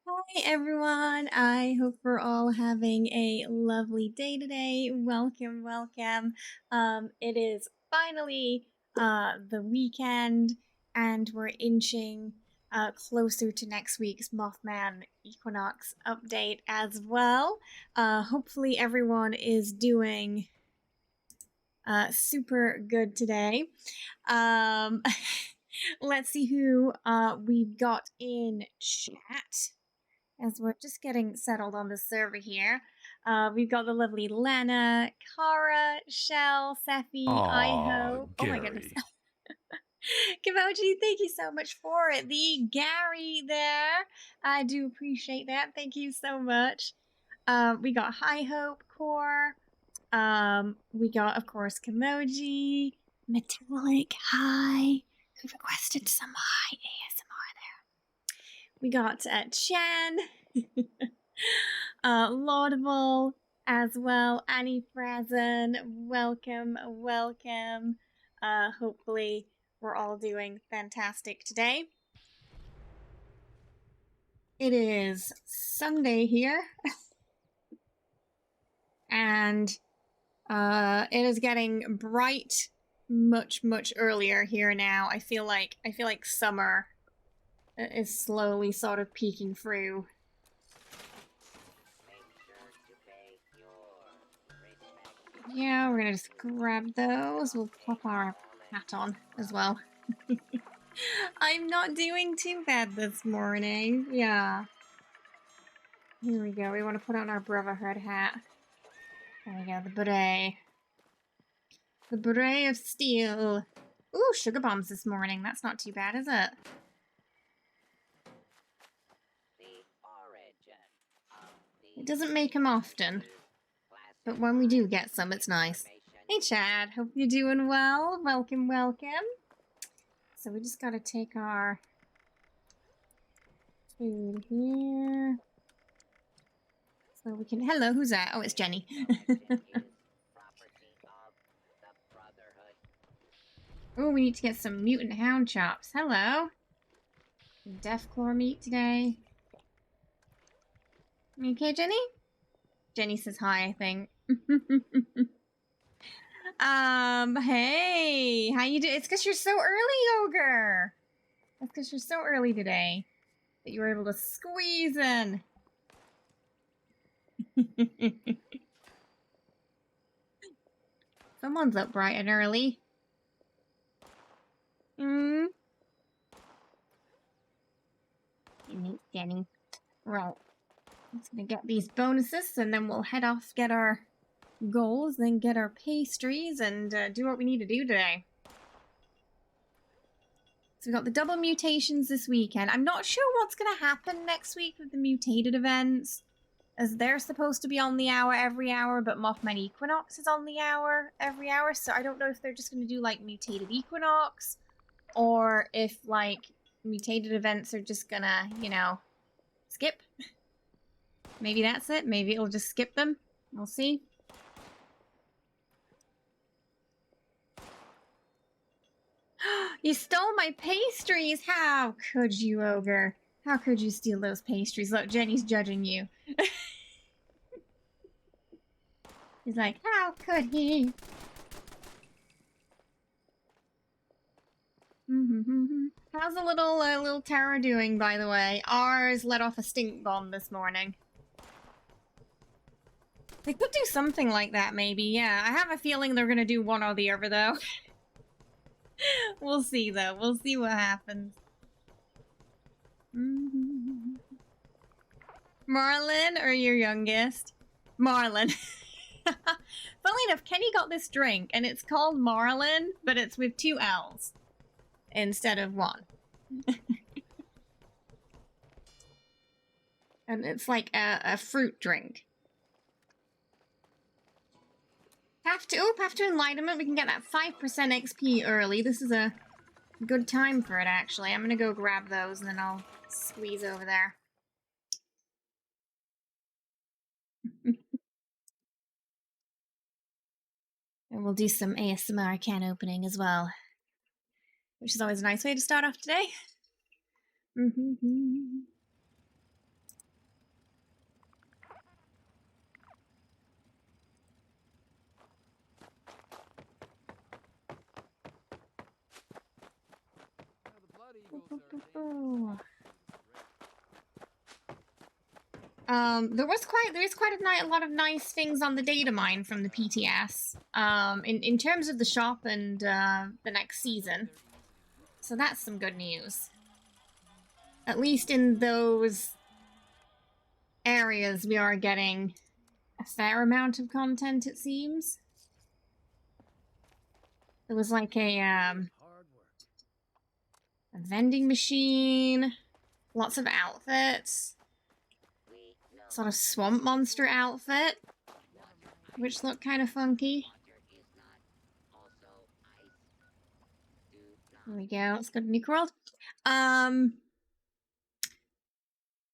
Hi everyone, I hope we're all having a lovely day today. Welcome, welcome. It is finally the weekend and we're inching closer to next week's Mothman Equinox update as well. Hopefully everyone is doing super good today. Let's see who we've got in chat as we're just getting settled on the server here. We've got the lovely Lena, Kara, Shell, Sephi, Iho. Oh my goodness. Kimochi, thank you so much for it. The Gary there. I do appreciate that. Thank you so much. We got High Hope Core. We got, of course, Kimoji, Metallic, hi, who requested some high ASMR there. We got Chen, Laudable as well, Annie Frazen, welcome, welcome. Hopefully we're all doing fantastic today. It is Sunday here, and it is getting bright much earlier here now. I feel like summer is slowly sort of peeking through. Yeah, we're gonna just grab those. We'll pop our hat on as well. I'm not doing too bad this morning. Yeah. Here we go. We want to put on our Brotherhood hat. There we go, the beret. The beret of steel. Ooh, sugar bombs this morning. That's not too bad, is it? It doesn't make them often, but when we do get some, it's nice. Hey, Chad. Hope you're doing well. Welcome, welcome. So we just gotta take our food here. So we can... Hello, who's that? Oh, it's Jenny. Oh, we need to get some mutant hound chops. Hello. Deathclaw meat today. You okay, Jenny? Jenny says hi, I think. Hey, how you doing? It's because you're so early, Ogre. That's because you're so early today that you were able to squeeze in. Someone's up bright and early. Jenny. Right. Just gonna get these bonuses and then we'll head off, get our goals, then get our pastries, and do what we need to do today. So we got the double mutations this weekend. I'm not sure what's going to happen next week with the mutated events, as they're supposed to be on the hour every hour, but Mothman Equinox is on the hour every hour, so I don't know if they're just going to do, like, mutated Equinox, or if, like, mutated events are just gonna, you know, skip. Maybe that's it. Maybe it'll just skip them. We'll see. You stole my pastries! How could you, Ogre? How could you steal those pastries? Look, Jenny's judging you. He's like, how could he? How's the little tower doing, by the way? Ours let off a stink bomb this morning. They could do something like that, maybe, yeah. I have a feeling they're gonna do one or the other, though. We'll see, though. We'll see what happens. Marlin, or your youngest? Marlin. Funnily enough, Kenny got this drink, and it's called Marlin, but it's with 2 L's instead of 1. And it's like a fruit drink. Have to enlightenment. We can get that 5% XP early. This is a good time for it, actually. I'm gonna go grab those, and then I'll squeeze over there. And we'll do some ASMR can opening as well, which is always a nice way to start off today. There is quite a lot of nice things on the data mine from the PTS. In terms of the shop and the next season. So that's some good news. At least in those areas, we are getting a fair amount of content, it seems. There was like a vending machine, lots of outfits, sort of swamp monster outfit, which looked kind of funky. There we go, let's go to Nuka World.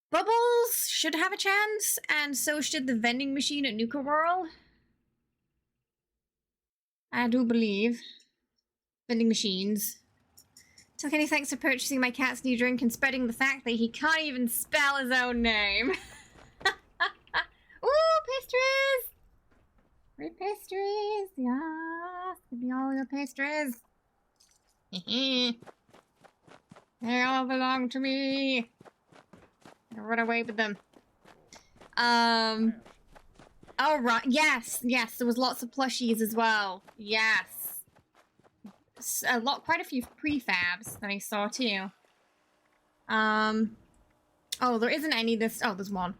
Bubbles should have a chance, and so should the vending machine at Nuka World. I do believe. Vending machines. Kilkenny, thanks for purchasing my cat's new drink and spreading the fact that he can't even spell his own name. Ooh, pastries! Free pastries! Yes! Give me all your pastries! They all belong to me! Run away with them. Oh, right. Yes, there was lots of plushies as well. Yes. Quite a few prefabs that I saw too. Oh, there isn't any this. Oh, there's one.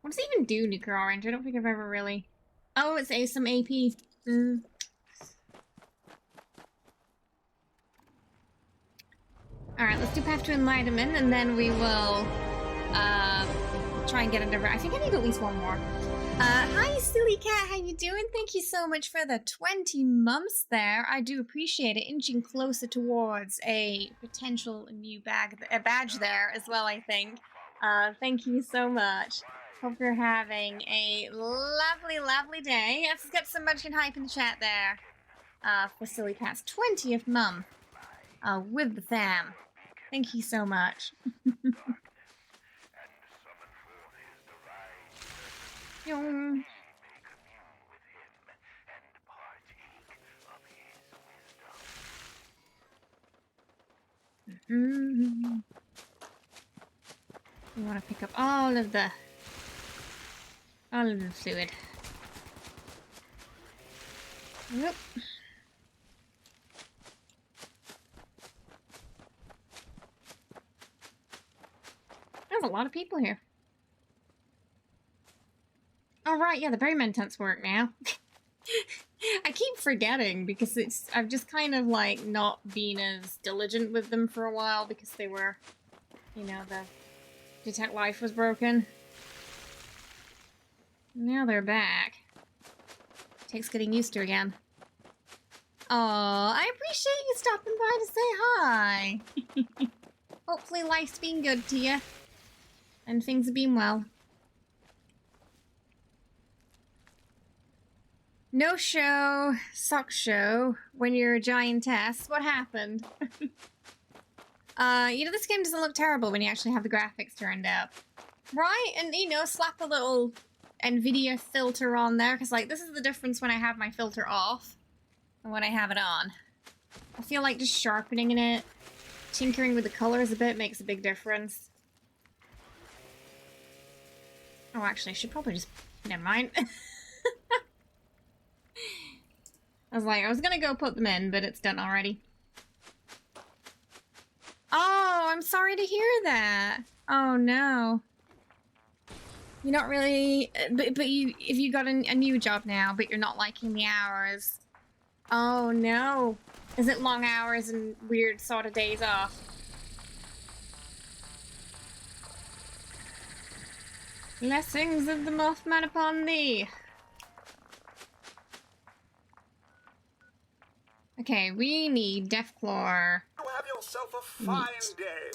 What does it even do, Nuka Orange? I don't think I've ever really. Oh, it's some AP. Alright, let's do Path to Enlightenment, and then we will try and get another. I think I need at least one more. Hi, Silly Cat, how you doing? Thank you so much for the 20 months there. I do appreciate it. Inching closer towards a potential new badge there as well, I think. Thank you so much. Hope you're having a lovely, lovely day. Let's get some Munchkin hype in the chat there. For Silly Cat's 20th month. With the fam. Thank you so much. You want to pick up all of the fluid. Yep. There's a lot of people here. Oh, right, yeah, the Berryman tents work now. I keep forgetting because I've just kind of like not been as diligent with them for a while because they were, you know, the Detect Life was broken. Now they're back. Takes getting used to again. Aw, I appreciate you stopping by to say hi. Hopefully life's been good to you. And things have been well. No show, sock show, when you're a giantess. What happened? You know, this game doesn't look terrible when you actually have the graphics turned up. Right? And, you know, slap a little NVIDIA filter on there, because, like, this is the difference when I have my filter off and when I have it on. I feel like just sharpening it, tinkering with the colors a bit makes a big difference. Oh, actually, I should probably just... Never mind. I was gonna go put them in, but it's done already. Oh, I'm sorry to hear that. Oh, no. You're not really... But if you got a new job now, but you're not liking the hours. Oh, no. Is it long hours and weird sort of days off? Blessings of the Mothman upon thee. Okay, we need Deathclaw. Have yourself a fine day.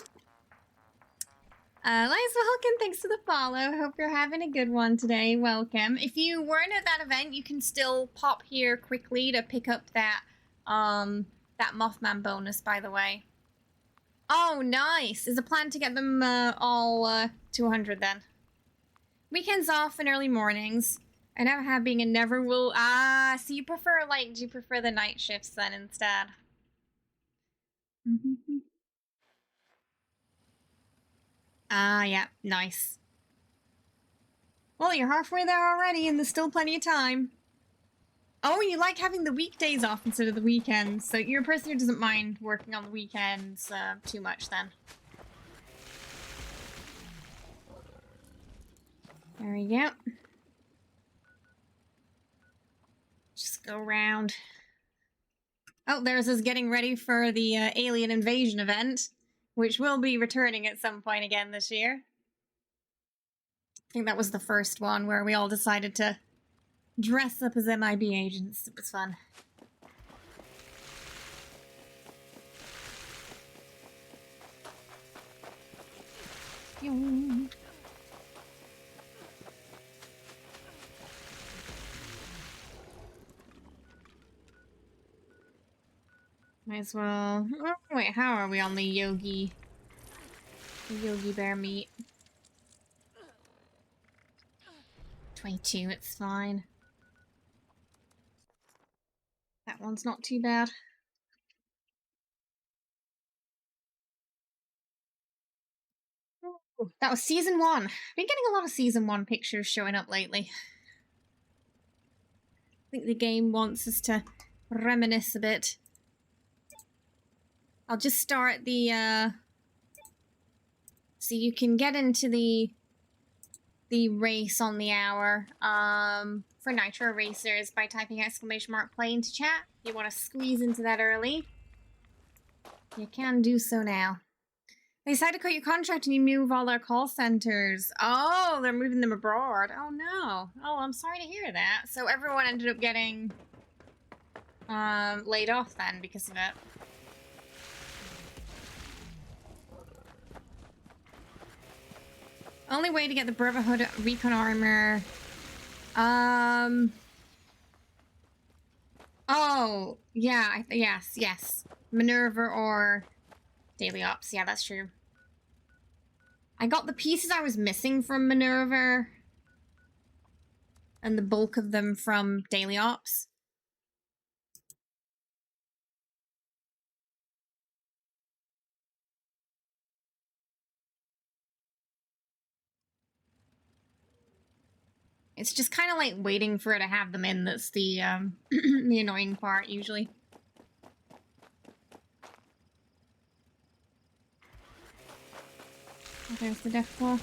Liza Hulkin, thanks for the follow. Hope you're having a good one today. Welcome. If you weren't at that event, you can still pop here quickly to pick up that that Mothman bonus, by the way. Oh, nice. Is a plan to get them all to 100 then. Weekends off and early mornings. I never have been and never will. Ah, so you prefer, like, do you prefer the night shifts then instead? Ah, yeah, nice. Well, you're halfway there already, and there's still plenty of time. Oh, you like having the weekdays off instead of the weekends, so you're a person who doesn't mind working on the weekends too much then. There we go. Just go around. Oh, there's us getting ready for the alien invasion event, which will be returning at some point again this year. I think that was the first one where we all decided to dress up as MIB agents. It was fun. Might as well... Oh, wait, how are we on the Yogi Bear meat? 22, it's fine. That one's not too bad. Ooh, that was season 1. I've been getting a lot of season 1 pictures showing up lately. I think the game wants us to reminisce a bit. I'll just start the, so you can get into the race on the hour, for Nitro Racers by typing !play into chat. If you want to squeeze into that early, you can do so now. They decided to cut your contract and you move all their call centers. Oh, they're moving them abroad. Oh no. Oh, I'm sorry to hear that. So everyone ended up getting laid off then because of it. Only way to get the Brotherhood recon armor. Oh, yeah, yes. Minerva or Daily Ops. Yeah, that's true. I got the pieces I was missing from Minerva and the bulk of them from Daily Ops. It's just kind of like waiting for her to have them in that's the the annoying part usually. There's the death claw.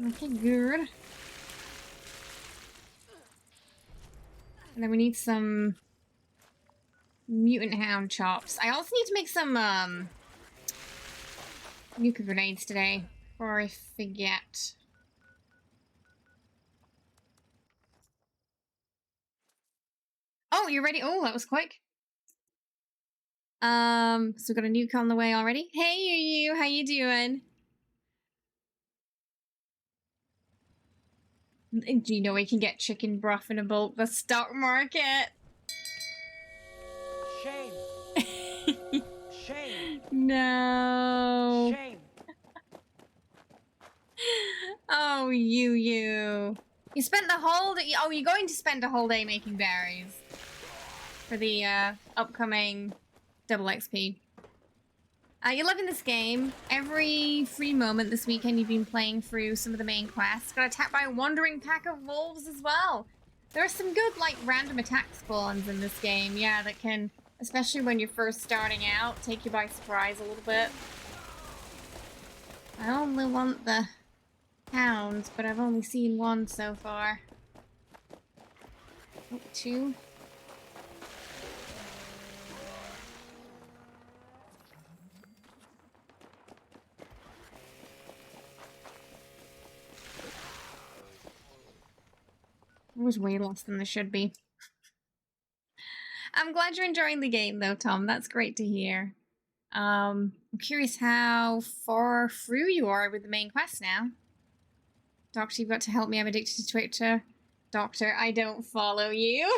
Okay, good. And then we need some mutant hound chops. I also need to make some nuka grenades today before I forget. Oh, you're ready? Oh, that was quick. So we've got a nuke on the way already. Hey, you, how you doing? Do you know we can get chicken broth in a bulk? The stock market. Shame. Shame. No. Shame. Oh, you. You spent the whole day. Oh, you're going to spend a whole day making berries for the upcoming double XP. You're loving this game. Every free moment this weekend you've been playing through some of the main quests. Got attacked by a wandering pack of wolves as well. There are some good, like, random attack spawns in this game, yeah, that can, especially when you're first starting out, take you by surprise a little bit. I only want the hounds, but I've only seen one so far. Oh, 2. It was way less than there should be. I'm glad you're enjoying the game, though, Tom. That's great to hear. I'm curious how far through you are with the main quest now. Doctor, you've got to help me. I'm addicted to Twitter. Doctor, I don't follow you.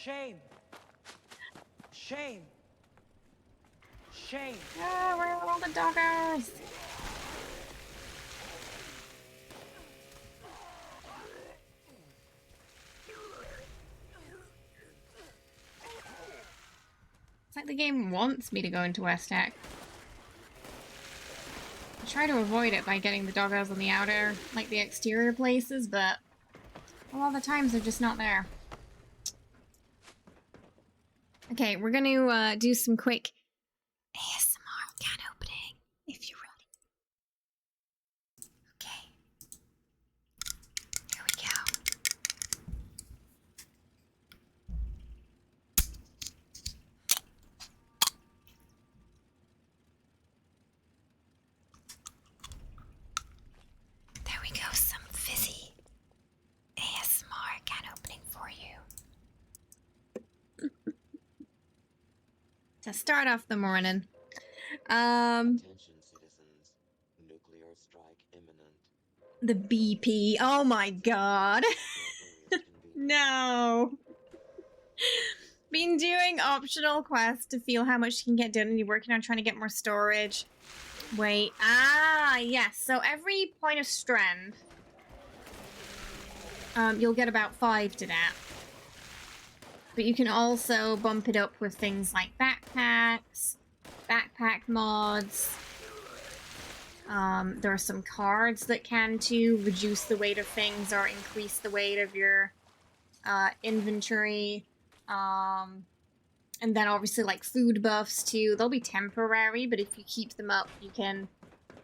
Shame. Shame. Shame. Ah, where are all the doggos? It's like the game wants me to go into West Tech. I try to avoid it by getting the doggos on the outer, like the exterior places, but a lot of the times they're just not there. Okay, we're gonna do some quick ASMR can opening, if you're ready. Okay. Here we go. There we go, some fizzy ASMR can opening for you. To start off the morning. Attention, citizens. Nuclear strike imminent. The BP. Oh my god. No. Been doing optional quests to feel how much you can get done, and you're working on trying to get more storage. Wait. Ah, yes. So every point of strength, you'll get about 5 to that. But you can also bump it up with things like backpacks, backpack mods. There are some cards that can too reduce the weight of things or increase the weight of your inventory. And then obviously like food buffs too. They'll be temporary, but if you keep them up, you can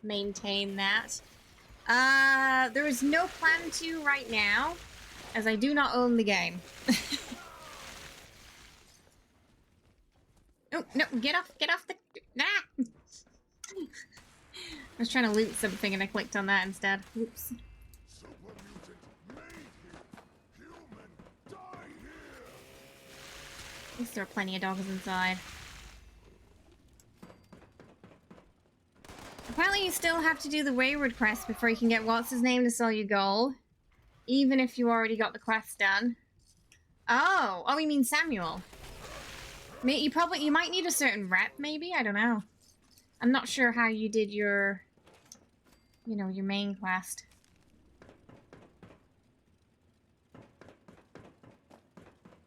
maintain that. There is no plan to right now, as I do not own the game. Oh, no, get off the... Ah! I was trying to loot something and I clicked on that instead. Oops. At least there are plenty of dogs inside. Apparently you still have to do the Wayward quest before you can get what's-his-name to sell you gold. Even if you already got the quest done. Oh! Oh, you mean Samuel. You might need a certain rep, maybe? I don't know. I'm not sure how you did your, you know, your main quest.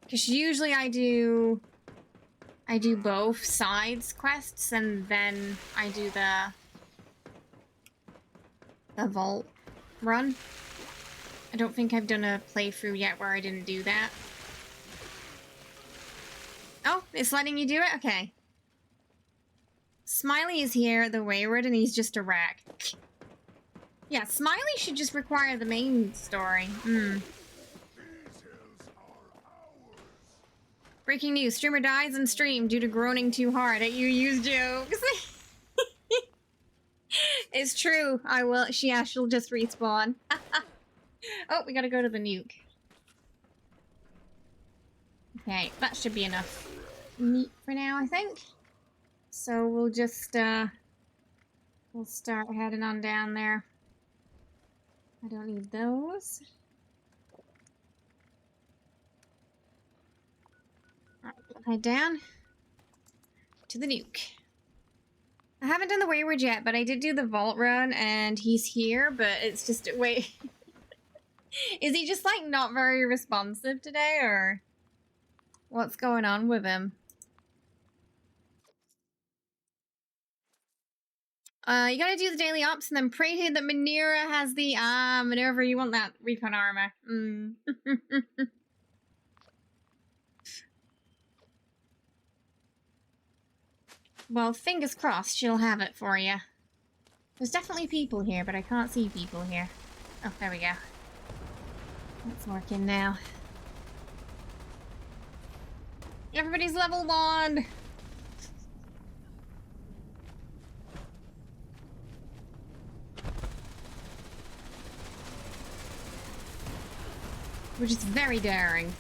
Because usually I do both sides quests, and then I do the vault run. I don't think I've done a playthrough yet where I didn't do that. Oh, it's letting you do it? Okay. Smiley is here, the Wayward, and he's just a wreck. Yeah, Smiley should just require the main story. Breaking news, streamer dies on stream due to groaning too hard at you use jokes. It's true, I will. She'll just respawn. Oh, we gotta go to the nuke. Okay, that should be enough meat for now, I think. So we'll just, we'll start heading on down there. I don't need those. Alright, head down to the nuke. I haven't done the Wayward yet, but I did do the vault run, and he's here, but it's just, wait. Is he just, like, not very responsive today, or what's going on with him? You gotta do the daily ops and then pray that Manera has the, Minerva, you want that recon armor. Well, fingers crossed she'll have it for you. There's definitely people here, but I can't see people here. Oh, there we go. That's working now. Everybody's level 1! Which is very daring.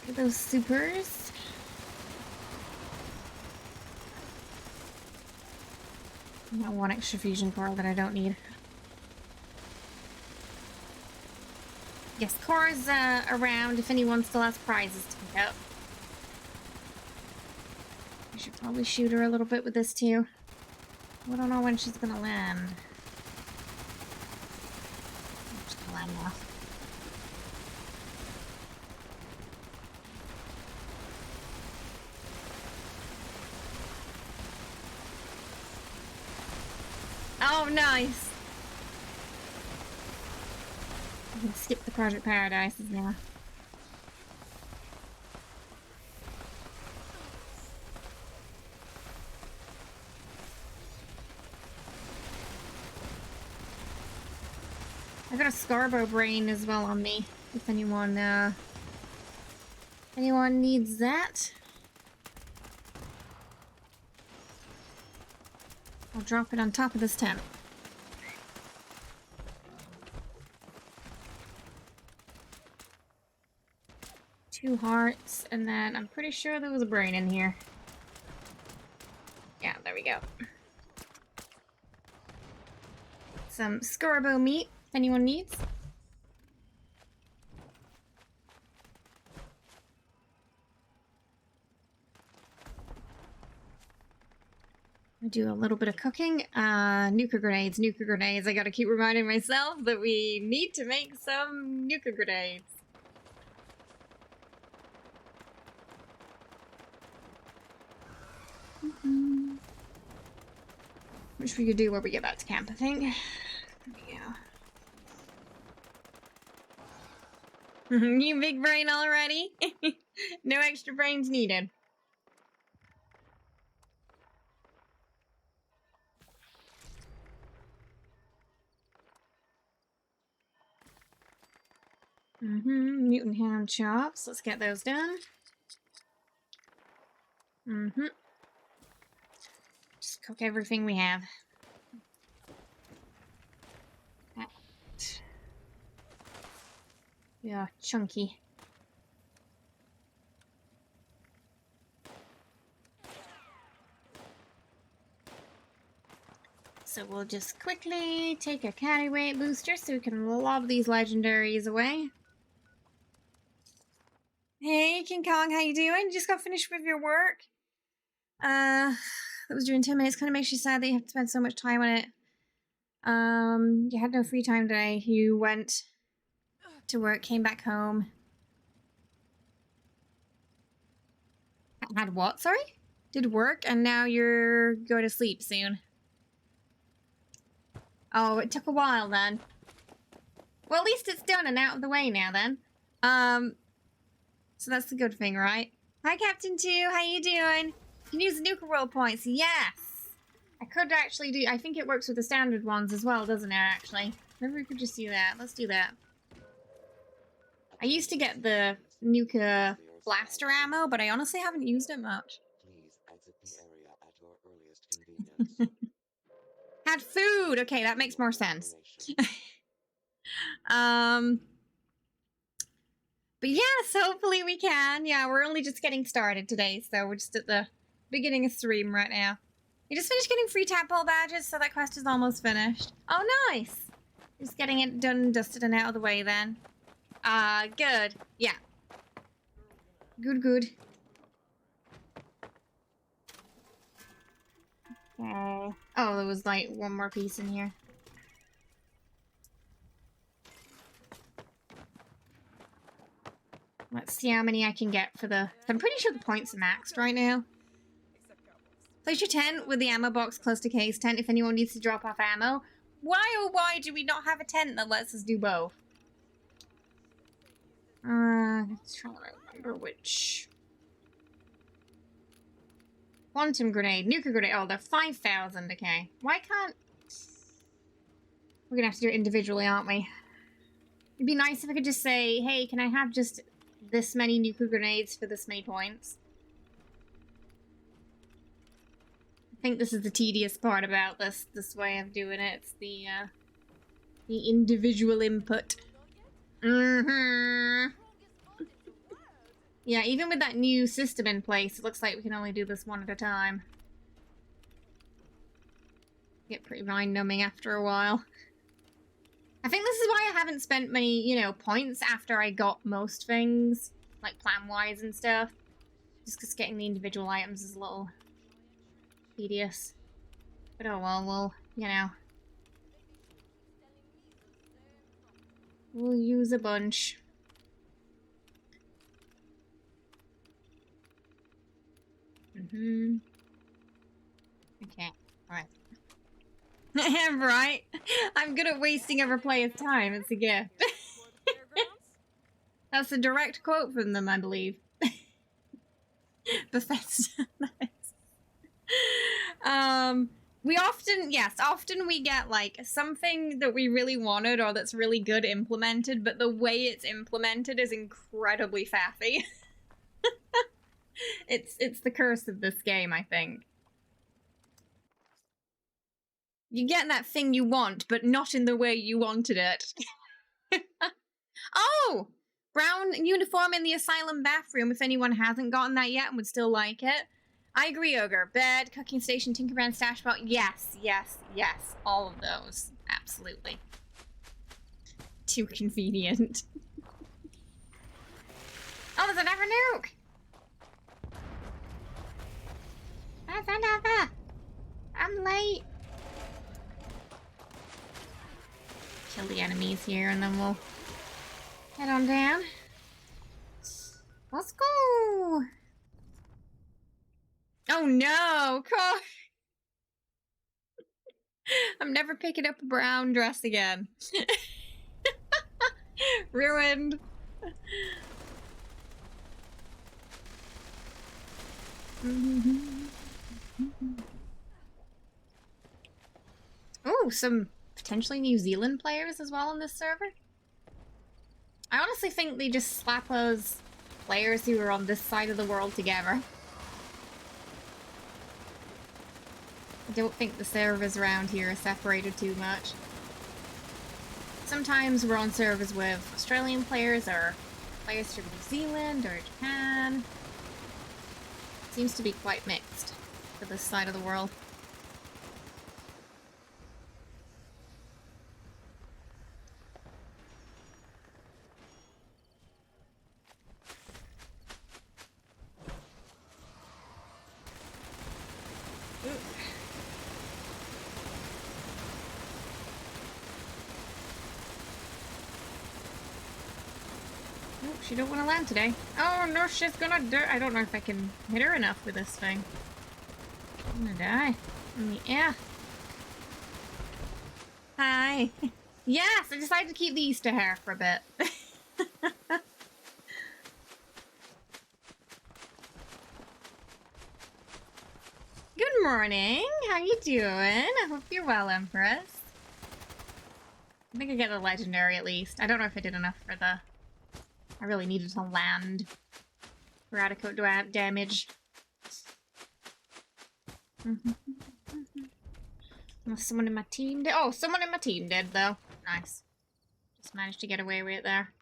Look at those supers. I got 1 extra fusion core that I don't need. Yes, Cora's around if anyone still has prizes to pick up. I should probably shoot her a little bit with this too. I don't know when she's gonna land. I'm just gonna land off. Oh, nice! I can skip the Project Paradises now. I got a Scarbo brain as well on me, if anyone needs that. I'll drop it on top of this tent. Two hearts, and then I'm pretty sure there was a brain in here. Yeah, there we go. Some Scarbo meat, if anyone needs. I do a little bit of cooking. Nuka grenades, nuka grenades. I gotta keep reminding myself that we need to make some nuka grenades. Which we could do where we get back to camp, I think. There we go. You big brain already? No extra brains needed. Mutant ham chops. Let's get those done. Just cook everything we have. Yeah, chunky. So we'll just quickly take a carry weight booster so we can lob these legendaries away. Hey, King Kong, how you doing? Just got finished with your work? That was due in 10 minutes. Kind of makes you sad that you have to spend so much time on it. You had no free time today. You went to work, came back home. Had what, sorry? Did work, and now you're going to sleep soon. Oh, it took a while then. Well, at least it's done and out of the way now then. So that's the good thing, right? Hi, Captain 2. How you doing? You can use the Nuka World points. Yes! I could actually do... I think it works with the standard ones as well, doesn't it, actually? Maybe we could just do that. Let's do that. I used to get the Nuka blaster ammo, but I honestly haven't used it much. Please exit the area at your earliest convenience. Had food! Okay, that makes more sense. But yes, hopefully we can. Yeah, we're only just getting started today, so we're just at the beginning of stream right now. You just finished getting free tadpole badges, so that quest is almost finished. Oh, nice! Just getting it done, dusted, and out of the way then. Good. Yeah. Good, good. Okay. Oh, there was like one more piece in here. Let's see how many I can get for the... I'm pretty sure the points are maxed right now. Place your tent with the ammo box close to Kay's tent if anyone needs to drop off ammo. Why oh why do we not have a tent that lets us do both? Let's try to remember which... Quantum grenade, nuka grenade. Oh, they're 5,000, okay. Why can't... We're gonna have to do it individually, aren't we? It'd be nice if I could just say, hey, can I have just this many nuka grenades for this many points? I think this is the tedious part about this way of doing it. It's the individual input. Yeah, even with that new system in place, it looks like we can only do this one at a time. Get pretty mind-numbing after a while. I think this is why I haven't spent many, you know, points after I got most things, like plan-wise and stuff. Just because getting the individual items is a little tedious. But oh well, we'll, you know. We'll use a bunch. Okay, alright. Right? I'm good at wasting other players' time. It's a gift. That's a direct quote from them, I believe. Bethesda. We often we get like something that we really wanted or that's really good implemented, but the way it's implemented is incredibly faffy. It's the curse of this game, I think. You get that thing you want, but not in the way you wanted it. Oh! Brown uniform in the asylum bathroom, if anyone hasn't gotten that yet and would still like it. I agree, Ogre. Bed, cooking station, Tinkerbell, stash box. Yes, yes, yes. All of those. Absolutely. Too convenient. Oh, there's another nuke! That's another! I'm late. Kill the enemies here and then we'll head on down. Let's go! Oh no! God. I'm never picking up a brown dress again. Ruined. Oh, some potentially New Zealand players as well on this server. I honestly think they just slap us players who are on this side of the world together. I don't think the servers around here are separated too much. Sometimes we're on servers with Australian players or players from New Zealand or Japan. Seems to be quite mixed for this side of the world. She don't want to land today. Oh no, she's gonna die. I don't know if I can hit her enough with this thing. I'm gonna die. In the air. Hi. Yes, I decided to keep the Easter hair for a bit. Good morning. How you doing? I hope you're well, Empress. I think I get a legendary at least. I don't know if I did enough for the... I really needed to land for adequate damage. Someone in my team did. Oh, someone in my team did, though. Nice. Just managed to get away with it there.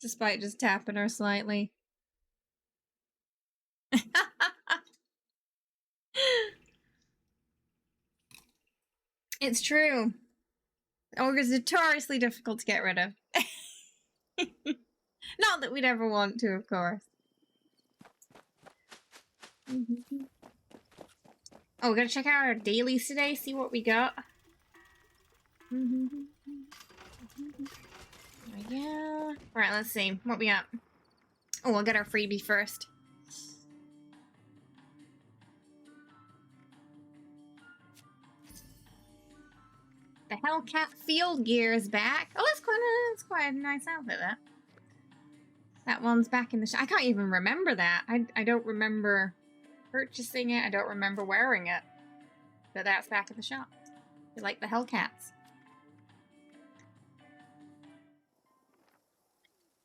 Despite just tapping her slightly. It's true. Ogre's notoriously difficult to get rid of. Not that we'd ever want to, of course. Oh, we're gonna check out our dailies today, see what we got. Yeah. Alright, let's see. What we got? Oh, we'll get our freebie first. The Hellcat field gear is back. Oh, that's quite a nice outfit, that. That one's back in the shop. I can't even remember that. I don't remember purchasing it. I don't remember wearing it. But that's back in the shop. You like the Hellcats.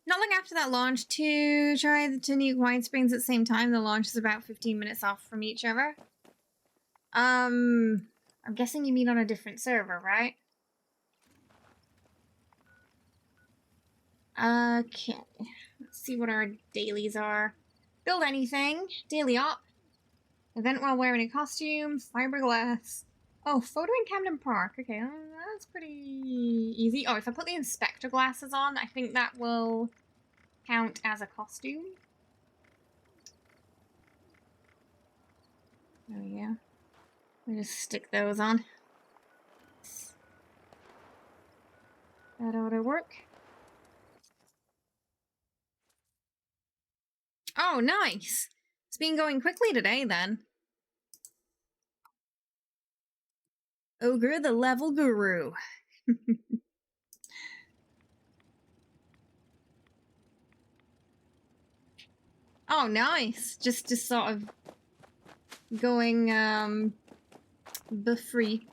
Not long after that launch, to try the two nuke Wine Springs at the same time. The launch is about 15 minutes off from each other. I'm guessing you mean on a different server, right? Okay. Let's see what our dailies are. Build anything. Daily op. Event while wearing a costume. Fiberglass. Oh, photo in Camden Park. Okay, that's pretty easy. Oh, if I put the inspector glasses on, I think that will count as a costume. There we go. We just stick those on. That ought to work. Oh, nice! It's been going quickly today, then. Ogre the level guru. Oh, nice! Just sort of going, free.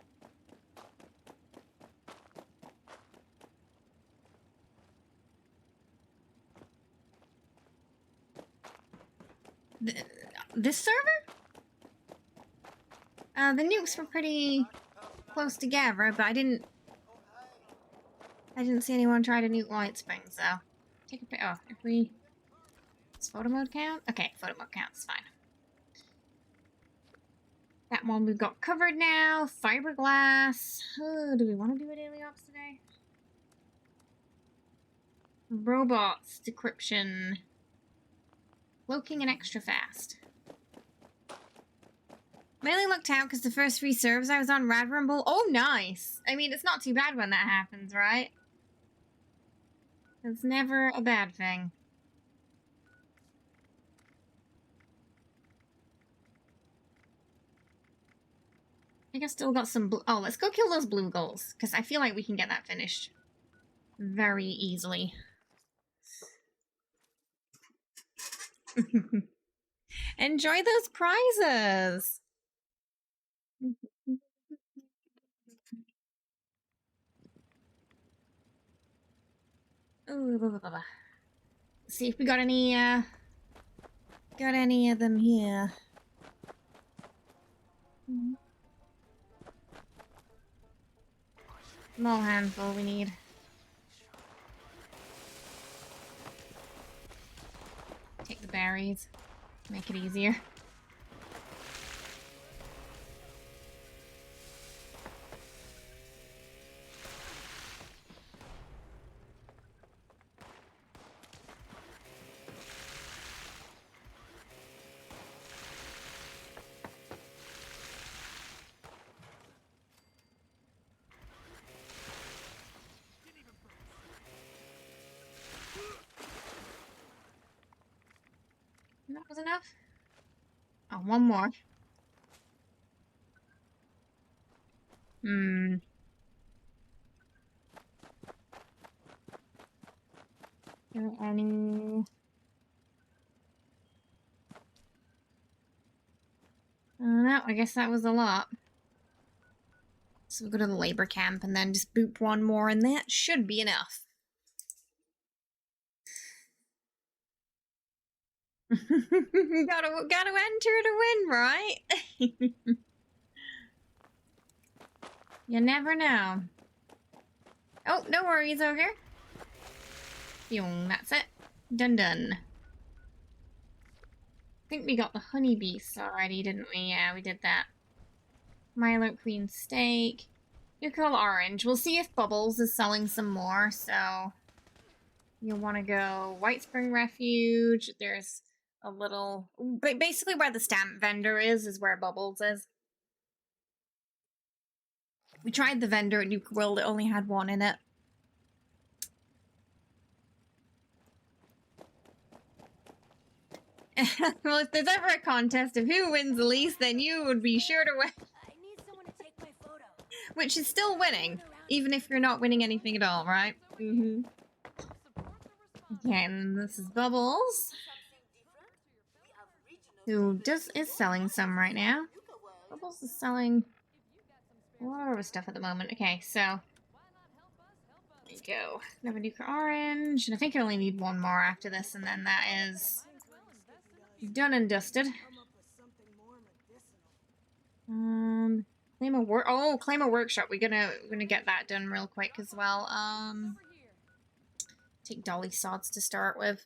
This server? The nukes were pretty close together, but I didn't see anyone try to nuke Light Spring, so take a pic. Oh, if we does photo mode count? Okay, photo mode counts, fine. That one we've got covered now. Fiberglass. Oh, do we want to do a daily ops today? Robots, decryption. Cloaking and extra fast. Mainly looked out because the first 3 serves I was on Rad Rumble. Oh, nice! I mean, it's not too bad when that happens, right? It's never a bad thing. I think I still got some blue. Oh, let's go kill those blue gulls, because I feel like we can get that finished very easily. Enjoy those prizes! Ooh, blah, blah, blah, blah. See if we got any of them here. Small handful we need. Take the berries. Make it easier. That was enough? Oh, one more. Are there any... No, I guess that was a lot. So we'll go to the labor camp and then just boop one more and that should be enough. gotta enter to win, right? You never know. Oh, no worries, Ogre. Yung, that's it. Done done. I think we got the honeybees already, didn't we? Yeah, we did that. Milo Queen steak. Nuclear orange. We'll see if Bubbles is selling some more, so... You'll want to go White Spring Refuge. There's a little... Basically where the stamp vendor is where Bubbles is. We tried the vendor at Nuke World. It only had one in it. Well, if there's ever a contest of who wins the least, then you would be sure to win. I need someone to take my photo. Which is still winning, even if you're not winning anything at all, right? Mm-hmm. Okay, and this is Bubbles, who is selling some right now. Bubbles is selling a lot of stuff at the moment. Okay, so there you go. Another nuclear orange, and I think I only need one more after this, and then that is done and dusted. Claim a workshop. We're gonna get that done real quick as well. Take dolly sods to start with.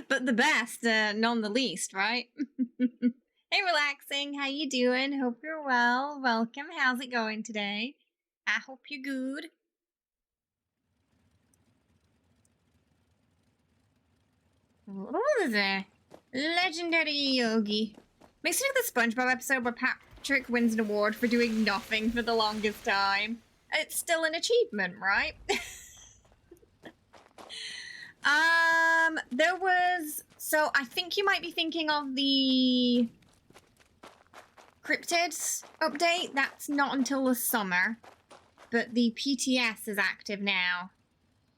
But the best, none the least, right? Hey, relaxing. How you doing? Hope you're well. Welcome. How's it going today? I hope you're good. What was it? Legendary Yogi. Makes me think the SpongeBob episode where Patrick wins an award for doing nothing for the longest time. It's still an achievement, right? There was... So, I think you might be thinking of the cryptids update. That's not until the summer. But the PTS is active now.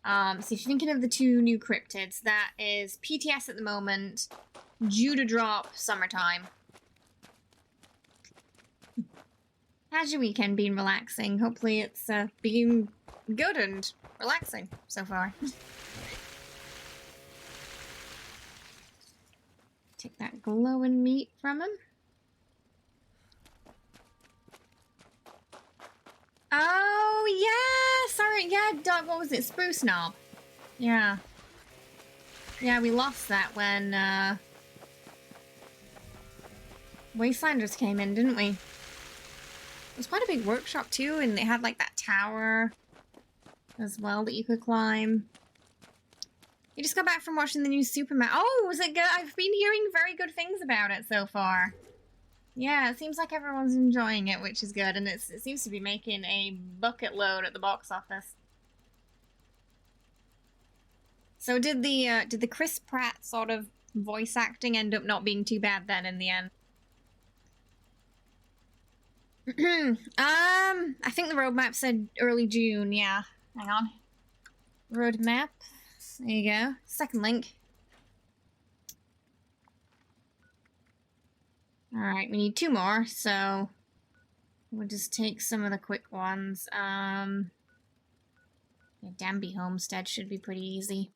So if you're thinking of the two new cryptids, that is PTS at the moment, due to drop summertime. How's your weekend been relaxing? Hopefully it's been good and relaxing so far. Take that glowing meat from him. Oh, yeah! Sorry, yeah, what was it? Spruce Knob. Yeah. Yeah, we lost that when, Wastelanders came in, didn't we? It was quite a big workshop, too, and they had, like, that tower as well that you could climb. You just got back from watching the new Superman. Oh, was it good? I've been hearing very good things about it so far. Yeah, it seems like everyone's enjoying it, which is good, and it seems to be making a bucket load at the box office. So did the Chris Pratt sort of voice acting end up not being too bad then in the end? I think the roadmap said early June, yeah. Hang on. Roadmap. There you go. Second link. Alright, we need 2 more, so we'll just take some of the quick ones. Yeah, Danby Homestead should be pretty easy.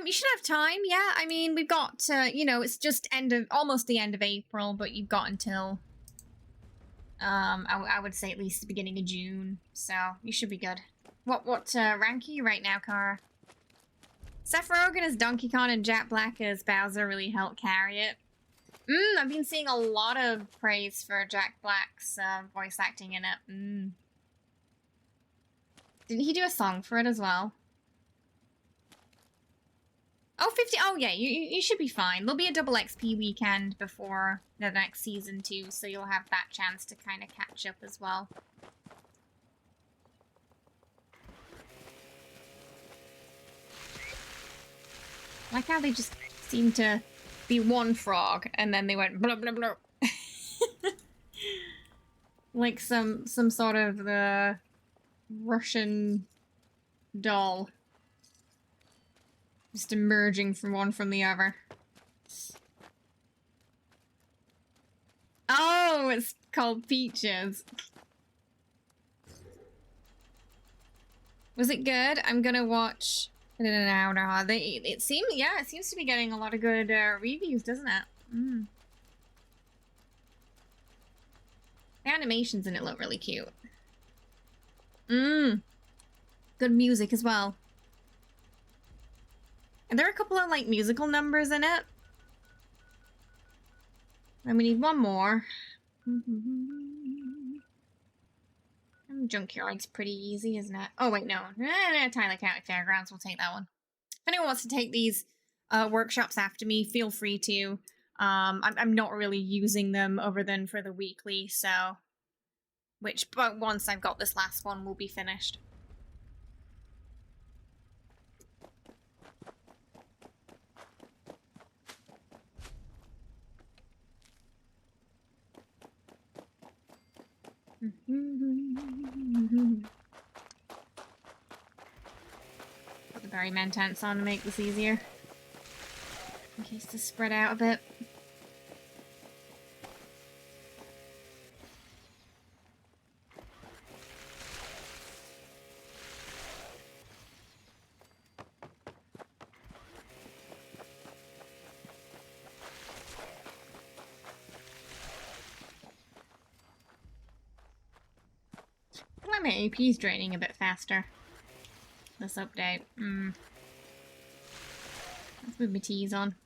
You should have time, yeah. I mean, we've got, you know, it's just almost the end of April, but you've got until, I would say at least the beginning of June, so you should be good. What rank are you right now, Cara? Seth Rogen as Donkey Kong and Jack Black as Bowser really helped carry it. I've been seeing a lot of praise for Jack Black's voice acting in it. Didn't he do a song for it as well? Oh, 50. Oh, yeah, you should be fine. There'll be a double XP weekend before the next season, too, so you'll have that chance to kind of catch up as well. I like how they just seem to be one frog, and then they went blah, blah, blah. Like some sort of Russian doll. Just emerging from one from the other. Oh, it's called Peaches. Was it good? I'm gonna watch it in an hour and a half. It seems to be getting a lot of good reviews, doesn't it? The animations in it look really cute. Good music as well. And there are a couple of, like, musical numbers in it. And we need one more. Junkyard's pretty easy, isn't it? Oh, wait, no. Tyler County Fairgrounds, we'll take that one. If anyone wants to take these workshops after me, feel free to. I'm not really using them other than for the weekly, so... But once I've got this last one, we'll be finished. Put the berry mentants on to make this easier. In case to spread out a bit. My AP's draining a bit faster. This update. Let's move my T's on.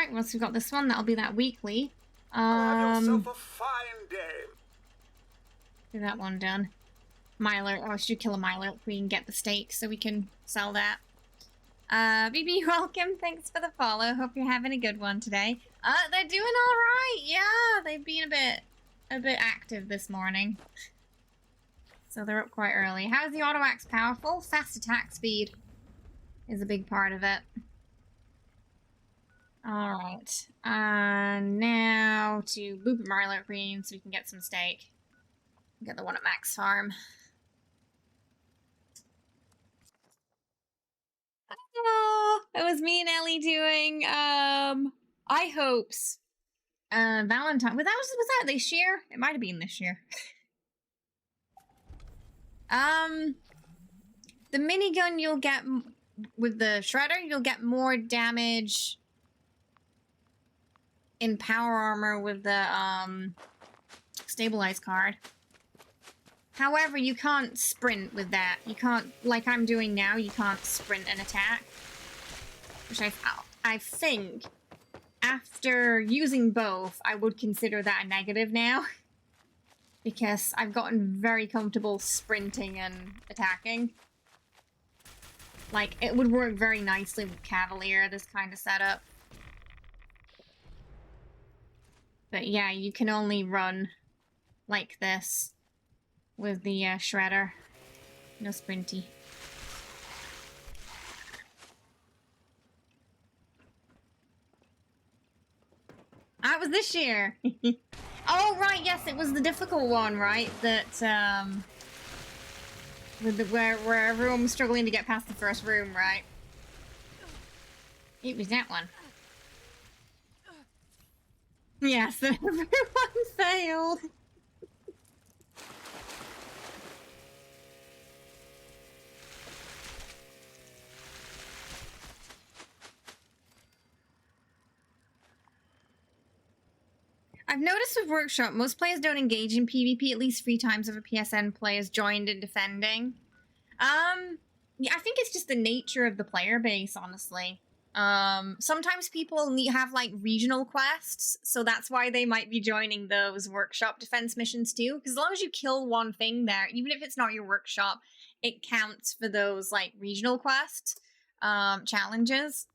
Right, once we've got this one, that'll be that weekly. Have yourself a fine day. Get that one done. Myler, oh, I should kill a Myler if we can get the steak so we can sell that. BB, welcome. Thanks for the follow. Hope you're having a good one today. They're doing all right. Yeah, they've been a bit active this morning. So they're up quite early. How's the auto axe powerful? Fast attack speed is a big part of it. Alright. Now to boop at Marlet Green so we can get some steak. Get the one at Max Farm. Oh, it was me and Ellie doing I hopes. Valentine. Was that this year? It might have been this year. The minigun you'll get with the shredder, you'll get more damage in power armor with the stabilized card. However, you can't sprint with that. You can't, like I'm doing now, you can't sprint and attack. Which I think, after using both, I would consider that a negative now. Because I've gotten very comfortable sprinting and attacking. Like, it would work very nicely with Cavalier, this kind of setup. But yeah, you can only run like this with the shredder. No sprinty. Ah, it was this year! Oh, right, yes, it was the difficult one, right? That, with the, where everyone was struggling to get past the first room, right? It was that one. Yes, that everyone failed. I've noticed with Workshop, most players don't engage in PvP at least 3 times if a PSN player's joined in defending. Yeah, I think it's just the nature of the player base, honestly. Sometimes people have, like, regional quests, so that's why they might be joining those Workshop defense missions too, because as long as you kill one thing there, even if it's not your Workshop, it counts for those, like, regional quest challenges.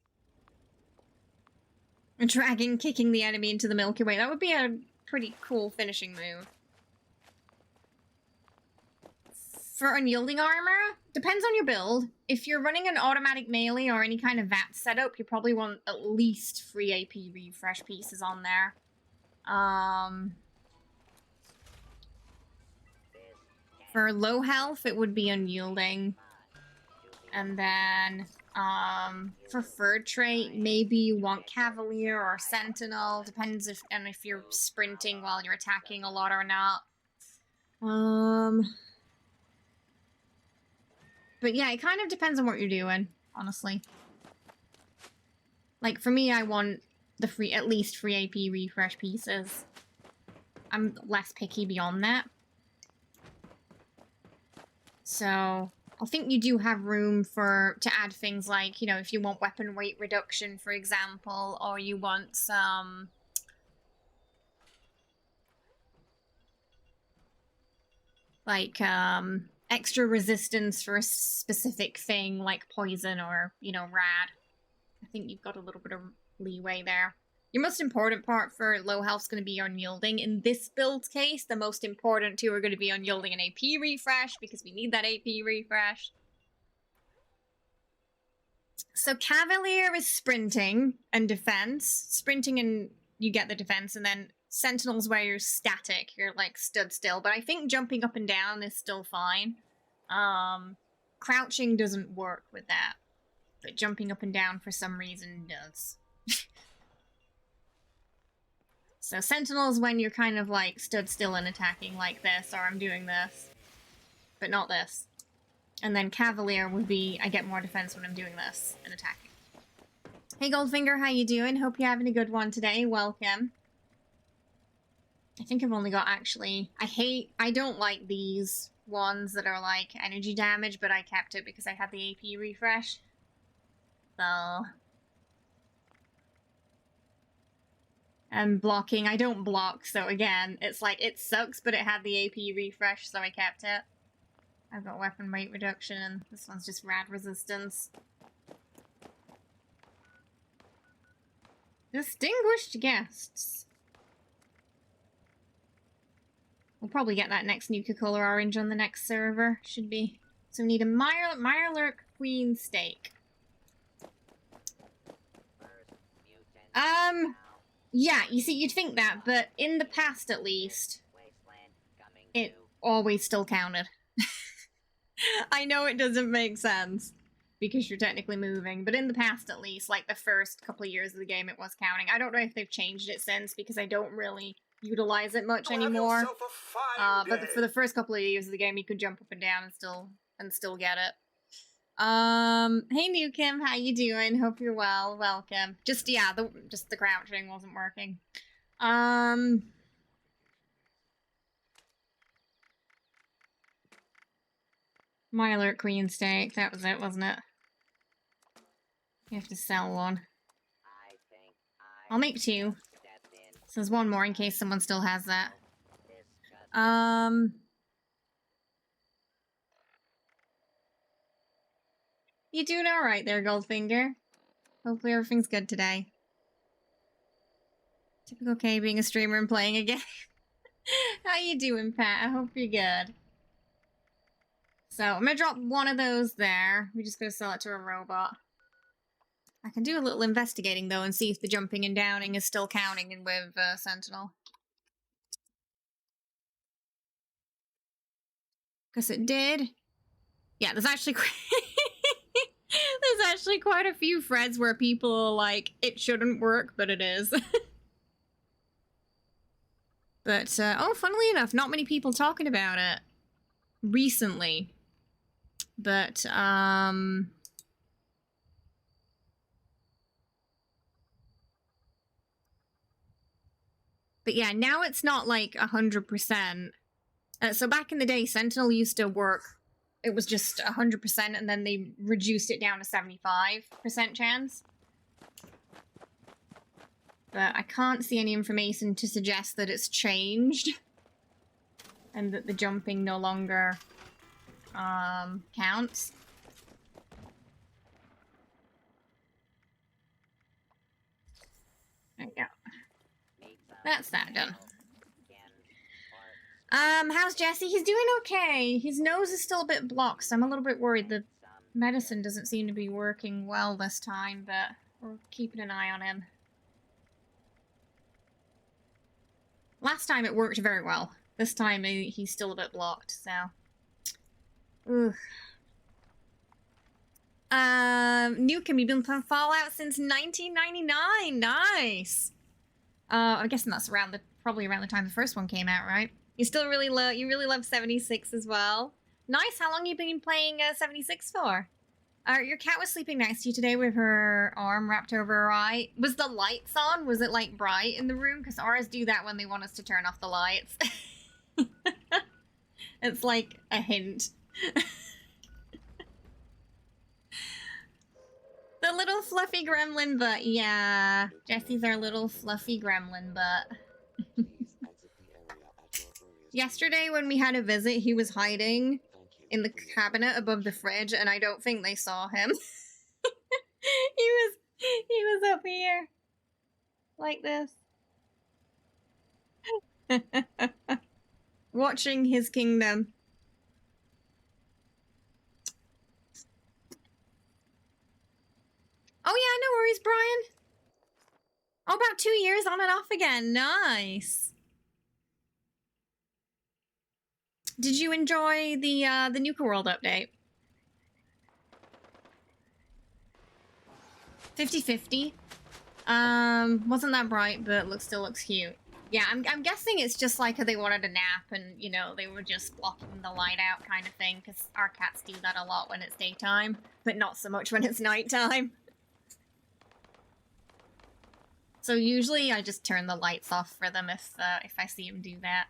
And dragging, kicking the enemy into the Milky Way. That would be a pretty cool finishing move. For unyielding armor, depends on your build. If you're running an automatic melee or any kind of VAT setup, you probably want at least 3 AP refresh pieces on there. For low health, it would be unyielding. And then, for third trait, maybe you want Cavalier or Sentinel. Depends if you're sprinting while you're attacking a lot or not. But yeah, it kind of depends on what you're doing, honestly. Like, for me, I want the at least 3 AP refresh pieces. I'm less picky beyond that. So I think you do have room to add things like, you know, if you want weapon weight reduction, for example, or you want some like extra resistance for a specific thing like poison or, you know, rad. I think you've got a little bit of leeway there. Your most important part for low health is going to be unyielding. In this build case, the most important two are going to be unyielding and AP refresh, because we need that AP refresh. So Cavalier is sprinting and defense. Sprinting and you get the defense, and then Sentinel's where you're static. You're like stood still. But I think jumping up and down is still fine. Crouching doesn't work with that. But jumping up and down for some reason does. So Sentinel's when you're kind of like stood still and attacking like this, or I'm doing this, but not this. And then Cavalier would be, I get more defense when I'm doing this and attacking. Hey Goldfinger, how you doing? Hope you're having a good one today. Welcome. I think I've only got actually, I don't like these ones that are like energy damage, but I kept it because I had the AP refresh. So And blocking, I don't block, so again, it's like, it sucks, but it had the AP refresh, so I kept it. I've got weapon weight reduction, and this one's just rad resistance. Distinguished guests. We'll probably get that next Nuka-Cola orange on the next server. Should be. So we need a Mirelurk Queen steak. Yeah, you see, you'd think that, but in the past at least, it always still counted. I know it doesn't make sense, because you're technically moving, but in the past at least, like the first couple of years of the game, it was counting. I don't know if they've changed it since, because I don't really utilize it much anymore. But for the first couple of years of the game, you could jump up and down and still get it. Hey New Kim, how you doing? Hope you're well. Welcome. Just yeah, the crouching wasn't working. Mirelurk Queen steak, that was it, wasn't it? You have to sell one. I'll make 2. So there's one more in case someone still has that. You doing alright there, Goldfinger? Hopefully everything's good today. Typical K being a streamer and playing a game. How you doing, Pat? I hope you're good. So, I'm gonna drop one of those there. We're just gonna sell it to a robot. I can do a little investigating, though, and see if the jumping and downing is still counting with Sentinel. Because it did. Yeah, there's actually... There's actually quite a few threads where people are like, it shouldn't work, but it is. But, oh, funnily enough, not many people talking about it recently. But, but yeah, now it's not like 100%. So back in the day, Sentinel used to work. It was just 100%, and then they reduced it down to 75% chance. But I can't see any information to suggest that it's changed. And that the jumping no longer counts. There we go. That's that done. How's Jesse? He's doing okay. His nose is still a bit blocked, so I'm a little bit worried. The medicine doesn't seem to be working well this time, but we're keeping an eye on him. Last time it worked very well. This time he's still a bit blocked, so... Ooh. Nukem, you've been playing Fallout since 1999. Nice. I'm guessing that's probably around the time the first one came out, right? You really love 76 as well. Nice. How long you been playing 76 for? Your cat was sleeping next to you today with her arm wrapped over her eye. Was the lights on? Was it like bright in the room? Because ours do that when they want us to turn off the lights. It's like a hint. The little fluffy gremlin butt. Yeah, Jesse's our little fluffy gremlin butt. Yesterday when we had a visit, he was hiding in the cabinet above the fridge, and I don't think they saw him. he was up here. Like this. Watching his kingdom. Oh yeah, no worries, Brian. Oh, about 2 years on and off again. Nice. Did you enjoy the Nuka World update? 50-50. Wasn't that bright, but still looks cute. Yeah, I'm guessing it's just like they wanted a nap and, you know, they were just blocking the light out kind of thing, because our cats do that a lot when it's daytime, but not so much when it's nighttime. So usually I just turn the lights off for them if I see them do that.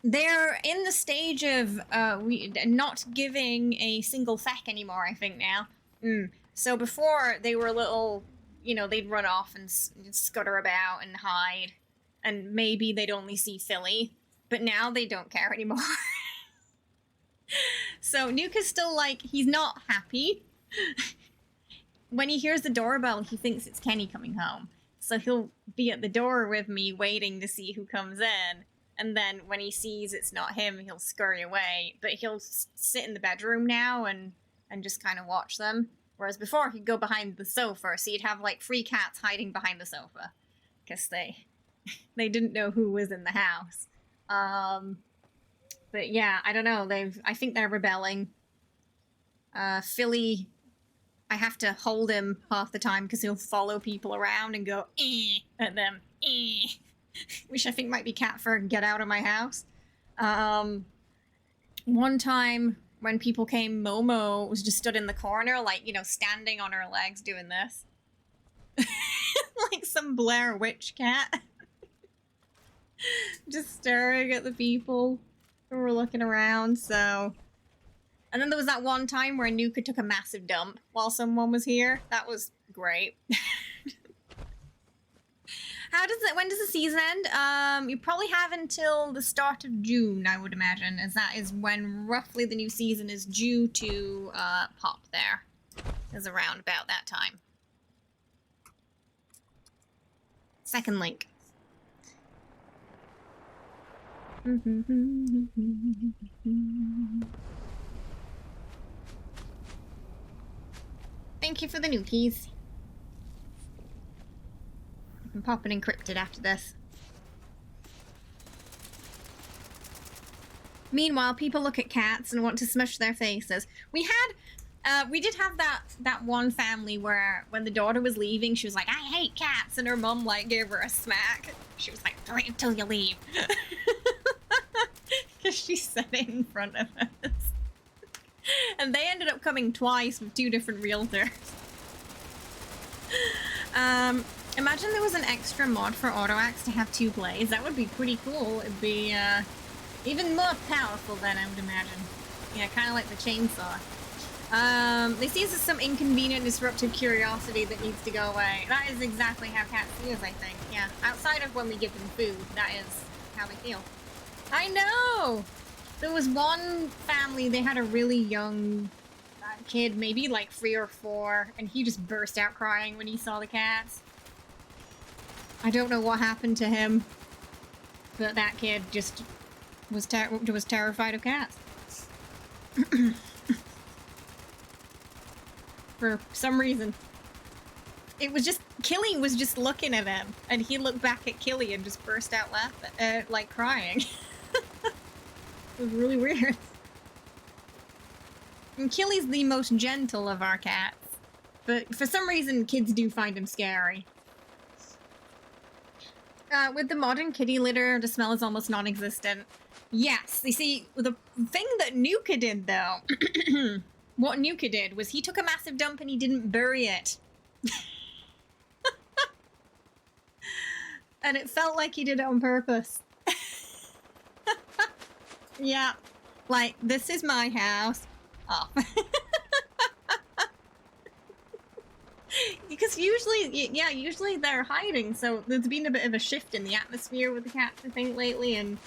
They're in the stage of not giving a single sec anymore, I think now. So before they were a little you know, they'd run off and scutter about and hide. And maybe they'd only see Philly. But now they don't care anymore. So Nuke is still like, he's not happy. When he hears the doorbell, he thinks it's Kenny coming home. So he'll be at the door with me waiting to see who comes in. And then when he sees it's not him, he'll scurry away. But he'll sit in the bedroom now and just kind of watch them. Whereas before, he'd go behind the sofa. So you'd have like 3 cats hiding behind the sofa. Because they didn't know who was in the house. But yeah, I don't know. I think they're rebelling. Philly, I have to hold him half the time because he'll follow people around and go at them. Which I think might be cat for get out of my house. One time when people came, Momo was just stood in the corner, like, you know, standing on her legs doing this. Like some Blair Witch cat. Just staring at the people who were looking around, so... And then there was that one time where Nuka took a massive dump while someone was here. That was great. When does the season end? You probably have until the start of June, I would imagine, as that is when roughly the new season is due to pop there. Is around about that time. Second link. Thank you for the new keys. I can pop it encrypted after this. Meanwhile, people look at cats and want to smush their faces. We did have that one family where when the daughter was leaving, she was like, I hate cats, and her mom like gave her a smack. She was like, wait until you leave. Because she said it in front of us. And they ended up coming twice with 2 different realtors. Imagine there was an extra mod for AutoAxe to have 2 plays. That would be pretty cool. It'd be even more powerful than I would imagine. Yeah, kind of like the chainsaw. They see us as some inconvenient, disruptive curiosity that needs to go away. That is exactly how cats see us, I think. Yeah, outside of when we give them food, that is how they feel. I know! There was one family, they had a really young kid, maybe like 3 or 4, and he just burst out crying when he saw the cats. I don't know what happened to him, but that kid just was terrified of cats. For some reason. It was just, Killy was just looking at him, and he looked back at Killy and just burst out laughing, like crying. It was really weird. And Killy's the most gentle of our cats, but for some reason kids do find him scary. With the modern kitty litter, the smell is almost non-existent. Yes, you see, the thing that Nuka did though, what Nuka did was he took a massive dump and he didn't bury it. And it felt like he did it on purpose. Yeah, like, this is my house. Oh. Because usually they're hiding, so there's been a bit of a shift in the atmosphere with the cats, I think, lately, and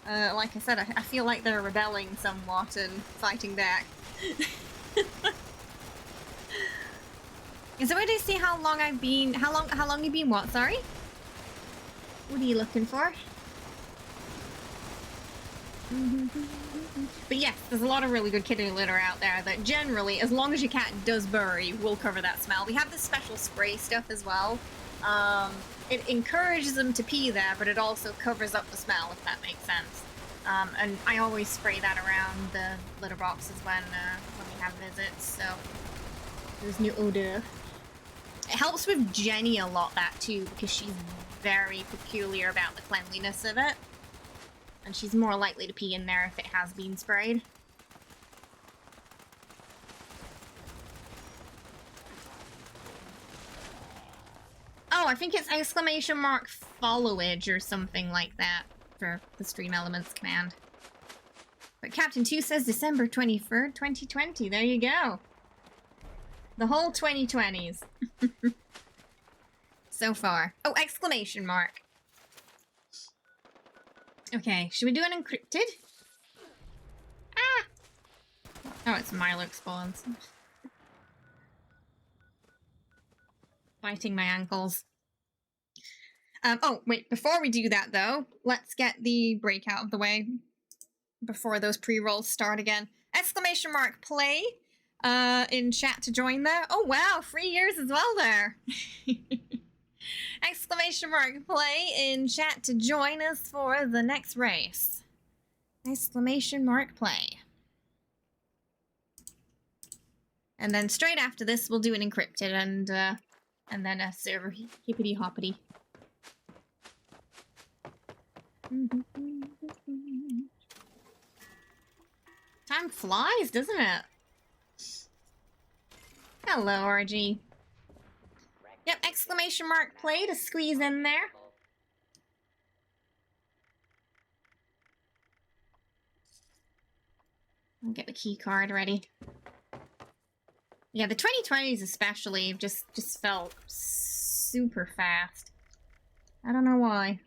like I said, I feel like they're rebelling somewhat and fighting back. Is there a way to see how long I've been, how long you've been what, sorry? What are you looking for? But yes, there's a lot of really good kitty litter out there that generally, as long as your cat does bury, will cover that smell. We have this special spray stuff as well. It encourages them to pee there, but it also covers up the smell, if that makes sense. And I always spray that around the litter boxes when we have visits, so there's no odor. It helps with Jenny a lot, that too, because she's very peculiar about the cleanliness of it. And she's more likely to pee in there if it has been sprayed. Oh, I think it's !followage or something like that for the Stream Elements command. But Captain 2 says December 23rd, 2020. There you go. The whole 2020s. so far. Oh, exclamation mark. Okay, should we do an encrypted? Ah! Oh, it's Mirelurk spawns. Biting my ankles. Oh, wait, before we do that, though, let's get the break out of the way before those pre-rolls start again. Exclamation mark play in chat to join there. Oh, wow, 3 years as well there. Exclamation mark play in chat to join us for the next race. Exclamation mark play. And then straight after this, we'll do an encrypted and then a server hippity hoppity. Time flies, doesn't it? Hello, RG. Yep, exclamation mark play to squeeze in there. I'll get the key card ready. Yeah, the 2020s especially just felt super fast. I don't know why.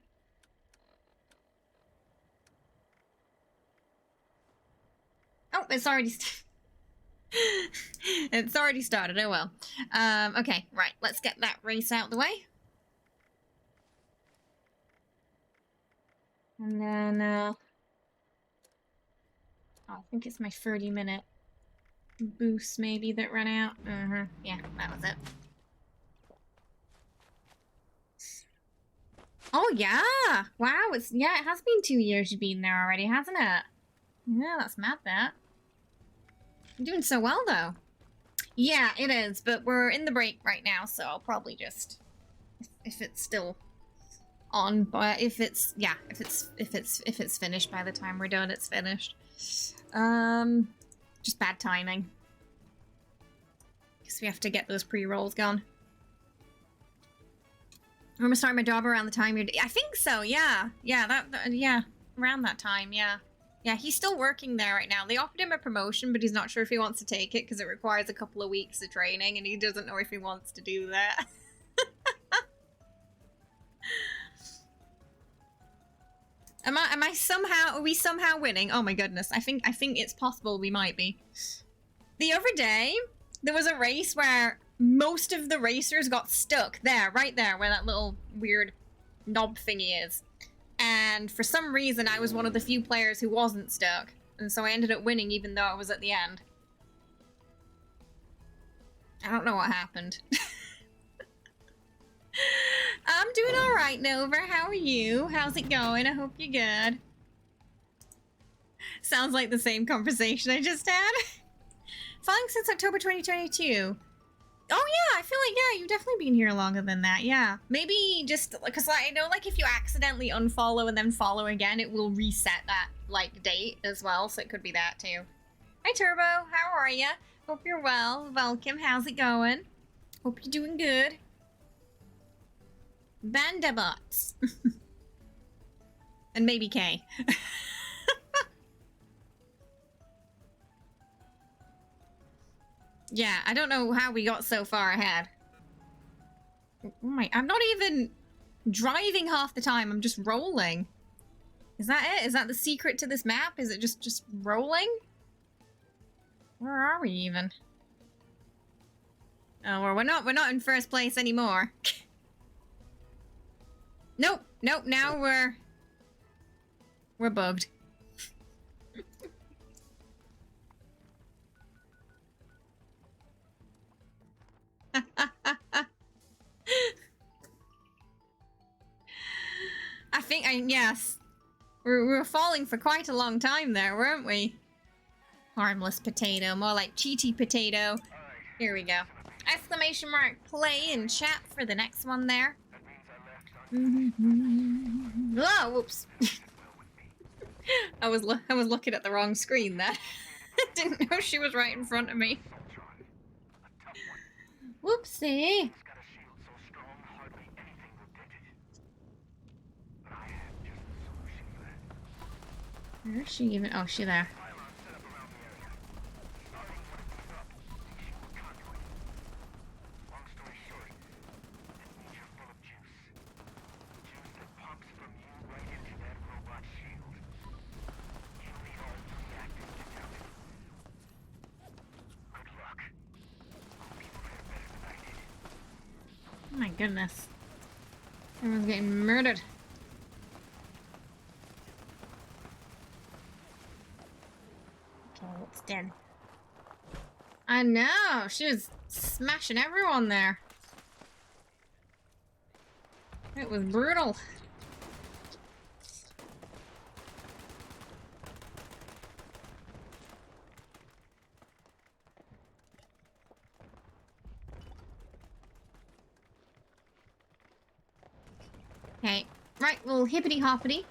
Oh, it's already it's already started. Oh well. Okay, right. Let's get that race out of the way. And then, oh, I think it's my 30-minute boost maybe that ran out. Yeah, that was it. Oh yeah! Wow, it has been 2 years you've been there already, hasn't it? Yeah, that's mad that. You're doing so well though. Yeah, it is, but we're in the break right now, so I'll probably just if it's still on, but if it's finished by the time we're done, it's finished. Just bad timing. Guess we have to get those pre-rolls gone. I'm gonna start my job around the time you're. I think so. Yeah. Yeah. Around that time. Yeah. Yeah. He's still working there right now. They offered him a promotion, but he's not sure if he wants to take it because it requires a couple of weeks of training, and he doesn't know if he wants to do that. Are we somehow winning? Oh my goodness. I think it's possible we might be. The other day, there was a race where most of the racers got stuck there, right there, where that little weird knob thingy is. And for some reason, I was one of the few players who wasn't stuck. And so I ended up winning even though I was at the end. I don't know what happened. I'm doing alright, Nova. How are you? How's it going? I hope you're good. Sounds like the same conversation I just had. Following since October 2022. Oh yeah, I feel like, yeah, you've definitely been here longer than that, yeah. Maybe just, because I know, like, if you accidentally unfollow and then follow again, it will reset that, like, date as well, so it could be that, too. Hi, Turbo, how are ya? Hope you're well. Welcome, how's it going? Hope you're doing good. Bandabots. And maybe Kay. Yeah, I don't know how we got so far ahead. Oh my, I'm not even driving half the time, I'm just rolling. Is that it? Is that the secret to this map? Is it just rolling? Where are we even? Oh, well, we're not in first place anymore. Nope, now we're bugged. Yes. We were falling for quite a long time there, weren't we? Harmless potato, more like cheaty potato. Here we go. Exclamation mark play in chat for the next one there. Oh, whoops. I was looking at the wrong screen there. Didn't know she was right in front of me. Whoopsie. Where is she even? Oh, she there. Oh my goodness. Everyone's getting murdered. Okay, it's dead. I know! She was smashing everyone there. It was brutal. Okay, right, well, hippity hoppity.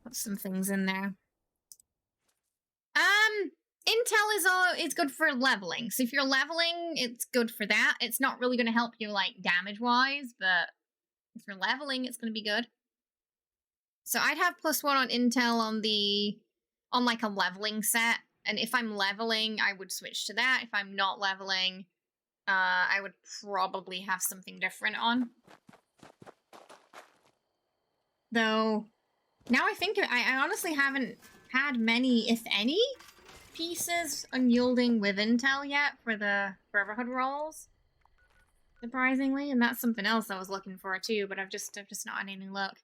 Put some things in there. Intel is good for leveling. So if you're leveling, it's good for that. It's not really going to help you like damage-wise, but if you're leveling, it's going to be good. So I'd have +1 on intel on like a leveling set. And if I'm leveling, I would switch to that. If I'm not leveling, I would probably have something different on. Though, now I think I honestly haven't had many, if any, pieces unyielding with intel yet for the Brotherhood rolls. Surprisingly, and that's something else I was looking for too, but I've just not had any luck.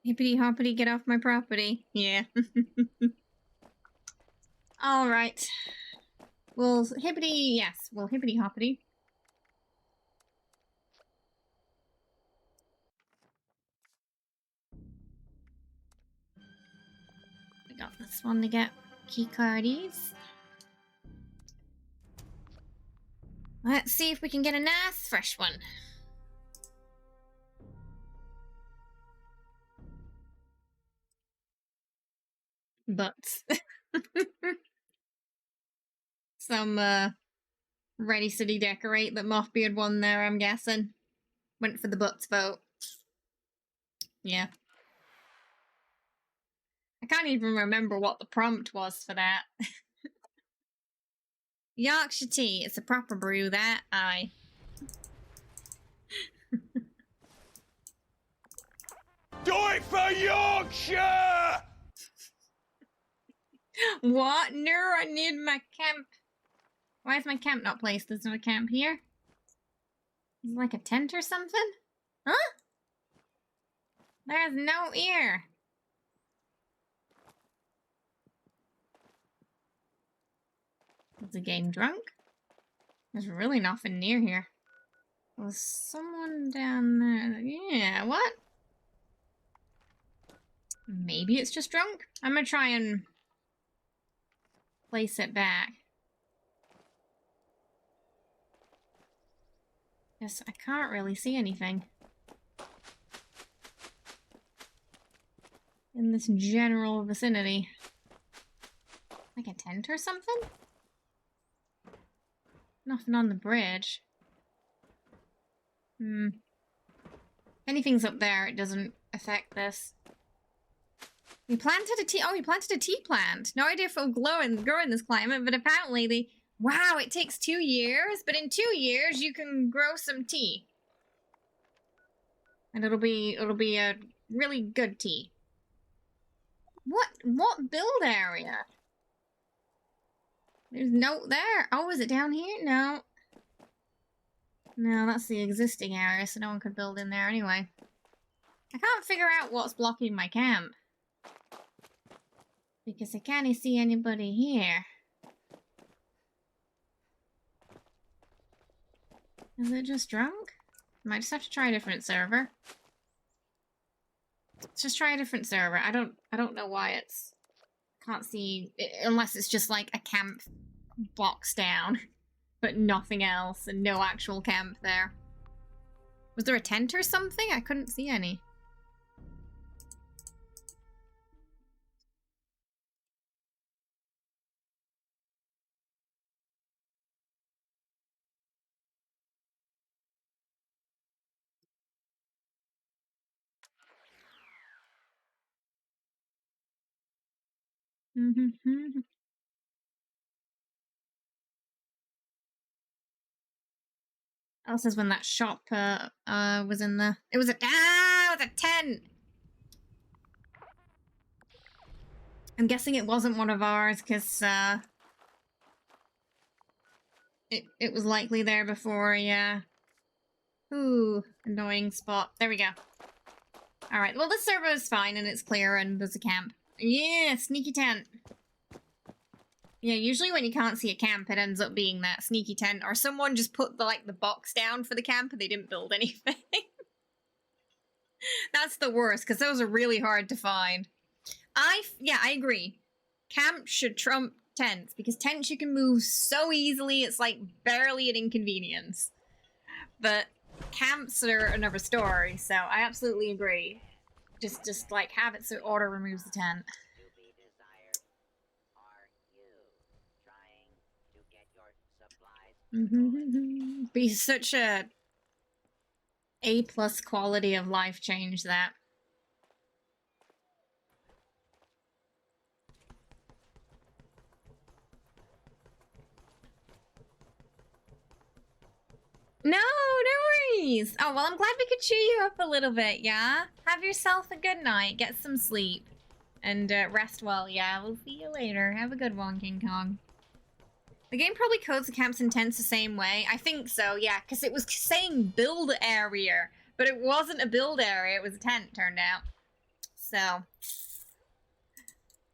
Hippity hoppity, get off my property. Yeah. Alright. Well, hippity, yes. Well, hippity hoppity. We got this one to get key cardies. Let's see if we can get a nice fresh one. Butts. Some, ready city decorate that Mothbeard won there, I'm guessing. Went for the butts vote. Yeah. I can't even remember what the prompt was for that. Yorkshire tea. It's a proper brew, that. Aye. Do it for Yorkshire! What? No, I need my camp. Why is my camp not placed? There's no camp here? Is it like a tent or something? Huh? There's no ear. Is the game drunk? There's really nothing near here. Was someone down there? Yeah, what? Maybe it's just drunk? I'm gonna try and place it back. Yes, I can't really see anything in this general vicinity. Like a tent or something? Nothing on the bridge. Anything's up there, it doesn't affect this. We planted a tea. Oh, we planted a tea plant. No idea if it'll grow in this climate, but apparently wow, it takes 2 years, but in 2 years you can grow some tea. And it'll be a really good tea. What build area? There's no there. Oh, is it down here? No. No, that's the existing area, so no one could build in there anyway. I can't figure out what's blocking my camp. Because I can't see anybody here. Is it just drunk? Might just have to try a different server. Let's just try a different server. I don't know why it's... Can't see... Unless it's just like a camp box down. But nothing else and no actual camp there. Was there a tent or something? I couldn't see any. Else says when that shop was in the. It was a tent. I'm guessing it wasn't one of ours because it was likely there before. Yeah. Ooh, annoying spot. There we go. All right. Well, this server is fine and it's clear and there's a camp. Yeah, sneaky tent. Yeah, usually when you can't see a camp, it ends up being that sneaky tent, or someone just put the box down for the camp and they didn't build anything. That's the worst, because those are really hard to find. Yeah, I agree. Camp should trump tents, because tents you can move so easily, it's like barely an inconvenience. But camps are another story, so I absolutely agree. Just like have it so auto removes the tent. Be such a A+ quality of life change that. No worries. Oh, well, I'm glad we could cheer you up a little bit, yeah? Have yourself a good night, get some sleep, and rest well, yeah? We'll see you later. Have a good one, King Kong. The game probably codes the camps and tents the same way. I think so, yeah, because it was saying build area, but it wasn't a build area, it was a tent, turned out. So,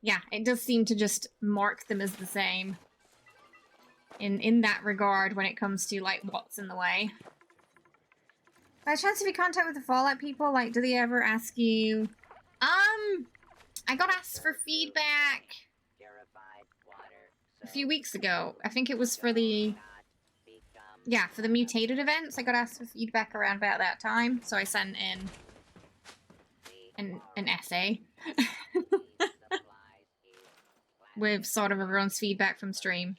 yeah, it does seem to just mark them as the same. In that regard, when it comes to, like, what's in the way. By chance, have you contact with the Fallout people? Like, do they ever ask you... I got asked for feedback a few weeks ago. I think it was for the... Yeah, for the mutated events. I got asked for feedback around about that time, so I sent in an essay. With sort of everyone's feedback from stream.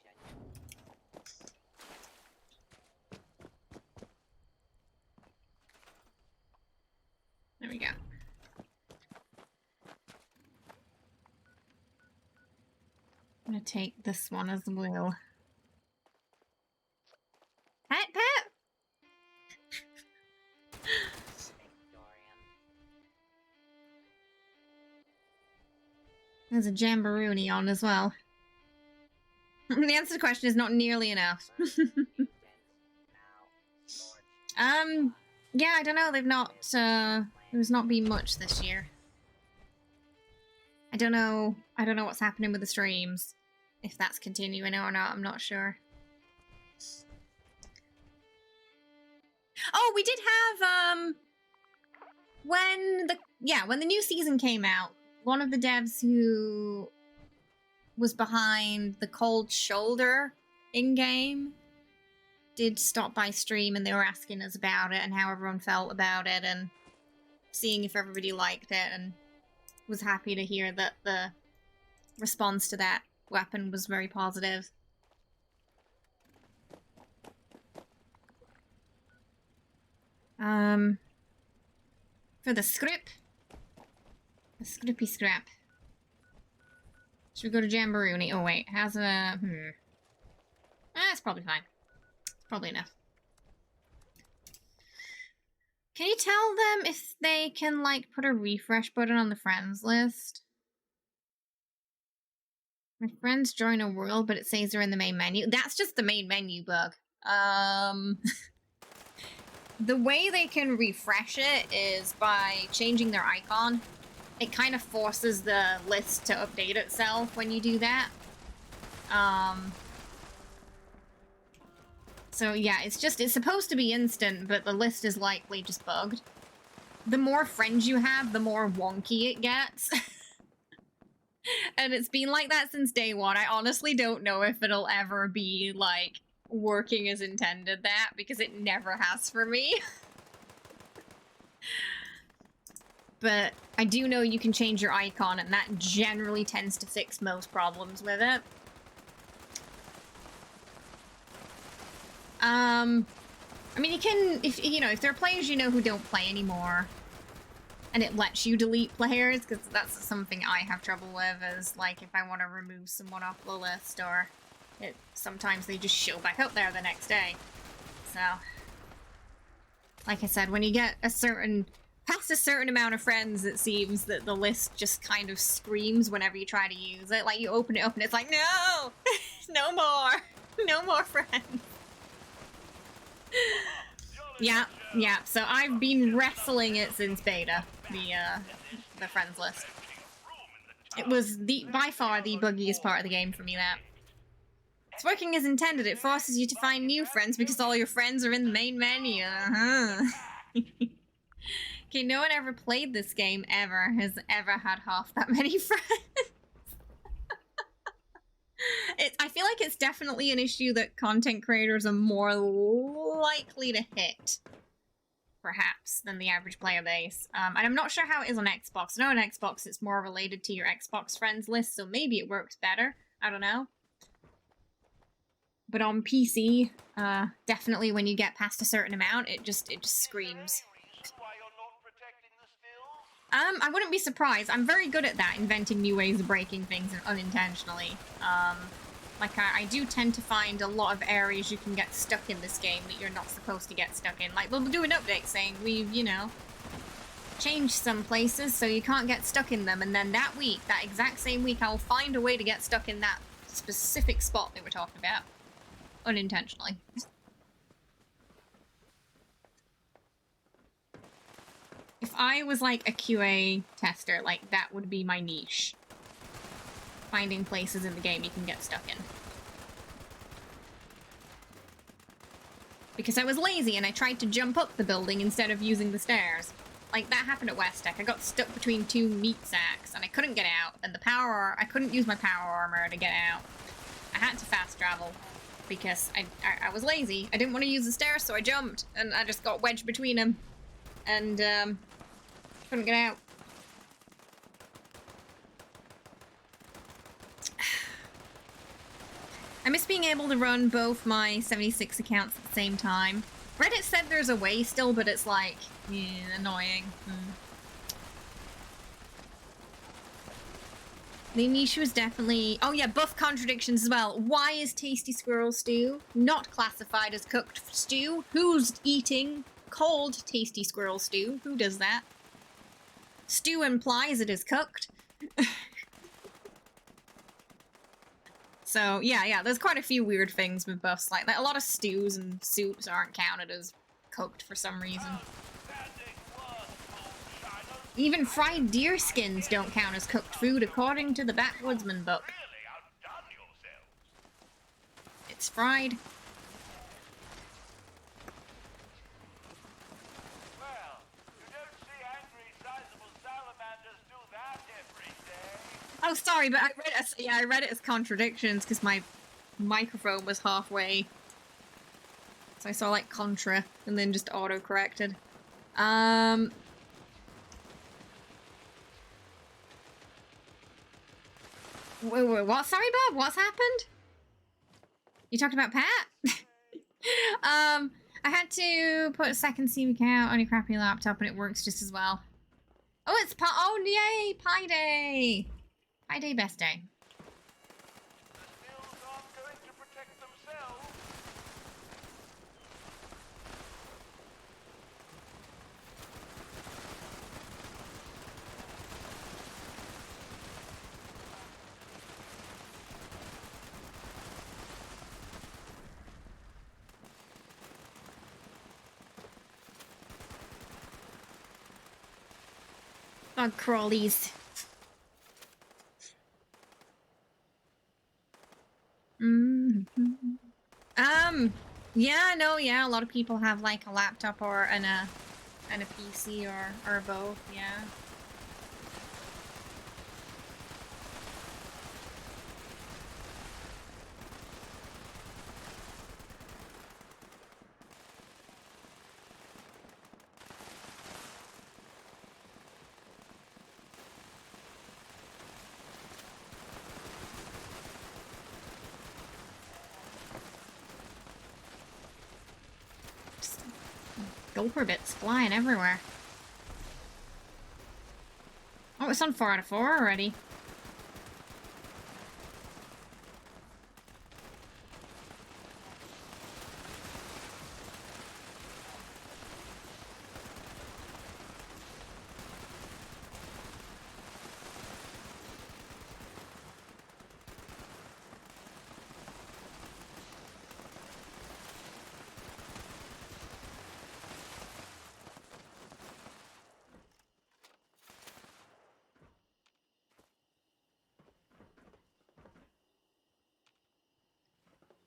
There we go. I'm gonna take this one as well. Pet. There's a Jamboree on as well. The answer to the question is not nearly enough. Yeah, I don't know. They've not, there's not been much this year. I don't know what's happening with the streams. If that's continuing or not, I'm not sure. Oh, we did have, when the new season came out, one of the devs who was behind the Cold Shoulder in-game did stop by stream, and they were asking us about it and how everyone felt about it and seeing if everybody liked it, and was happy to hear that the response to that weapon was very positive. For the script. The scrippy scrap. Should we go to Jamboree? Oh wait, how's a... That's probably fine. Probably enough. Can you tell them if they can, like, put a refresh button on the friends list? My friends join a world, but it says they're in the main menu. That's just the main menu bug. The way they can refresh it is by changing their icon. It kind of forces the list to update itself when you do that. So yeah, it's supposed to be instant, but the list is likely just bugged. The more friends you have, the more wonky it gets. And it's been like that since day one. I honestly don't know if it'll ever be, like, working as intended that, because it never has for me. But I do know you can change your icon, and that generally tends to fix most problems with it. I mean, you can, if there are players you know who don't play anymore, and it lets you delete players, because that's something I have trouble with, is like if I want to remove someone off the list, or sometimes they just show back up there the next day. So, like I said, when you get past a certain amount of friends, it seems that the list just kind of screams whenever you try to use it. Like, you open it up and it's like, no! No more! No more friends! Yeah, so I've been wrestling it since beta, the friends list. It was by far the buggiest part of the game for me, that. It's working as intended. It forces you to find new friends because all your friends are in the main menu. Okay, no one ever played this game has ever had half that many friends. I feel like it's definitely an issue that content creators are more likely to hit, perhaps, than the average player base. And I'm not sure how it is on Xbox. I know on Xbox it's more related to your Xbox friends list, so maybe it works better. I don't know. But on PC, definitely when you get past a certain amount, it just screams. I wouldn't be surprised. I'm very good at that, inventing new ways of breaking things unintentionally. Like, I do tend to find a lot of areas you can get stuck in this game that you're not supposed to get stuck in. Like, we'll do an update saying we've, you know, changed some places so you can't get stuck in them, and then that week, that exact same week, I'll find a way to get stuck in that specific spot that we're talking about. Unintentionally. If I was like a QA tester, like that would be my niche. Finding places in the game you can get stuck in. Because I was lazy and I tried to jump up the building instead of using the stairs. Like that happened at West Tech. I got stuck between two meat sacks and I couldn't get out, and I couldn't use my power armor to get out. I had to fast travel because I was lazy. I didn't want to use the stairs, so I jumped and I just got wedged between them. And couldn't get out. I miss being able to run both my 76 accounts at the same time. Reddit said there's a way still, but it's like, annoying. The niche was definitely... Oh yeah, buff contradictions as well. Why is tasty squirrel stew not classified as cooked stew? Who's eating cold tasty squirrel stew? Who does that? Stew implies it is cooked. So, yeah, there's quite a few weird things with buffs. Like a lot of stews and soups aren't counted as cooked for some reason. Even fried deer skins don't count as cooked food, according to the Backwoodsman book. It's fried. Oh, sorry, but I read it as contradictions because my microphone was halfway. So I saw like contra and then just auto-corrected. Wait, what? Sorry, Bob? What's happened? You talked about Pat? I had to put a second Steam account on a crappy laptop and it works just as well. Oh, it's oh, yay! Pi Day! Pi Day, best day. Bug crawlies. Yeah, no, yeah, a lot of people have like a laptop or and a PC or both, yeah. Gopher bits flying everywhere. it's on 4 out of 4 already.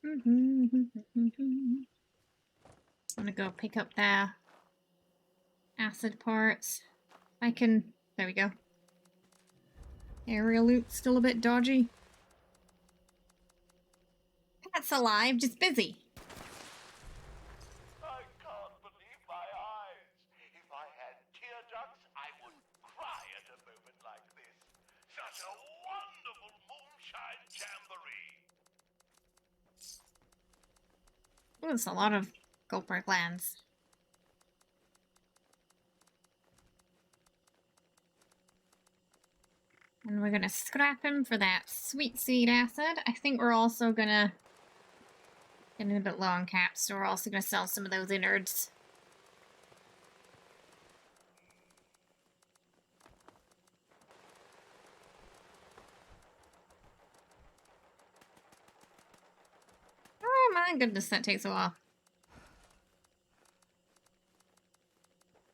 I'm gonna go pick up their acid parts. I can... There we go. Aerial loot's still a bit dodgy. Pat's alive, just busy. I can't believe my eyes. If I had tear ducts, I would cry at a moment like this. Such a wonderful moonshine jamboree. Oh, it's a lot of Goldberg lands. And we're gonna scrap him for that sweet, sweet acid. I think we're also gonna... Getting a bit low on caps, so we're also gonna sell some of those innards. Oh my goodness, that takes a while.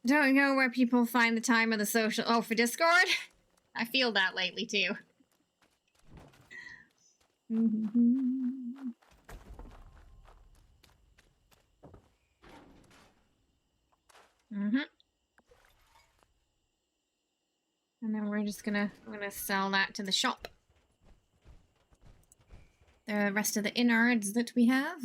Don't know where people find the time of the social... Oh, for Discord? I feel that lately, too. And then we're just gonna sell that to the shop. The rest of the innards that we have.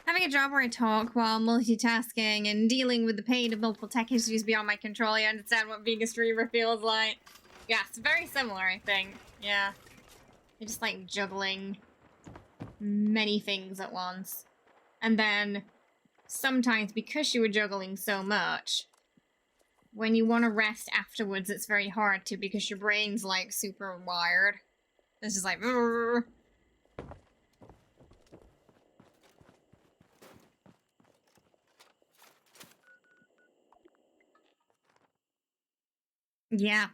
Having a job where I talk while multitasking and dealing with the pain of multiple tech issues beyond my control, I understand what being a streamer feels like. Yeah, it's very similar, I think. Yeah. You're just like juggling many things at once. And then sometimes because you were juggling so much, when you want to rest afterwards, it's very hard to because your brain's like super wired. It's just like... Brrr. Yeah.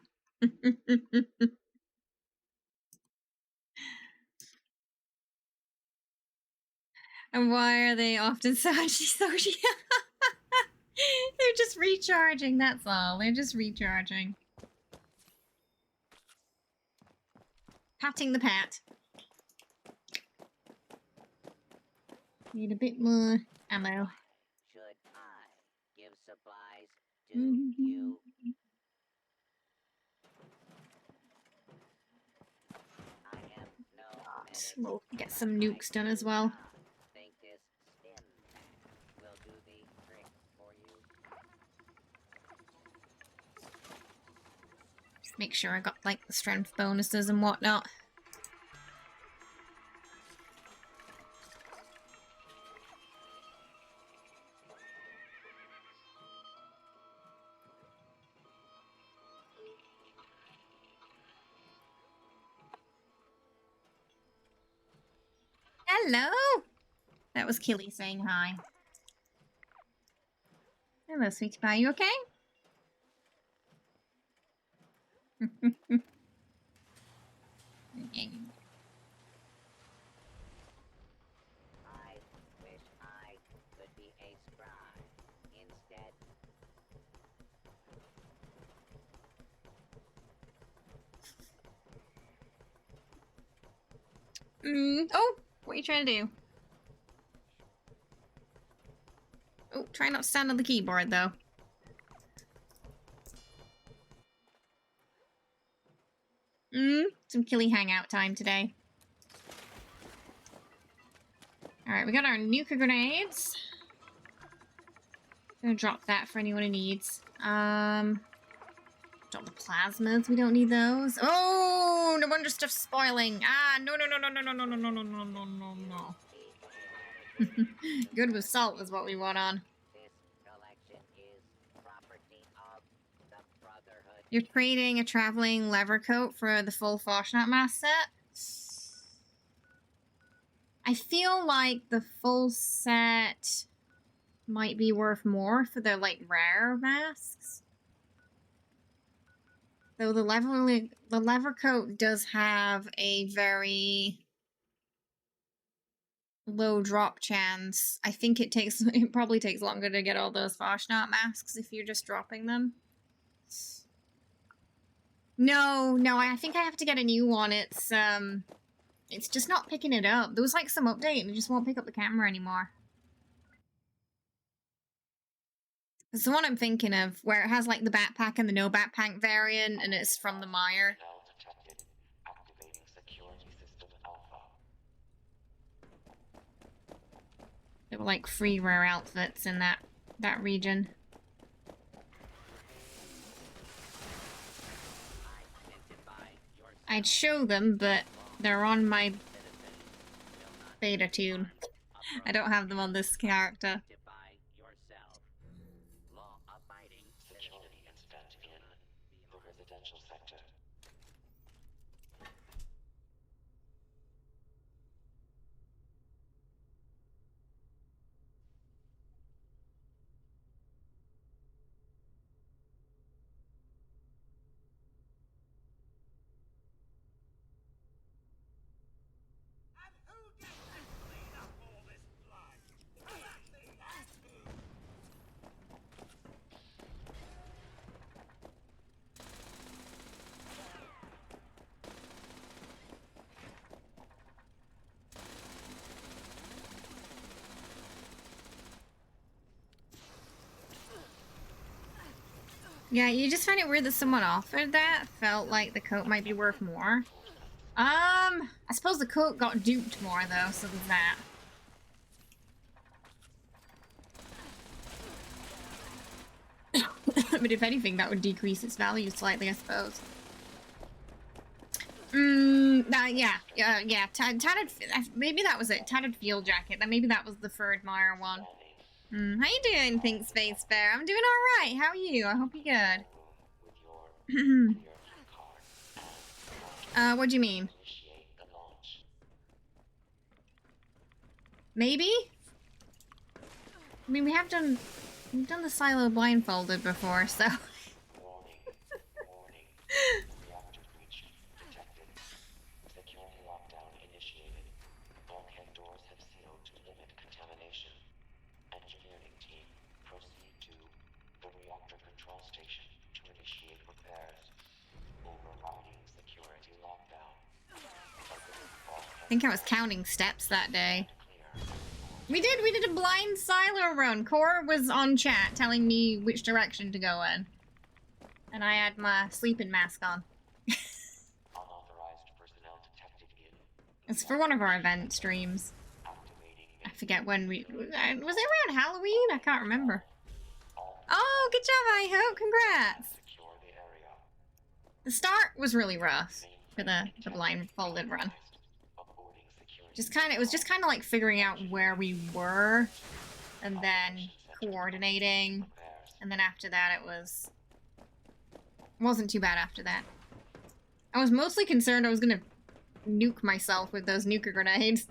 And why are they often so antisocial? They're just recharging, that's all. They're just recharging. Patting the pat. Need a bit more ammo. Should I give supplies to you? I have no We'll get some nukes done as well. think this stim pack will do the trick for you. Just make sure I got like the strength bonuses and whatnot. Hello! That was Killy saying hi. Hello, sweetie pie. You okay? Okay. I wish I could be a scribe instead. Oh! What are you trying to do? Oh, try not to stand on the keyboard, though. Some killy hangout time today. Alright, we got our nuka grenades. Gonna drop that for anyone who needs. Drop the plasmas, we don't need those. Oh, no wonder stuff's spoiling. Ah, no. Good with salt is what we want on. This collection is property of the Brotherhood. You're creating a traveling leather coat for the full Foshnot mask set. I feel like the full set might be worth more for the, like, rare masks. Though the leather coat does have a very low drop chance. I think it probably takes longer to get all those Foshnot masks if you're just dropping them. No, I think I have to get a new one. It's just not picking it up. There was like some update and it just won't pick up the camera anymore. It's the one I'm thinking of, where it has like the backpack and the no backpack variant, and it's from the Mire. Now detected. Activating security system alpha. There were like 3 rare outfits in that region. I'd show them, but they're on my beta tune. I don't have them on this character. Security incident in the residential sector. And who gets to clean up all this blood? Nothing has to. Yeah, you just find it weird that someone offered that. Felt like the coat might be worth more. I suppose the coat got duped more though, so there's that. But if anything, that would decrease its value slightly, I suppose. Yeah. Tattered. Maybe that was it. Tattered field jacket. Maybe that was the third Mire one. How you doing, Pink Space Bear? I'm doing all right. How are you? I hope you're good. With your card. What do you mean? Initiate the launch. Maybe? I mean, we've done the silo blindfolded before, so. Warning. Reactor breach detected. Security lockdown initiated. Bulkhead doors have sealed to limit contamination. Engineering team, proceed to the reactor control station to initiate repairs. Overriding security lockdown. I think I was counting steps that day. We did a blind silo run. Cora was on chat telling me which direction to go in. And I had my sleeping mask on. Unauthorized personnel detected in. It's for one of our event streams. Activating I forget when was it around Halloween? I can't remember. Oh, good job, I hope. Congrats. secure the area. The start was really rough for the blindfolded run. Avoiding security. It was just kind of like figuring out where we were, and then coordinating, and then after that it wasn't too bad after that. I was mostly concerned I was gonna nuke myself with those nuka grenades.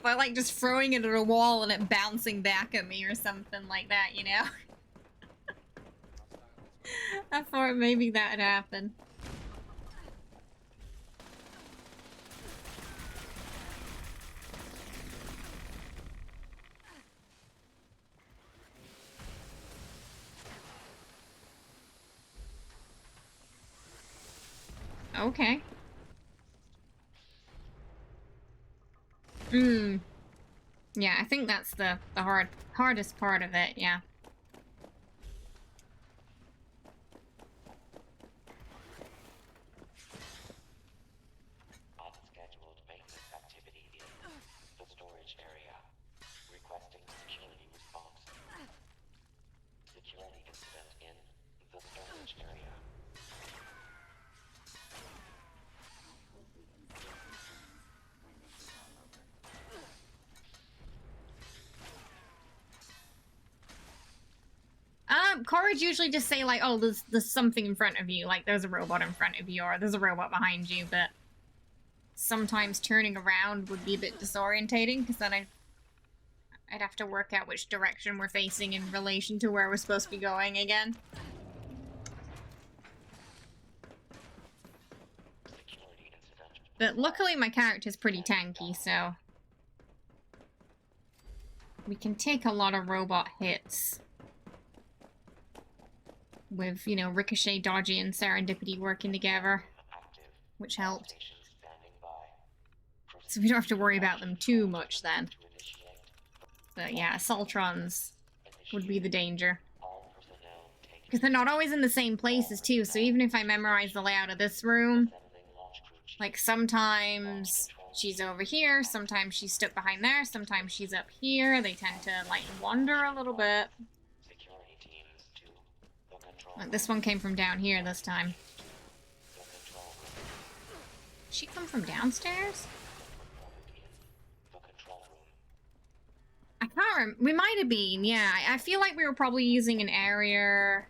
By like just throwing it at a wall and it bouncing back at me or something like that, you know? I thought maybe that'd happen. Okay. Yeah, I think that's the hardest part of it, yeah. Courage usually just say like, oh, there's something in front of you, like there's a robot in front of you, or there's a robot behind you, but sometimes turning around would be a bit disorientating, because then I'd have to work out which direction we're facing in relation to where we're supposed to be going again. But luckily my character's pretty tanky, so we can take a lot of robot hits with, you know, Ricochet, Dodgy, and Serendipity working together, which helped. So we don't have to worry about them too much then. But yeah, Assaultrons would be the danger. Because they're not always in the same places too, so even if I memorize the layout of this room, like sometimes she's over here, sometimes she's stuck behind there, sometimes she's up here, they tend to like wander a little bit. Like, this one came from down here this time. Did she come from downstairs? I can't remember. We might have been, yeah. I feel like we were probably using an area,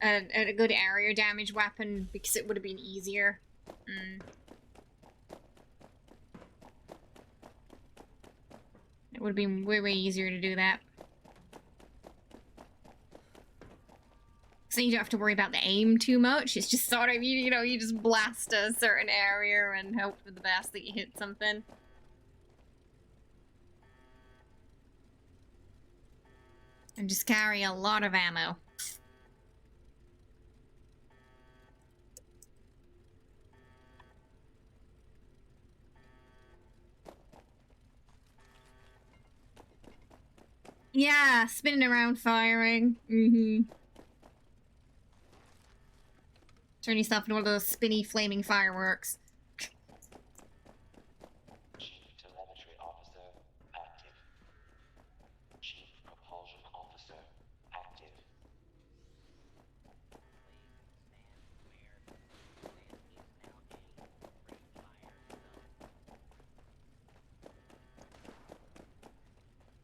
a good area damage weapon because it would have been easier. It would have been way, way easier to do that. So you don't have to worry about the aim too much. It's just sort of, you know, you just blast a certain area and hope for the best that you hit something. And just carry a lot of ammo. Yeah, spinning around firing. Turn yourself into one of those spinny flaming fireworks. Chief Telemetry Officer, active. Chief Propulsion Officer, active.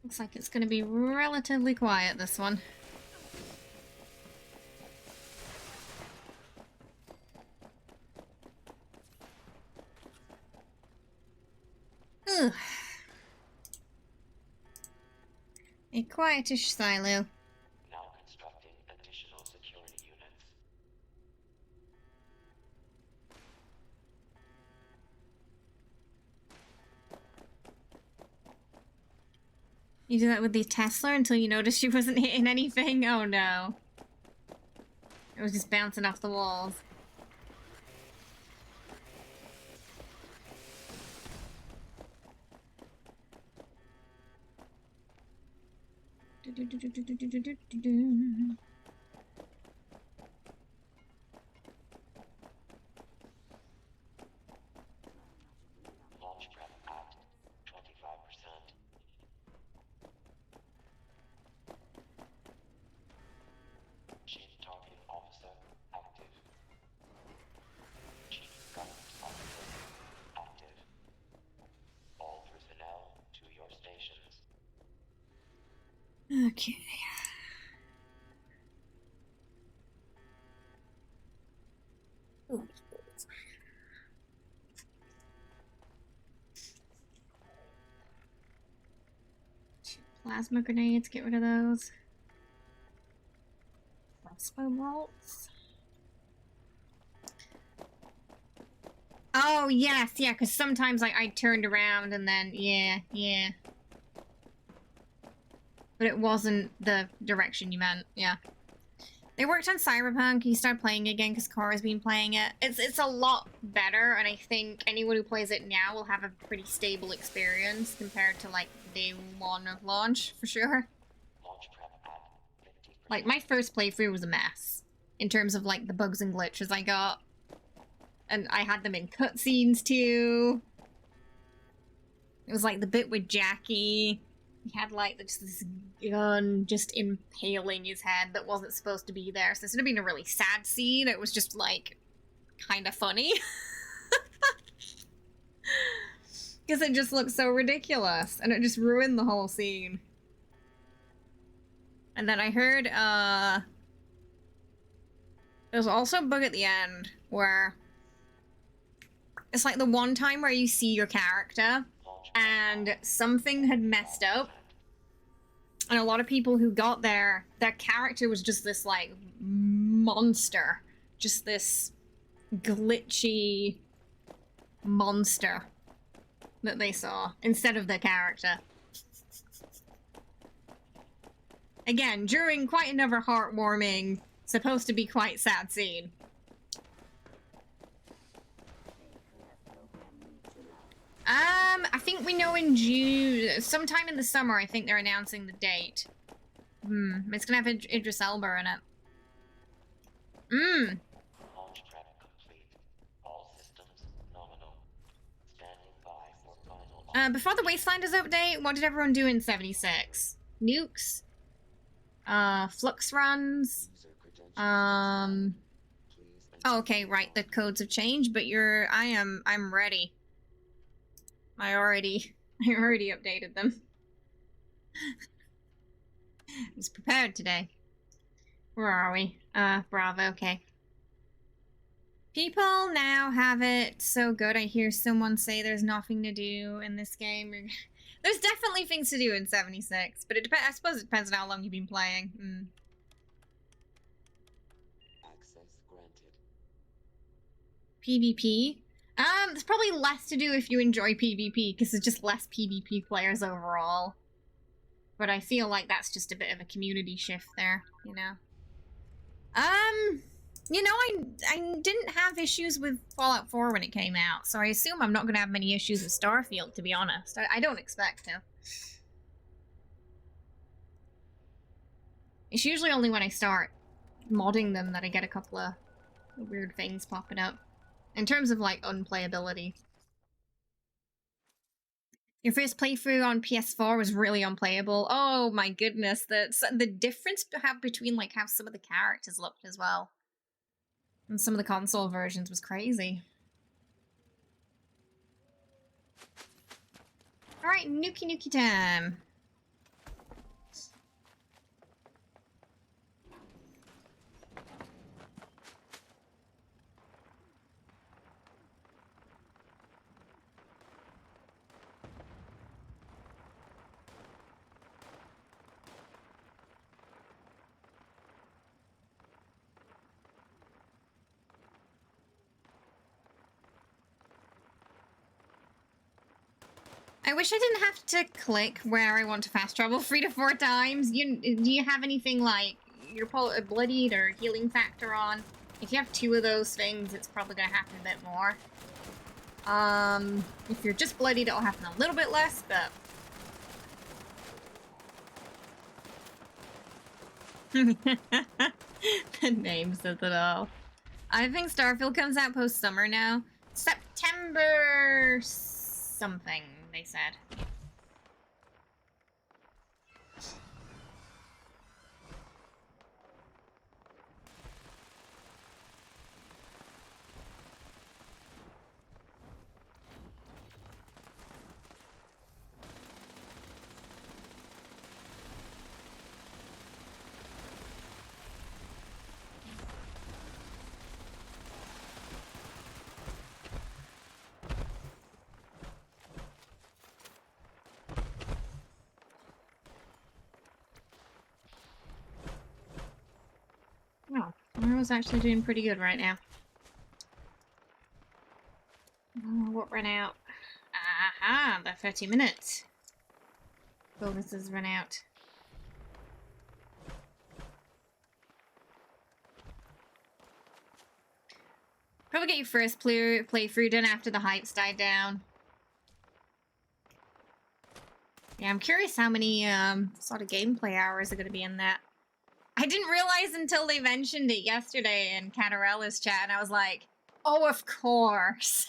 Looks like it's gonna be relatively quiet, this one. Ugh. A quietish silo. Now constructing additional security units. You do that with the Tesla until you noticed she wasn't hitting anything? Oh no. It was just bouncing off the walls. Launch prep at 25%. Chief Targeting Officer, active. Chief Government Officer, active. All personnel to your stations. Okay. Plasma grenades, get rid of those. Crossbow bolts. Oh, yes, yeah, because sometimes I turned around and then, yeah. But it wasn't the direction you meant, yeah. They worked on Cyberpunk, you start playing again because Cora's been playing it. It's a lot better, and I think anyone who plays it now will have a pretty stable experience compared to, like, day one of launch, for sure. Launch prep at 50%. Like, my first playthrough was a mess, in terms of, like, the bugs and glitches I got. And I had them in cutscenes, too. It was, like, the bit with Jackie. He had, like, just this gun just impaling his head that wasn't supposed to be there. So instead of being a really sad scene, it was just, like, kind of funny. Because it just looked so ridiculous. And it just ruined the whole scene. And then I heard, There's also a bug at the end where it's like the one time where you see your character and something had messed up. And a lot of people who got there, their character was just this like monster. Just this glitchy monster that they saw instead of their character. Again, during quite another heartwarming, supposed to be quite sad scene. I think we know in June, sometime in the summer, I think they're announcing the date. It's gonna have Idris Elba in it. Launch prep complete. All systems nominal. Standing by for final. Before the Wastelanders update, what did everyone do in 76? Nukes? Flux runs? Oh, okay, right, the codes have changed, but I'm ready. I already updated them. I was prepared today. Where are we? Bravo, okay. People now have it so good. I hear someone say there's nothing to do in this game. There's definitely things to do in 76, but it depends. I suppose it depends on how long you've been playing. Access granted. PvP? There's probably less to do if you enjoy PvP, because there's just less PvP players overall. But I feel like that's just a bit of a community shift there, you know? You know, I didn't have issues with Fallout 4 when it came out, so I assume I'm not going to have many issues with Starfield, to be honest. I don't expect to. It's usually only when I start modding them that I get a couple of weird things popping up. In terms of, like, unplayability. Your first playthrough on PS4 was really unplayable. Oh my goodness, the difference between, like, how some of the characters looked as well. And some of the console versions was crazy. Alright, Nuki time. I wish I didn't have to click where I want to fast travel 3 to 4 times. Do you have anything like your bloodied or healing factor on? If you have 2 of those things, it's probably going to happen a bit more. If you're just bloodied, it'll happen a little bit less, but... The name says it all. I think Starfield comes out post-summer now. September... something. They said. Oh, I was actually doing pretty good right now. Oh, what ran out? Aha, the 30 minutes. Bonuses run out. Probably get your first playthrough done after the hype's died down. Yeah, I'm curious how many sort of gameplay hours are going to be in that. I didn't realize until they mentioned it yesterday in Catarella's chat, and I was like, oh, of course.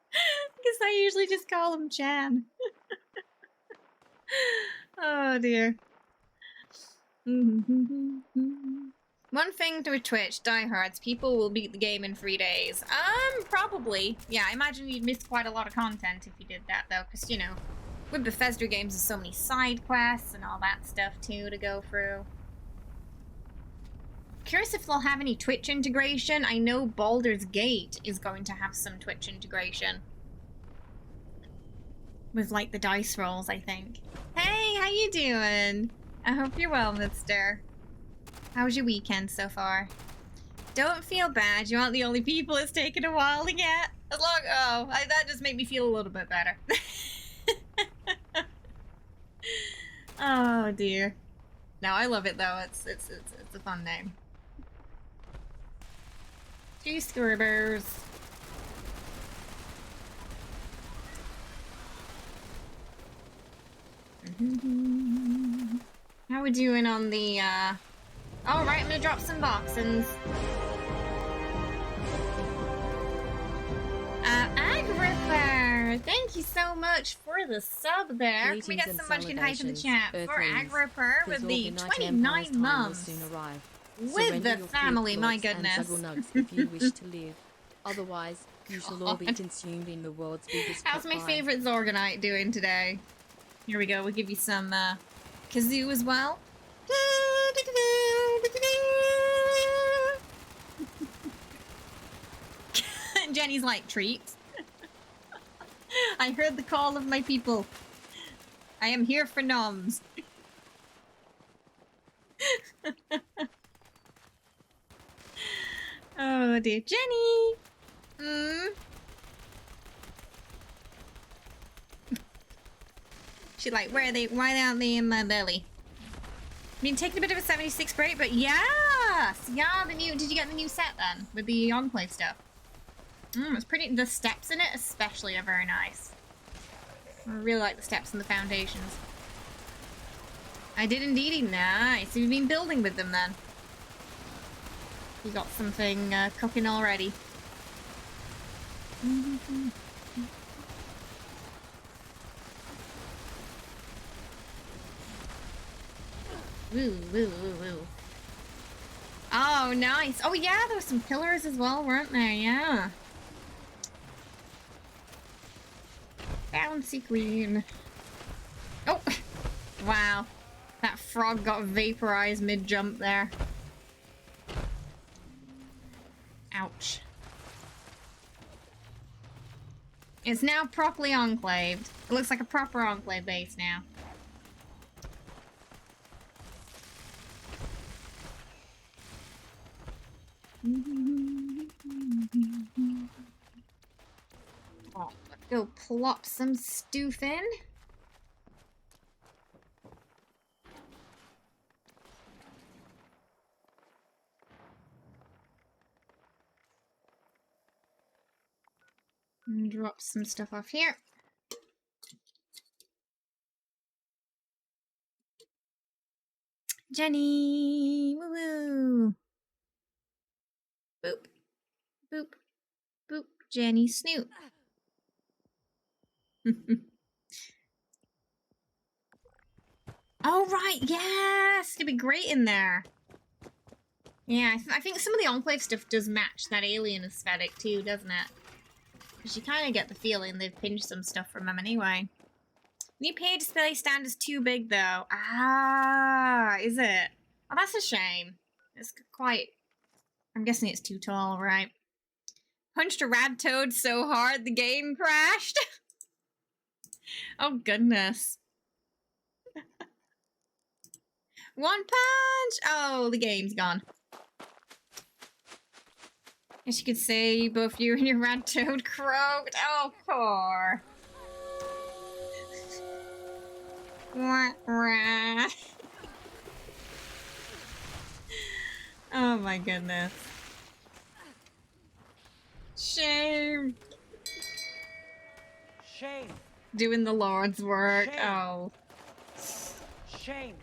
Because I usually just call him Chan. Oh, dear. One thing with Twitch, diehards, people will beat the game in 3 days. Probably. Yeah, I imagine you'd miss quite a lot of content if you did that, though, because, you know, with Bethesda games, there's so many side quests and all that stuff, too, to go through. curious if they'll have any Twitch integration. I know Baldur's Gate is going to have some Twitch integration. With, like, the dice rolls, I think. Hey, how you doing? I hope you're well, mister. How was your weekend so far? Don't feel bad. You aren't the only people it's taken a while to get. As long... Oh, that just made me feel a little bit better. Oh, dear. No, I love it, though. It's a fun name. Two Scribbers. How we doing on the, Oh, right, I'm gonna drop some boxins. Agripper! Thank you so much for the sub there. Can we get some Munchkin hype in the chat for Agripper with the 29 months. With the family, my goodness. If you wish to live. Otherwise, you shall all be consumed in the world's biggest How's my pie. favorite Zorgonite doing today? Here we go, we'll give you some kazoo as well. Jenny's like, treats. I heard the call of my people. I am here for noms. Oh dear. Jenny! She's like, why aren't they in my belly? Been taking a bit of a 76 break, but yes! Yeah, did you get the new set then? With the Enclave stuff? It's pretty, the steps in it especially are very nice. I really like the steps and the foundations. I did indeed, nice. You've been building with them then? You got something cooking already. Woo, woo, woo, woo. Oh, nice. Oh, yeah, there were some pillars as well, weren't there? Yeah. Bouncy queen. Oh! Wow. That frog got vaporized mid-jump there. Ouch. It's now properly enclaved. It looks like a proper enclave base now. Oh, let's go plop some stoof in. And drop some stuff off here. Jenny! Woo woo! Boop. Boop. Boop. Jenny Snoop. Oh, right! Yes! It'd be great in there. Yeah, I think some of the Enclave stuff does match that alien aesthetic too, doesn't it? Because you kind of get the feeling they've pinched some stuff from them anyway. New page display stand is too big though. Ah, is it? Oh, that's a shame. It's quite... I'm guessing it's too tall, right? Punched a rad toad so hard the game crashed. Oh goodness. One punch! Oh, the game's gone. As you can see, both you and your rad toad croaked. Oh, poor. Oh my goodness. Shame. Shame. Doing the Lord's work. Shame. Oh. Shame.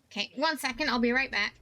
Okay, 1 second. I'll be right back.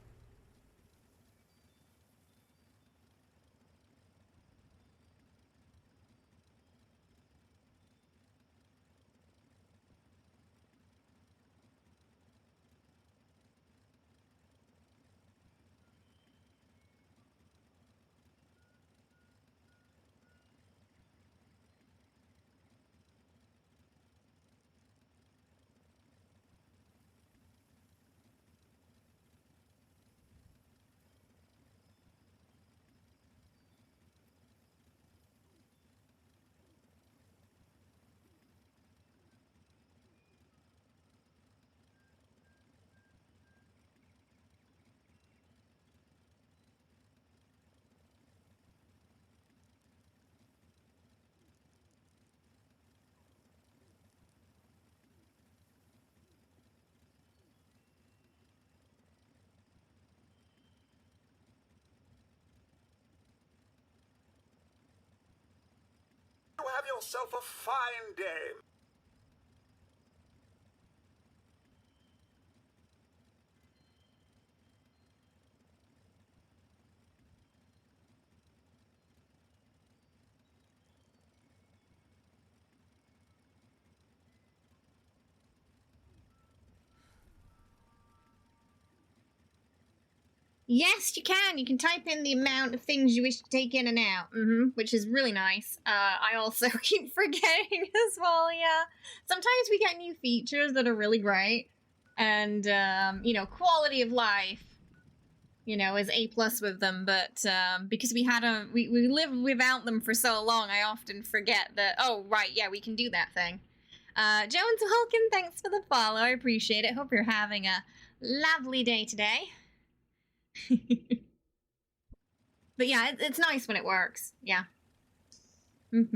yourself a fine day. Yes, you can. You can type in the amount of things you wish to take in and out, which is really nice. I also keep forgetting as well, yeah. Sometimes we get new features that are really great, and, you know, quality of life, you know, is A+ with them, but because we lived without them for so long, I often forget that, oh, right, yeah, we can do that thing. Jones Hulkin, thanks for the follow. I appreciate it. Hope you're having a lovely day today. But yeah, it's nice when it works. Yeah. Go.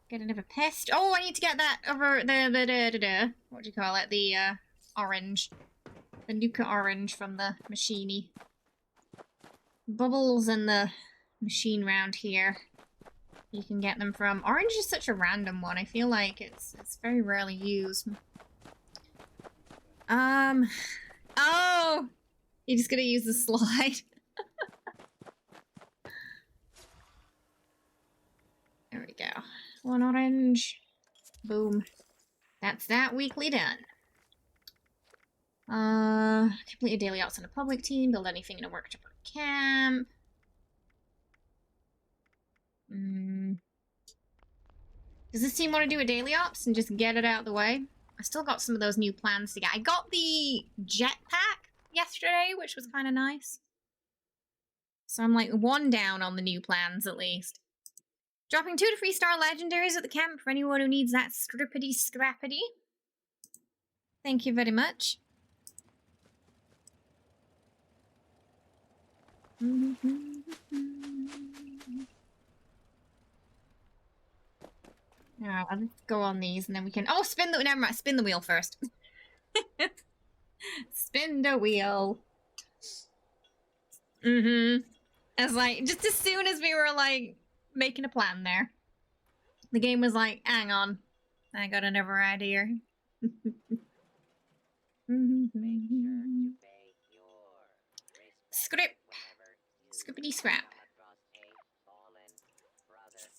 Get another pest. Oh, I need to get that over the what do you call it? The orange. The Nuka orange from the machiney. Bubbles and the machine round here. You can get them from. Orange is such a random one. I feel like it's very rarely used. Oh! You're just gonna use the slide. There we go. One orange. Boom. That's that weekly done. Complete a daily ops on a public team. Build anything in a work camp. Does this team want to do a daily ops and just get it out of the way? I still got some of those new plans to get. I got the jetpack yesterday, which was kind of nice. So I'm like one down on the new plans at least. Dropping 2 to 3 star legendaries at the camp for anyone who needs that scrippity scrappity. Thank you very much. Alright, I'll just go on these and then we can... Oh, spin the... Never mind, spin the wheel first. Spin the wheel. It's like, just as soon as we were, like, making a plan there, the game was like, hang on, I got another idea. Make sure to pay your respect Script. whenever you Scrippity scrap. come across a fallen brother.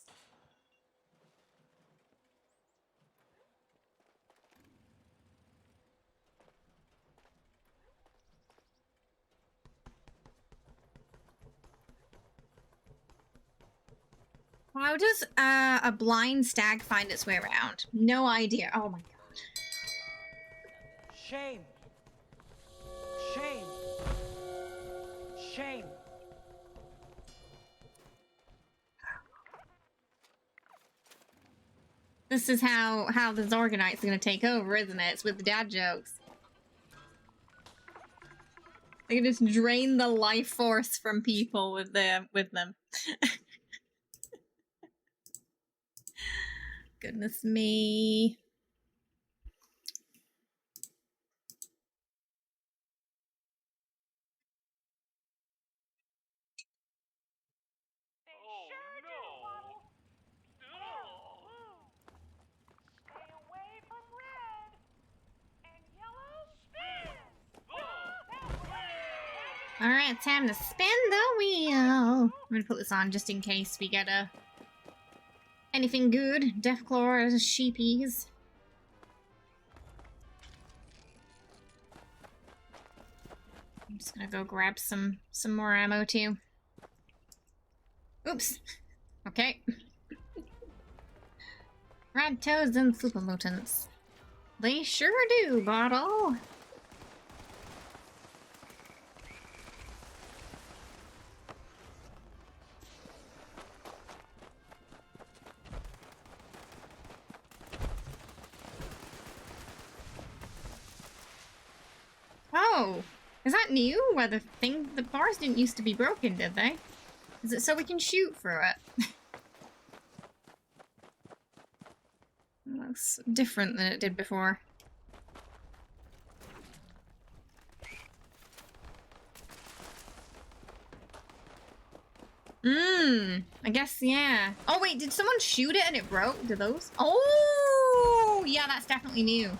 How does a blind stag find its way around? No idea. Oh my god. Shame. Shame. Shame. This is how the Zorgonite's gonna take over, isn't it? It's with the dad jokes. They can just drain the life force from people with them. Goodness me. Oh, no. Stay away from red and yellow spin. Alright, time to spin the wheel. I'm gonna put this on just in case we get anything good. Deathclaw or sheepies. I'm just gonna go grab some more ammo too. Oops. Okay. Red toads and super mutants. They sure do, Bottle. Oh, is that new? Where the bars didn't used to be broken, did they? Is it so we can shoot through it? That's different than it did before. I guess, yeah. Oh, wait, did someone shoot it and it broke? Did those? Oh, yeah, that's definitely new.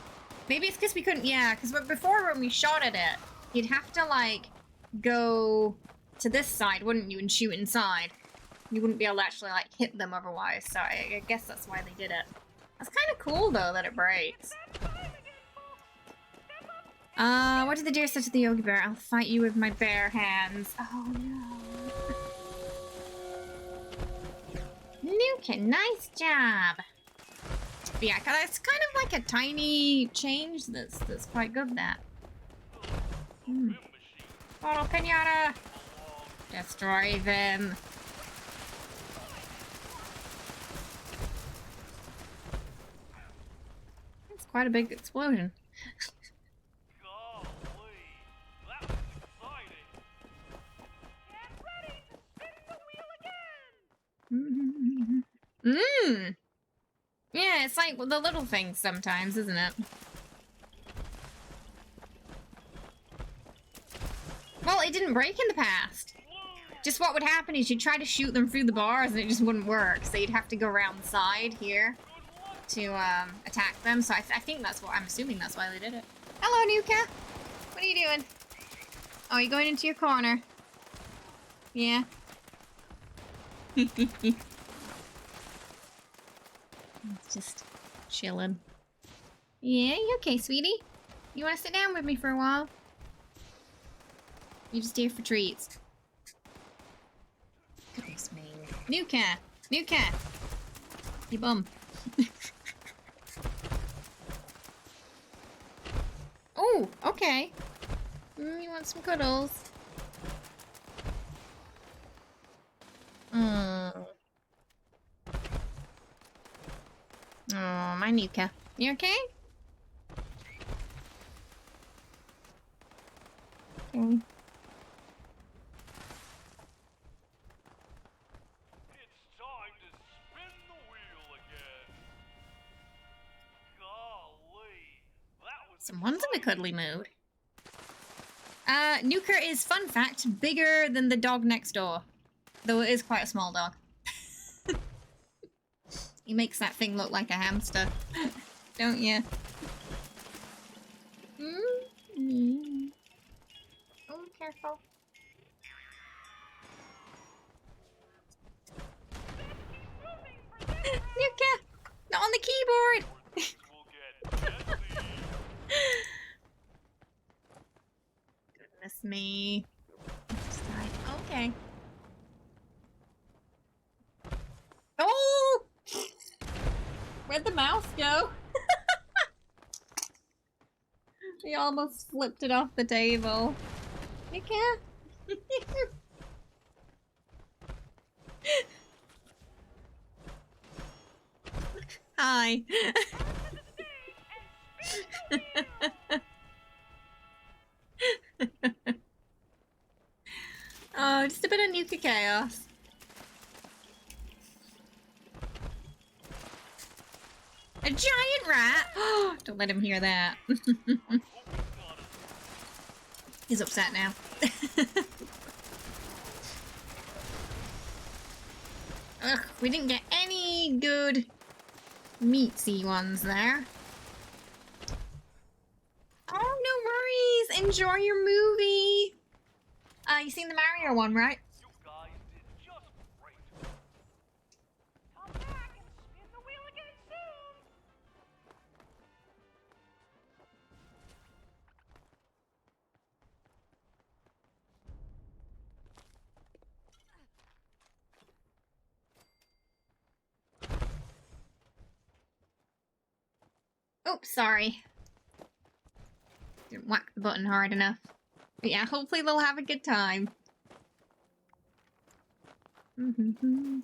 Maybe it's because we couldn't, yeah, because before when we shot at it, you'd have to, like, go to this side, wouldn't you, and shoot inside. You wouldn't be able to actually, like, hit them otherwise, so I guess that's why they did it. That's kind of cool, though, that it breaks. What did the deer say to the Yogi Bear? I'll fight you with my bare hands. Oh, no. Nuka, nice job. But yeah, it's kind of like a tiny change that's quite good, that. Oh, Pinata! Destroy them. It's quite a big explosion. Golly, that was exciting. Get ready to spin the wheel again! Yeah, it's like the little things sometimes, isn't it? Well, it didn't break in the past. Just what would happen is you'd try to shoot them through the bars and it just wouldn't work. So you'd have to go around the side here to attack them. So I think that's what, I'm assuming that's why they did it. Hello, Nuka. What are you doing? Oh, you're going into your corner. Yeah. It's just chilling. Yeah, you okay, sweetie? You want to sit down with me for a while? You're just here for treats. Goodness me. Nuka! Nuka! You bum. Oh, okay. You want some cuddles? Oh, my Nuka. You okay? Okay. It's time to spin the wheel again. Golly, that was Someone's in a cuddly mood. Nuka is, fun fact, bigger than the dog next door. Though it is quite a small dog. He makes that thing look like a hamster. Don't you? Oh, careful. Nuka! Not on the keyboard! will get messy. Goodness me. Okay. Oh! Where'd the mouse go? We almost flipped it off the table. Nuka? Hi. Oh, just a bit of Nuka chaos. A giant rat? Oh, don't let him hear that. He's upset now. Ugh, we didn't get any good meatsy ones there. Oh, no worries. Enjoy your movie. You seen the Mario one, right? You guys did just great. Come back and spin the wheel again soon! Oops, sorry. Didn't whack the button hard enough. But yeah, hopefully they'll have a good time. Well, hello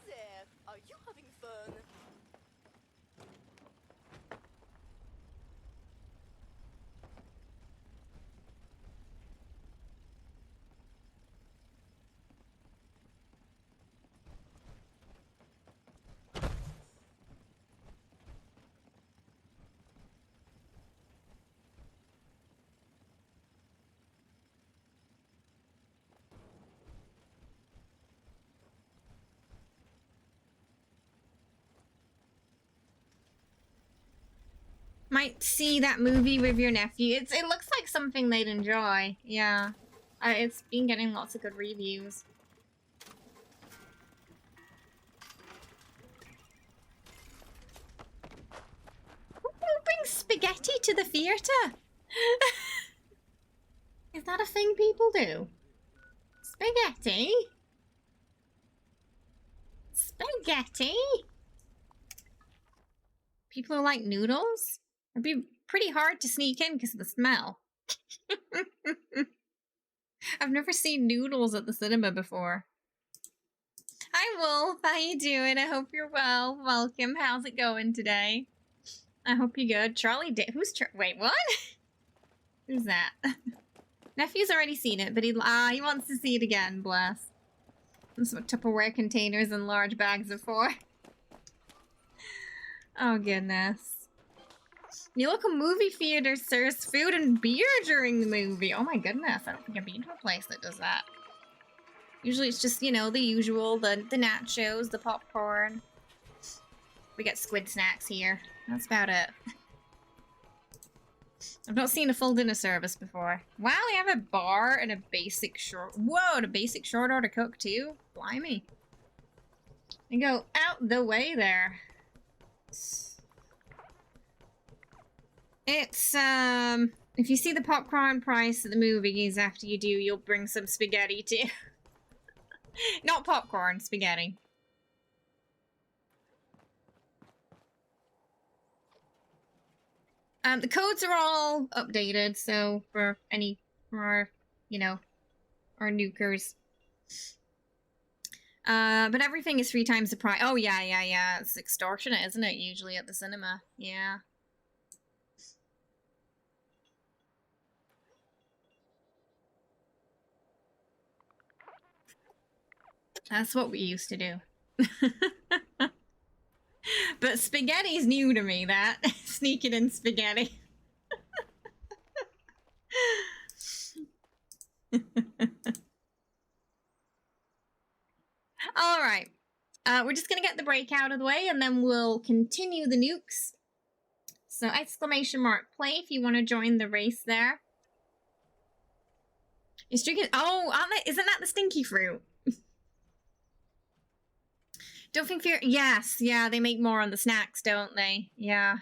there. Are you having fun? Might see that movie with your nephew. It looks like something they'd enjoy. Yeah. It's been getting lots of good reviews. Who brings spaghetti to the theatre? Is that a thing people do? Spaghetti? Spaghetti? People who like noodles? It'd be pretty hard to sneak in because of the smell. I've never seen noodles at the cinema before. Hi Wolf, how you doing? I hope you're well. Welcome. How's it going today? I hope you're good. Charlie who's wait, what? Who's that? Nephew's already seen it, but he wants to see it again, bless. That's what Tupperware containers and large bags are for. Oh goodness. Your local movie theater serves food and beer during the movie. Oh my goodness, I don't think I've been to a place that does that. Usually it's just, you know, the usual, the nachos, the popcorn. We get squid snacks here. That's about it. I've not seen a full dinner service before. Wow, they have a bar and a basic short... Whoa, and a basic short order cook too? Blimey. And go out the way there. It's, if you see the popcorn price at the movies after you do, you'll bring some spaghetti too. Not popcorn, spaghetti. The codes are all updated, so for our, you know, our nukers. But everything is 3 times the price. Oh, yeah. It's extortionate, isn't it, usually at the cinema? Yeah. That's what we used to do. But spaghetti's new to me, that. Sneaking in spaghetti. Alright. We're just gonna get the break out of the way, and then we'll continue the nukes. So, exclamation mark play if you want to join the race there. You're drinking... Oh, isn't that the stinky fruit? Don't think fear. Yes, yeah, they make more on the snacks, don't they? Yeah.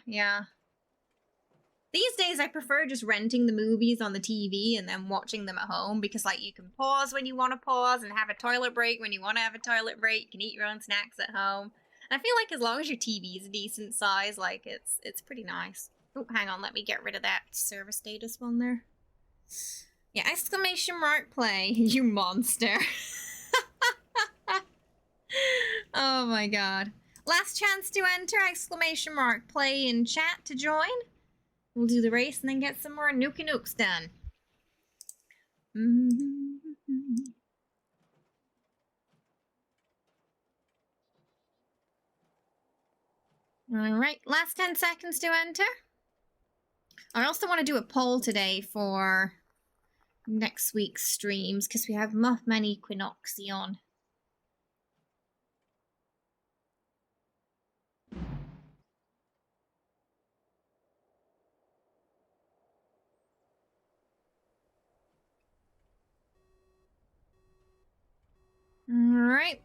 These days, I prefer just renting the movies on the TV and then watching them at home because, like, you can pause when you want to pause and have a toilet break when you want to have a toilet break. You can eat your own snacks at home. And I feel like as long as your TV is a decent size, like, it's pretty nice. Oh, hang on, let me get rid of that service status one there. Yeah, exclamation mark play, you monster. Oh my god. Last chance to enter, exclamation mark play in chat to join. We'll do the race and then get some more Nuka Nukes done. Alright, last 10 seconds to enter. I also want to do a poll today for next week's streams because we have Mothman Equinoxy on. Alright.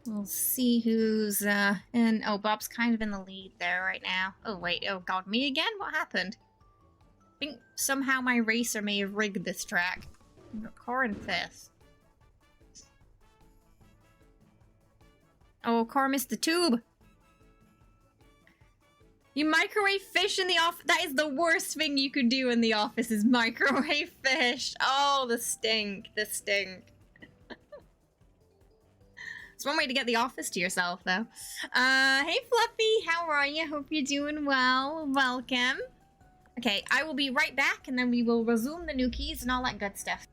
We'll see who's in. Oh, Bob's kind of in the lead there right now. Oh, wait. Oh, God. Me again? What happened? I think somehow my racer may have rigged this track. Car in 5th. Oh, car missed the tube. You microwave fish in the office? That is the worst thing you could do in the office is microwave fish. Oh, the stink. The stink. It's one way to get the office to yourself, though. Hey, Fluffy. How are you? Hope you're doing well. Welcome. Okay, I will be right back, and then we will resume the nukies and all that good stuff.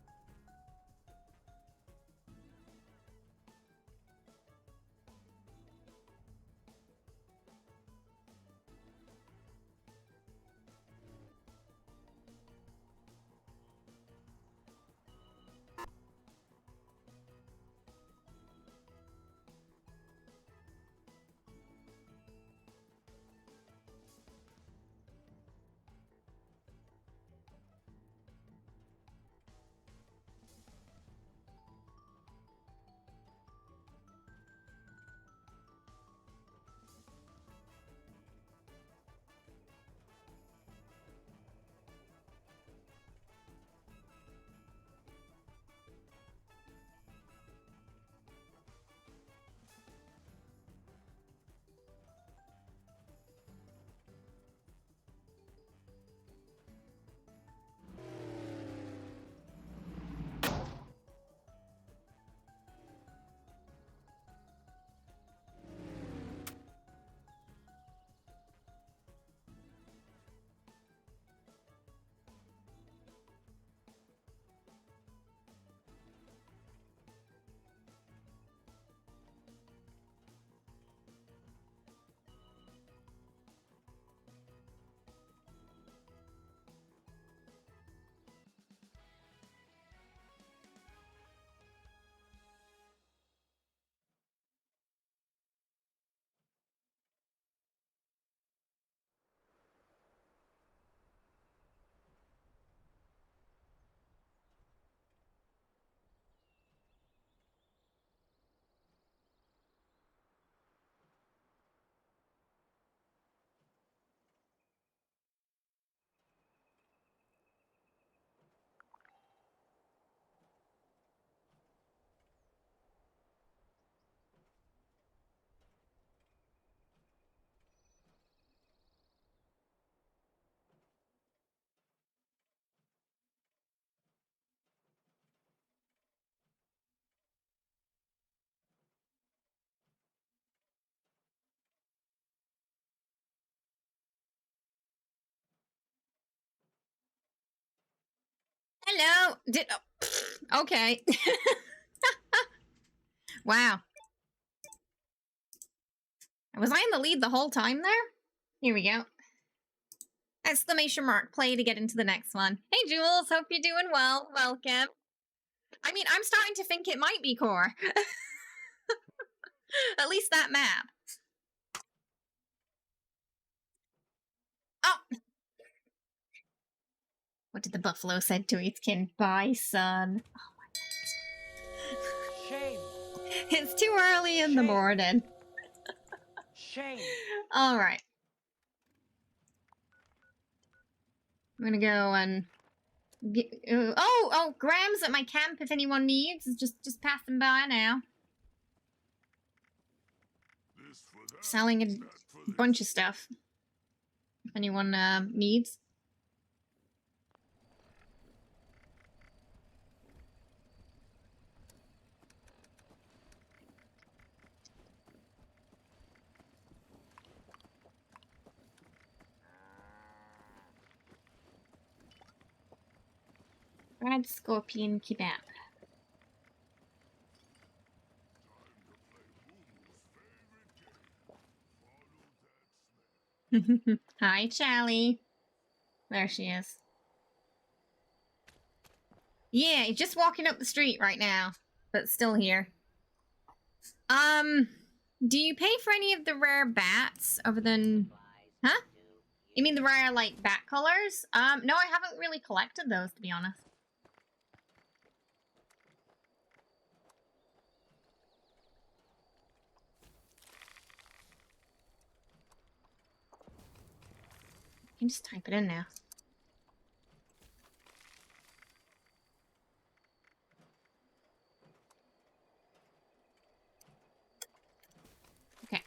did... Oh, okay. Wow. Was I in the lead the whole time there? Here we go. Exclamation mark, play to get into the next one. Hey, Jules, hope you're doing well. Welcome. I mean, I'm starting to think it might be core. At least that map. Oh! What did the buffalo said to its kin? Bye, son. Oh my Shame. goodness. It's too early in the morning. Shame. Alright. I'm gonna go and... Oh, Graham's at my camp if anyone needs. Just passing by now. Selling a bunch of stuff. If anyone needs. Red scorpion kebab. Hi, Charlie. There she is. Yeah, just walking up the street right now, but still here. Do you pay for any of the rare bats other than... Huh? You mean the rare, like, bat colors? No, I haven't really collected those, to be honest. You can just type it in now. Okay.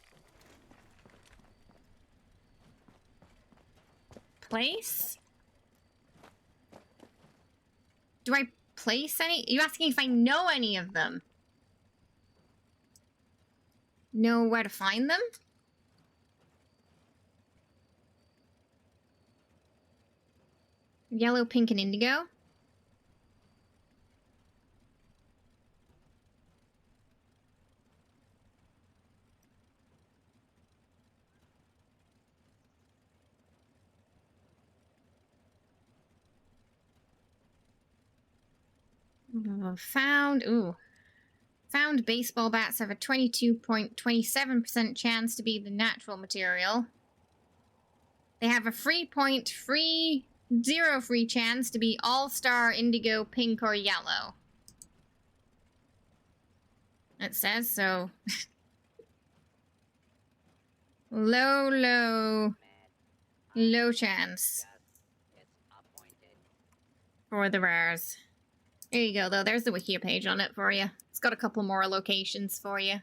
Place? Do I place any? Are you asking if I know any of them? Know where to find them? Yellow, pink, and indigo. Found baseball bats have a 22.27% chance to be the natural material. They have a 3.30 free chance to be all-star, indigo, pink, or yellow. It says so. Low chance for the rares. There you go, though. There's the Wikia page on it for you. It's got a couple more locations for you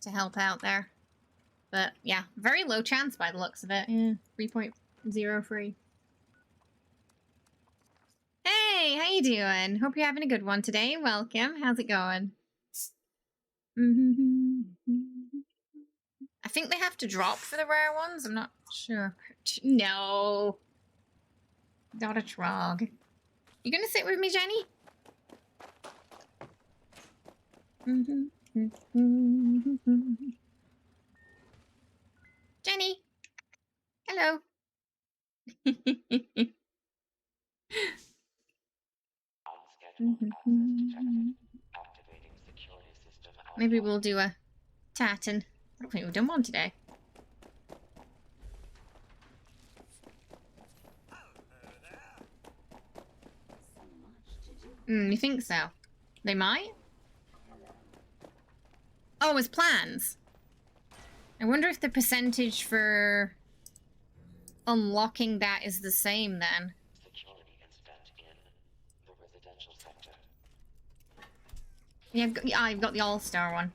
to help out there. But, yeah, very low chance by the looks of it. Yeah, 3.03. Hey, how you doing? Hope you're having a good one today. Welcome. How's it going? I think they have to drop for the rare ones. I'm not sure. No. Not a trog. You gonna sit with me, Jenny? Jenny! Hello! Maybe we'll do a tartan. I don't think we've done one today. You think so? They might? Oh, as plans? I wonder if the percentage for unlocking that is the same then. Security incident in the residential sector. Yeah, I've got the all-star one.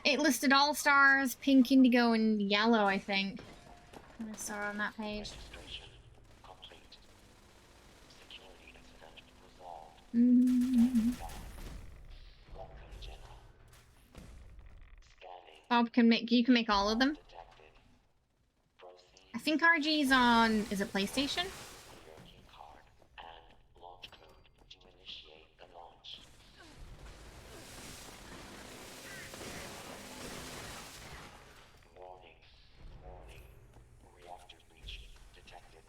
it listed all stars, pink, indigo, and yellow, I think. I saw on that page. Registration complete. Security incident resolved. Welcome, General. Scanning. Bob can make, you can make all of them. Detected. Proceed. I think RG's on, is it PlayStation? Your key card and launch code to initiate the launch. Warning. Warning. Reactor breach detected.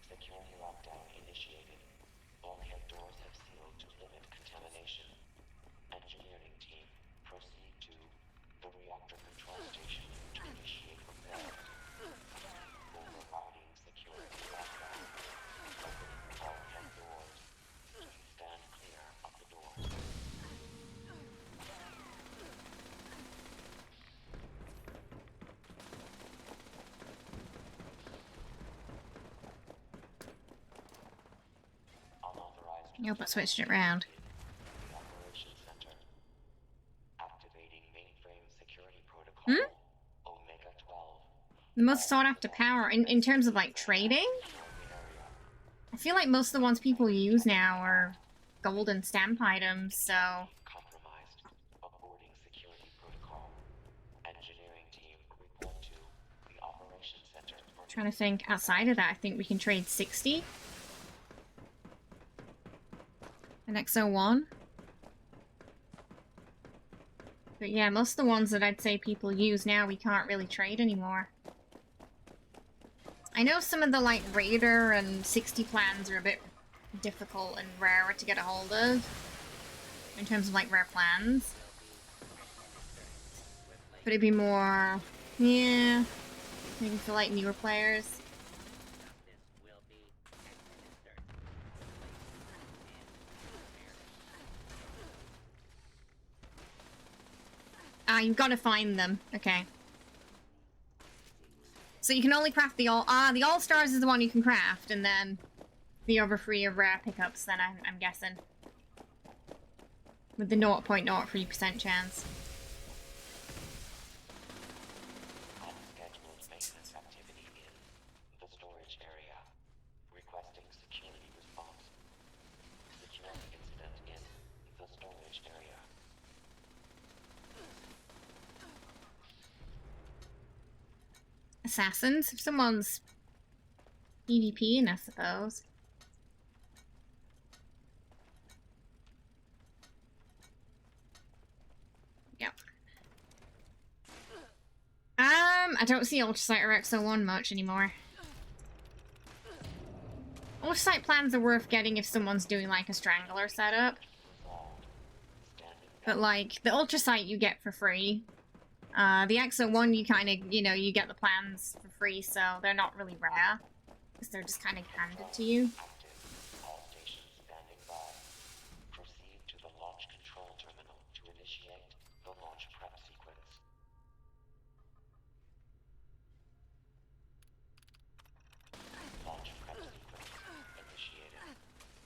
Security lockdown initiated. Bulkhead doors have sealed to limit contamination. Engineering team, proceed to the reactor control station to initiate repairs. Overriding security lockdown. Opening bulkhead doors. Please stand clear of the doors. Unauthorized. Nope, I switched it around. The Operations Center. Activating mainframe security protocol. Omega 12. The most sought after power in terms of like trading? I feel like most of the ones people use now are gold and stamp items, so Compromised. Aborting security protocol. Engineering team report to the Operations Center for trying to think outside of that, I think we can trade 60. An XO1. But yeah, most of the ones that I'd say people use now we can't really trade anymore. I know some of the like Raider and 60 plans are a bit difficult and rarer to get a hold of. In terms of like rare plans. But it'd be more, yeah, maybe for like newer players. This will be administered. Ah, you've got to find them. Okay. So you can only craft the the All-Stars is the one you can craft, and then the other three are rare pickups, then I'm guessing. With the 0.03% chance. unscheduled maintenance activity in the storage area. Requesting security response. Security incident in the storage area. Assassins? If someone's PvPing, I suppose. Yep. I don't see Ultrasight or XO1 much anymore. Ultrasight plans are worth getting if someone's doing like a Strangler setup. Resolved. Standing But like, the Ultrasight you get for free. The XO1 you kind of, you know, you get the plans for free, so they're not really rare. Because they're just kind of handed to you. active. All stations standing by. Proceed to the launch control terminal to initiate the launch prep sequence. Launch prep sequence initiated.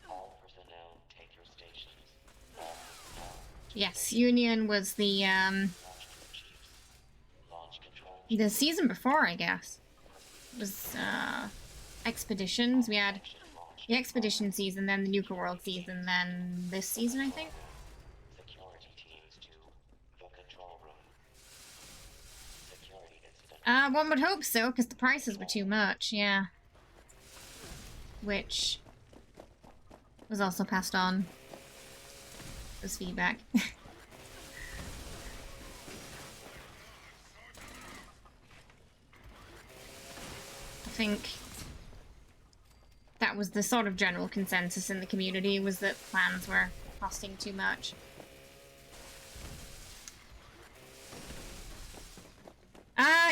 All personnel take your stations. All personnel Yes, Union was the launch crew chiefs. Launch control the season before, I guess. It was Expeditions. We had the Expedition season, then the Nuka World season, then this season, I think. security teams to the control room. Security incident. One would hope so, because the prices were too much, yeah. Which was also passed on as feedback. I think that was the sort of general consensus in the community, was that plans were costing too much.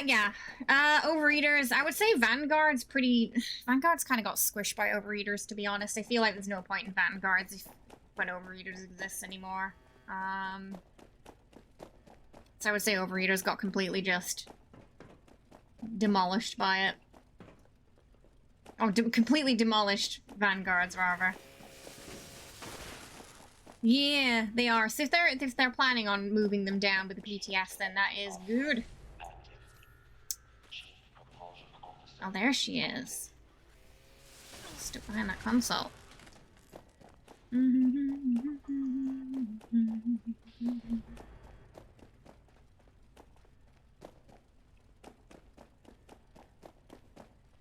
Yeah. Overeaters, I would say Vanguard's kind of got squished by Overeaters, to be honest. I feel like there's no point in Vanguards when Overeaters exists anymore. So I would say Overeaters got completely just demolished by it. Oh, completely demolished Vanguards, rather. Yeah, they are. So if they're planning on moving them down with the PTS, then that is good. Active. Chief Propulsion Officer. Oh, there she is. Stuck behind that console.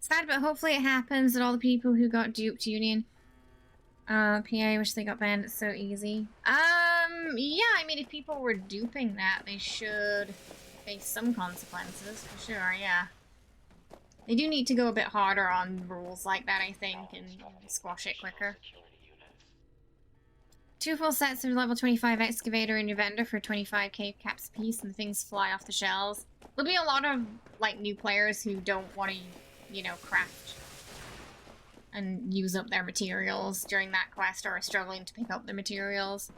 Sad, but hopefully it happens that all the people who got duped Union. PA, wish they got banned. It's so easy. Yeah, I mean, if people were duping that, they should face some consequences, for sure, yeah. They do need to go a bit harder on rules like that, I think, and squash it quicker. Security units. 2 full sets of level 25 excavator in your vendor for 25k caps a piece, and the things fly off the shelves. There'll be a lot of, like, new players who don't want to, you know, craft and use up their materials during that quest, or are struggling to pick up the materials.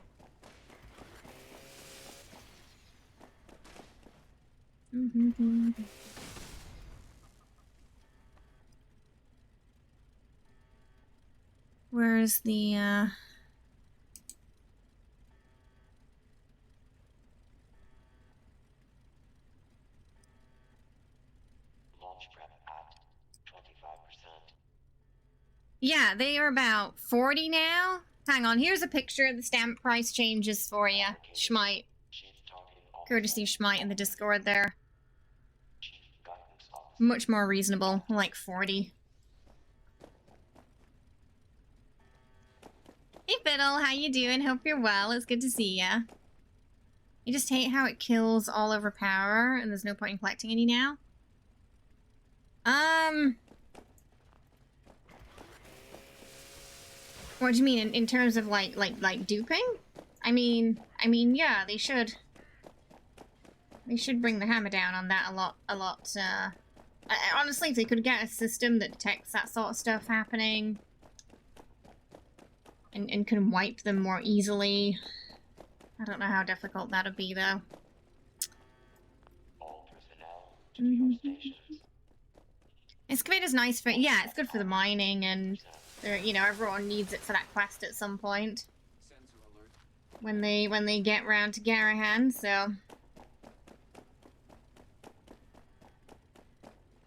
Where's the, Launch prep at 25%. Yeah, they are about 40 now. Hang on, here's a picture of the stamp price changes for you. Schmite. Chief Targeting Officer. Courtesy of Schmite in the Discord there. Chief Guidance Officer. Much more reasonable, like 40. Hey Fiddle, how you doing? Hope you're well. It's good to see ya. I just hate how it kills all over power, and there's no point in collecting any now. What do you mean in terms of like duping? I mean, yeah, they should bring the hammer down on that a lot. Honestly, if they could get a system that detects that sort of stuff happening and can wipe them more easily. I don't know how difficult that'd be, though. All personnel to your stations. Excavator's nice for, yeah, it's good for the mining, and you know, everyone needs it for that quest at some point. When they get round to Garahan, so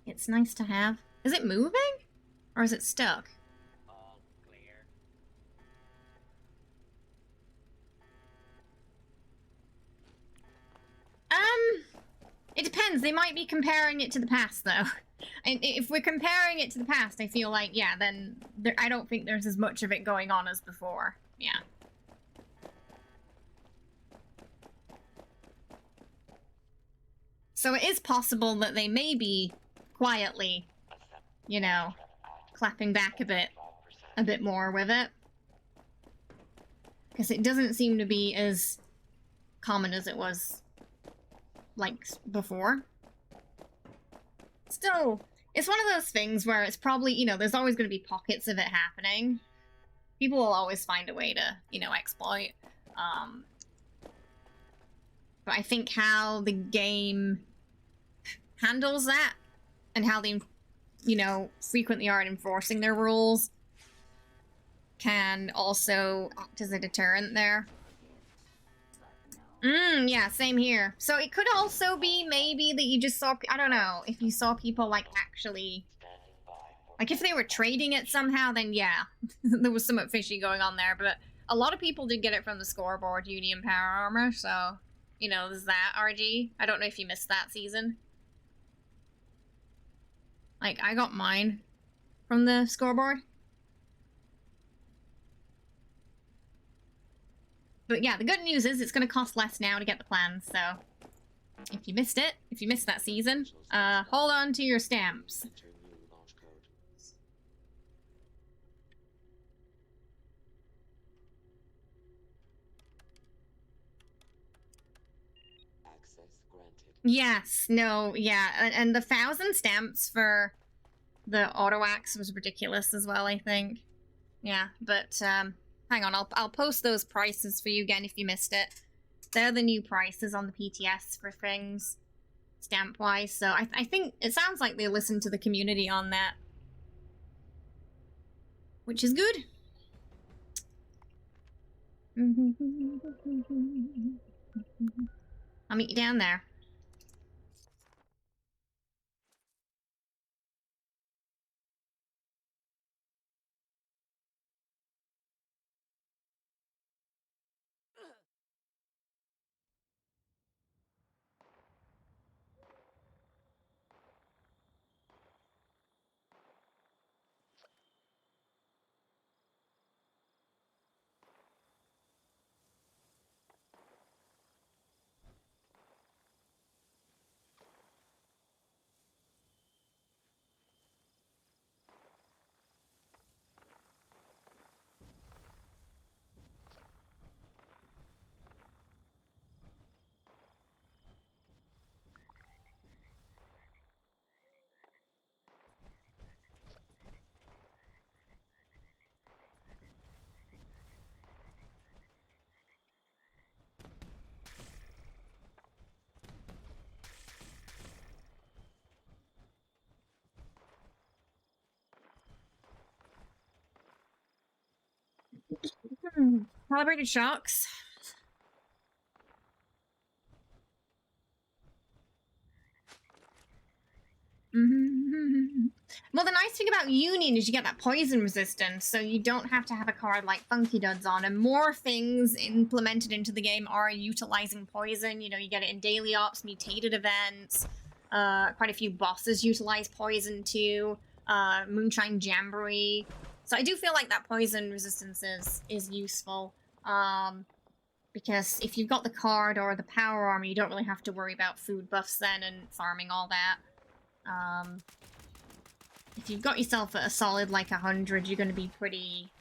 it's nice to have. Is it moving? Or is it stuck? All clear. It depends. They might be comparing it to the past, though. And if we're comparing it to the past, I feel like, yeah, then I don't think there's as much of it going on as before. Yeah. So it is possible that they may be quietly, you know, clapping back a bit more with it. Because it doesn't seem to be as common as it was, like, before. Still, it's one of those things where it's probably, you know, there's always going to be pockets of it happening. People will always find a way to, you know, exploit. But I think how the game handles that, and how they, you know, frequently are enforcing their rules, can also act as a deterrent there. Yeah, same here. So it could also be maybe that you just saw, I don't know, if you saw people, like, actually, like, if they were trading it somehow, then yeah, there was something fishy going on there, but a lot of people did get it from the scoreboard, Union Power Armor, so, you know, there's that, RG. I don't know if you missed that season. Like, I got mine from the scoreboard. But yeah, the good news is it's going to cost less now to get the plans, so if you missed it, if you missed that season, hold on to your stamps. Enter new launch code. Access granted. Yes, no, yeah, and the 1,000 stamps for the auto axe was ridiculous as well, I think. Yeah, but hang on, I'll post those prices for you again if you missed it. They're the new prices on the PTS for things, stamp-wise, so I think it sounds like they listened to the community on that. Which is good. I'll meet you down there. Calibrated shocks. Well, the nice thing about Union is you get that poison resistance, so you don't have to have a card like Funky Duds on, and more things implemented into the game are utilizing poison. You know, you get it in daily ops, mutated events, quite a few bosses utilize poison too, Moonshine Jamboree. So I do feel like that poison resistance is useful, because if you've got the card or the power armor, you don't really have to worry about food buffs then and farming all that. If you've got yourself at a solid like 100, you're going to be pretty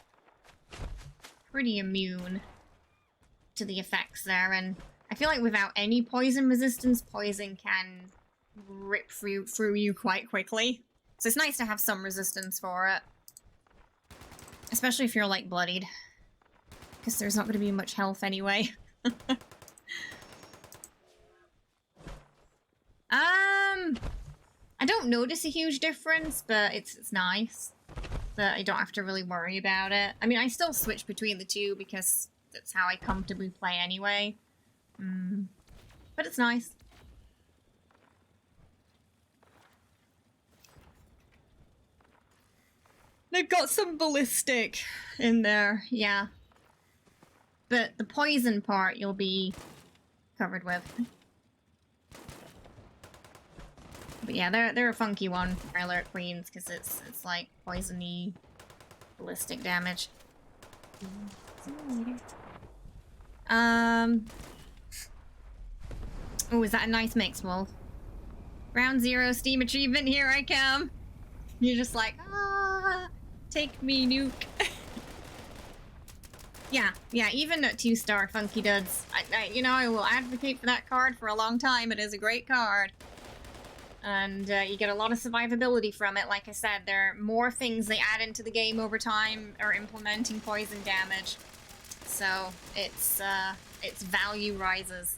immune to the effects there. And I feel like without any poison resistance, poison can rip through you quite quickly. So it's nice to have some resistance for it. Especially if you're, like, bloodied. Because there's not going to be much health anyway. I don't notice a huge difference, but it's nice that I don't have to really worry about it. I mean, I still switch between the two because that's how I comfortably play anyway. But it's nice. They've got some ballistic in there, yeah. But the poison part you'll be covered with. But yeah, they're a funky one for Alert Queens because it's like poisony ballistic damage. Oh, is that a nice mix, Wolf? Round 0 Steam achievement, here I come. You're just like, ah, take me, nuke. Yeah, even at 2-star Funky Duds, I will advocate for that card for a long time. It is a great card. And you get a lot of survivability from it. Like I said, there are more things they add into the game over time are implementing poison damage. So its value rises.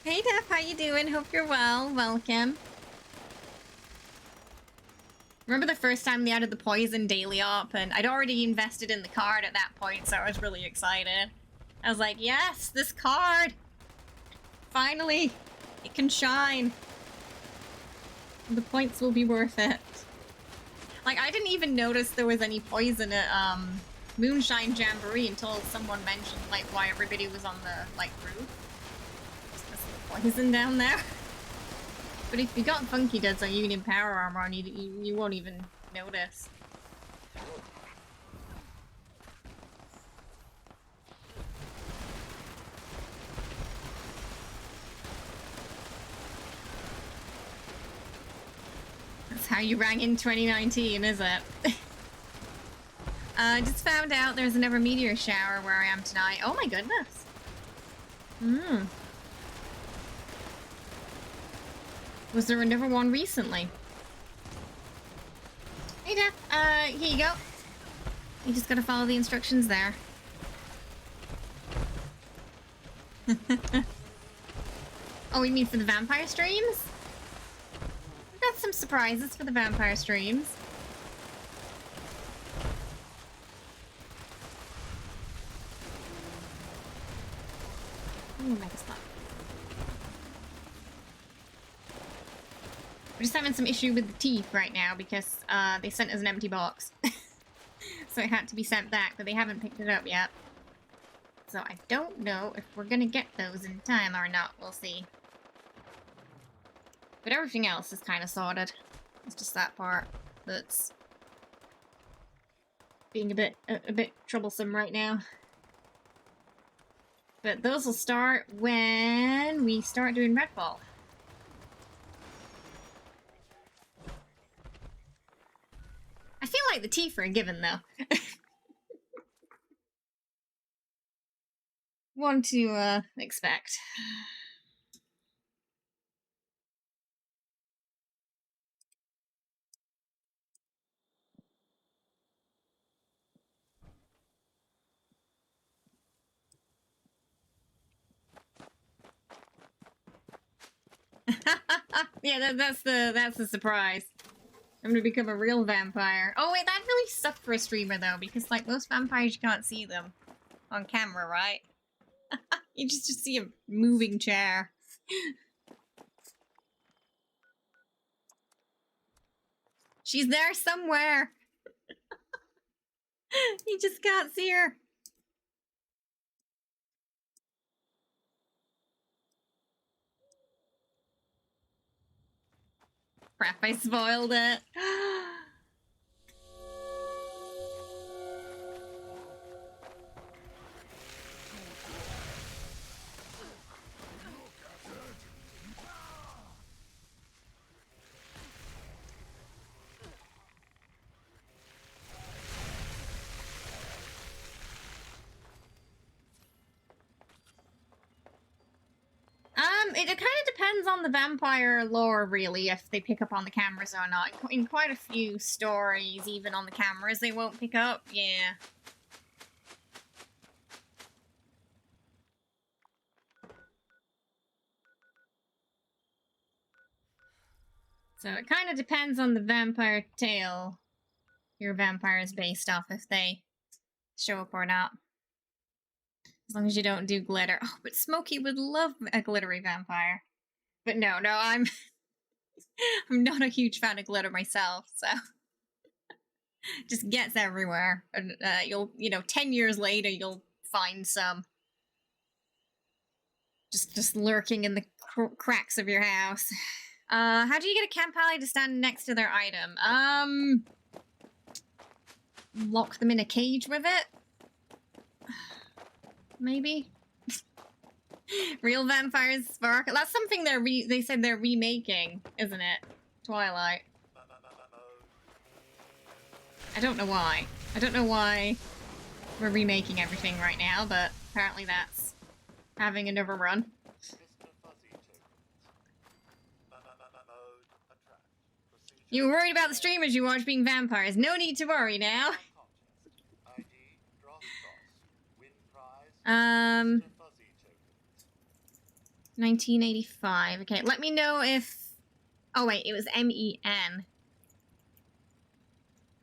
Hey Def, how you doing? Hope you're well. Welcome. Remember the first time they added the poison daily op, and I'd already invested in the card at that point, so I was really excited. I was like, yes, this card! Finally! It can shine! The points will be worth it. Like, I didn't even notice there was any poison at, Moonshine Jamboree until someone mentioned, like, why everybody was on the, like, roof. Poison down there. But if you got Funky Duds on Union Power Armor on, you won't even notice. That's how you rang in 2019, is it? Just found out there's another meteor shower where I am tonight. Oh my goodness. Was there another one recently? Hey Def, here you go. You just gotta follow the instructions there. Oh, you mean for the vampire streams? We've got some surprises for the vampire streams. Ooh, mega slot. We're just having some issue with the teeth right now because they sent us an empty box. So it had to be sent back, but they haven't picked it up yet. So I don't know if we're gonna get those in time or not. We'll see. But everything else is kind of sorted. It's just that part that's being a bit troublesome right now. But those will start when we start doing Redfall. I feel like the teeth are a given, though. One to expect. Yeah, that's the surprise. I'm gonna become a real vampire. Oh wait, that really sucked for a streamer though, because like most vampires you can't see them on camera, right? You just see a moving chair. She's there somewhere. You just can't see her. Crap, I spoiled it. It kind of depends on the vampire lore, really, if they pick up on the cameras or not. In quite a few stories, even on the cameras, they won't pick up. Yeah. So it kind of depends on the vampire tale your vampire is based off, if they show up or not. As long as you don't do glitter. Oh, but Smokey would love a glittery vampire. But no, I'm I'm not a huge fan of glitter myself, so just gets everywhere. And you'll, 10 years later, you'll find some just lurking in the cracks of your house. How do you get a camp ally to stand next to their item? Lock them in a cage with it? Maybe? Real vampires spark. That's something they said they're remaking, isn't it? Twilight. I don't know why. I don't know why we're remaking everything right now, but apparently that's having another run. You were worried about the streamers you watch being vampires. No need to worry now. 1985. Okay, let me know if... Oh wait, it was MEN.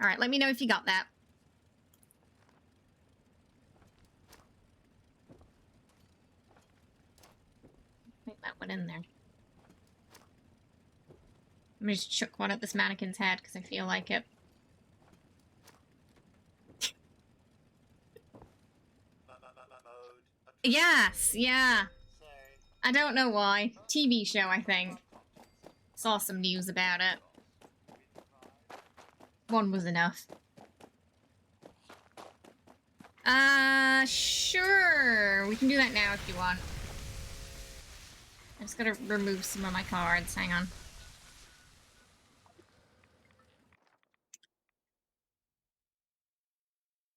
Alright, let me know if you got that. Put that one in there. I'm gonna just chuck one at this mannequin's head because I feel like it. Yes, yeah. I don't know why. TV show, I think. Saw some news about it. One was enough. Sure. We can do that now if you want. I just gotta remove some of my cards. Hang on.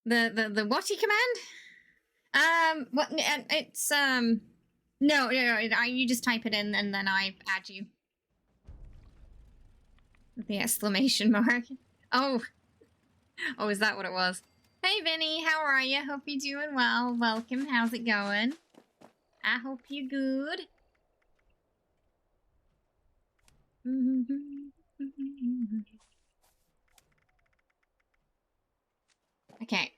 The whatty command? What? It's no, you just type it in and then I add you. With the exclamation mark. Oh, is that what it was? Hey Vinny, how are you? Hope you're doing well. Welcome. How's it going? I hope you're good. Okay.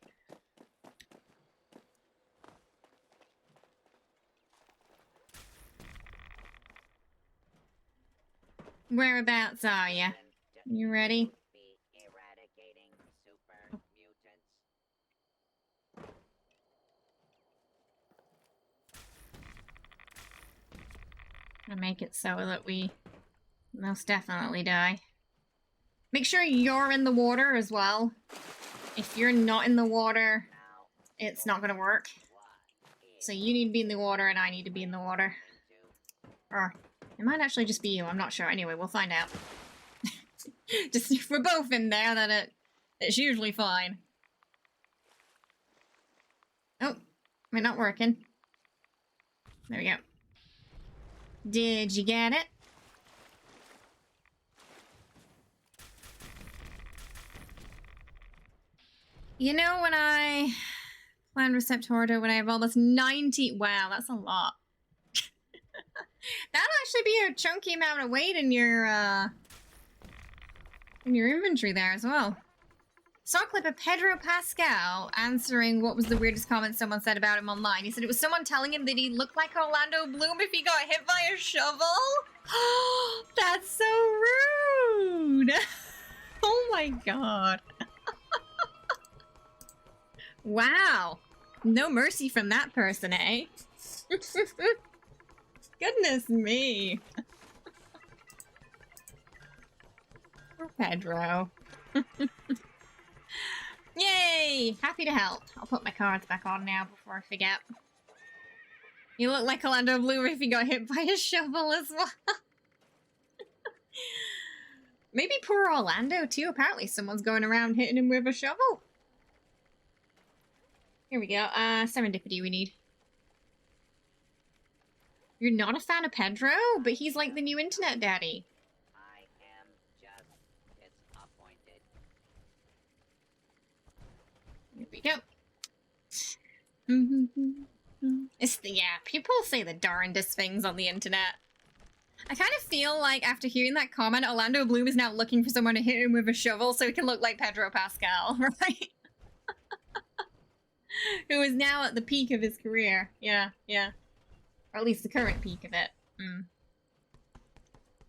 Whereabouts are ya? You ready? Be eradicating super mutants. Gonna make it so that we most definitely die. Make sure you're in the water as well. If you're not in the water, it's not gonna work. So you need to be in the water and I need to be in the water. Or it might actually just be you, I'm not sure. Anyway, we'll find out. Just if we're both in there, then it's usually fine. Oh, we're not working. There we go. Did you get it? You know when I planned Receptordo when I have almost 90... Wow, that's a lot. That'll actually be a chunky amount of weight in your inventory there as well. Saw a clip of Pedro Pascal answering what was the weirdest comment someone said about him online. He said it was someone telling him that he looked like Orlando Bloom if he got hit by a shovel. That's so rude. Oh my god. Wow. No mercy from that person, eh? Goodness me. Poor Pedro. Yay! Happy to help. I'll put my cards back on now before I forget. You look like Orlando Bloom if he got hit by a shovel as well. Maybe poor Orlando too. Apparently someone's going around hitting him with a shovel. Here we go. Serendipity we need. You're not a fan of Pedro? But he's like the new internet daddy. I am just disappointed. Here we go. It's the, yeah, people say the darndest things on the internet. I kind of feel like after hearing that comment, Orlando Bloom is now looking for someone to hit him with a shovel so he can look like Pedro Pascal, right? Who is now at the peak of his career. Yeah, yeah. Or at least the current peak of it. Mm.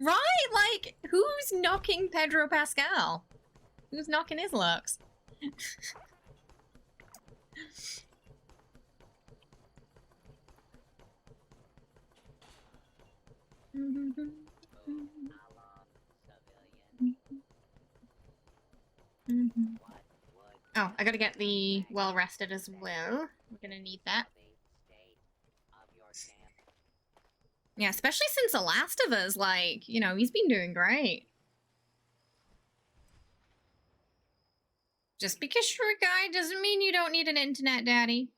Right? Like, who's knocking Pedro Pascal? Who's knocking his looks? Oh, I gotta get the well-rested as well. We're gonna need that. Yeah, especially since The Last of Us, like, you know, he's been doing great. Just because you're a guy doesn't mean you don't need an internet daddy.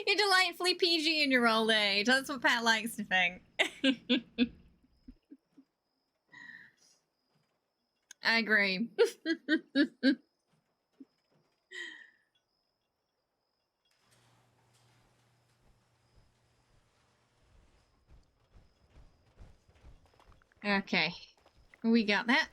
You're delightfully PG in your old age. That's what Pat likes to think. I agree. Okay. We got that.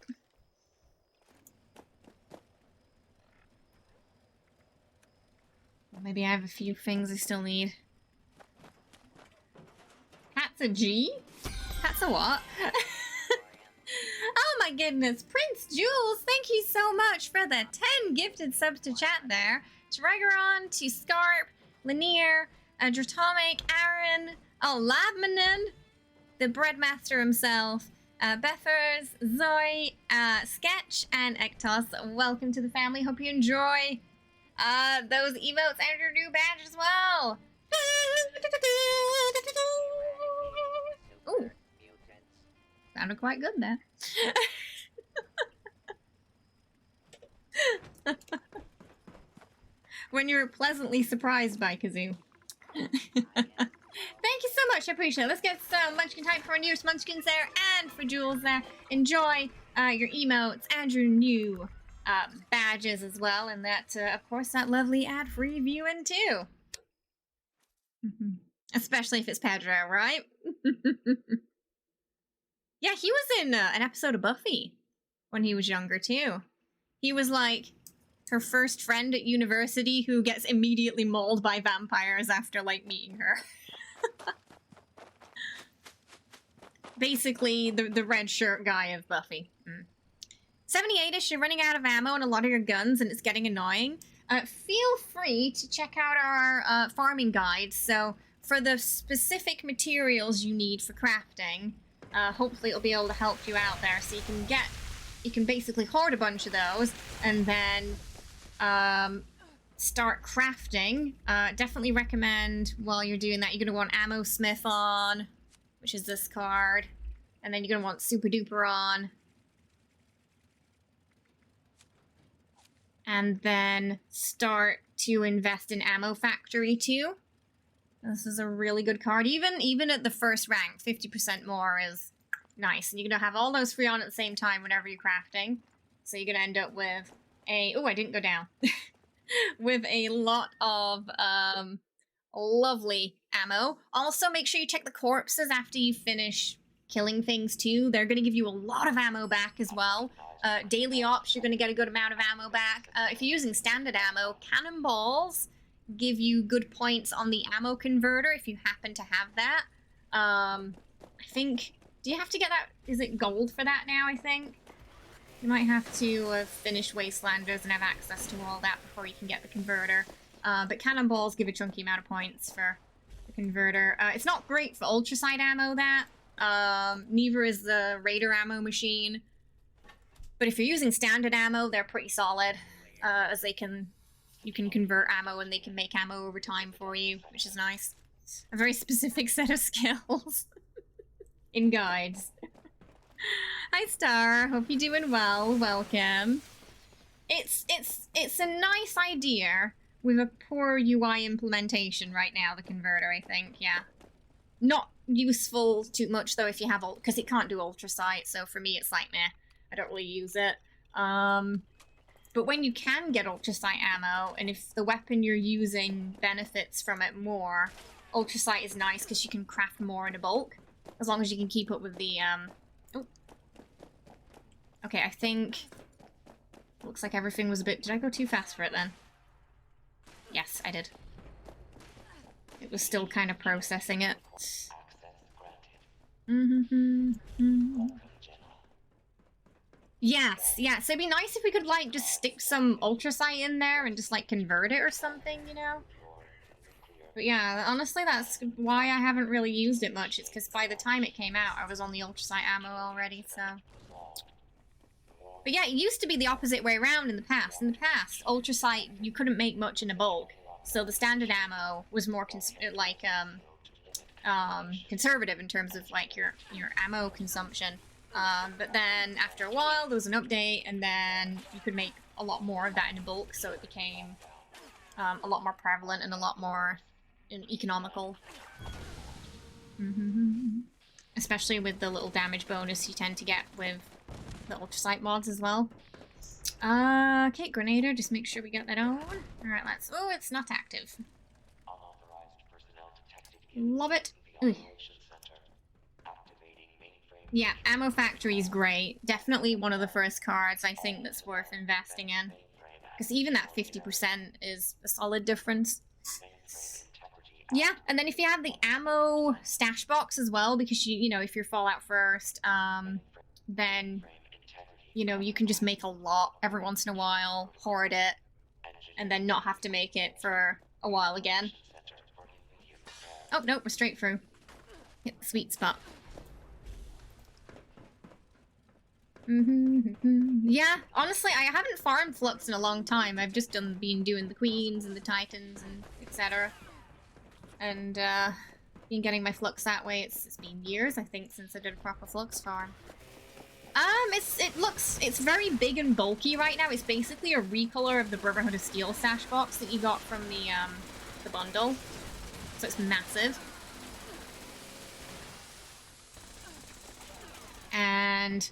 Maybe I have a few things I still need. Pat's a G? Pat's a what? Oh my goodness. Prince Jules, thank you so much for the 10 gifted subs to chat there. To Regeron, to Scarp, Lanier, Dratomic, Aaron, Labmanen, the Breadmaster himself, Bethers, Zoe, Sketch, and Ektos. Welcome to the family. Hope you enjoy those emotes and your new badge as well. Ooh. Sounded quite good there. When you're pleasantly surprised by Kazoo. Thank you so much, I appreciate it. Let's get some Munchkin type for our newest Munchkins there and for Jules there. Enjoy your emotes and your new badges as well. And that, of course, that lovely ad-free viewing too. Especially if it's Pedro, right? Yeah, he was in an episode of Buffy when he was younger too. He was like her first friend at university who gets immediately mauled by vampires after like meeting her. Basically, the red shirt guy of Buffy. 78ish, you're running out of ammo on a lot of your guns and it's getting annoying. Feel free to check out our farming guides. So for the specific materials you need for crafting, hopefully it'll be able to help you out there. So you can basically hoard a bunch of those and then start crafting. Definitely recommend while you're doing that, you're gonna want Ammo Smith on, which is this card. And then you're gonna want Super Duper on. And then start to invest in Ammo Factory too. This is a really good card. Even at the first rank, 50% more is nice. And you're gonna have all those free on at the same time whenever you're crafting. So you're gonna end up with a... Oh, I didn't go down. With a lot of lovely ammo. Also, make sure you check the corpses after you finish killing things too. They're gonna give you a lot of ammo back as well. Daily ops, you're going to get a good amount of ammo back. If you're using standard ammo, cannonballs give you good points on the ammo converter if you happen to have that. I think... Do you have to get that? Is it gold for that now, I think? You might have to finish Wastelanders and have access to all that before you can get the converter. But cannonballs give a chunky amount of points for the converter. It's not great for ultracite ammo, that. Neither is the Raider ammo machine. But if you're using standard ammo, they're pretty solid, as you can convert ammo and they can make ammo over time for you, which is nice. A very specific set of skills in guides. Hi Star, hope you're doing well. Welcome. It's a nice idea with a poor UI implementation right now. The converter, I think, yeah. Not useful too much though if you have because it can't do ultracite. So for me, it's like meh. I don't really use it. But when you can get ultracite ammo, and if the weapon you're using benefits from it more, ultracite is nice because you can craft more in a bulk. As long as you can keep up with the, Oh. Okay, I think... Looks like everything was a bit... Did I go too fast for it then? Yes, I did. It was still kind of processing it. Yes, yeah, so it'd be nice if we could, like, just stick some ultracite in there and just, like, convert it or something, you know? But yeah, honestly, that's why I haven't really used it much. It's because by the time it came out, I was on the ultracite ammo already, so... But yeah, it used to be the opposite way around in the past. In the past, ultracite, you couldn't make much in a bulk. So the standard ammo was more, conservative in terms of, like, your ammo consumption. But then after a while there was an update and then you could make a lot more of that in a bulk, so it became a lot more prevalent and a lot more economical. Especially with the little damage bonus you tend to get with the ultracite mods as well. Okay, Grenader, just make sure we get that on. Alright, let's... Oh, it's not active. Love it. Ugh. Yeah, Ammo Factory is great. Definitely one of the first cards I think that's worth investing in. Because even that 50% is a solid difference. Yeah, and then if you have the ammo stash box as well, because you know, if you're Fallout first, then, you know, you can just make a lot every once in a while, hoard it, and then not have to make it for a while again. Oh, nope, we're straight through. Hit the sweet spot. Yeah, honestly, I haven't farmed Flux in a long time. I've just been doing the Queens and the Titans and etc. And, been getting my Flux that way. It's been years, I think, since I did a proper Flux farm. It's very big and bulky right now. It's basically a recolor of the Brotherhood of Steel stash box that you got from the bundle. So it's massive. And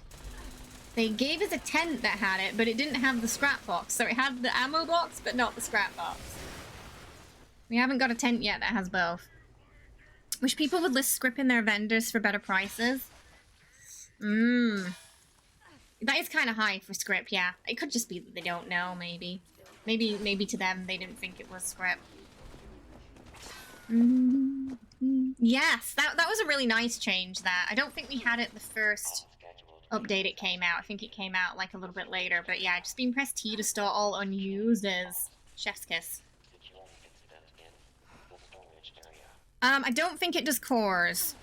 they gave us a tent that had it, but it didn't have the scrap box. So it had the ammo box, but not the scrap box. We haven't got a tent yet that has both. Wish people would list script in their vendors for better prices. Mmm. That is kind of high for script, yeah. It could just be that they don't know, maybe. Maybe to them they didn't think it was script. Yes, that was a really nice change, that. I don't think we had it the first update it came out. I think it came out like a little bit later, but yeah, just being press T to store all unused is chef's kiss. Security incident in the storage area. I don't think it does cores.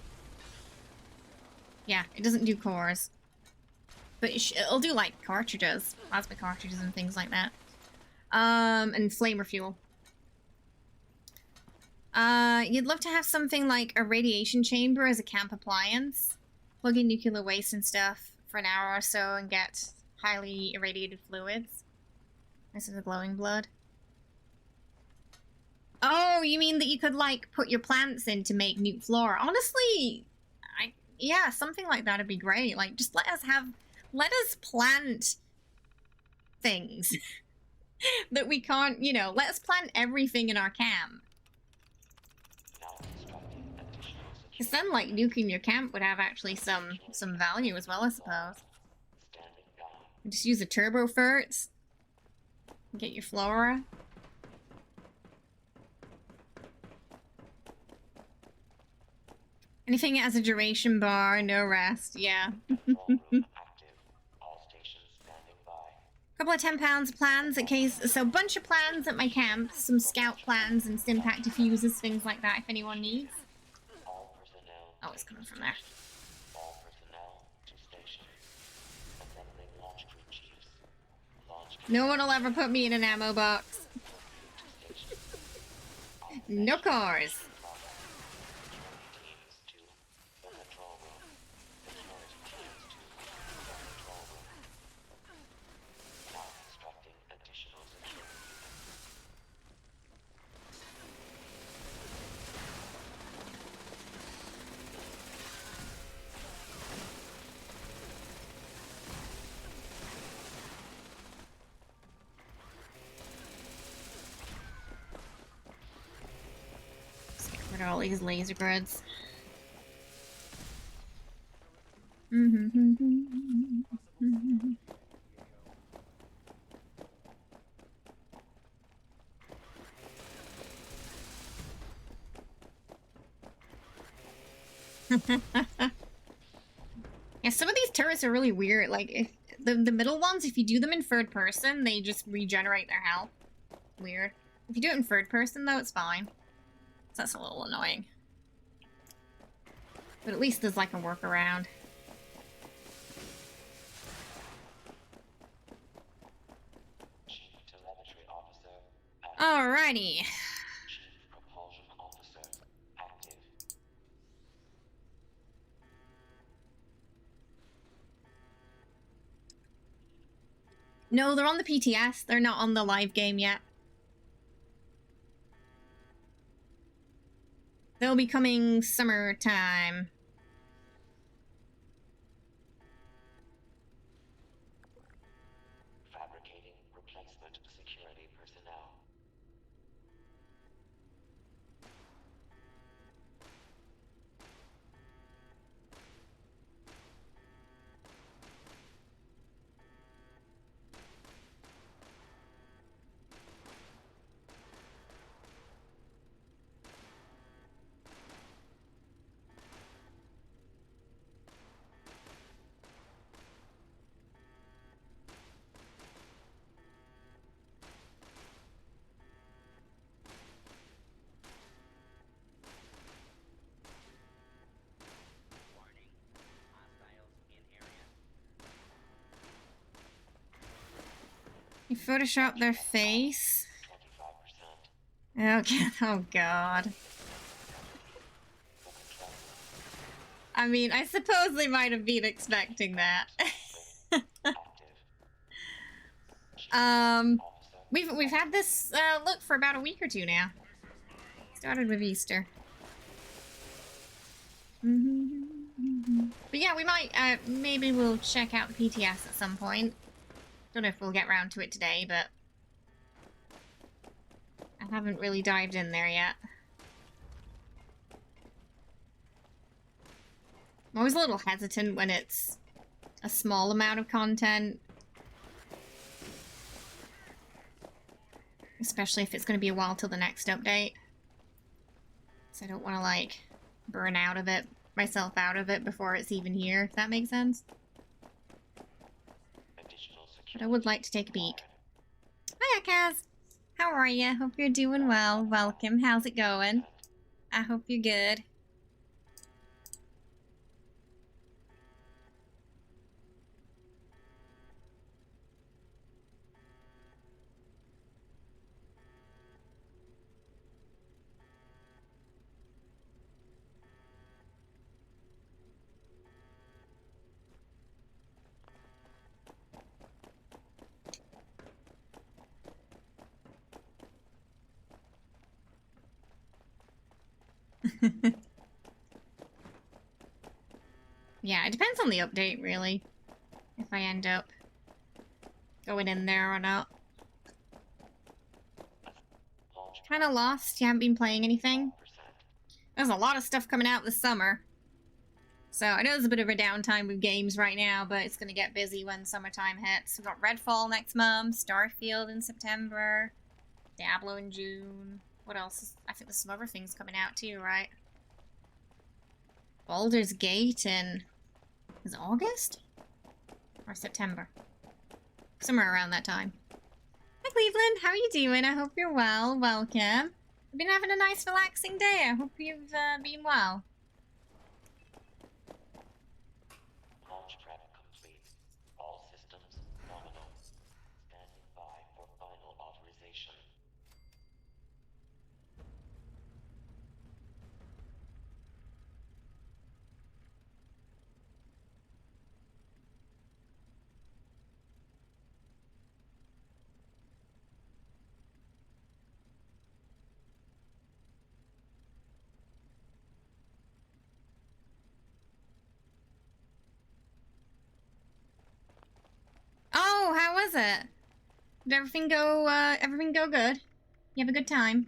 Yeah, it doesn't do cores. But it'll do, like, cartridges. Plasma cartridges and things like that. And flamer fuel. You'd love to have something like a radiation chamber as a camp appliance. Plug in nuclear waste and stuff for an hour or so and get highly irradiated fluids. This is the glowing blood. Oh, you mean that you could, like, put your plants in to make nuke flora? Honestly, yeah, something like that would be great. Like, just let us plant things that we can't, you know, let us plant everything in our camp. Because then, like, nuking your camp would have actually some value as well, I suppose. Just use the turbo ferts. Get your flora. Anything that has a duration bar, no rest, yeah. Couple of £10 plans at case, so a bunch of plans at my camp, some scout plans and stimpack diffusers, things like that if anyone needs. Oh, it's coming from there. No one will ever put me in an ammo box. No cars. What are all these laser grids? Yeah, some of these turrets are really weird. Like, if the middle ones, if you do them in third person, they just regenerate their health. Weird. If you do it in third person, though, it's fine. So that's a little annoying. But at least there's, like, a workaround. Alrighty. No, they're on the PTS. They're not on the live game yet. They'll be coming summertime. Fabricating replacement security personnel. You Photoshop their face. Okay. Oh god. I mean, I suppose they might have been expecting that. We've had this look for about a week or two now. Started with Easter. But yeah, we might maybe we'll check out the PTS at some point. Don't know if we'll get around to it today, but I haven't really dived in there yet. I'm always a little hesitant when it's a small amount of content. Especially if it's going to be a while till the next update. So I don't want to, like, burn myself out of it before it's even here, if that makes sense. But I would like to take a peek. Hiya, Kaz! How are you? Hope you're doing well. Welcome. How's it going? I hope you're good. Yeah, it depends on the update, really. If I end up going in there or not. Kinda lost. You haven't been playing anything? There's a lot of stuff coming out this summer. So I know there's a bit of a downtime with games right now, but it's gonna get busy when summertime hits. We've got Redfall next month, Starfield in September, Diablo in June. What else? I think there's some other things coming out too, right? Baldur's Gate in... is it August? Or September? Somewhere around that time. Hi Cleveland, how are you doing? I hope you're well. Welcome. I've been having a nice relaxing day. I hope you've been well. Launch prep complete. All systems nominal. Standing by for final authorization. Oh, how was it? Did everything go good? You have a good time?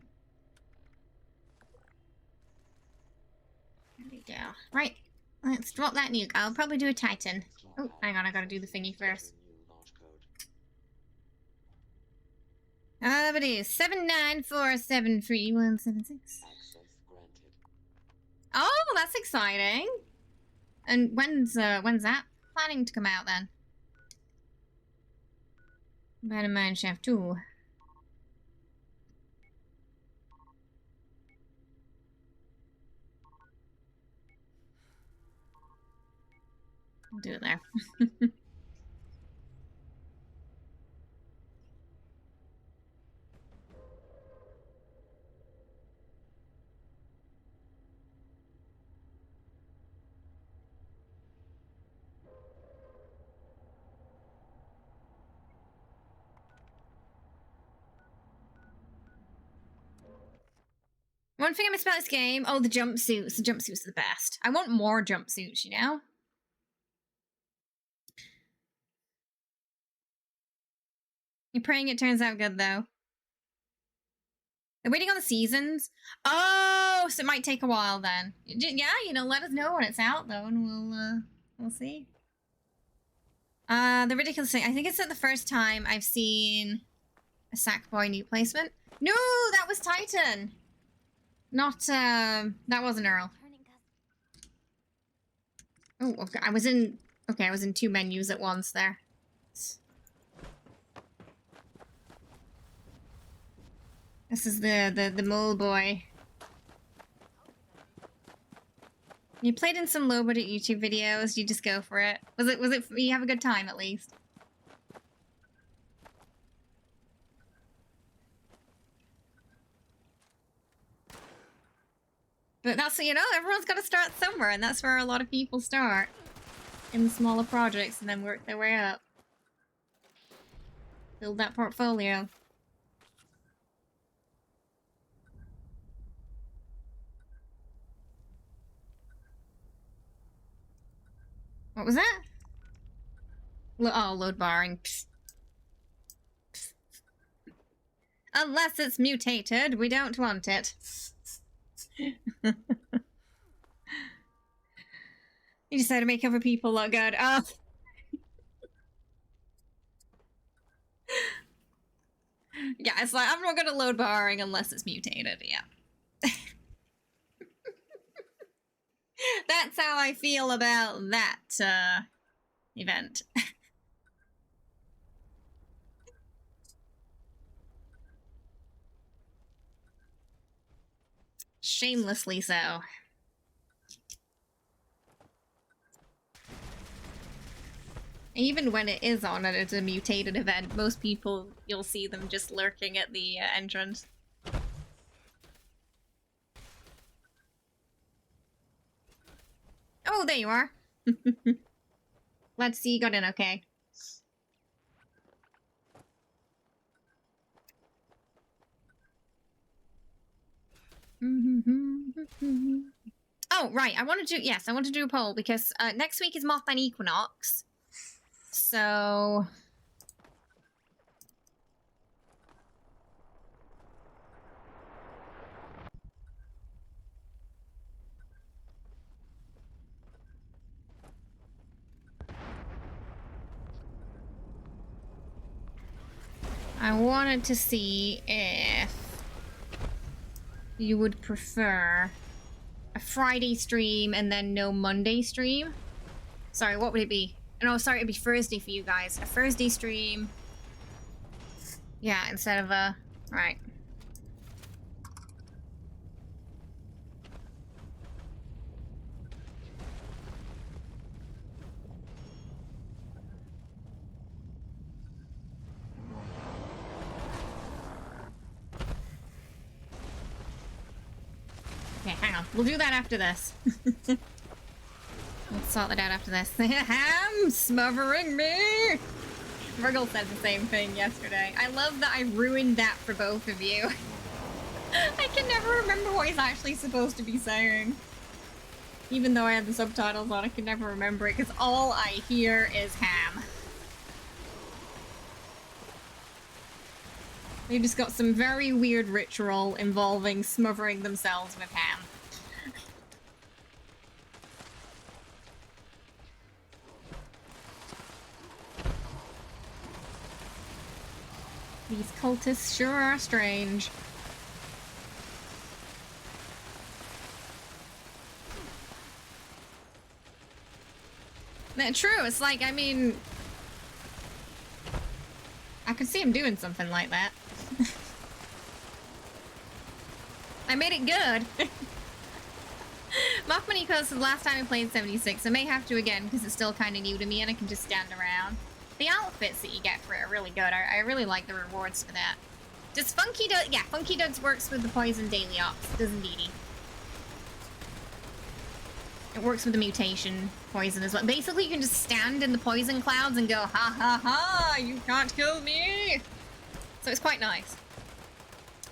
There we go. Right, let's drop that nuke. I'll probably do a Titan. Oh, hang on, I gotta do the thingy first. But it is 794733176. Oh, that's exciting. And when's that planning to come out then? Better Mine Chef 2. I'll do it there. One thing I miss about this game, oh, the jumpsuits. The jumpsuits are the best. I want more jumpsuits, you know? You're praying it turns out good, though. They're waiting on the seasons? Oh, so it might take a while, then. Yeah, you know, let us know when it's out, though, and we'll see. The ridiculous thing, I think it's the first time I've seen a Sackboy new placement. No, that was Titan! Not, that wasn't Earl. Oh, okay, I was in two menus at once there. This is the mole boy. You played in some low budget YouTube videos, you just go for it. Was it, you have a good time at least? But that's, you know, everyone's got to start somewhere, and that's where a lot of people start. In smaller projects, and then work their way up. Build that portfolio. What was that? Oh, load barring. Psst. Psst. Unless it's mutated, we don't want it. You decided to make other people look good. Oh, Yeah, it's like, I'm not gonna load barring unless it's mutated, yeah. That's how I feel about that, event. Shamelessly so. Even when it is on and it's a mutated event, most people, you'll see them just lurking at the entrance. Oh, there you are. Let's see, you got in okay. Oh, right, I want to do a poll because next week is Mothman Equinox. So... I wanted to see if you would prefer a Friday stream and then no Monday stream. Sorry, what would it be? No, sorry, it'd be Thursday for you guys. A Thursday stream. Yeah, instead of a... Right. Okay, hang on. We'll do that after this. Let's sort that out after this. Ham smothering me! Virgil said the same thing yesterday. I love that I ruined that for both of you. I can never remember what he's actually supposed to be saying. Even though I had the subtitles on, I can never remember it, because all I hear is ham. They just got some very weird ritual involving smothering themselves with ham. These cultists sure are strange. True, it's like, I mean... I could see him doing something like that. I made it good! Mothman Equinox was the last time I played 76. I may have to again, because it's still kind of new to me and I can just stand around. The outfits that you get for it are really good. I really like the rewards for that. Does Funky Duds... Yeah, Funky Duds works with the Poison Daily Ops. Does indeedy. It works with the mutation poison as well. Basically, you can just stand in the poison clouds and go, ha ha ha, you can't kill me! So it's quite nice.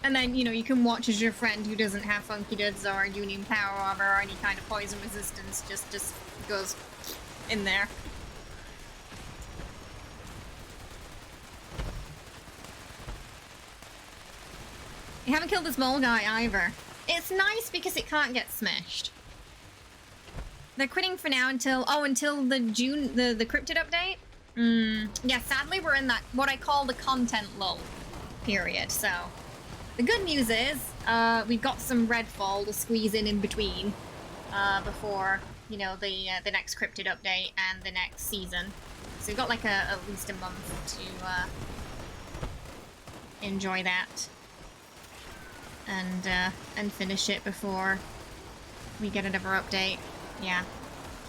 And then, you know, you can watch as your friend who doesn't have Funky Duds or Union Power Armor or any kind of poison resistance just goes in there. You haven't killed this mole guy either. It's nice because it can't get smashed. They're quitting for now until the June, the cryptid update? Yeah, sadly we're in that, what I call the content lull period, so. The good news is, we've got some Redfall to squeeze in between, before, you know, the next cryptid update and the next season. So we've got like at least a month to, enjoy that. And finish it before we get another update. Yeah.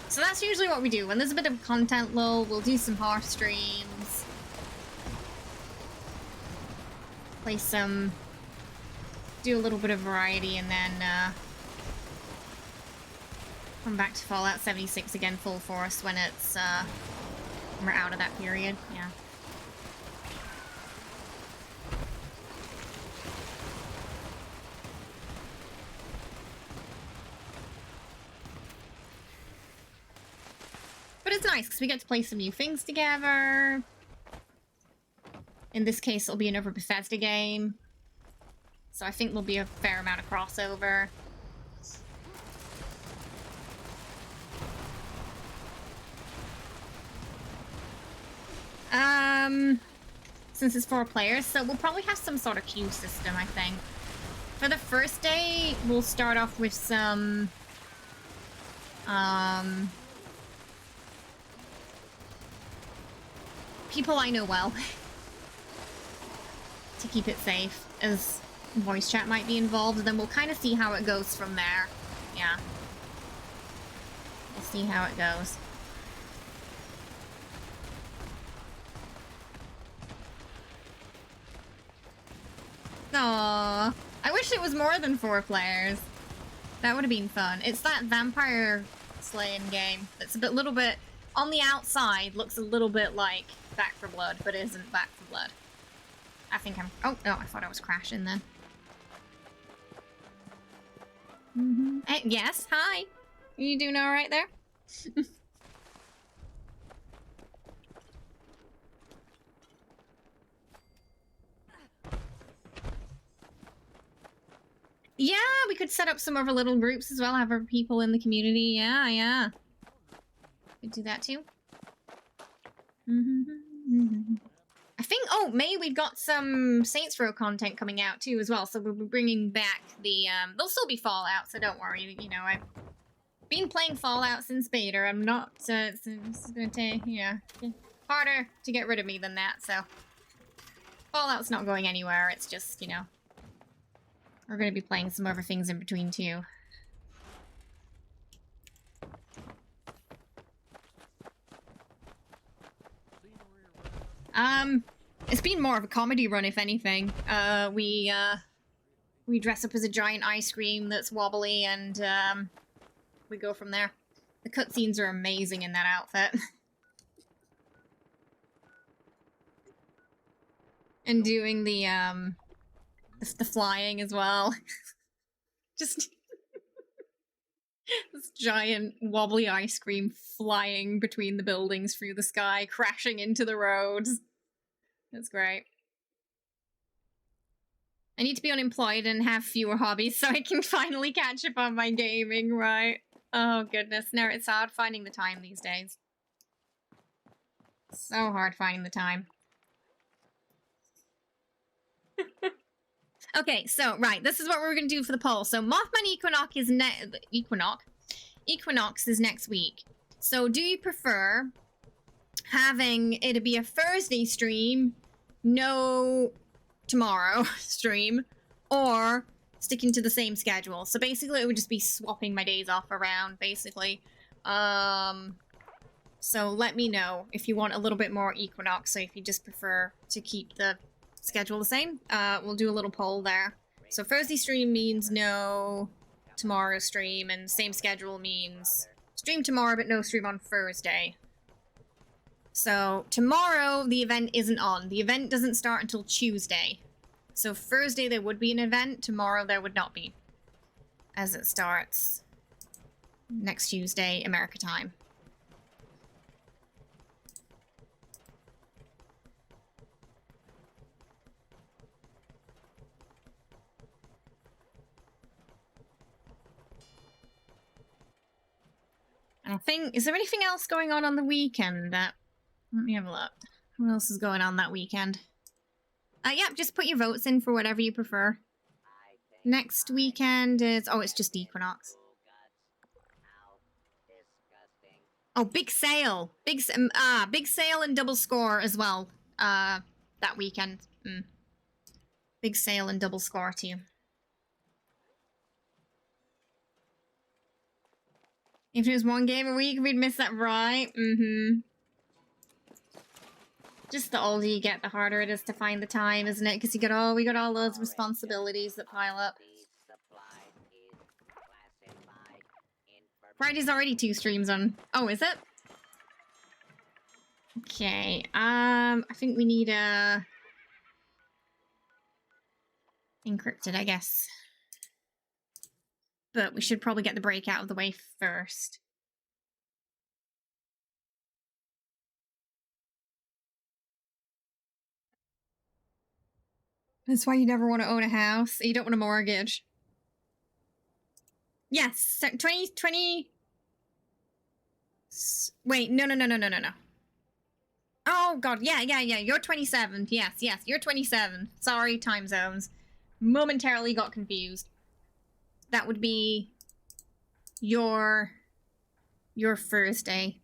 So that's usually what we do. When there's a bit of content lull, we'll do some horse streams. Play some... Do a little bit of variety and then, come back to Fallout 76 again full force when it's, when we're out of that period. Yeah. But it's nice, because we get to play some new things together. In this case, it'll be another Bethesda game. So I think there'll be a fair amount of crossover. since it's 4 players, so we'll probably have some sort of queue system, I think. For the first day, we'll start off with some... people I know well. To keep it safe, as voice chat might be involved, and then we'll kind of see how it goes from there. Yeah. We'll see how it goes. Aww. I wish it was more than 4 players. That would have been fun. It's that vampire slaying game that's a little bit on the outside, looks a little bit like Back 4 Blood, but isn't Back 4 Blood. I think I'm... oh, no, I thought I was crashing then. Yes, hi. You doing all right there? Yeah, we could set up some other little groups as well, have our people in the community. Yeah, yeah. Could do that too. I think, oh, May, we've got some Saints Row content coming out too as well, so we'll be bringing back the, there'll still be Fallout, so don't worry, you know, I've been playing Fallout since beta. I'm not, it's gonna take, yeah, harder to get rid of me than that, so. Fallout's not going anywhere, it's just, you know, we're gonna be playing some other things in between too. It's been more of a comedy run, if anything. We dress up as a giant ice cream that's wobbly, and, we go from there. The cutscenes are amazing in that outfit. And doing the flying as well. Just... this giant wobbly ice cream flying between the buildings through the sky, crashing into the roads. That's great. I need to be unemployed and have fewer hobbies so I can finally catch up on my gaming, right? Oh goodness, no, it's hard finding the time these days. So hard finding the time. Okay, so, right, this is what we're gonna do for the poll. So, Mothman Equinox is next week. So, do you prefer having it be a Thursday stream, no tomorrow stream, or sticking to the same schedule? So basically it would just be swapping my days off around, basically. So let me know if you want a little bit more Equinox, so if you just prefer to keep the schedule the same. We'll do a little poll there. So Thursday stream means no tomorrow stream, and same schedule means stream tomorrow but no stream on Thursday. So tomorrow the event isn't on. The event doesn't start until Tuesday. So Thursday there would be an event, tomorrow there would not be. As it starts next Tuesday, America time. I think, is there anything else going on the weekend that... Let me have a look. What else is going on that weekend? Yeah, just put your votes in for whatever you prefer. Next weekend is... oh, it's just Equinox. Oh, big sale! Big sale and double score as well. That weekend. Big sale and double score too. If it was one game a week, we'd miss that, right? Just the older you get, the harder it is to find the time, isn't it? Because we got all those responsibilities that pile up. Friday's already 2 streams on. Oh, is it? Okay. I think we need encrypted, I guess. But we should probably get the break out of the way first. That's why you never want to own a house. You don't want a mortgage. Yes, 20... Wait, no. Oh, Oh god, yeah, you're 27. Yes, you're 27. Sorry, time zones. Momentarily got confused. That would be your Thursday.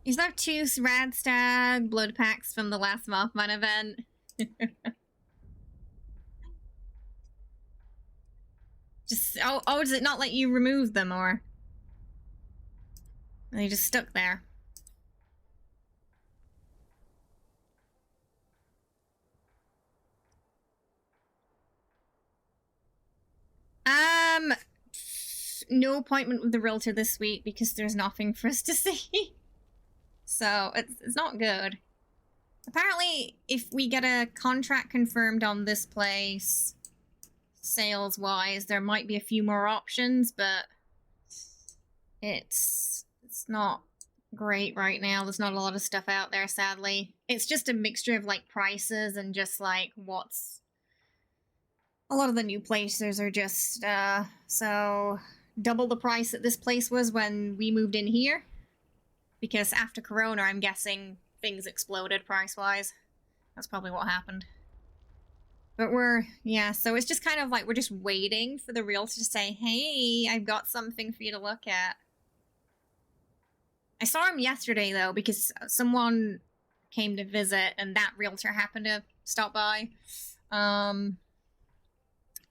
Is there 2 Radstag blood packs from the last Mothman event? Just oh, does it not let you remove them, or are they just stuck there? No appointment with the realtor this week because there's nothing for us to see. So it's not good. Apparently, if we get a contract confirmed on this place, sales-wise, there might be a few more options, but it's not great right now. There's not a lot of stuff out there, sadly. It's just a mixture of, like, prices and just, like, what's... A lot of the new places are just, so... double the price that this place was when we moved in here. Because after Corona, I'm guessing things exploded price-wise. That's probably what happened. But yeah, so it's just kind of like we're just waiting for the realtor to say, hey, I've got something for you to look at. I saw him yesterday, though, because someone came to visit, and that realtor happened to stop by.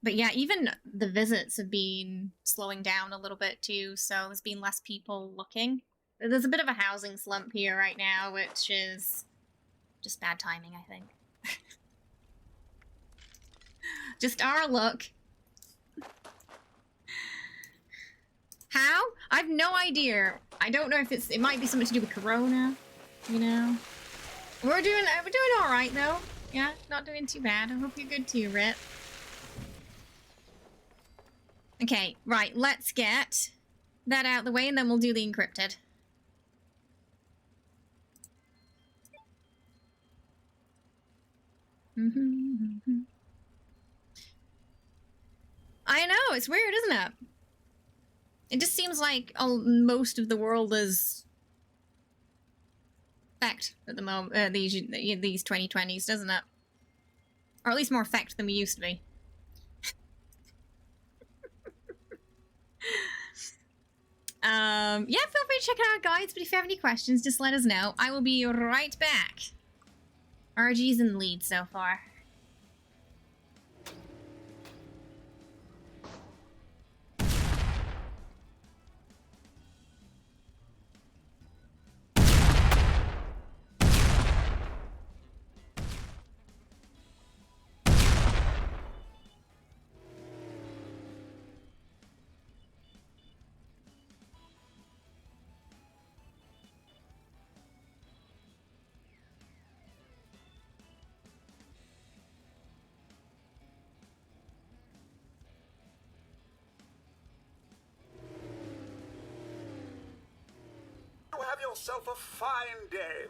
But yeah, even the visits have been slowing down a little bit, too, so there's been less people looking. There's a bit of a housing slump here right now, which is just bad timing, I think. Just our luck. How? I've no idea. I don't know if it might be something to do with Corona, you know? We're doing alright, though. Yeah, not doing too bad. I hope you're good too, Rit. Okay, right, let's get that out of the way and then we'll do the encrypted. I know, it's weird, isn't it? It just seems like most of the world is fecked at the moment, these 2020s, doesn't it? Or at least more fecked than we used to be. Yeah, feel free to check out our guides, but if you have any questions, just let us know. I will be right back. RG's in the lead so far. Have yourself a fine day.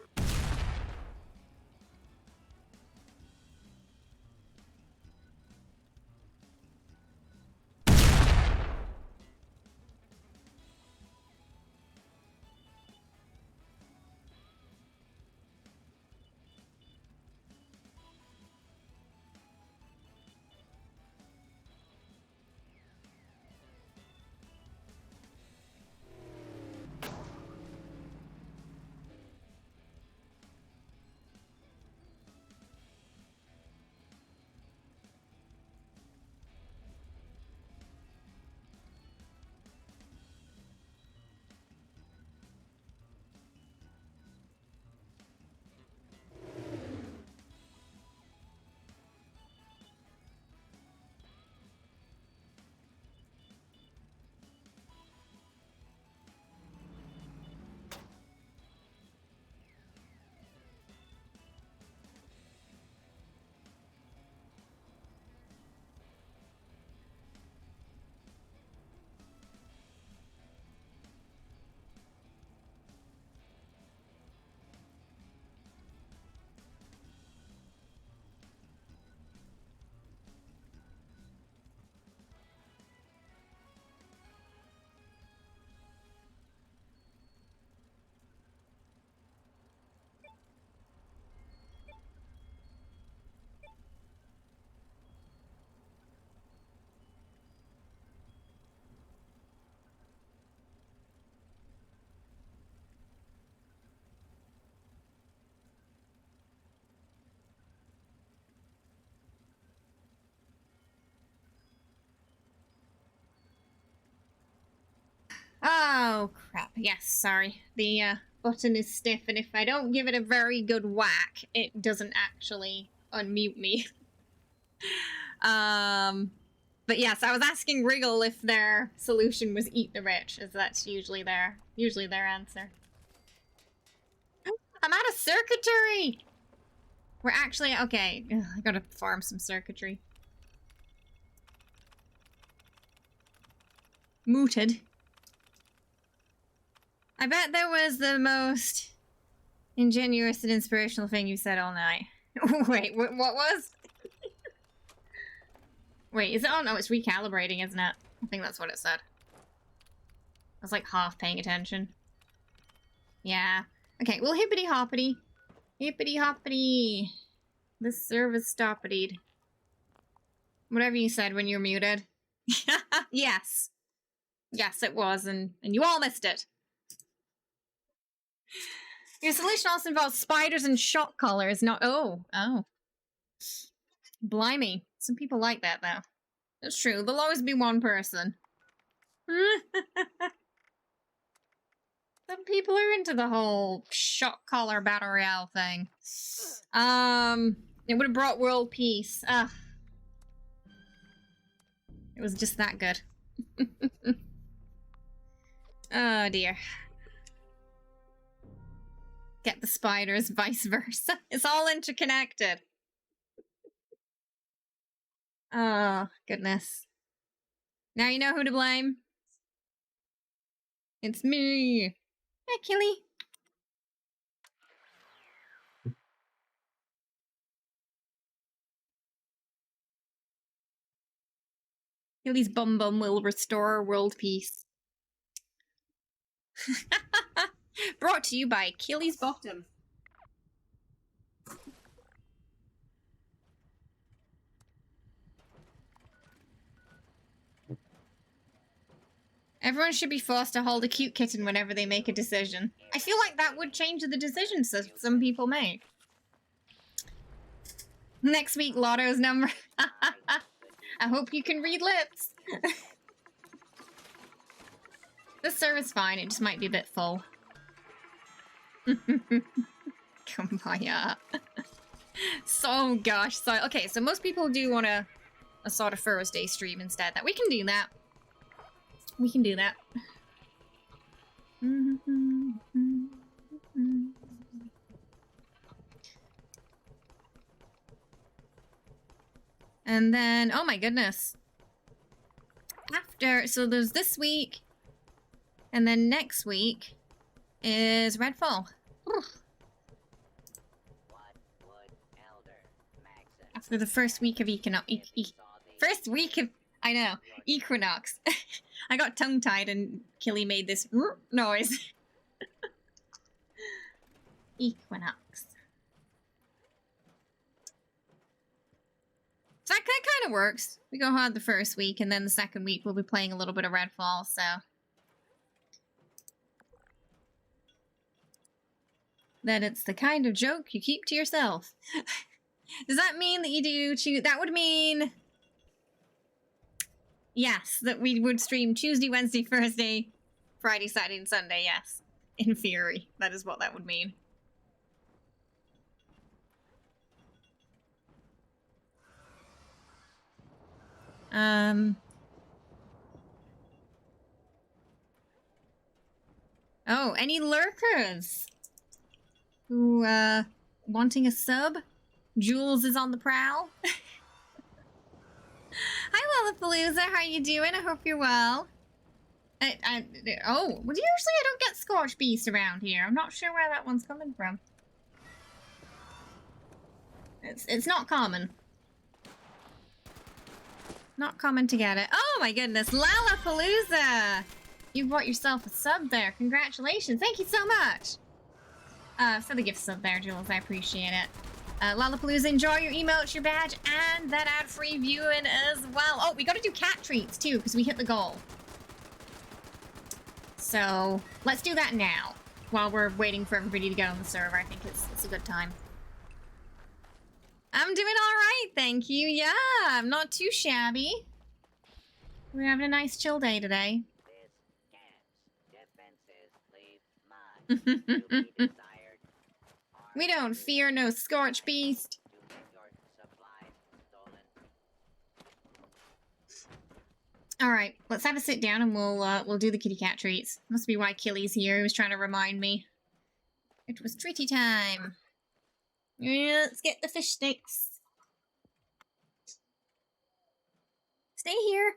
Oh, crap. Yes, sorry. The button is stiff, and if I don't give it a very good whack, it doesn't actually unmute me. But yes, I was asking Wriggle if their solution was eat the rich, as that's usually their answer. I'm out of circuitry! We're actually... Okay, ugh, I gotta farm some circuitry. Mooted. I bet that was the most ingenuous and inspirational thing you said all night. Wait, what was? Wait, is it on? Oh, it's recalibrating, isn't it? I think that's what it said. I was like half paying attention. Yeah. Okay, well, hippity hoppity. Hippity hoppity. This service stoppity. Whatever you said when you were muted. Yes. Yes, it was, and you all missed it. Your solution also involves spiders and shock collars, not... Oh. Blimey. Some people like that, though. That's true. There'll always be one person. Some people are into the whole shock collar battle royale thing. It would have brought world peace. Ugh. It was just that good. Oh, dear. Get the spiders, vice versa. It's all interconnected. Oh, goodness. Now you know who to blame. It's me. Hi, Killy. Killy's bum bum will restore world peace. Brought to you by Killy's Bottom. Everyone should be forced to hold a cute kitten whenever they make a decision. I feel like that would change the decisions that some people make. Next week, Lotto's number. I hope you can read lips. This server's fine, it just might be a bit full. Kumbaya. So gosh, so okay, so most people do want a sort of Thursday stream instead. That we can do that. We can do that. And then, oh my goodness. After, so there's this week, and then next week is Redfall. Ugh. After the first week of first week of, I know, Equinox. I got tongue-tied and Killy made this noise. Equinox. So that kind of works. We go hard the first week, and then the second week we'll be playing a little bit of Redfall, so... That it's the kind of joke you keep to yourself. Does that mean that you do choose... That would mean... Yes, that we would stream Tuesday, Wednesday, Thursday, Friday, Saturday, and Sunday, yes. In theory, that is what that would mean. Oh, any lurkers? Who, wanting a sub? Jules is on the prowl. Hi, Lollapalooza. How you doing? I hope you're well. Oh, well, usually I don't get Scorch Beast around here. I'm not sure where that one's coming from. It's not common. Not common to get it. Oh my goodness, Lollapalooza! You bought yourself a sub there. Congratulations. Thank you so much. For the gift sub there, Jules. I appreciate it. Lollapalooza, enjoy your emotes, your badge, and that ad-free viewing as well. Oh, we gotta do cat treats, too, because we hit the goal. So, let's do that now, while we're waiting for everybody to get on the server. I think it's a good time. I'm doing alright, thank you. Yeah, I'm not too shabby. We're having a nice chill day today. This cat's defense desired. We don't fear no scorch beast. To get your supplies stolen. All right, let's have a sit down and we'll do the kitty cat treats. Must be why Killy's here. He was trying to remind me. It was treaty time. Yeah, let's get the fish sticks. Stay here,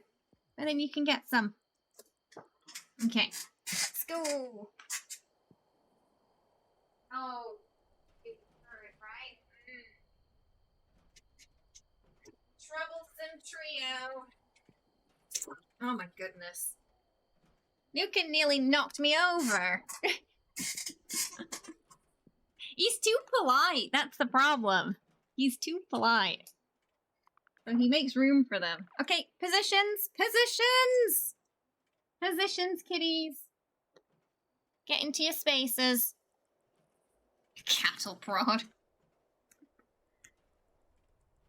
and then you can get some. Okay, let's go. Oh, you heard, right? Troublesome trio. Oh my goodness. Nuka nearly knocked me over. He's too polite. That's the problem. He's too polite. So he makes room for them. Okay, positions. Positions! Positions, kitties. Get into your spaces. Cattle prod.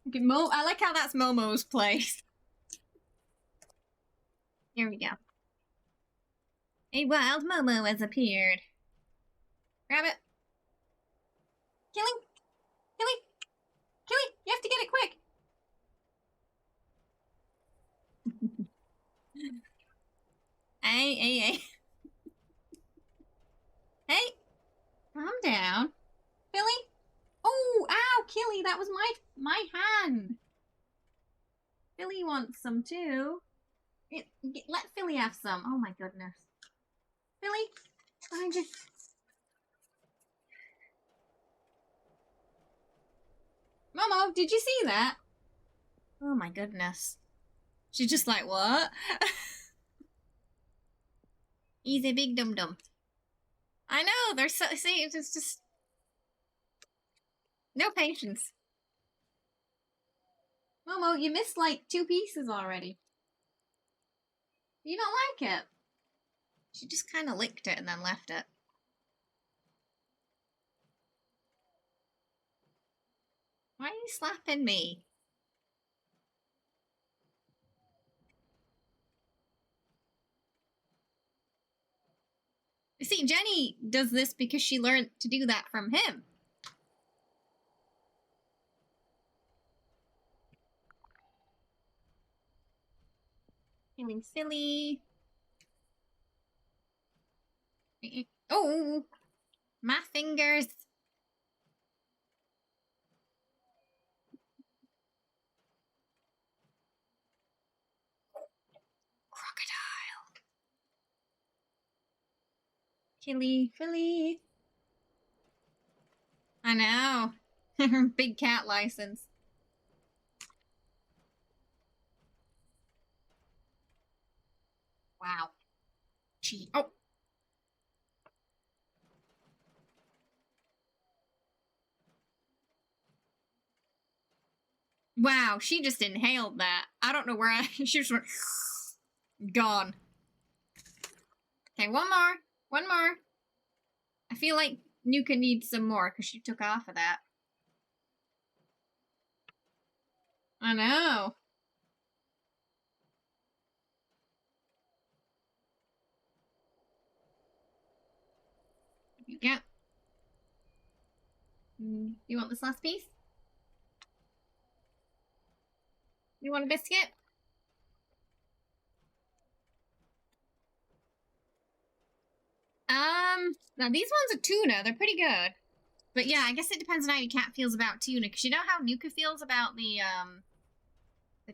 Okay, I like how that's Momo's place. Here we go. A wild Momo has appeared. Grab it. Killy! Killy! Killy! You have to get it quick! Hey. Hey! Calm down. Billy? Oh, ow, Killy, that was my hand. Billy wants some too. Let Philly have some. Oh my goodness. Philly, behind you. Momo, did you see that? Oh my goodness. She's just like, what? He's a big dum-dum. I know, they're so, see, it's just... No patience. Momo, you missed like 2 pieces already. You don't like it? She just kind of licked it and then left it. Why are you slapping me? You see, Jenny does this because she learned to do that from him. Feeling silly. Oh, my fingers. Crocodile. Philly. I know. Big cat license. Wow. Gee. Oh. Wow, she just inhaled that. I don't know where she just went gone. Okay, one more. I feel like Nuka needs some more because she took off of that. I know. Yeah. You want this last piece? You want a biscuit? Now these ones are tuna. They're pretty good. But yeah, I guess it depends on how your cat feels about tuna. Because you know how Nuka feels about the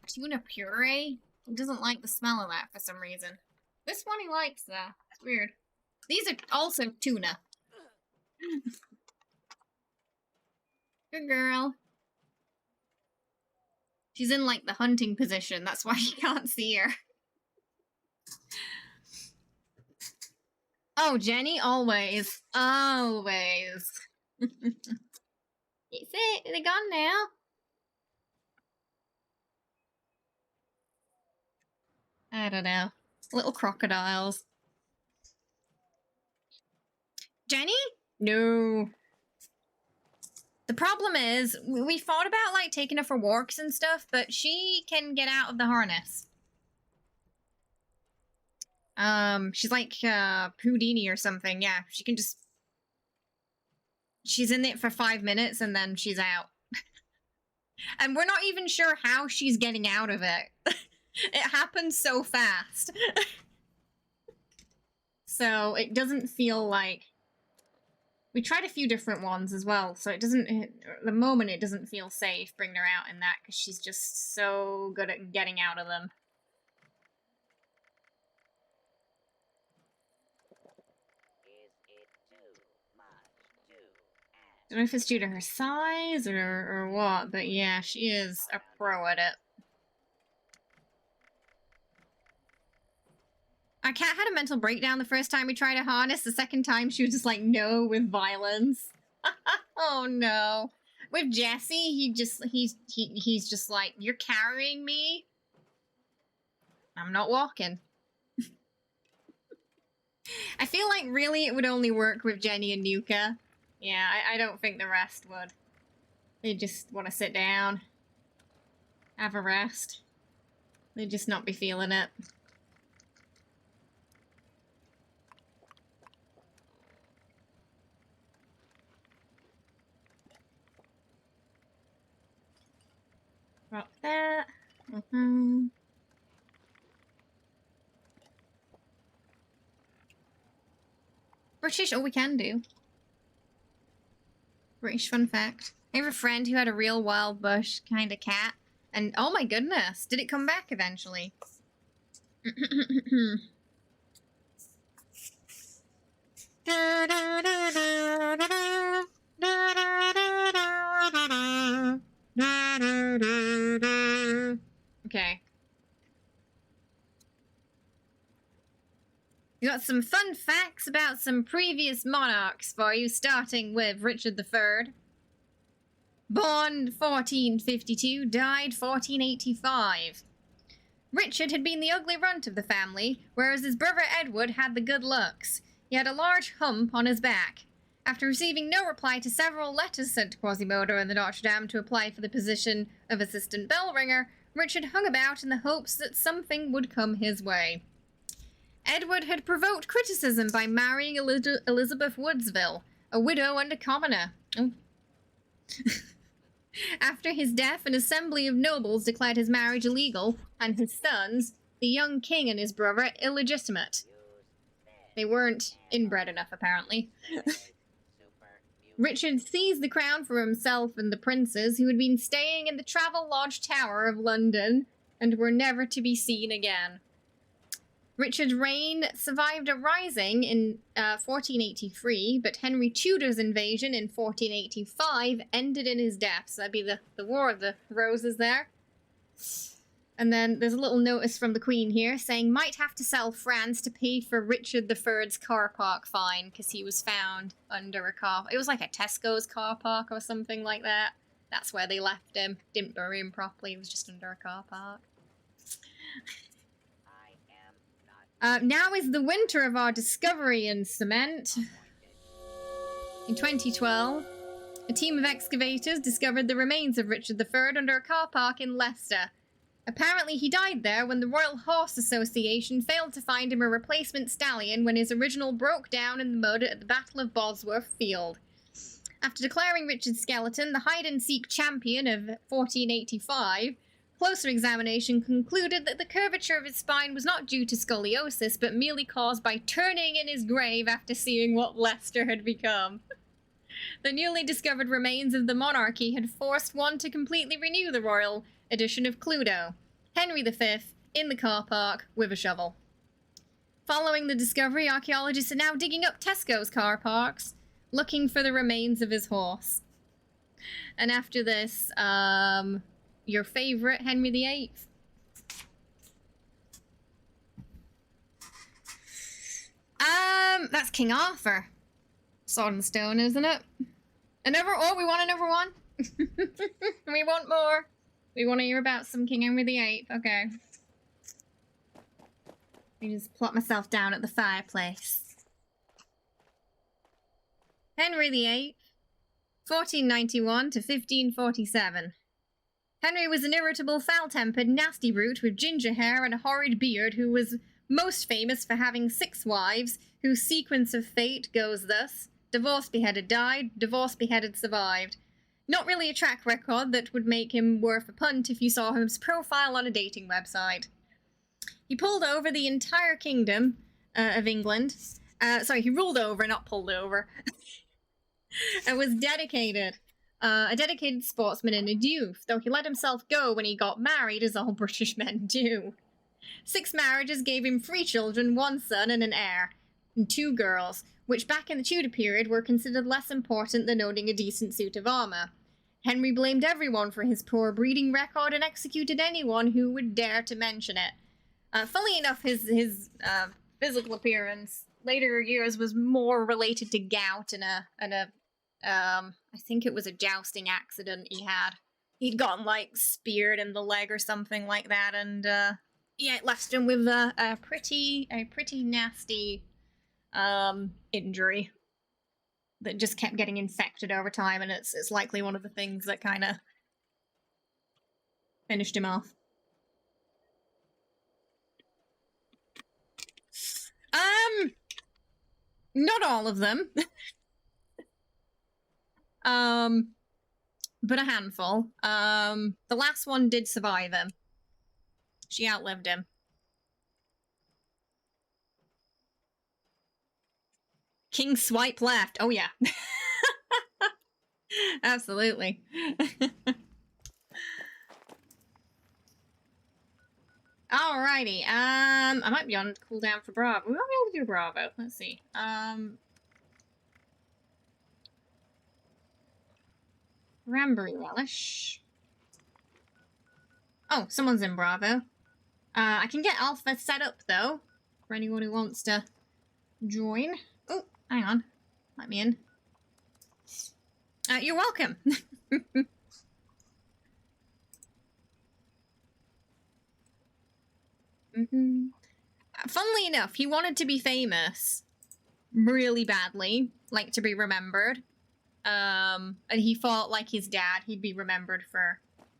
tuna puree? He doesn't like the smell of that for some reason. This one he likes, though. It's weird. These are also tuna. Good girl. She's in, like, the hunting position. That's why you can't see her. Oh, Jenny? Always. Always. That's it. They're gone now. I don't know. Little crocodiles. Jenny? No. The problem is, we thought about, like, taking her for walks and stuff, but she can get out of the harness. She's like, Houdini or something, yeah. She can just she's in it for 5 minutes and then she's out. And we're not even sure how she's getting out of it. It happens so fast. So it doesn't feel like... We tried a few different ones as well, so it doesn't... At the moment, it doesn't feel safe bringing her out in that, because she's just so good at getting out of them. I don't know if it's due to her size or what, but yeah, she is a pro at it. Our cat had a mental breakdown the first time we tried a harness. The second time, she was just like, no, with violence. Oh no. With Jesse, he's just like, you're carrying me? I'm not walking. I feel like really it would only work with Jenny and Nuka. Yeah, I don't think the rest would. They just want to sit down. Have a rest. They'd just not be feeling it. Drop that. British, oh, we can do. British fun fact. I have a friend who had a real wild bush kind of cat. And oh my goodness, did it come back eventually? Okay. We got some fun facts about some previous monarchs for you, starting with Richard III. Born 1452, died 1485. Richard had been the ugly runt of the family, whereas his brother Edward had the good looks. He had a large hump on his back. After receiving no reply to several letters sent to Quasimodo and the Notre Dame to apply for the position of assistant bell ringer, Richard hung about in the hopes that something would come his way. Edward had provoked criticism by marrying Elizabeth Woodsville, a widow and a commoner. Oh. After his death, an assembly of nobles declared his marriage illegal, and his sons, the young king and his brother, illegitimate. They weren't inbred enough, apparently. Richard seized the crown for himself and the princes, who had been staying in the Travelodge Tower of London, and were never to be seen again. Richard's reign survived a rising in 1483, but Henry Tudor's invasion in 1485 ended in his death. So that'd be the War of the Roses there. And then there's a little notice from the Queen here saying, might have to sell France to pay for Richard III's car park fine, because he was found under a car. It was like a Tesco's car park or something like that. That's where they left him. Didn't bury him properly. He was just under a car park. Now is the winter of our discovery in cement. In 2012, a team of excavators discovered the remains of Richard III under a car park in Leicester. Apparently he died there when the Royal Horse Association failed to find him a replacement stallion when his original broke down in the mud at the Battle of Bosworth Field. After declaring Richard's skeleton the hide-and-seek champion of 1485, closer examination concluded that the curvature of his spine was not due to scoliosis, but merely caused by turning in his grave after seeing what Leicester had become. The newly discovered remains of the monarchy had forced one to completely renew the royal edition of Cluedo, Henry V, in the car park with a shovel. Following the discovery, archaeologists are now digging up Tesco's car parks, looking for the remains of his horse. And after this, your favorite, Henry VIII. That's King Arthur. Sword and Stone, isn't it? Oh, we want another one? We want more. We want to hear about some King Henry VIII. Okay. Let me just plot myself down at the fireplace. Henry VIII, 1491 to 1547. Henry was an irritable, foul-tempered, nasty brute with ginger hair and a horrid beard who was most famous for having 6 wives, whose sequence of fate goes thus. Divorced beheaded died. Divorced beheaded survived. Not really a track record that would make him worth a punt if you saw his profile on a dating website. He pulled over the entire kingdom of England. Sorry, he ruled over, not pulled over. And was dedicated. A dedicated sportsman in his youth, though he let himself go when he got married, as all British men do. 6 marriages gave him 3 children, 1 son and an heir, and 2 girls, which back in the Tudor period were considered less important than owning a decent suit of armour. Henry blamed everyone for his poor breeding record and executed anyone who would dare to mention it. Funnily enough, his physical appearance later years was more related to gout and I think it was a jousting accident he had. He'd gotten, like, speared in the leg or something like that, and, yeah, it left him with a pretty nasty, injury that just kept getting infected over time, and it's likely one of the things that kind of finished him off. Not all of them. But a handful. The last one did survive him. She outlived him. King swipe left. Oh yeah. Absolutely. Alrighty. I might be on cooldown for Bravo. We might be able to do Bravo. Let's see. Cranberry relish. Oh, someone's in Bravo. I can get Alpha set up, though, for anyone who wants to join. Oh, hang on. Let me in. You're welcome. Funnily enough, he wanted to be famous really badly, like to be remembered. And he fought like his dad. He'd be remembered for,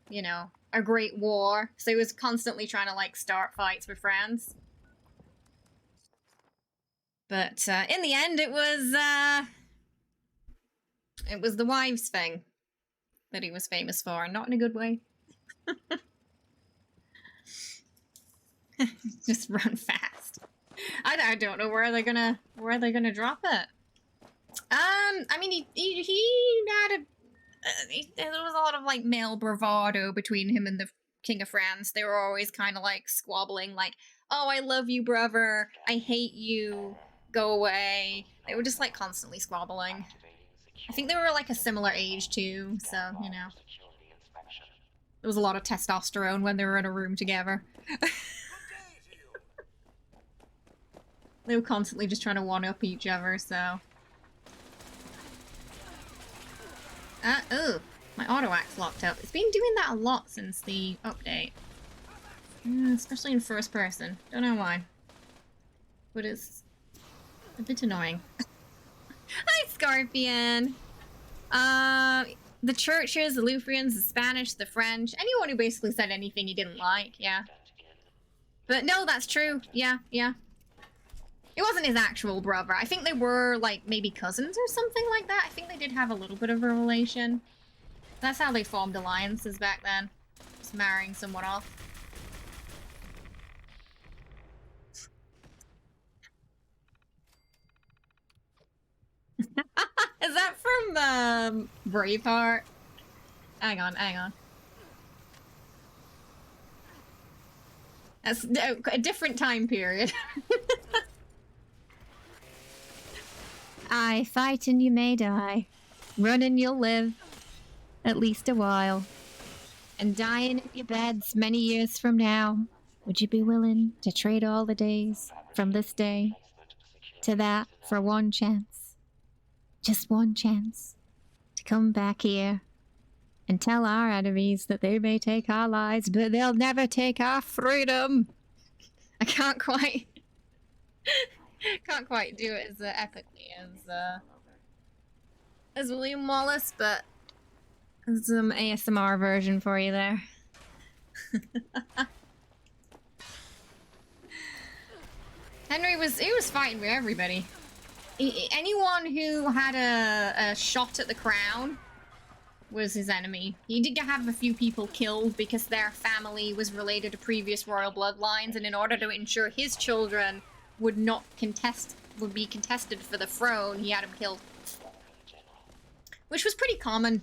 you know, a great war. So he was constantly trying to, like, start fights with friends. But in the end, it was the wives thing that he was famous for, and not in a good way. Just run fast. I don't know where they're gonna drop it. I mean, he had there was a lot of, like, male bravado between him and the King of France. They were always kind of, like, squabbling, like, oh, I love you, brother, I hate you, go away. They were just, like, constantly squabbling. I think they were, like, a similar age, too, so, you know. There was a lot of testosterone when they were in a room together. They were constantly just trying to one-up each other, so... oh, my auto-axe locked up. It's been doing that a lot since the update. Especially in first person. Don't know why. But it's a bit annoying. Hi, Scorpion! The Churches, the Lutherans, the Spanish, the French, anyone who basically said anything you didn't like, yeah. But no, that's true. Yeah. It wasn't his actual brother. I think they were, like, maybe cousins or something like that. I think they did have a little bit of a relation. That's how they formed alliances back then. Just marrying someone off. Is that from, Braveheart? Hang on. That's a different time period. Aye, fight and you may die. Run and you'll live. At least a while. And dying in your beds many years from now. Would you be willing to trade all the days from this day to that for one chance? Just one chance to come back here and tell our enemies that they may take our lives, but they'll never take our freedom. I can't quite do it as epically as William Wallace, but there's some ASMR version for you there. Henry was fighting with everybody. Anyone who had a shot at the crown was his enemy. He did have a few people killed because their family was related to previous royal bloodlines, and in order to ensure his children would be contested for the throne, he had them killed. Which was pretty common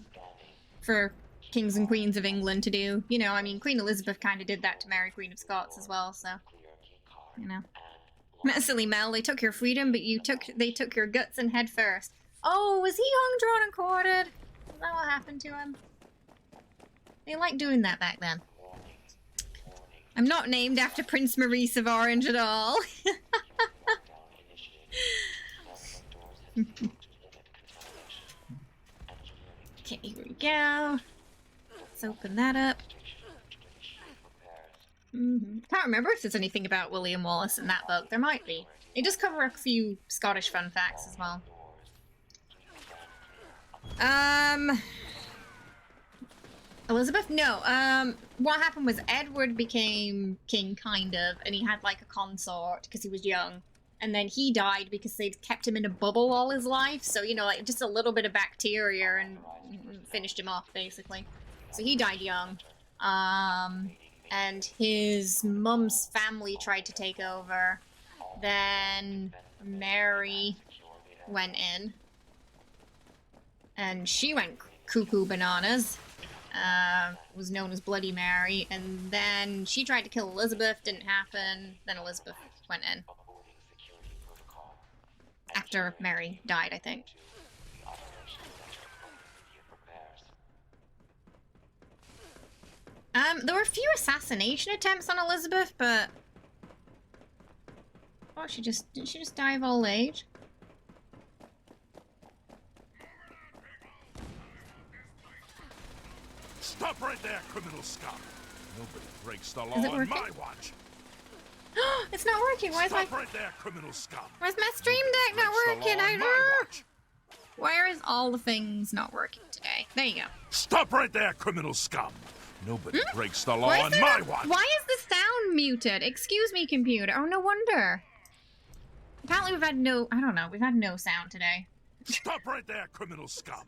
for kings and queens of England to do. You know, I mean, Queen Elizabeth kind of did that to Mary, Queen of Scots as well, so, you know. Silly Mel, they took your freedom, but they took your guts and head first. Oh, was he hung, drawn, and quartered? Is that what happened to him? They liked doing that back then. I'm not named after Prince Maurice of Orange at all. Okay, here we go. Let's open that up. Can't remember if there's anything about William Wallace in that book. There might be. It does cover a few Scottish fun facts as well. Elizabeth? No. What happened was Edward became king, kind of, and he had like a consort because he was young. And then he died because they'd kept him in a bubble all his life. So, you know, like just a little bit of bacteria and finished him off, basically. So he died young. And his mum's family tried to take over. Then Mary went in. And she went cuckoo bananas. Was known as Bloody Mary. And then she tried to kill Elizabeth. Didn't happen. Then Elizabeth went in. After Mary died, I think. There were a few assassination attempts on Elizabeth, but... Oh, didn't she just die of old age? Stop right there, criminal scum! Nobody breaks the law on my watch! It's not working. Why is Stop right there, criminal scum! Where's my stream deck not working? I don't know. Where is all the things not working today? There you go. Stop right there, criminal scum! Nobody breaks the law on my watch! Why is the sound muted? Excuse me, computer. Oh, no wonder. Apparently we've had no... I don't know. We've had no sound today. Stop right there, criminal scum!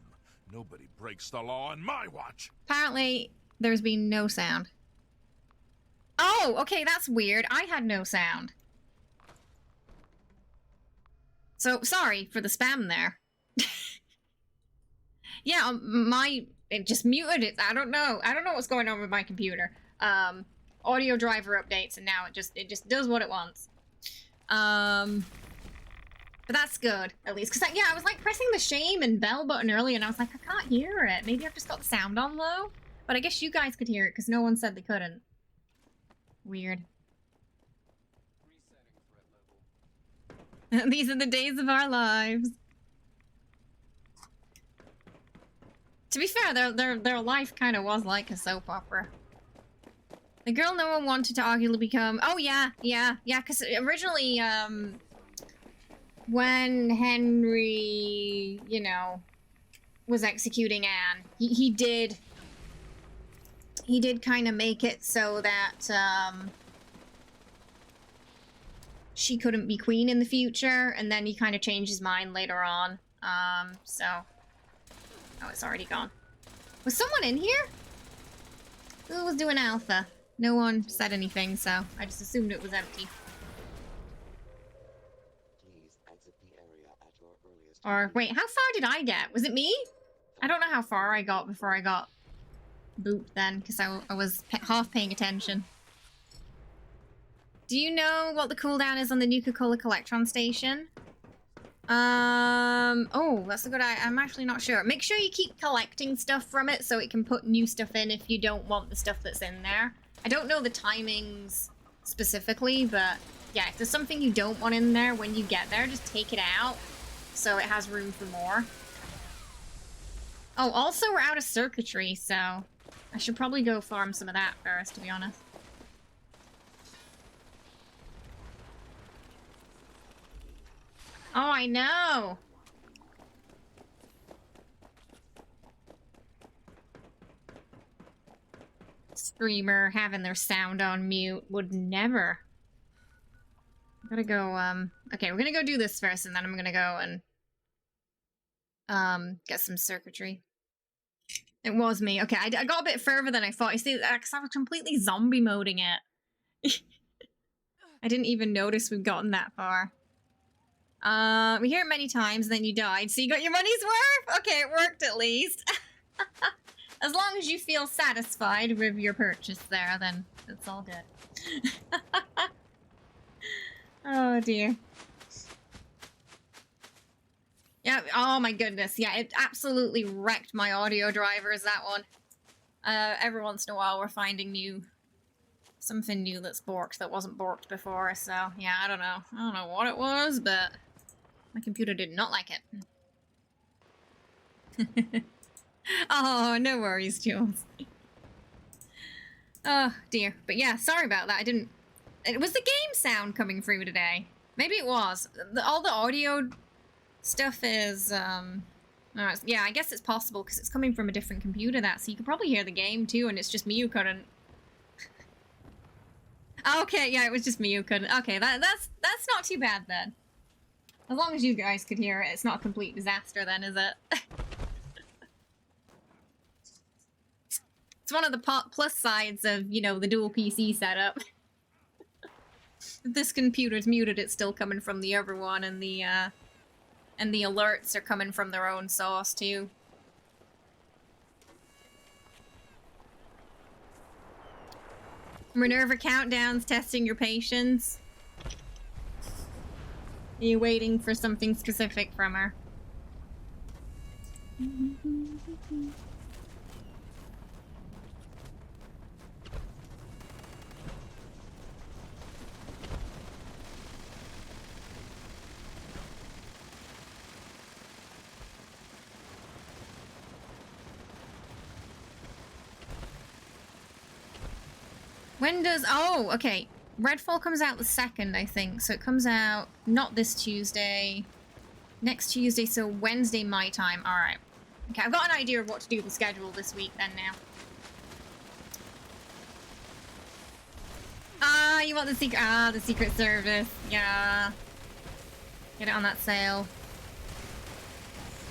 Nobody breaks the law on my watch! Apparently there's been no sound. Oh, okay, that's weird. I had no sound. So, sorry for the spam there. Yeah, it just muted it. I don't know. I don't know what's going on with my computer. Audio driver updates, and now it just does what it wants. But that's good, at least. Because, yeah, I was, like, pressing the shame and bell button earlier, and I was like, I can't hear it. Maybe I've just got the sound on low? But I guess you guys could hear it, because no one said they couldn't. Weird. These are the days of our lives. To be fair, their life kind of was like a soap opera. The girl no one wanted to arguably become... Oh, yeah, because originally, when Henry, you know, was executing Anne, he did kind of make it so that, she couldn't be queen in the future, and then he kind of changed his mind later on, so... Oh, it's already gone. Was someone in here? Who was doing alpha? No one said anything, so I just assumed it was empty. Please exit the area at your earliest. Or, wait, how far did I get? Was it me? I don't know how far I got before I got booped then, because I was half paying attention. Do you know what the cooldown is on the Nuka-Cola Collectron Station? Oh, that's a good idea. I'm actually not sure. Make sure you keep collecting stuff from it so it can put new stuff in if you don't want the stuff that's in there. I don't know the timings specifically, but yeah, if there's something you don't want in there when you get there, just take it out so it has room for more. Oh, also we're out of circuitry, so I should probably go farm some of that first, to be honest. Oh, I know! Streamer having their sound on mute would never. Gotta go, okay, we're gonna go do this first, and then I'm gonna go and, get some circuitry. It was me. Okay, I got a bit further than I thought. You see, because I was completely zombie moding it. I didn't even notice we've gotten that far. We hear it many times, and then you died, so you got your money's worth? Okay, it worked at least. As long as you feel satisfied with your purchase there, then it's all good. Oh dear. Yeah, oh my goodness. Yeah, it absolutely wrecked my audio drivers, that one. Every once in a while we're finding something new that's borked that wasn't borked before, so yeah, I don't know what it was, but my computer did not like it. Oh, no worries, Jules. Oh dear. But yeah, sorry about that. It was the game sound coming through today. Maybe it was. All the audio stuff is, yeah, I guess it's possible because it's coming from a different computer, so you could probably hear the game too, and it's just me who couldn't. Okay, yeah, it was just me who couldn't. Okay, that's not too bad then. As long as you guys could hear it, it's not a complete disaster then, is it? It's one of the plus sides of, you know, the dual PC setup. If this computer's muted, it's still coming from the other one, and the alerts are coming from their own source too. Minerva countdowns, testing your patience. Are you waiting for something specific from her? When does... Oh, okay. Redfall comes out the 2nd, I think. So it comes out not this Tuesday. Next Tuesday, so Wednesday my time. Alright. Okay, I've got an idea of what to do with the schedule this week then now. Ah, you want the secret... Ah, the Secret Service. Yeah. Get it on that sale.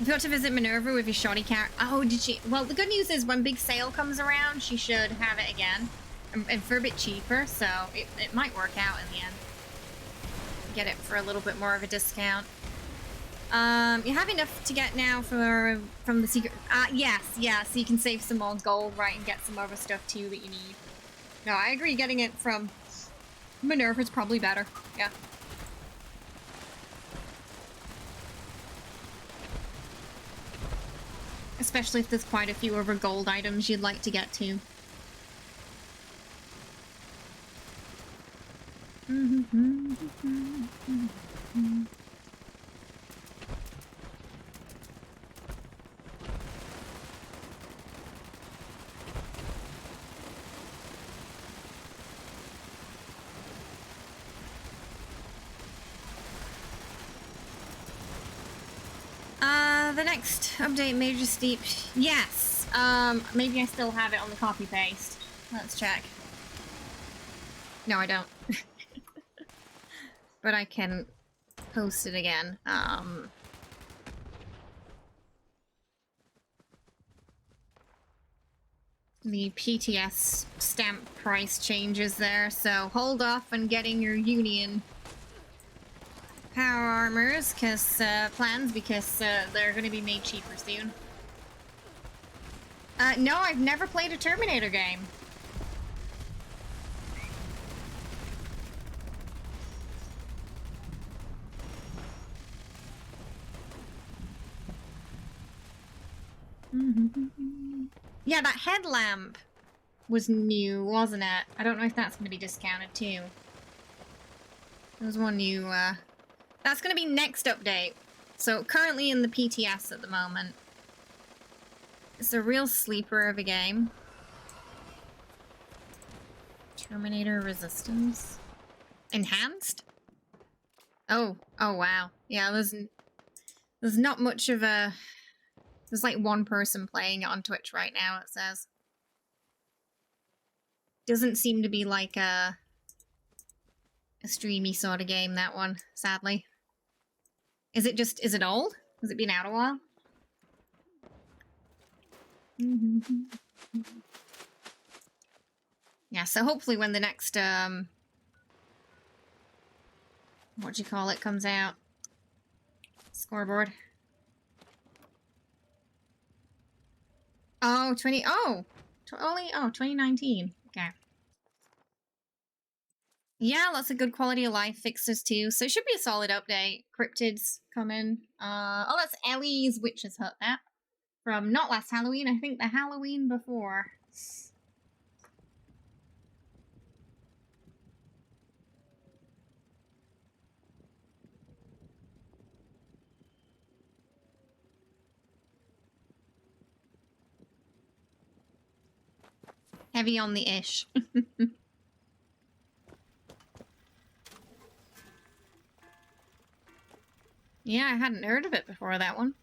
If you want to visit Minerva with your shoddy character... Oh, did she... Well, the good news is when big sale comes around, she should have it again. And for a bit cheaper, so it might work out in the end. Get it for a little bit more of a discount. You have enough to get now from the secret... yes, yeah, so you can save some more gold, right, and get some other stuff too that you need. No, I agree, getting it from Minerva's probably better, yeah. Especially if there's quite a few other gold items you'd like to get to. The next update, Major Steep. Yes. Maybe I still have it on the copy paste. Let's check. No, I don't. But I can post it again. The PTS stamp price changes there, so hold off on getting your Union power armors, plans, because they're going to be made cheaper soon. No, I've never played a Terminator game. Yeah, that headlamp was new, wasn't it? I don't know if that's going to be discounted too. There was one new, that's going to be next update. So currently in the PTS at the moment. It's a real sleeper of a game. Terminator Resistance. Enhanced? Oh wow. Yeah, there's not much of a... There's like one person playing it on Twitch right now, it says. Doesn't seem to be like a a streamy sort of game, that one, sadly. Is it old? Has it been out a while? Yeah, so hopefully when the next, what do you call it, comes out. Scoreboard. Oh, 2019. Okay. Yeah, lots of good quality of life fixes too, so it should be a solid update. Cryptids coming. Oh, that's Ellie's Witch's Hut, that. From not last Halloween, I think the Halloween before. Heavy on the ish. Yeah, I hadn't heard of it before that one.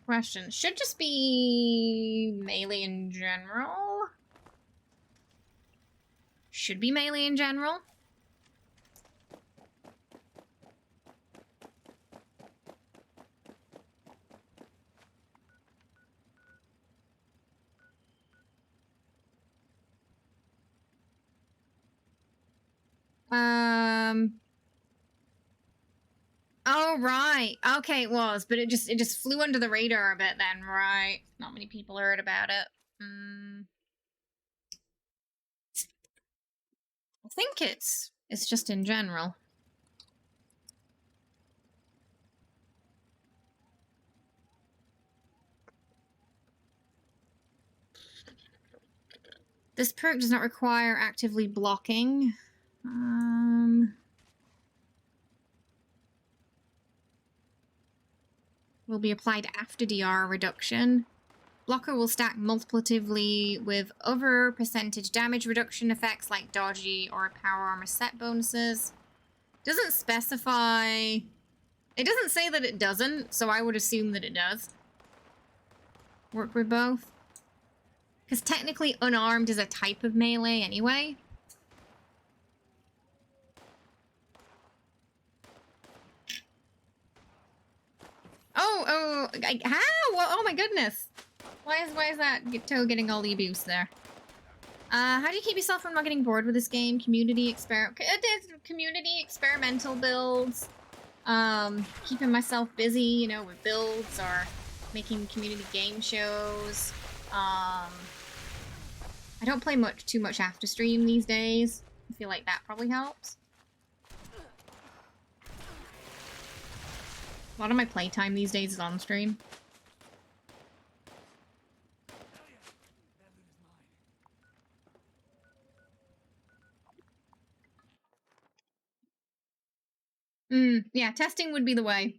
Question. Should just be melee in general? Should be melee in general? Oh, right. Okay, it was, but it just flew under the radar a bit then, right? Not many people heard about it. I think it's just in general. This perk does not require actively blocking. Will be applied after DR reduction. Blocker will stack multiplicatively with other percentage damage reduction effects like dodgy or power armor set bonuses. Doesn't specify... It doesn't say that it doesn't, so I would assume that it does. Work with both. Because technically unarmed is a type of melee anyway. How? Well, oh my goodness. Why is that toe getting all the abuse there? How do you keep yourself from not getting bored with this game? Community experimental builds. Keeping myself busy, you know, with builds or making community game shows. I don't play too much after stream these days. I feel like that probably helps. A lot of my playtime these days is on stream. Yeah, testing would be the way.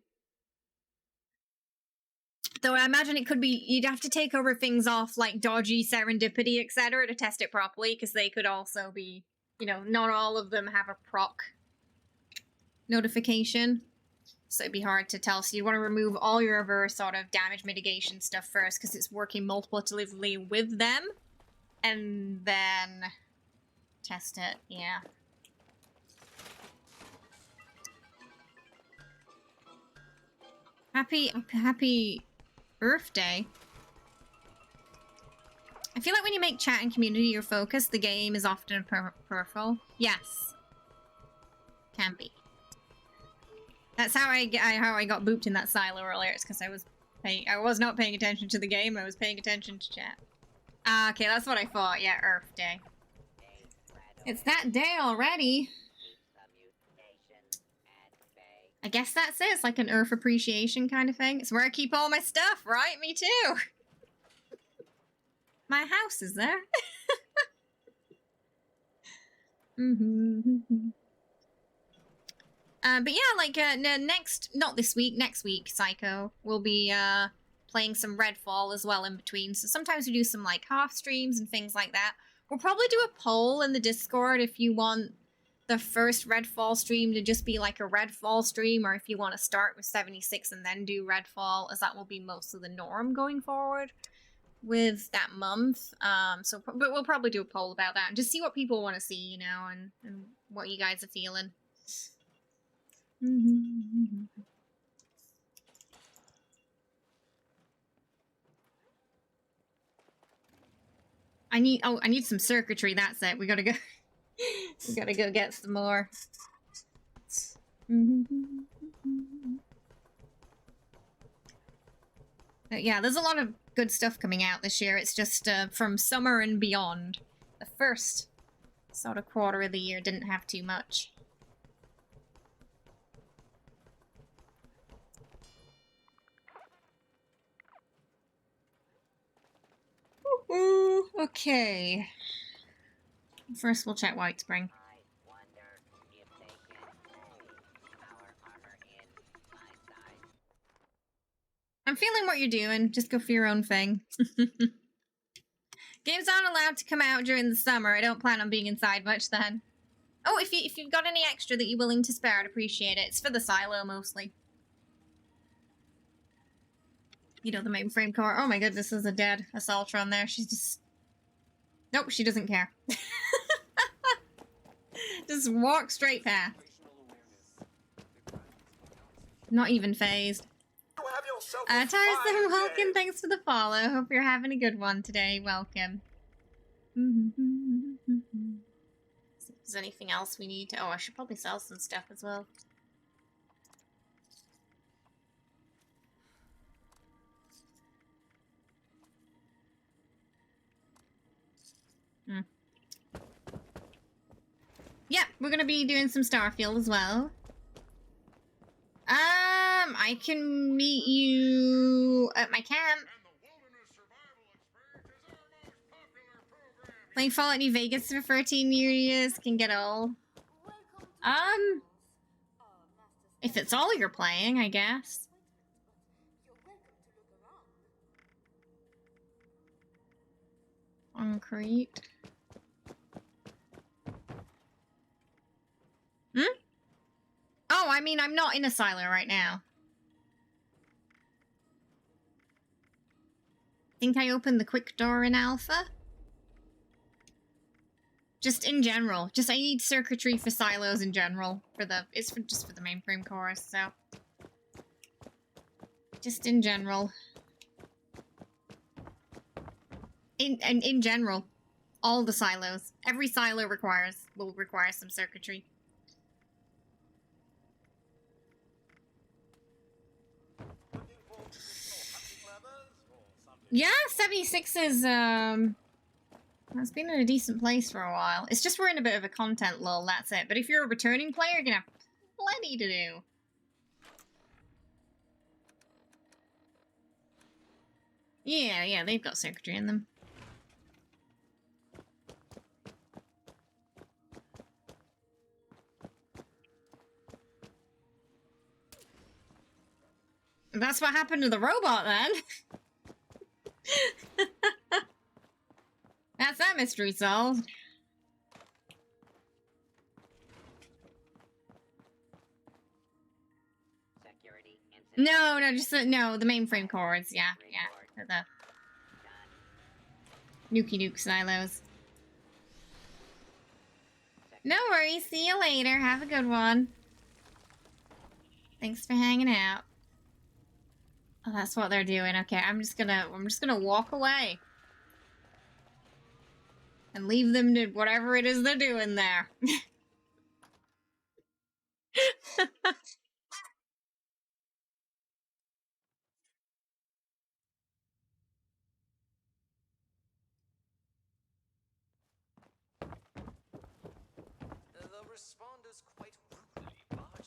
Though I imagine it could be, you'd have to take over things off like dodgy, serendipity, etc. to test it properly, because they could also be, you know, not all of them have a proc notification. So it'd be hard to tell. So you want to remove all your other sort of damage mitigation stuff first, because it's working multiplicatively with them. And then test it, yeah. Happy Earth Day. I feel like when you make chat and community your focus, the game is often peripheral. Yes. Can be. That's how I got booped in that silo earlier. It's because I was not paying attention to the game. I was paying attention to chat. Okay, that's what I thought. Yeah, Earth Day. It's that day already. I guess that's it. It's like an Earth appreciation kind of thing. It's where I keep all my stuff, right? Me too. My house is there. But yeah, like, not this week, next week, Psycho, we'll be, playing some Redfall as well in between. So sometimes we do some, like, half streams and things like that. We'll probably do a poll in the Discord if you want the first Redfall stream to just be like a Redfall stream, or if you want to start with 76 and then do Redfall, as that will be most of the norm going forward with that month. But we'll probably do a poll about that and just see what people want to see, you know, and what you guys are feeling. I need some circuitry, that's it. We gotta go we gotta go get some more. Yeah, there's a lot of good stuff coming out this year. It's just from summer and beyond. The first sort of quarter of the year didn't have too much. Ooh, okay. First, we'll check White Spring. I wonder if they can see our armor in my size. I'm feeling what you're doing. Just go for your own thing. Games aren't allowed to come out during the summer. I don't plan on being inside much then. Oh, if you've got any extra that you're willing to spare, I'd appreciate it. It's for the silo mostly. You know, the mainframe core. Oh my goodness, there's a dead Assaultron there. She's just... Nope, she doesn't care. Just walk straight past. Not even phased. Tiresome, welcome. Thanks for the follow. Hope you're having a good one today. Welcome. See if there's anything else we need to... Oh, I should probably sell some stuff as well. Yeah, we're gonna be doing some Starfield as well. I can meet you at my camp. Playing Fallout New Vegas for 13 years can get old. If it's all you're playing, I guess. Concrete. Oh, I mean, I'm not in a silo right now. Think I opened the quick door in alpha? Just in general. I need circuitry for silos in general. Just for the mainframe cores, so. Just in general. In general. All the silos. Every silo will require some circuitry. Yeah, 76 is, it's been in a decent place for a while. It's just we're in a bit of a content lull, that's it. But if you're a returning player, you're gonna have plenty to do. Yeah, they've got circuitry in them. That's what happened to the robot, then. That's that mystery solved. Security incident. No, just the mainframe cores. Yeah. The nuke silos. No worries. See you later. Have a good one. Thanks for hanging out. Oh, that's what they're doing. Okay, I'm just gonna walk away. And leave them to whatever it is they're doing there.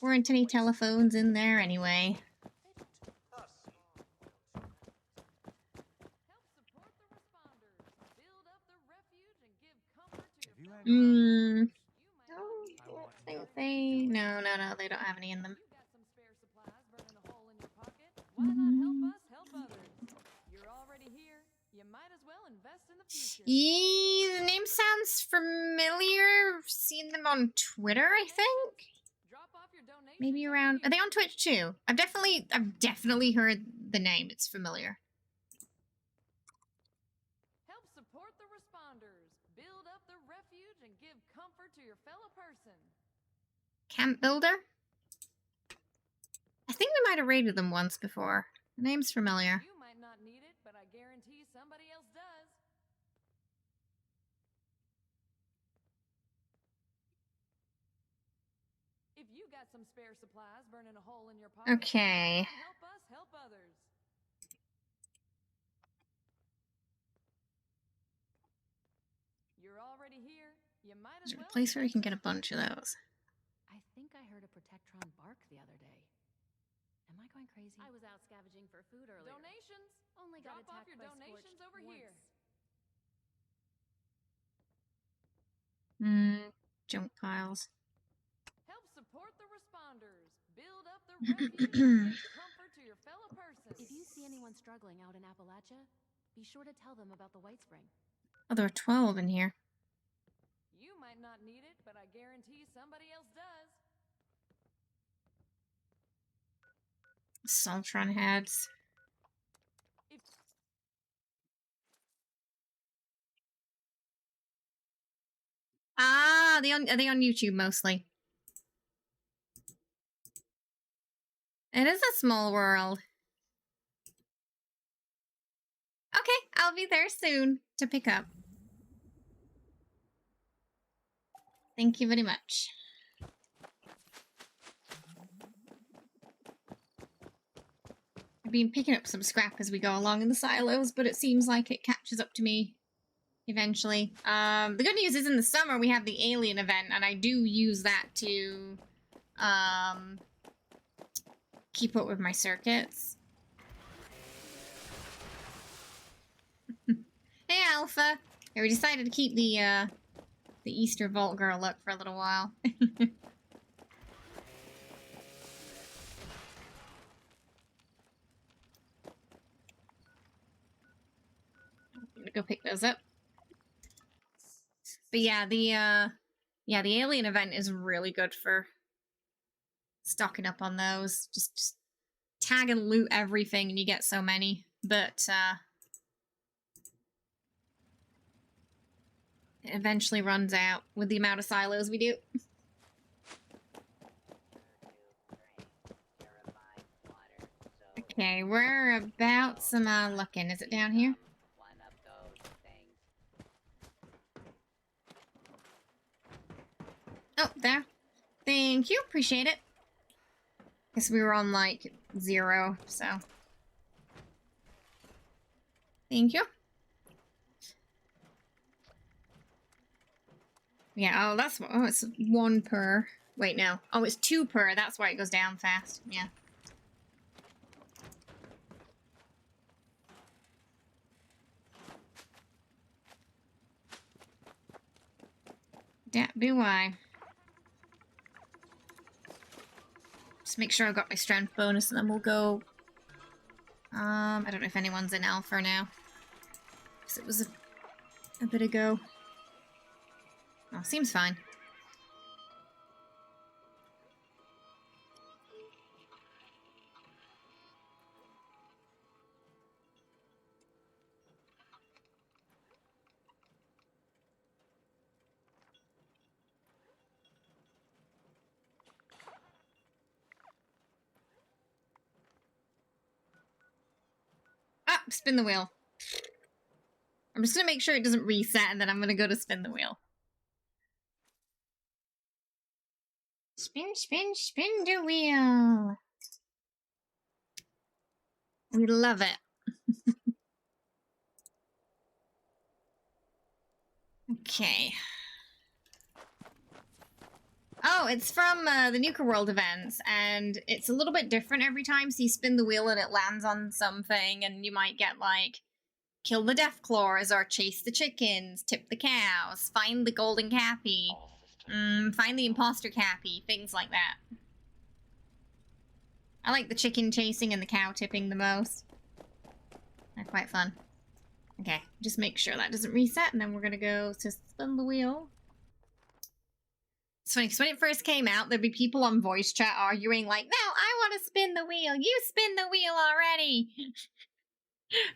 Weren't any telephones in there anyway. No, they don't have any in them. future. The name sounds familiar. I've seen them on Twitter, I think. Drop off your donations Maybe over around. Are they here. on Twitch too? I've definitely heard the name. It's familiar. Help support the responders. Build up the refuge and give comfort to your fellow person. Camp Builder? I think we might have raided them once before. The name's familiar. You might not need it, but I guarantee somebody else does. If you got some spare supplies burning a hole in your pocket, Okay. help us help others. You're already here. You might as Is there well a place where we can fix get a it. bunch of those? I think I heard a Protectron bark the other day. Am I going crazy? I was out scavenging for food earlier. Donations. Only got Drop off attacked your by donations Scorch over once. here. Junk piles. Help support the responders. Build up the refuge and give comfort to your fellow person. If you see anyone struggling out in Appalachia, be sure to tell them about the White Spring. Oh, there are 12 in here. You might not need it, but I guarantee somebody else does. Saltron heads. If Ah, are they on YouTube mostly? It is a small world. Okay, I'll be there soon to pick up. Thank you very much. I've been picking up some scrap as we go along in the silos, but it seems like it catches up to me eventually. The good news is in the summer we have the alien event, and I do use that to keep up with my circuits. Hey, Alpha! Yeah, we decided to keep the Easter Vault Girl look for a little while. I'm gonna go pick those up. But yeah, the alien event is really good for stocking up on those. Just tag and loot everything and you get so many. But it eventually runs out with the amount of silos we do. Okay, whereabouts am I looking? Is it down here? One of those things. Oh, there. Thank you, appreciate it. Guess we were on like 0, so. Thank you. Yeah, oh, that's, oh, it's 1 per. Wait, no. Oh, it's 2 per, that's why it goes down fast, yeah. That be why. Just make sure I've got my strength bonus and then we'll go. I don't know if anyone's in alpha now. Because it was a bit ago. Oh, seems fine. Ah, spin the wheel. I'm just gonna make sure it doesn't reset and then I'm gonna go to spin the wheel. Spin, spin, spin the wheel. We love it. Okay. Oh, it's from the Nuka World events, and it's a little bit different every time. So you spin the wheel and it lands on something, and you might get like, kill the Deathclaws, or chase the chickens, tip the cows, find the golden cappy, All systems. find the imposter cappy, things like that. I like the chicken chasing and the cow tipping the most. They're quite fun. Okay, just make sure that doesn't reset, and then we're gonna go to spin the wheel. It's funny, because when it first came out, there'd be people on voice chat arguing like, no, I want to spin the wheel, you spin the wheel already!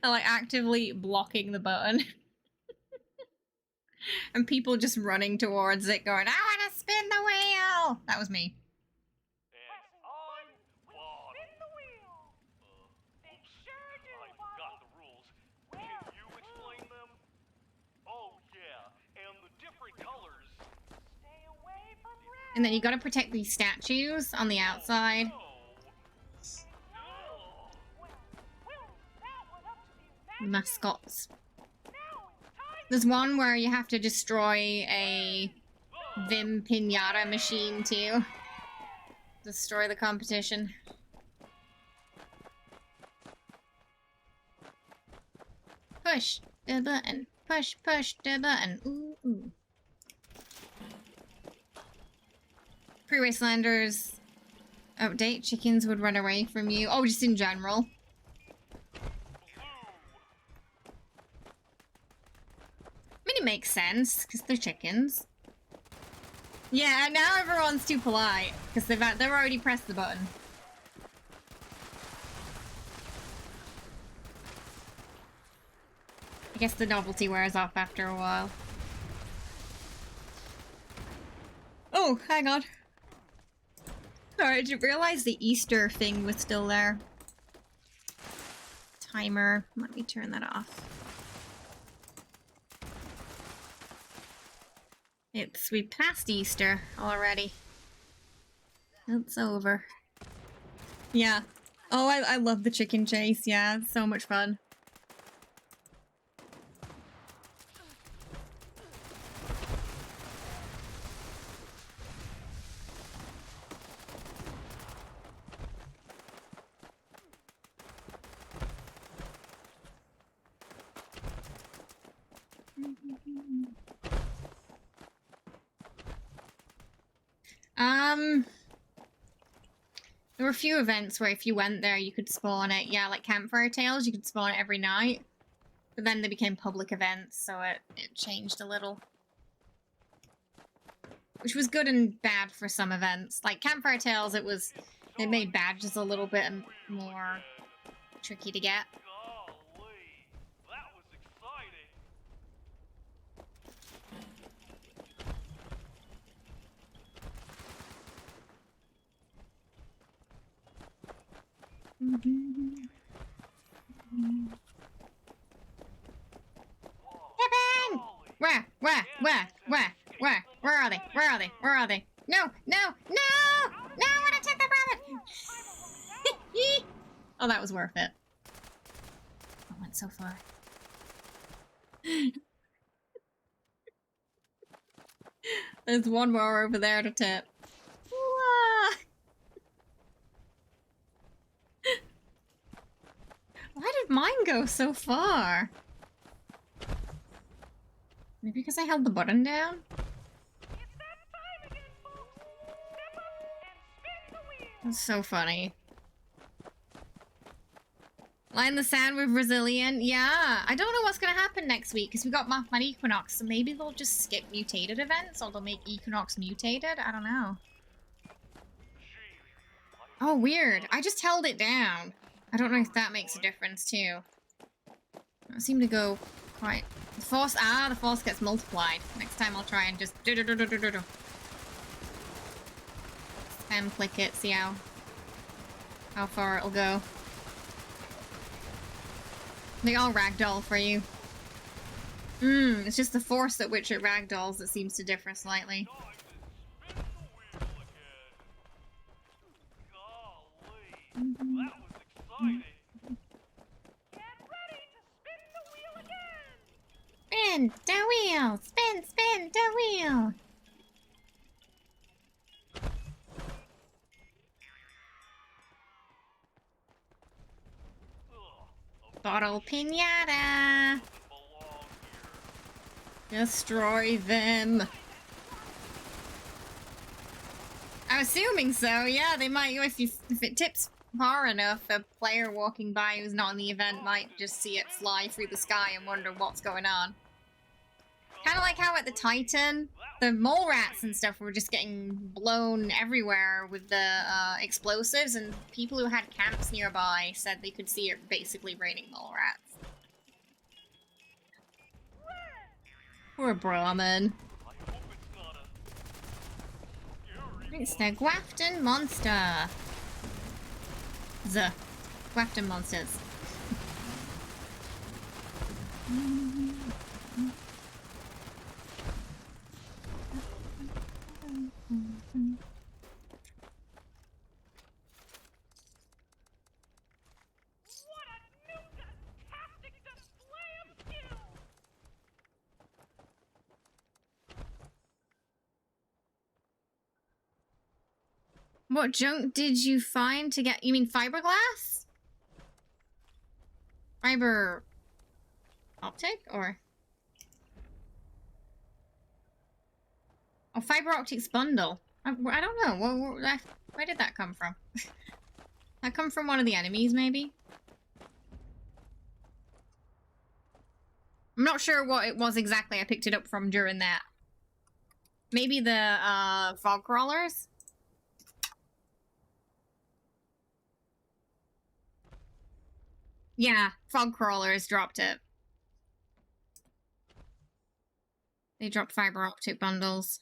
And like actively blocking the button. And people just running towards it going, I want to spin the wheel! That was me. And I'm Bob. Spin the wheel. They sure do. I forgot the rules. Can you explain them? Oh yeah, and the different colors. Stay away from red. And then you gotta protect these statues on the outside. Mascots. There's one where you have to destroy a Vim Pinata machine too. Destroy the competition. Push the button. Push, push the button. Ooh, ooh. Pre-Wastelanders update. Chickens would run away from you. Oh, just in general. I mean, it makes sense, because they're chickens. Yeah, now everyone's too polite, because they've already pressed the button. I guess the novelty wears off after a while. Oh, hang on. Sorry, I didn't realize the Easter thing was still there. Timer. Let me turn that off. We passed Easter already. It's over. Yeah. Oh, I love the chicken chase. Yeah, it's so much fun. There were a few events where if you went there, you could spawn it. Yeah, like Campfire Tales, you could spawn it every night. But then they became public events, so it changed a little. Which was good and bad for some events. Like Campfire Tales, it made badges a little bit more tricky to get. Golly, that was exciting. Kevin! Where are they? Where are they? Where are they? No! No! No! No! I want to take the rabbit! Oh, that was worth it. I went so far. There's one more over there to tip. Wah! Why did mine go so far? Maybe because I held the button down? That's so funny. Line the sand with Brazilian? Yeah, I don't know what's gonna happen next week because we got Mothman Equinox, so maybe they'll just skip mutated events or they'll make Equinox mutated? I don't know. Oh, weird. I just held it down. I don't know if that makes a difference too. It seemed to go quite... The force gets multiplied. Next time I'll try and just spam click it, see how far it'll go. They all ragdoll for you. It's just the force at which it ragdolls that seems to differ slightly. That was exciting. Spin the wheel! Spin the wheel! Bottle pinata! Destroy them! I'm assuming so, yeah, they might, if it tips far enough, a player walking by who's not in the event might just see it fly through the sky and wonder what's going on. Kind of like how at the Titan, the mole rats and stuff were just getting blown everywhere with the explosives, and people who had camps nearby said they could see it basically raining mole rats. Poor Brahmin. It's the Gwafton monster. The Gwafton monsters. What junk did you find to get? You mean fiberglass? Fiber optic or? Oh, fiber optics bundle. I don't know. Where did that come from? That come from one of the enemies, maybe? I'm not sure what it was exactly I picked it up from during that. Maybe the fog crawlers? Yeah, fog crawlers dropped it. They dropped fiber optic bundles.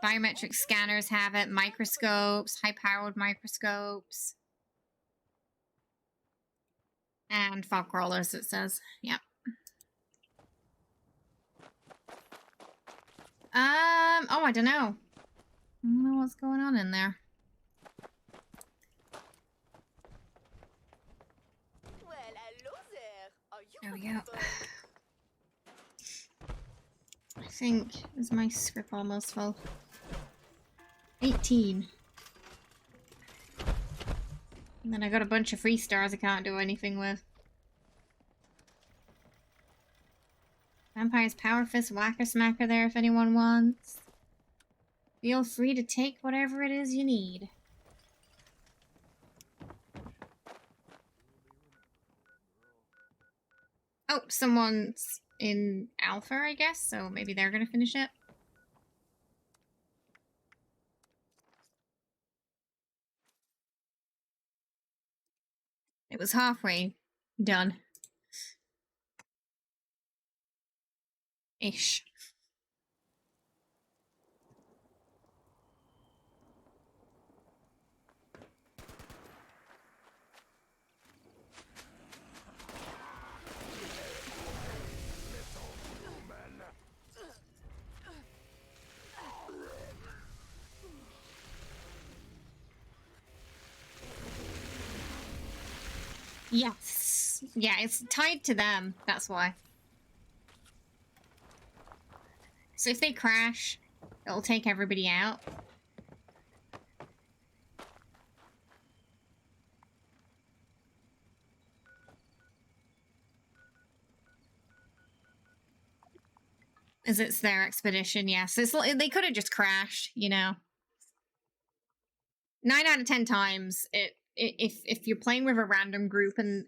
Biometric scanners have it, microscopes, high-powered microscopes. And fog crawlers, it says. Yep. Oh, I don't know. I don't know what's going on in there. There we go. I think, is my script almost full? 18. And then I got a bunch of free stars I can't do anything with. Vampire's Power Fist, Whacker Smacker there if anyone wants. Feel free to take whatever it is you need. Oh, someone's in Alpha, I guess, so maybe they're gonna finish it. It was halfway done. Ish. Yes. Yeah, it's tied to them. That's why. So if they crash, it'll take everybody out. As it's their expedition, yes. They could have just crashed, you know. 9 out of 10 times, if you're playing with a random group and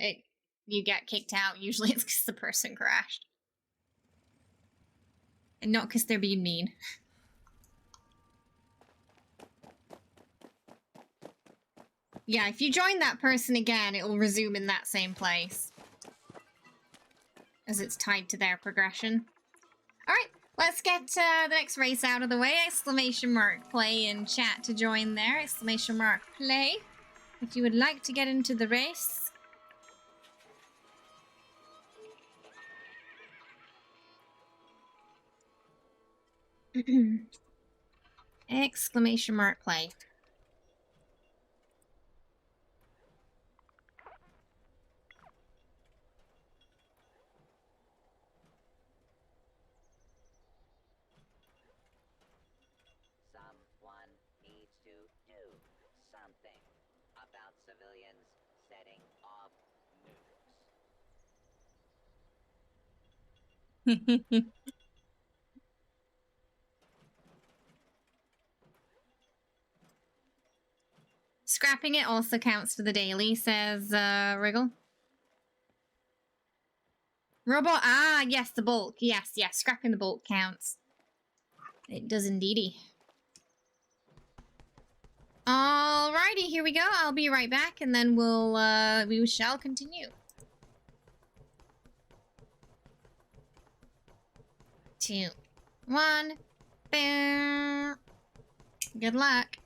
you get kicked out, usually it's because the person crashed. And not because they're being mean. Yeah, if you join that person again, it will resume in that same place. As it's tied to their progression. Alright, let's get the next race out of the way. Exclamation mark play in chat to join there. Exclamation mark play. If you would like to get into the race. Exclamation mark play. Someone needs to do something about civilians setting off nukes. Scrapping it also counts for the daily, says Wriggle. Robot, yes, the bulk. Yes, scrapping the bulk counts. It does indeedy. Alrighty, here we go. I'll be right back, and then we shall continue. 2, 1, boom. Good luck.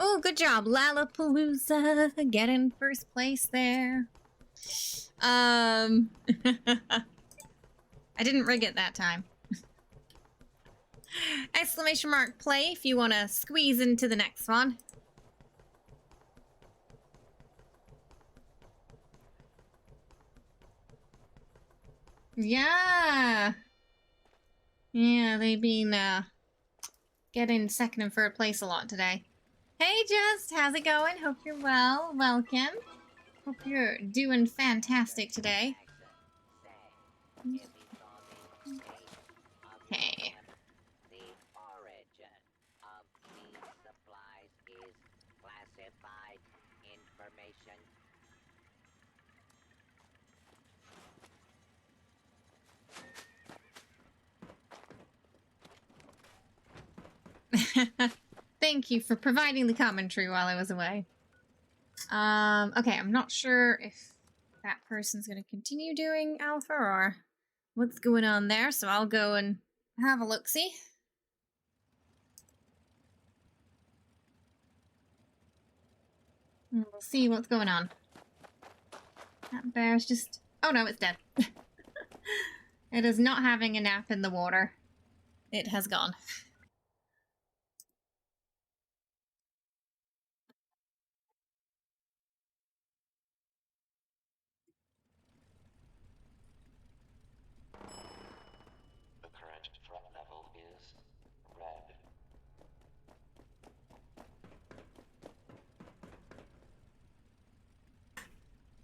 Oh, good job, Lollapalooza. Getting first place there. I didn't rig it that time. Exclamation mark play if you want to squeeze into the next one. Yeah. Yeah, they've been getting second and third place a lot today. Hey, Just, how's it going? Hope you're well. Welcome. Hope you're doing fantastic today. Okay. The origin of these supplies is classified information. Thank you for providing the commentary while I was away. Okay, I'm not sure if that person's going to continue doing alpha or what's going on there, so I'll go and have a look-see. And we'll see what's going on. That bear's just... Oh no, it's dead. It is not having a nap in the water. It has gone.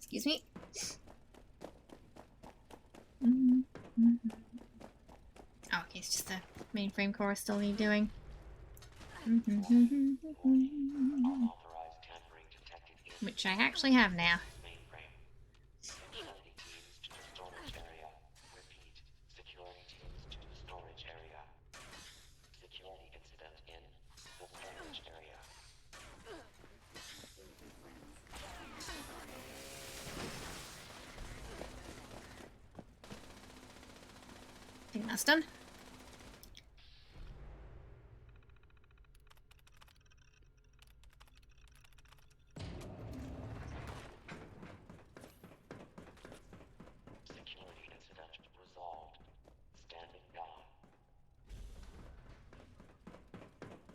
Excuse me. Oh, okay, it's just the mainframe core still need doing. Unauthorized tampering detected in Which I actually have now. mainframe. Security teams to the storage area. Repeat. Security teams to the storage area. Security incident in the storage area. I think that's done. Security incident resolved. Standing by.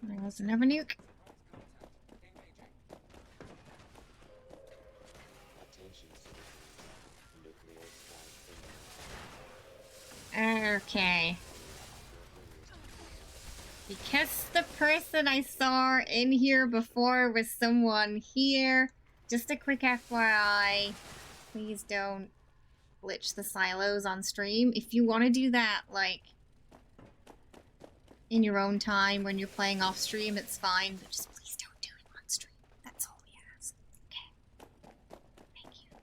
There was another nuke. Attention citizens. Nuclear strike imminent. Okay. Because the person I saw in here before was someone here, just a quick FYI, please don't glitch the silos on stream. If you want to do that, like, in your own time when you're playing off stream, it's fine, but just please don't do it on stream. That's all we ask. Okay. Thank you.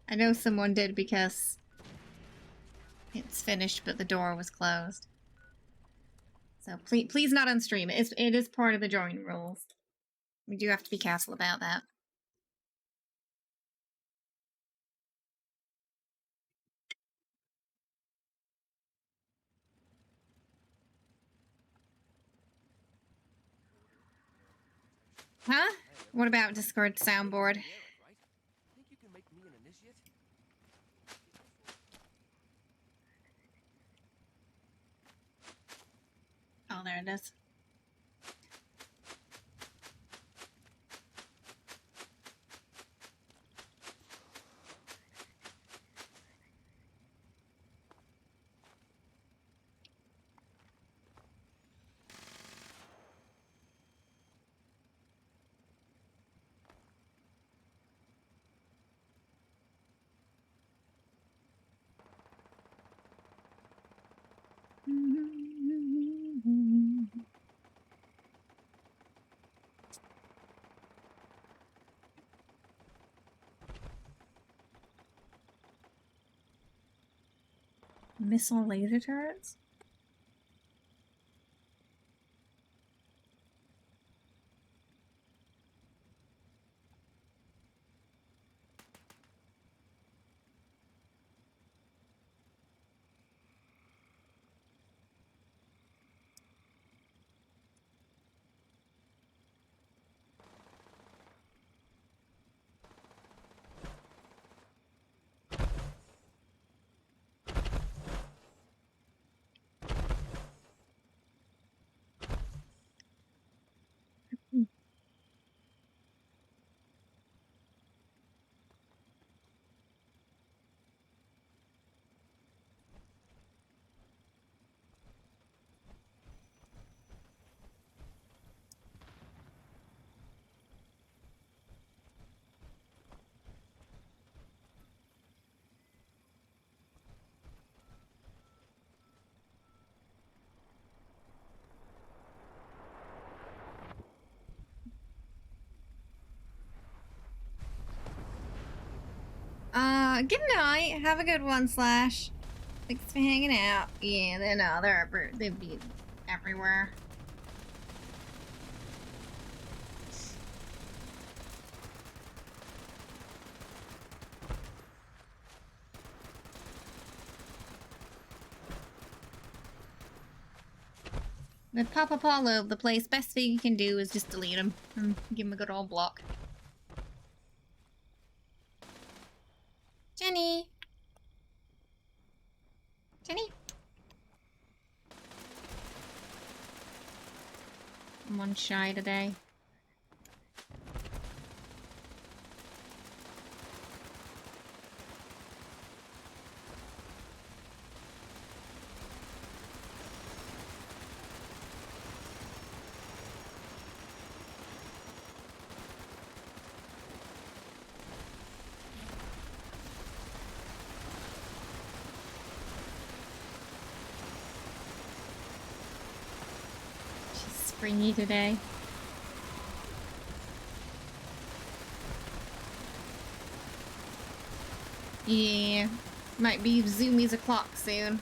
I know someone did because it's finished, but the door was closed. So please not on stream. It is part of the join rules. We do have to be careful about that. Huh? What about Discord soundboard? Think you can make me an initiate? Oh, there it is. Missile laser turrets? Good night. Have a good one, Slash. Thanks for hanging out. Yeah, they'd be everywhere. With Papa Paul all over the place, best thing you can do is just delete him and give him a good old block. Jenny! Jenny? I'm on shy today. springy today. Yeah, might be zoomies o'clock soon.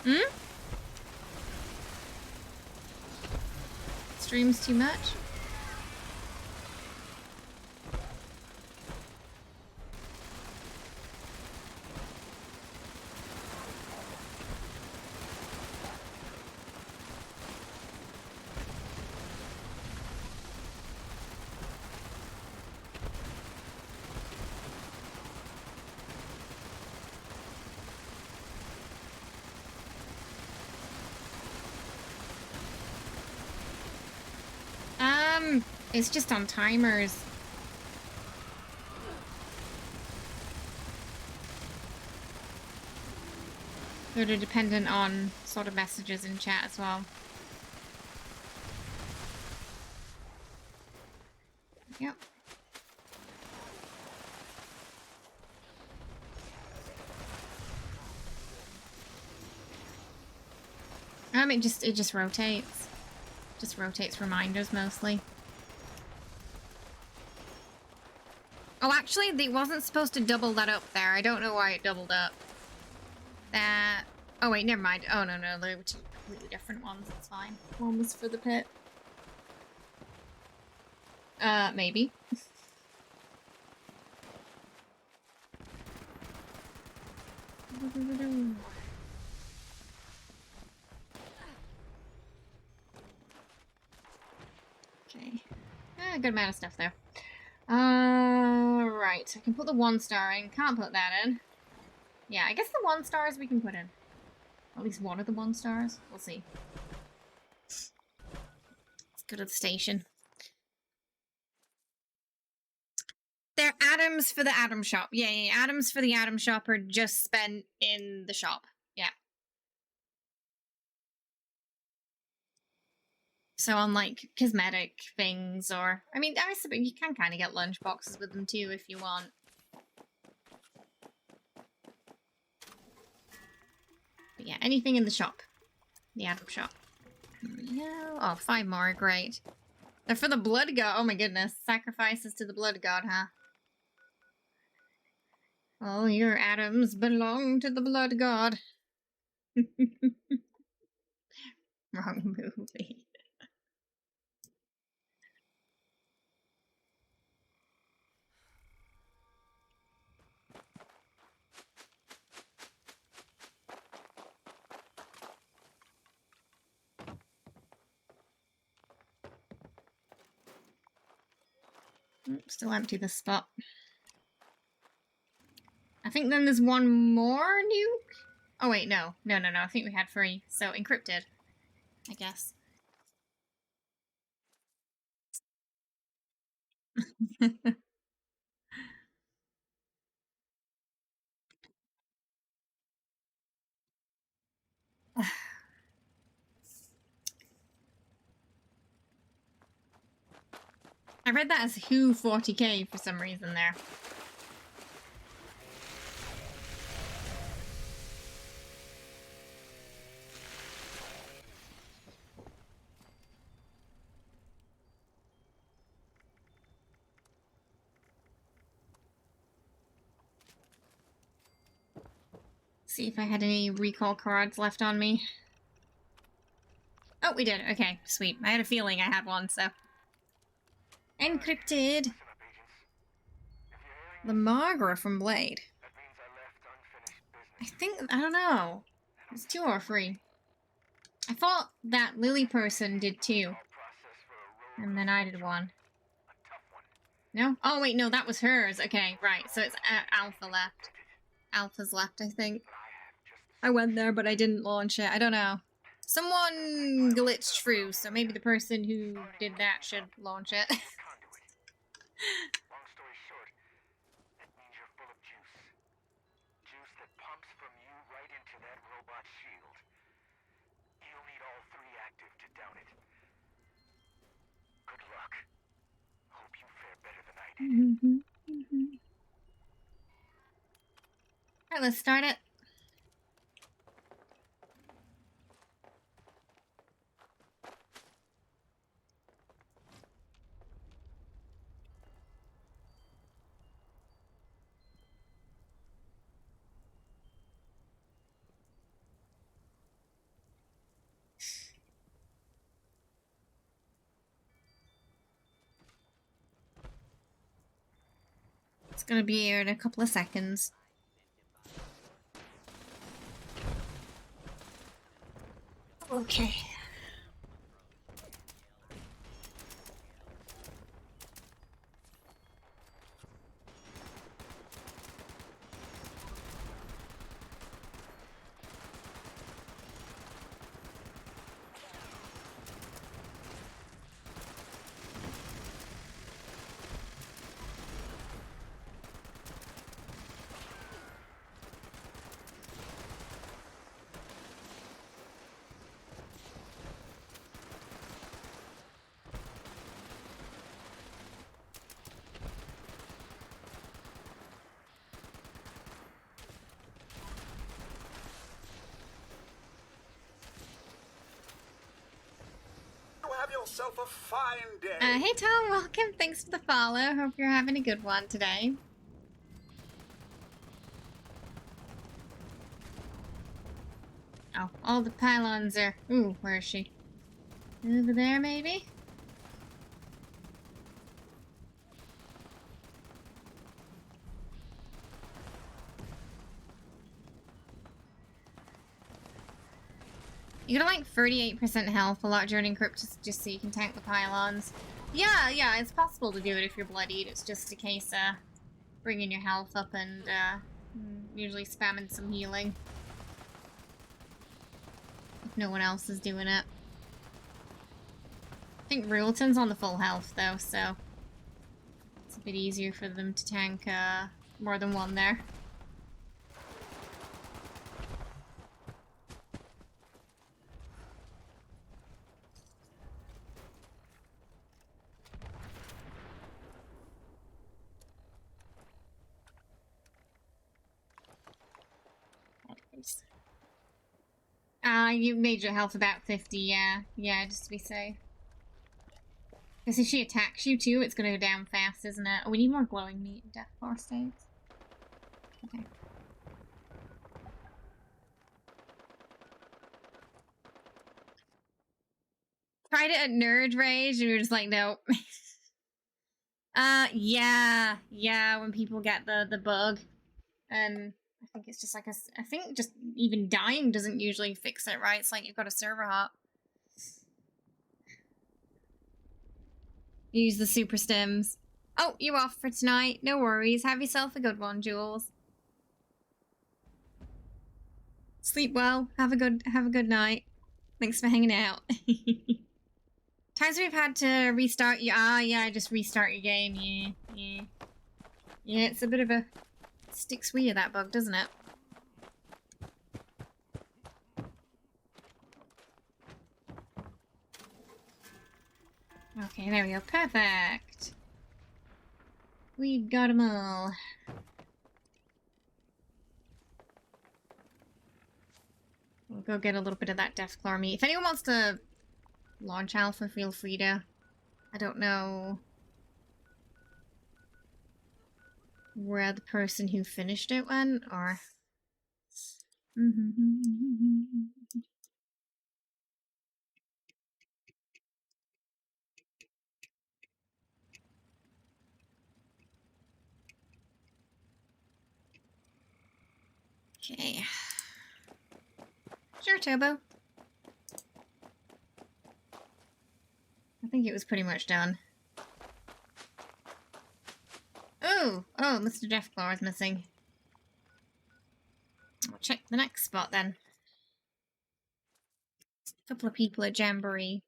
Hmm? Streams too much? It's just on timers. They're dependent on sort of messages in chat as well. Yep. It just rotates. Just rotates reminders mostly. Oh, actually, it wasn't supposed to double that up there. I don't know why it doubled up. That... Oh, wait, never mind. Oh, no, they were two completely different ones. It's fine. One was for the pit. Maybe. Okay. Good amount of stuff there. Right. I can put the 1 star in. Can't put that in. Yeah, I guess the 1 stars we can put in. At least one of the 1 stars. We'll see. Let's go to the station. They're atoms for the atom shop. Yeah. Atoms for the atom shop are just spent in the shop. Yeah. So on, like, cosmetic things or... I mean, I suppose you can kind of get lunch boxes with them too if you want. But yeah, anything in the shop. The atom shop. Yeah. Oh, 5 more. Great. They're for the blood god. Oh my goodness. Sacrifices to the blood god, huh? All your atoms belong to the blood god. Wrong movie. Still empty this spot. I think then there's one more nuke? Oh wait, no. No. I think we had 3. So encrypted, I guess. I read that as Who 40k for some reason there. See if I had any recall cards left on me. Oh, we did. Okay, sweet. I had a feeling I had one, so. Encrypted. The Margaret from Blade. I don't know. It's 2 or 3. I thought that Lily person did 2. And then I did 1. No? Oh, wait, no, that was hers. Okay, right. So it's Alpha left. Alpha's left, I think. I went there, but I didn't launch it. I don't know. Someone glitched through, so maybe the person who did that should launch it. Long story short, that means you're full of juice. Juice that pumps from you right into that robot shield. You'll need all 3 active to down it. Good luck. Hope you fare better than I did. Alright, let's start it. gonna be here in a couple of seconds. Okay. Have yourself a fine day. Hey Tom, welcome. Thanks for the follow. Hope you're having a good one today. Oh, all the pylons are... Ooh, where is she? Over there, maybe? You got like 38% health, a lot during encrypt just so you can tank the pylons. Yeah, it's possible to do it if you're bloodied. It's just a case of bringing your health up and usually spamming some healing. If no one else is doing it. I think Ruleton's on the full health though, so it's a bit easier for them to tank more than one there. You made your health about 50, yeah. Yeah, just to be safe. Because if she attacks you too, it's gonna go down fast, isn't it? Oh, we need more glowing meat in Death Force states. Okay. Tried it at Nerd Rage, and we were just like, nope. Yeah, when people get the bug. And I think it's just like I think just even dying doesn't usually fix it, right? It's like you've got a server hop. Use the super stims. Oh, you off for tonight? No worries. Have yourself a good one, Jules. Sleep well. Have a good night. Thanks for hanging out. Times we've had to restart you. Yeah, just restart your game. Yeah. Yeah, it's a bit of a sticks with you, that bug, doesn't it? Okay, there we go. Perfect. We got them all. We'll go get a little bit of that Deathclaw meat. If anyone wants to launch Alpha, feel free to. I don't know where the person who finished it went, or... Okay. Sure, Turbo. I think it was pretty much done. Oh, Mr. Deathclaw is missing. I'll check the next spot then. A couple of people at Jamboree.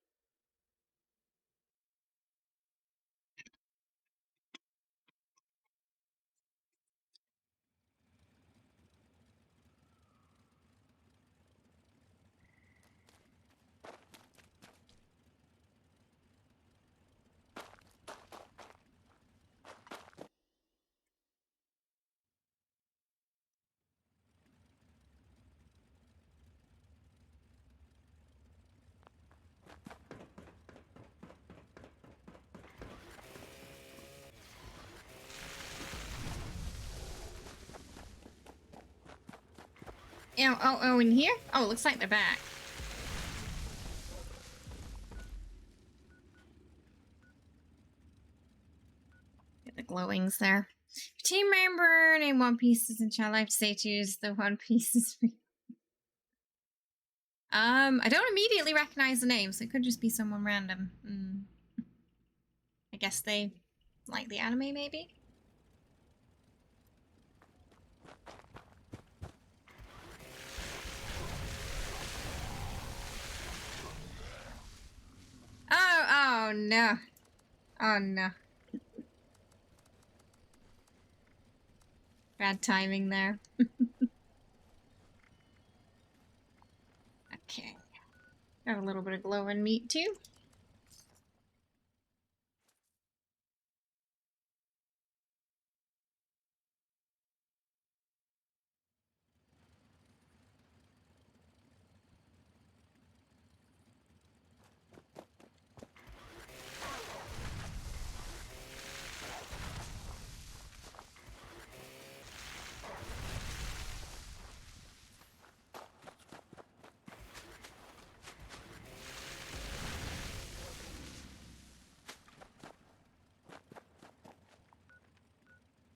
Oh, in here? Oh, it looks like they're back. Get the glowings there. Team member named One Piece is in chat. I have to say to you is the One Piece is free. I don't immediately recognize the name, so it could just be someone random. I guess they like the anime, maybe? Oh no. Oh no. Bad timing there. Okay. Got a little bit of glowing meat too.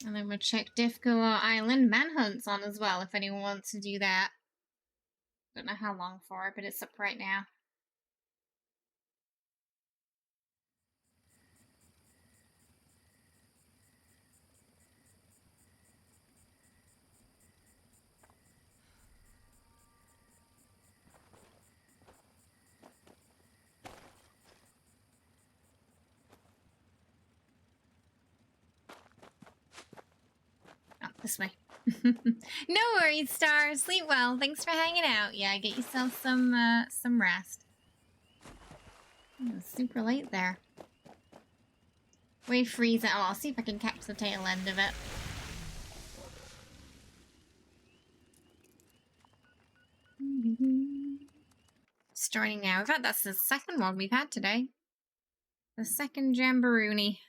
And then we'll check Diffcola Island Manhunt's on as well if anyone wants to do that. Don't know how long for, but it's up right now. Oh, this way. No worries, Star. Sleep well. Thanks for hanging out. Yeah, get yourself some rest. It's super late there. Wave freeze it. Oh, I'll see if I can catch the tail end of it. Starting now. In fact, that's the second one we've had today. The second Jamboree.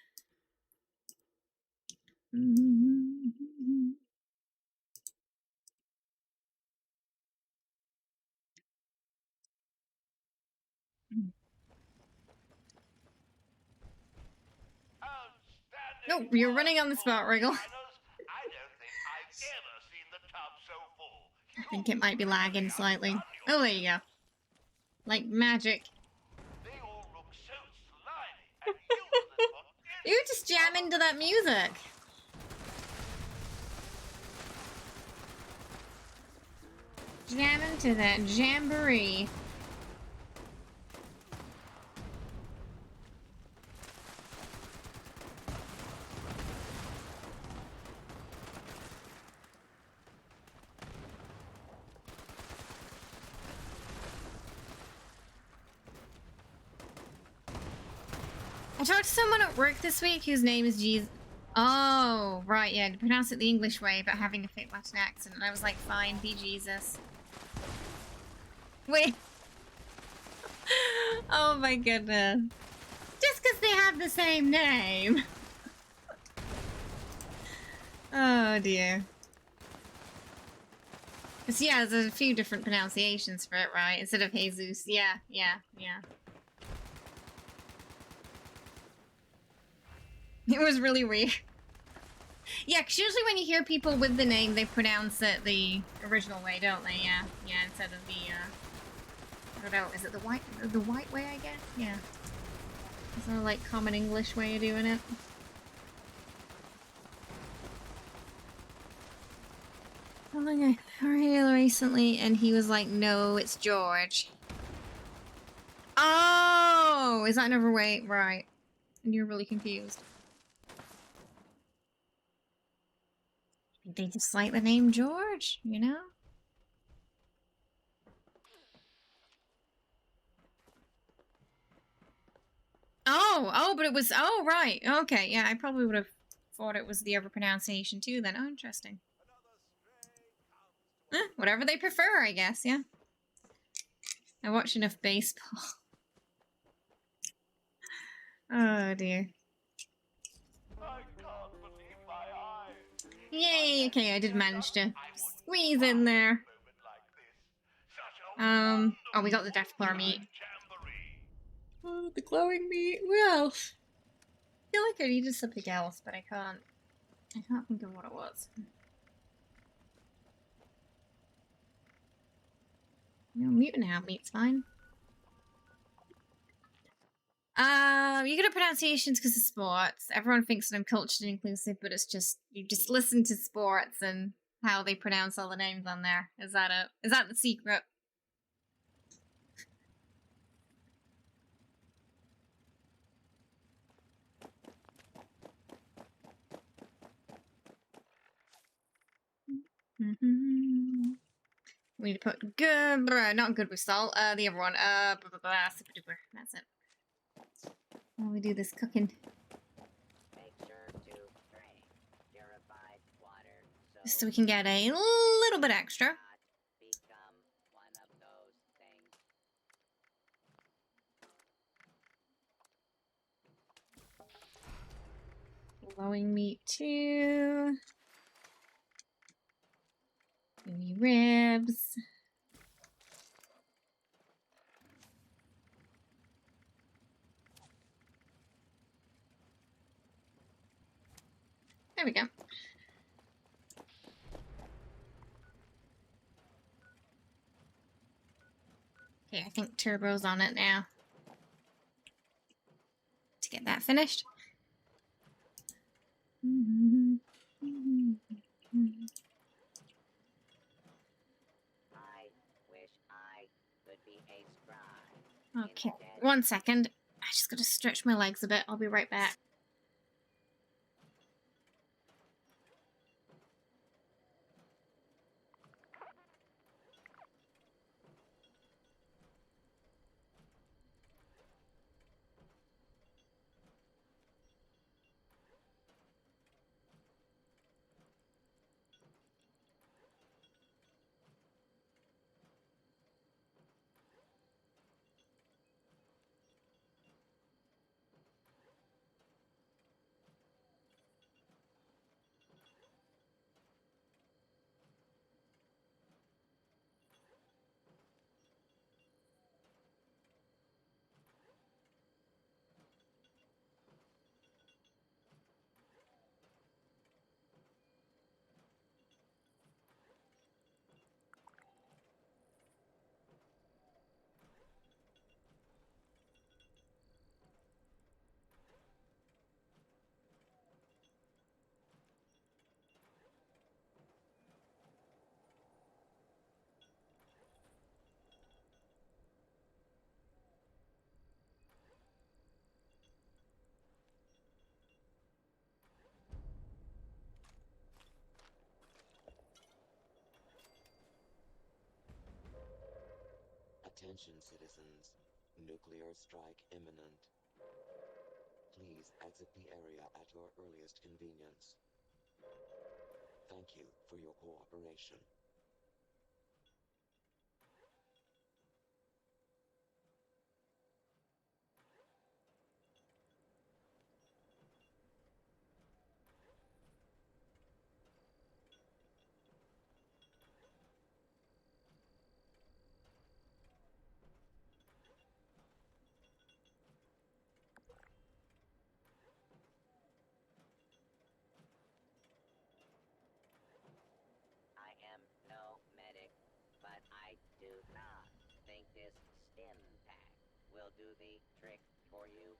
No, you're running on the spot, Wriggle. I think it might be lagging slightly. Oh, there you go. Like magic. You just jam into that music. Jam into that jamboree. I talked to someone at work this week whose name is Jesus. Oh, right, yeah, to pronounce it the English way, but having a fake Latin accent. And I was like, fine, be Jesus. Wait. Oh my goodness. Just because they have the same name. Oh dear. Because yeah, there's a few different pronunciations for it, right? Instead of Jesus. Yeah. It was really weird. Yeah, because usually when you hear people with the name, they pronounce it the original way, don't they? Yeah, instead of the, I don't know, is it the white way, I guess? Yeah. Is there, like, common English way of doing it? I think I heard him recently, and he was like, no, it's George. Oh! Is that another way? Right. And you're really confused. They just like the name George, you know? Oh, but it was, oh, right. Okay, yeah, I probably would have thought it was the other pronunciation too then. Oh, interesting. Whatever they prefer, I guess, yeah. I watch enough baseball. Oh, dear. Yay, okay, I did manage to squeeze in there. Oh, we got the Deathclaw meat. Oh, the glowing meat. What else? I feel like I needed something else, but I can't I can't think of what it was. No, mutant now, meat's fine. You get a pronunciations because of sports. Everyone thinks that I'm cultured and inclusive, but it's just, you just listen to sports and how they pronounce all the names on there. Is that the secret? We need to put good, not good with salt, the other one, super duper. That's it. While we do this cooking. Make sure to drink purified water So we can get a little bit extra. not become one of those things. Glowing meat too. Mini ribs. There we go. Okay, I think turbo's on it now. To get that finished. I wish I could be a scribe. Okay, Instead, 1 second. I just gotta stretch my legs a bit. I'll be right back. Attention, citizens. Nuclear strike imminent. Please exit the area at your earliest convenience. Thank you for your cooperation. I am no medic, but I do not think this stim pack will do the trick for you.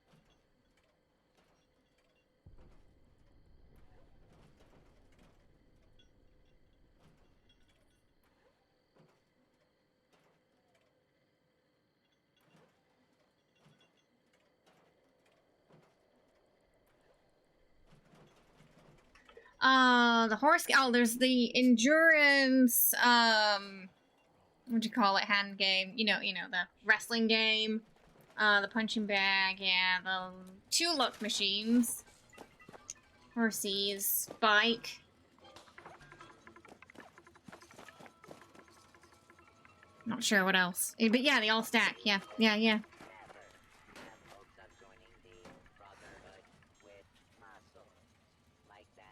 The horse. Oh, there's the endurance. What do you call it? Hand game. You know, the wrestling game. The punching bag. Yeah, the 2 luck machines. Horses. Bike. Not sure what else. But yeah, they all stack. Yeah. Never have hopes of joining the Brotherhood with muscles like that.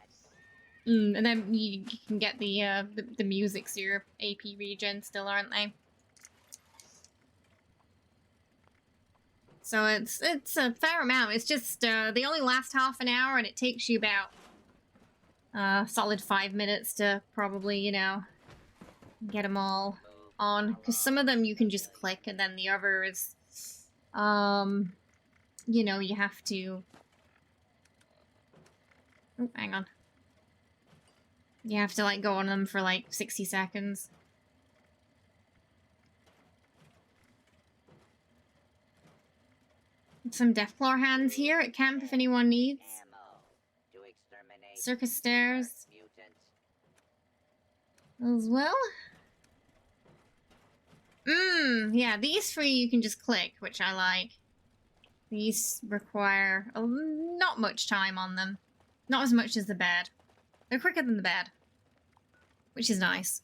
And then you can get the music's your AP regen still, aren't they? So it's a fair amount. It's just they only last half an hour, and it takes you about solid 5 minutes to probably, you know, get them all on. Because some of them you can just click, and then the others, you know, you have to... Oh, hang on. You have to, like, go on them for, like, 60 seconds. Some Deathclaw hands here at camp if anyone needs. Circus stairs. As well. Yeah, these three you can just click, which I like. These require not much time on them. Not as much as the bed. They're quicker than the bed. Which is nice.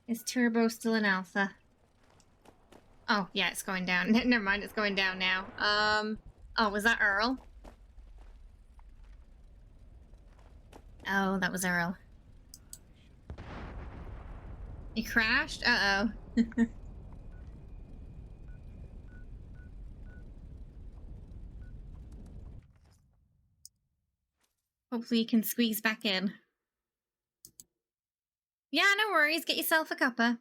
Is Turbo still in alpha? Oh, yeah, it's going down. Never mind, it's going down now. Oh, was that Earl? Oh, that was Earl. He crashed? Uh-oh. Hopefully you can squeeze back in. Yeah, no worries. Get yourself a cuppa.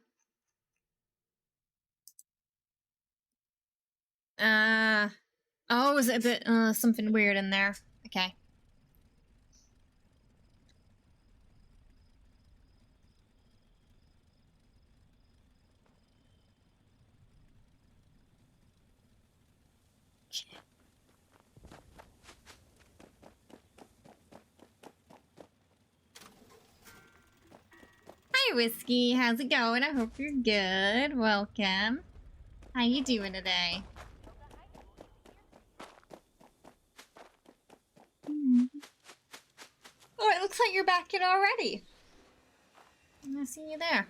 Oh, is it a bit, something weird in there? Okay. Hi, Whiskey. How's it going? I hope you're good. Welcome. How you doing today? Oh, it looks like you're back in already. I see you there.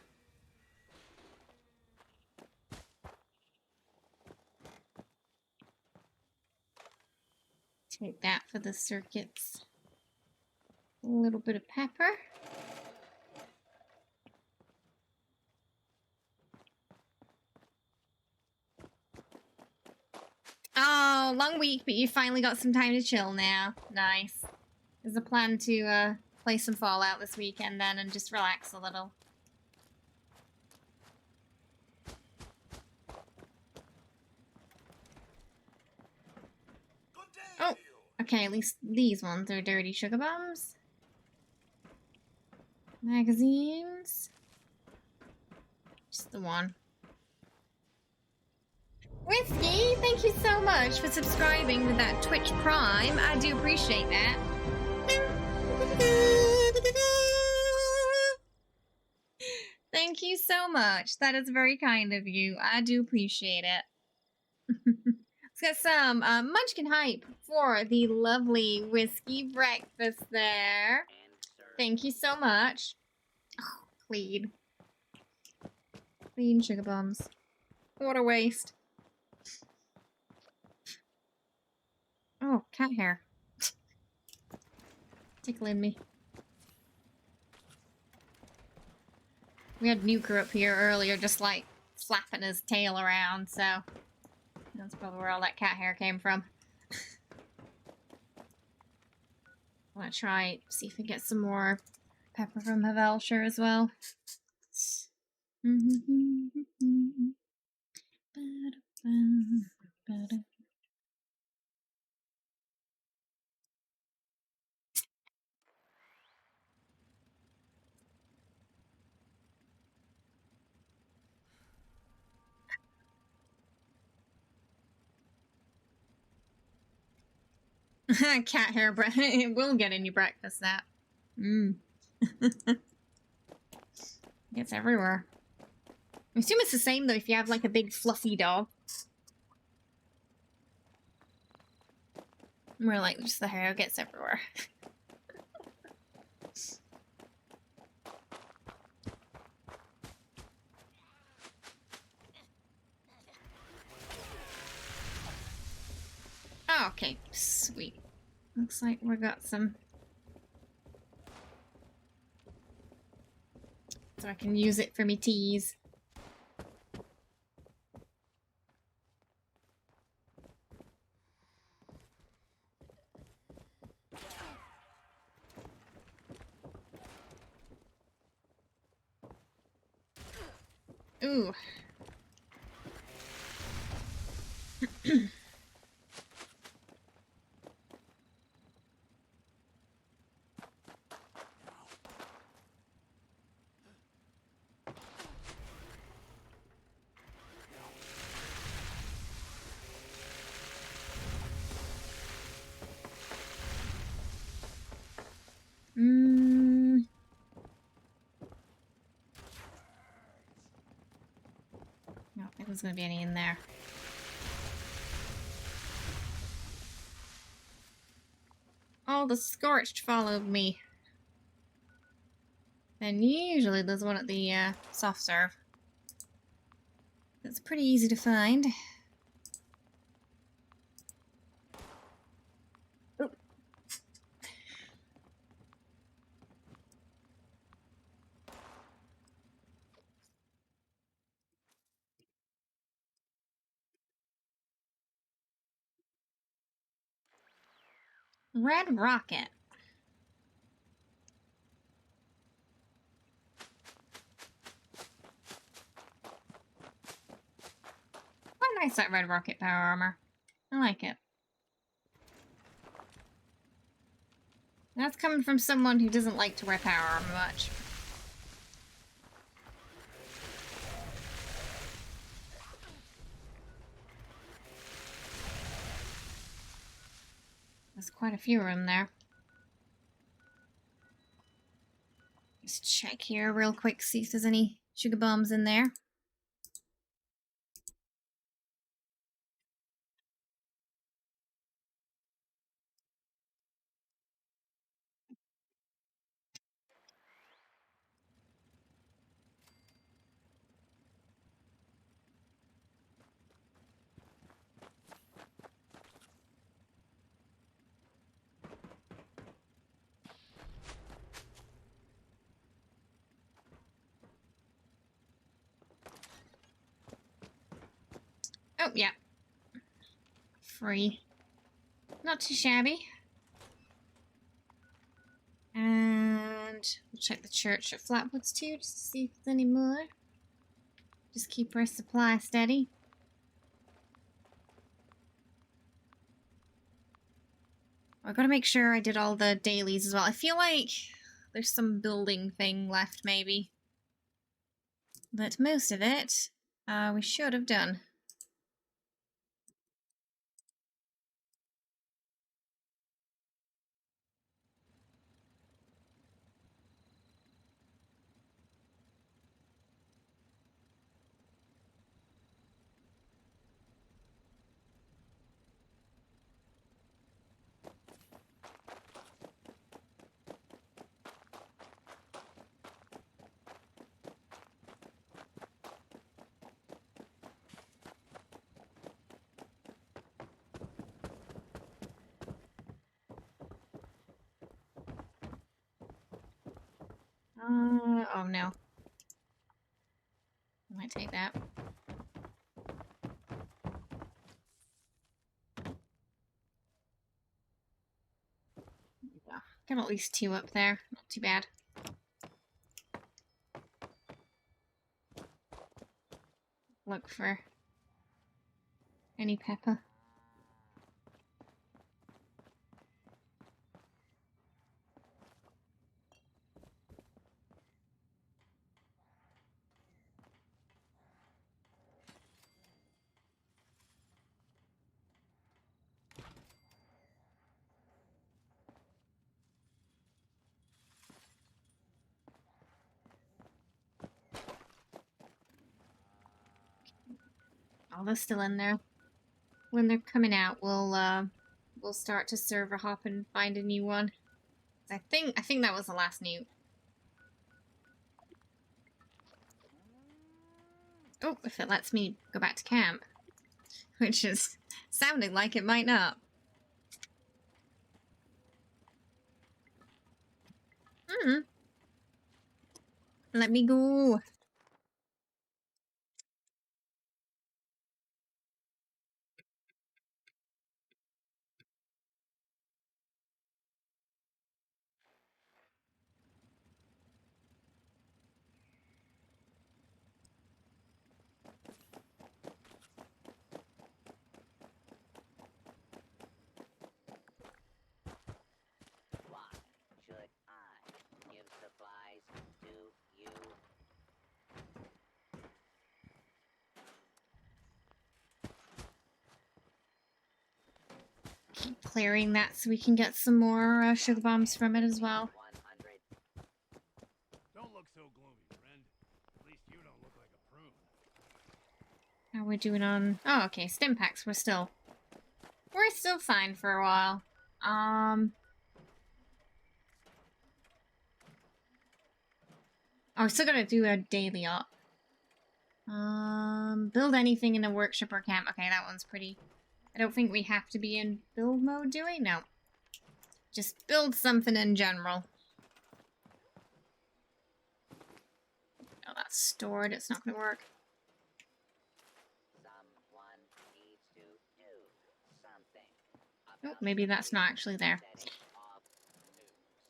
Take that for the circuits. A little bit of pepper. Oh, long week, but you finally got some time to chill now. Nice. There's a plan to play some Fallout this weekend then and just relax a little. Oh, okay, at least these ones are dirty sugar bombs. Magazines. Just the one. Whiskey, thank you so much for subscribing with that Twitch Prime. I do appreciate that. Thank you so much. That is very kind of you. I do appreciate it. Let's get some Munchkin hype for the lovely whiskey breakfast there. Thank you so much. Oh, clean. Clean sugar bombs. What a waste. Oh, cat hair. Tickling me. We had Nuker up here earlier, just like flapping his tail around, so that's probably where all that cat hair came from. I want to try, see if I get some more pepper from Havelshire as well. Cat hair, it will get in your breakfast, that. It's everywhere. I assume it's the same, though, if you have, like, a big fluffy dog. More like just the hair gets everywhere. Oh, okay, sweet. Looks like we got some. So I can use it for me teas. Ooh. I don't think there's gonna be any in there. Oh, the Scorched followed me. And usually there's one at the soft serve. That's pretty easy to find. Oh. Red rocket. Quite nice, that red rocket power armor. I like it. That's coming from someone who doesn't like to wear power armor much. There's quite a few of them there. Just check here real quick, see if there's any sugar bombs in there. Oh, yeah. Free. Not too shabby. And we'll check the church at Flatwoods too, just to see if there's any more. Just keep our supply steady. I've got to make sure I did all the dailies as well. I feel like there's some building thing left, maybe. But most of it, we should have done. Oh no. I might take that. Got at least 2 up there. Not too bad. Look for any pepper. Oh, they're still in there. When they're coming out, we'll start to server hop and find a new one. I think that was the last newt. Oh, if it lets me go back to camp, which is sounding like it might not. Let me go. Keep clearing that so we can get some more sugar bombs from it as well. 100. Don't look so gloomy, friend. At least you don't look like a prune. How we doing on... Oh, okay, stim packs. We're still fine for a while. Oh, we're still gonna do a daily up. Build anything in a workshop or camp. Okay, that one's pretty... I don't think we have to be in build mode, do we? No. Just build something in general. Oh, that's stored. It's not gonna work. Someone needs to do something. Oh, maybe that's not actually there. Setting off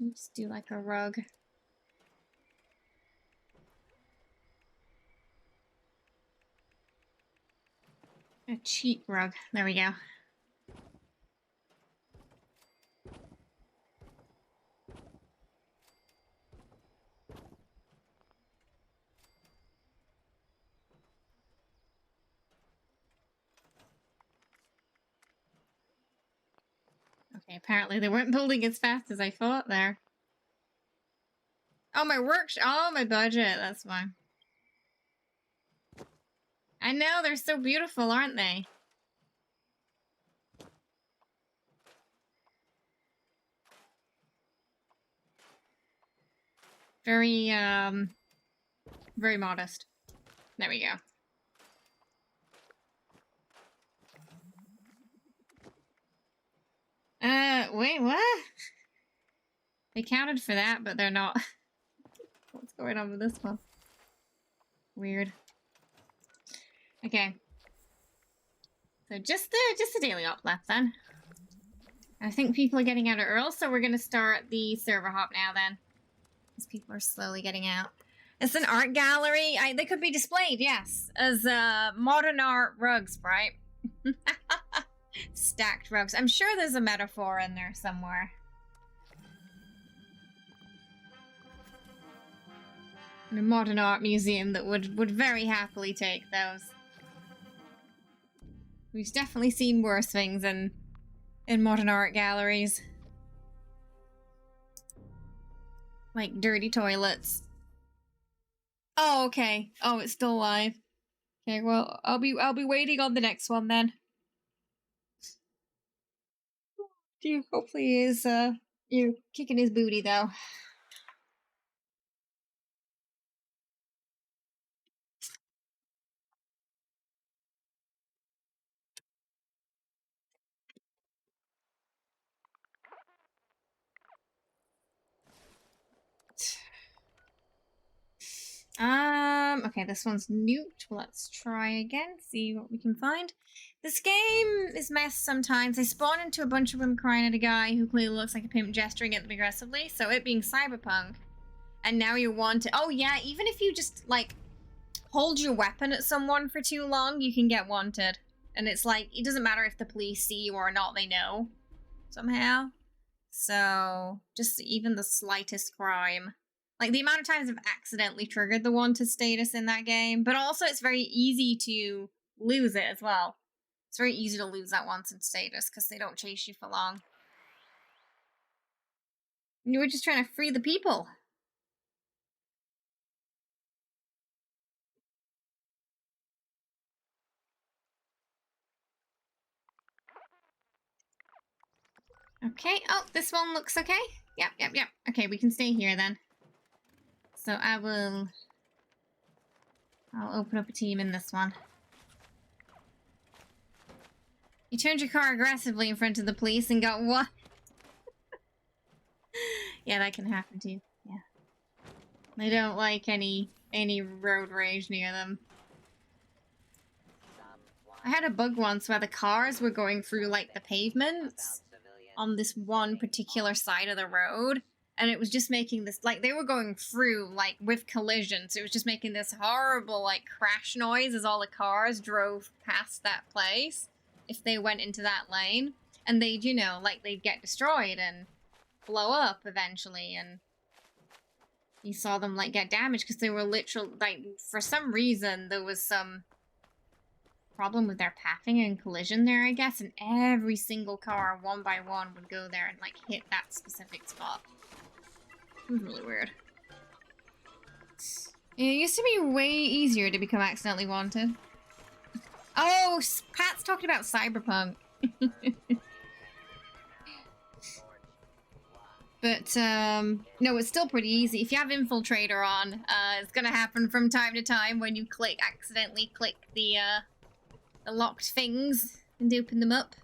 news. Let's do like a rug. A cheap rug. There we go. Okay, apparently they weren't building as fast as I thought there. Oh, my oh, my budget. That's why. I know, they're so beautiful, aren't they? Very, very modest. There we go. Wait, what? They counted for that, but they're not. What's going on with this one? Weird. Okay. So just the daily op left then. I think people are getting out of Earl, so we're gonna start the server hop now then. Because people are slowly getting out. It's an art gallery. They could be displayed, yes, as modern art rugs, right? Stacked rugs. I'm sure there's a metaphor in there somewhere. And a modern art museum that would very happily take those. We've definitely seen worse things in modern art galleries. Like dirty toilets. Oh, okay. Oh, it's still live. Okay, well, I'll be waiting on the next one then. Dude, hopefully he is you're kicking his booty though. Okay, this one's nuked. Let's try again, see what we can find. This game is messed sometimes. I spawn into a bunch of them crying at a guy who clearly looks like a pimp gesturing at them aggressively, so it being cyberpunk. And now you want to- oh yeah, even if you just, like, hold your weapon at someone for too long, you can get wanted. And it's like, it doesn't matter if the police see you or not, they know. Somehow. So, just even the slightest crime. Like, the amount of times I've accidentally triggered the wanted status in that game, but also it's very easy to lose it as well. It's very easy to lose that wanted status, because they don't chase you for long. You were just trying to free the people. Okay, oh, this one looks okay. Yep. Okay, we can stay here then. So I'll open up a team in this one. You turned your car aggressively in front of the police and got what? Yeah, that can happen too. Yeah. They don't like any road rage near them. I had a bug once where the cars were going through, like, the pavements on this one particular side of the road, and it was just making this, like, they were going through, like, with collisions. It was just making this horrible, like, crash noise as all the cars drove past that place if they went into that lane. And they'd, you know, like, they'd get destroyed and blow up eventually, and you saw them, like, get damaged because they were literally, like, for some reason there was some problem with their pathing and collision there, I guess, and every single car, one by one, would go there and, like, hit that specific spot. It was really weird. It used to be way easier to become accidentally wanted. Oh, Pat's talking about Cyberpunk. But, no, it's still pretty easy. If you have Infiltrator on, it's gonna happen from time to time when you accidentally click the locked things and open them up.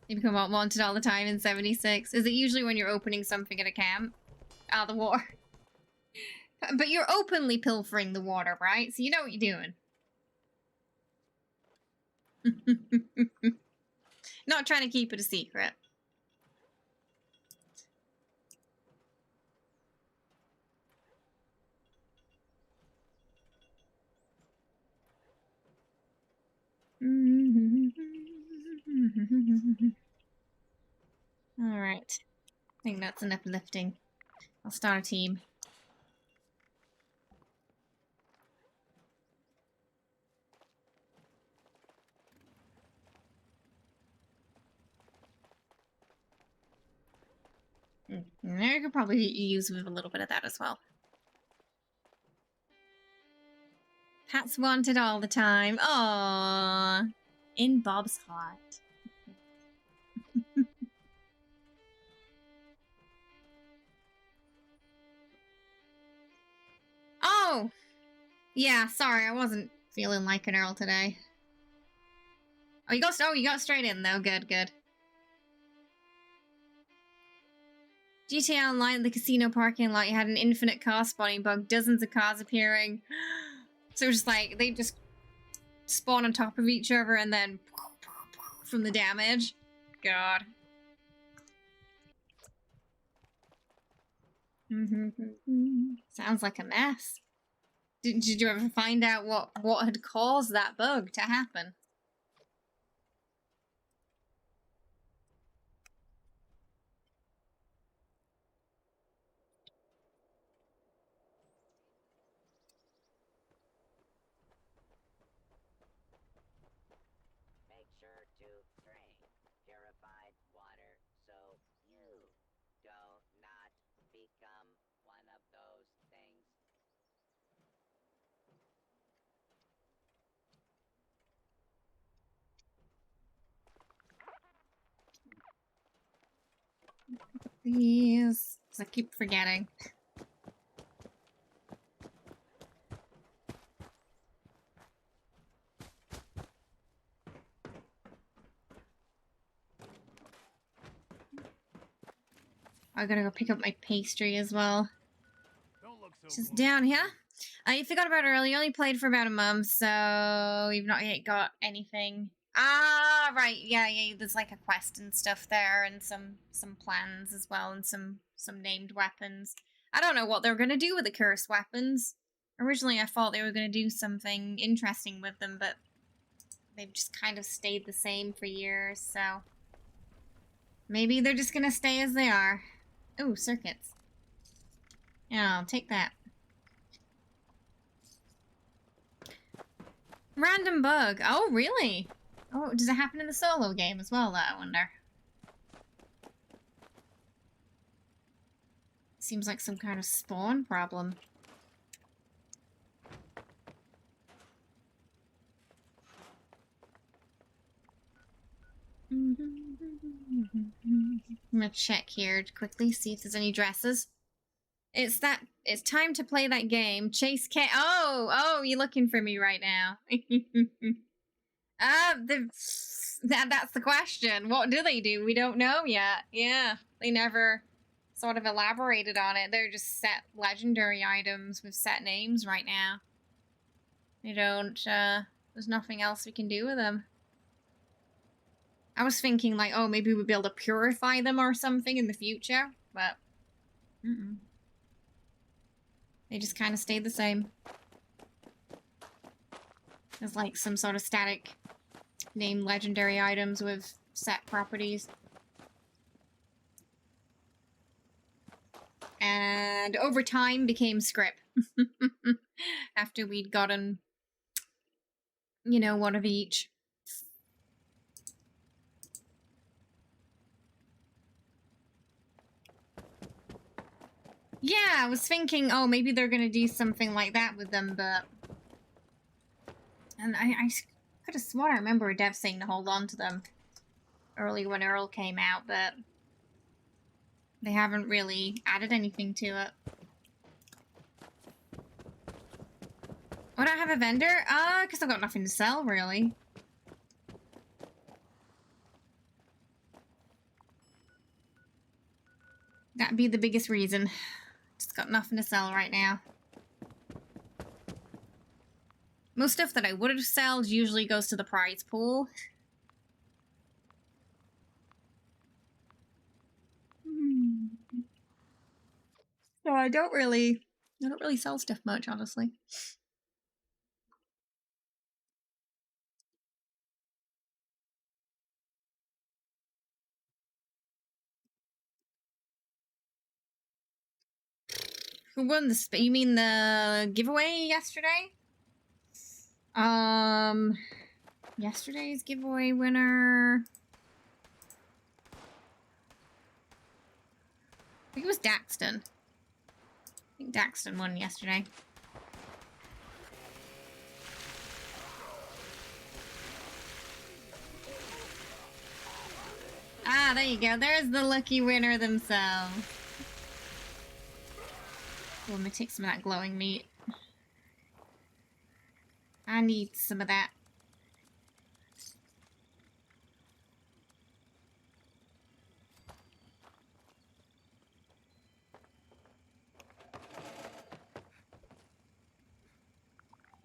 You become wanted all the time in 76. Is it usually when you're opening something at a camp? Ah, the water. But you're openly pilfering the water, right? So you know what you're doing. Not trying to keep it a secret. Alright. I think that's enough lifting. I'll start a team. I could probably use with a little bit of that as well. Pat's wanted all the time. Aww. In Bob's heart. Oh! Yeah, sorry, I wasn't feeling like an Earl today. Oh, you got straight in though. Good, good. GTA Online, the casino parking lot, you had an infinite car spawning bug, dozens of cars appearing. So it was just like, they just spawn on top of each other and then from the damage. God. Sounds like a mess. Did you ever find out what had caused that bug to happen? Make sure to drink purified water so you do not become one of those things. Please. 'Cause I keep forgetting. I gotta go pick up my pastry as well. Just down here. You forgot about it earlier. You only played for about a month, so you've not yet got anything. Ah, right. Yeah, there's like a quest and stuff there, and some plans as well, and some named weapons. I don't know what they're gonna do with the cursed weapons. Originally, I thought they were gonna do something interesting with them, but they've just kind of stayed the same for years, so maybe they're just gonna stay as they are. Ooh, circuits. Yeah, I'll take that. Random bug. Oh, really? Oh, does it happen in the solo game as well, though, I wonder? Seems like some kind of spawn problem. I'm gonna check here quickly, see if there's any dresses. It's time to play that game. Chase K. Oh, you're looking for me right now. That's the question. What do they do? We don't know yet. Yeah, they never sort of elaborated on it. They're just set legendary items with set names right now. They don't, there's nothing else we can do with them. I was thinking like, oh, maybe we'd be able to purify them or something in the future, but they just kind of stayed the same. There's like some sort of static named legendary items with set properties. And over time became script. After we'd gotten, you know, one of each. Yeah, I was thinking, oh, maybe they're gonna do something like that with them, but... And I could have sworn I remember a dev saying to hold on to them early when Earl came out, but... They haven't really added anything to it. Why don't I have a vendor? Because I've got nothing to sell, really. That'd be the biggest reason. Just got nothing to sell right now. Most stuff that I would have sold usually goes to the prize pool. So I don't really sell stuff much, honestly. Who won the you mean the giveaway yesterday? Yesterday's giveaway winner. I think it was Daxton. I think Daxton won yesterday. Ah, there you go. There's the lucky winner themselves. Oh, let me take some of that glowing meat. I need some of that.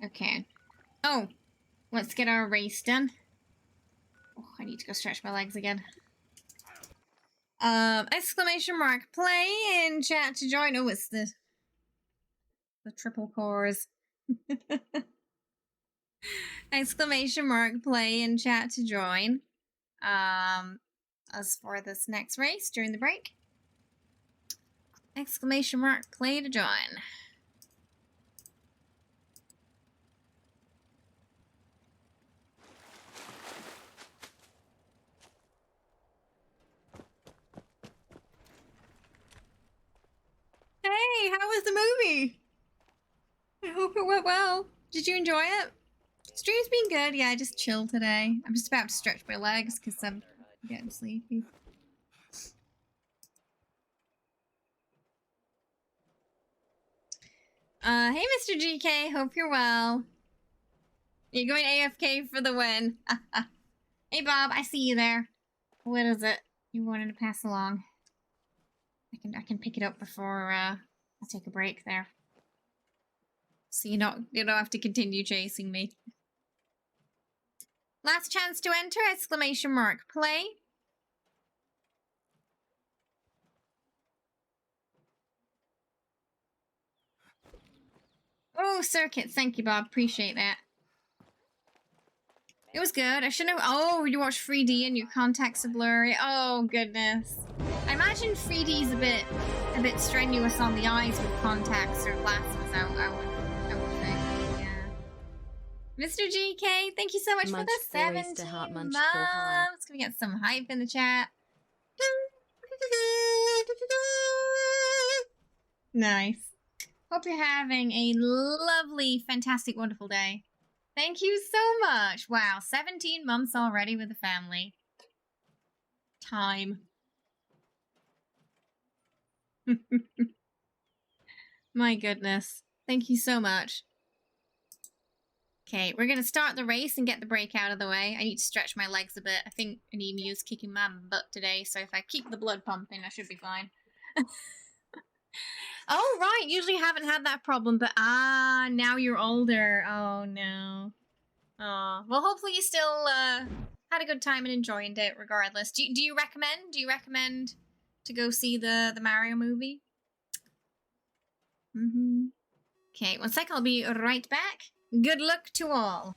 Okay. Oh, let's get our race done. Oh, I need to go stretch my legs again. Exclamation mark play in chat to join. Oh, it's the triple cores. Exclamation mark play in chat to join. As for this next race during the break. Exclamation mark play to join. Hey, how was the movie? I hope it went well. Did you enjoy it? Stream's been good. Yeah, I just chilled today. I'm just about to stretch my legs because I'm getting sleepy. Hey, Mr. GK. Hope you're well. You're going AFK for the win. Hey, Bob. I see you there. What is it you wanted to pass along? I can pick it up before I take a break there. So you don't have to continue chasing me. Last chance to enter, exclamation mark play. Oh, circuits, thank you, Bob. Appreciate that. It was good. I shouldn't have. Oh, you watched 3D and your contacts are blurry. Oh goodness. I imagine 3D is a bit strenuous on the eyes with contacts or glasses. I would think. Yeah. Mr. GK, thank you so much for the 17 months. Can we get some hype in the chat? Nice. Hope you're having a lovely, fantastic, wonderful day. Thank you so much. Wow, 17 months already with the family. Time. My goodness. Thank you so much. Okay, we're going to start the race and get the break out of the way. I need to stretch my legs a bit. I think an emu's kicking my butt today, so if I keep the blood pumping, I should be fine. Oh, right. Usually haven't had that problem, but now you're older. Oh, no. Oh, well, hopefully you still had a good time and enjoyed it regardless. Do you recommend to go see the Mario movie? Okay, one sec. I'll be right back. Good luck to all.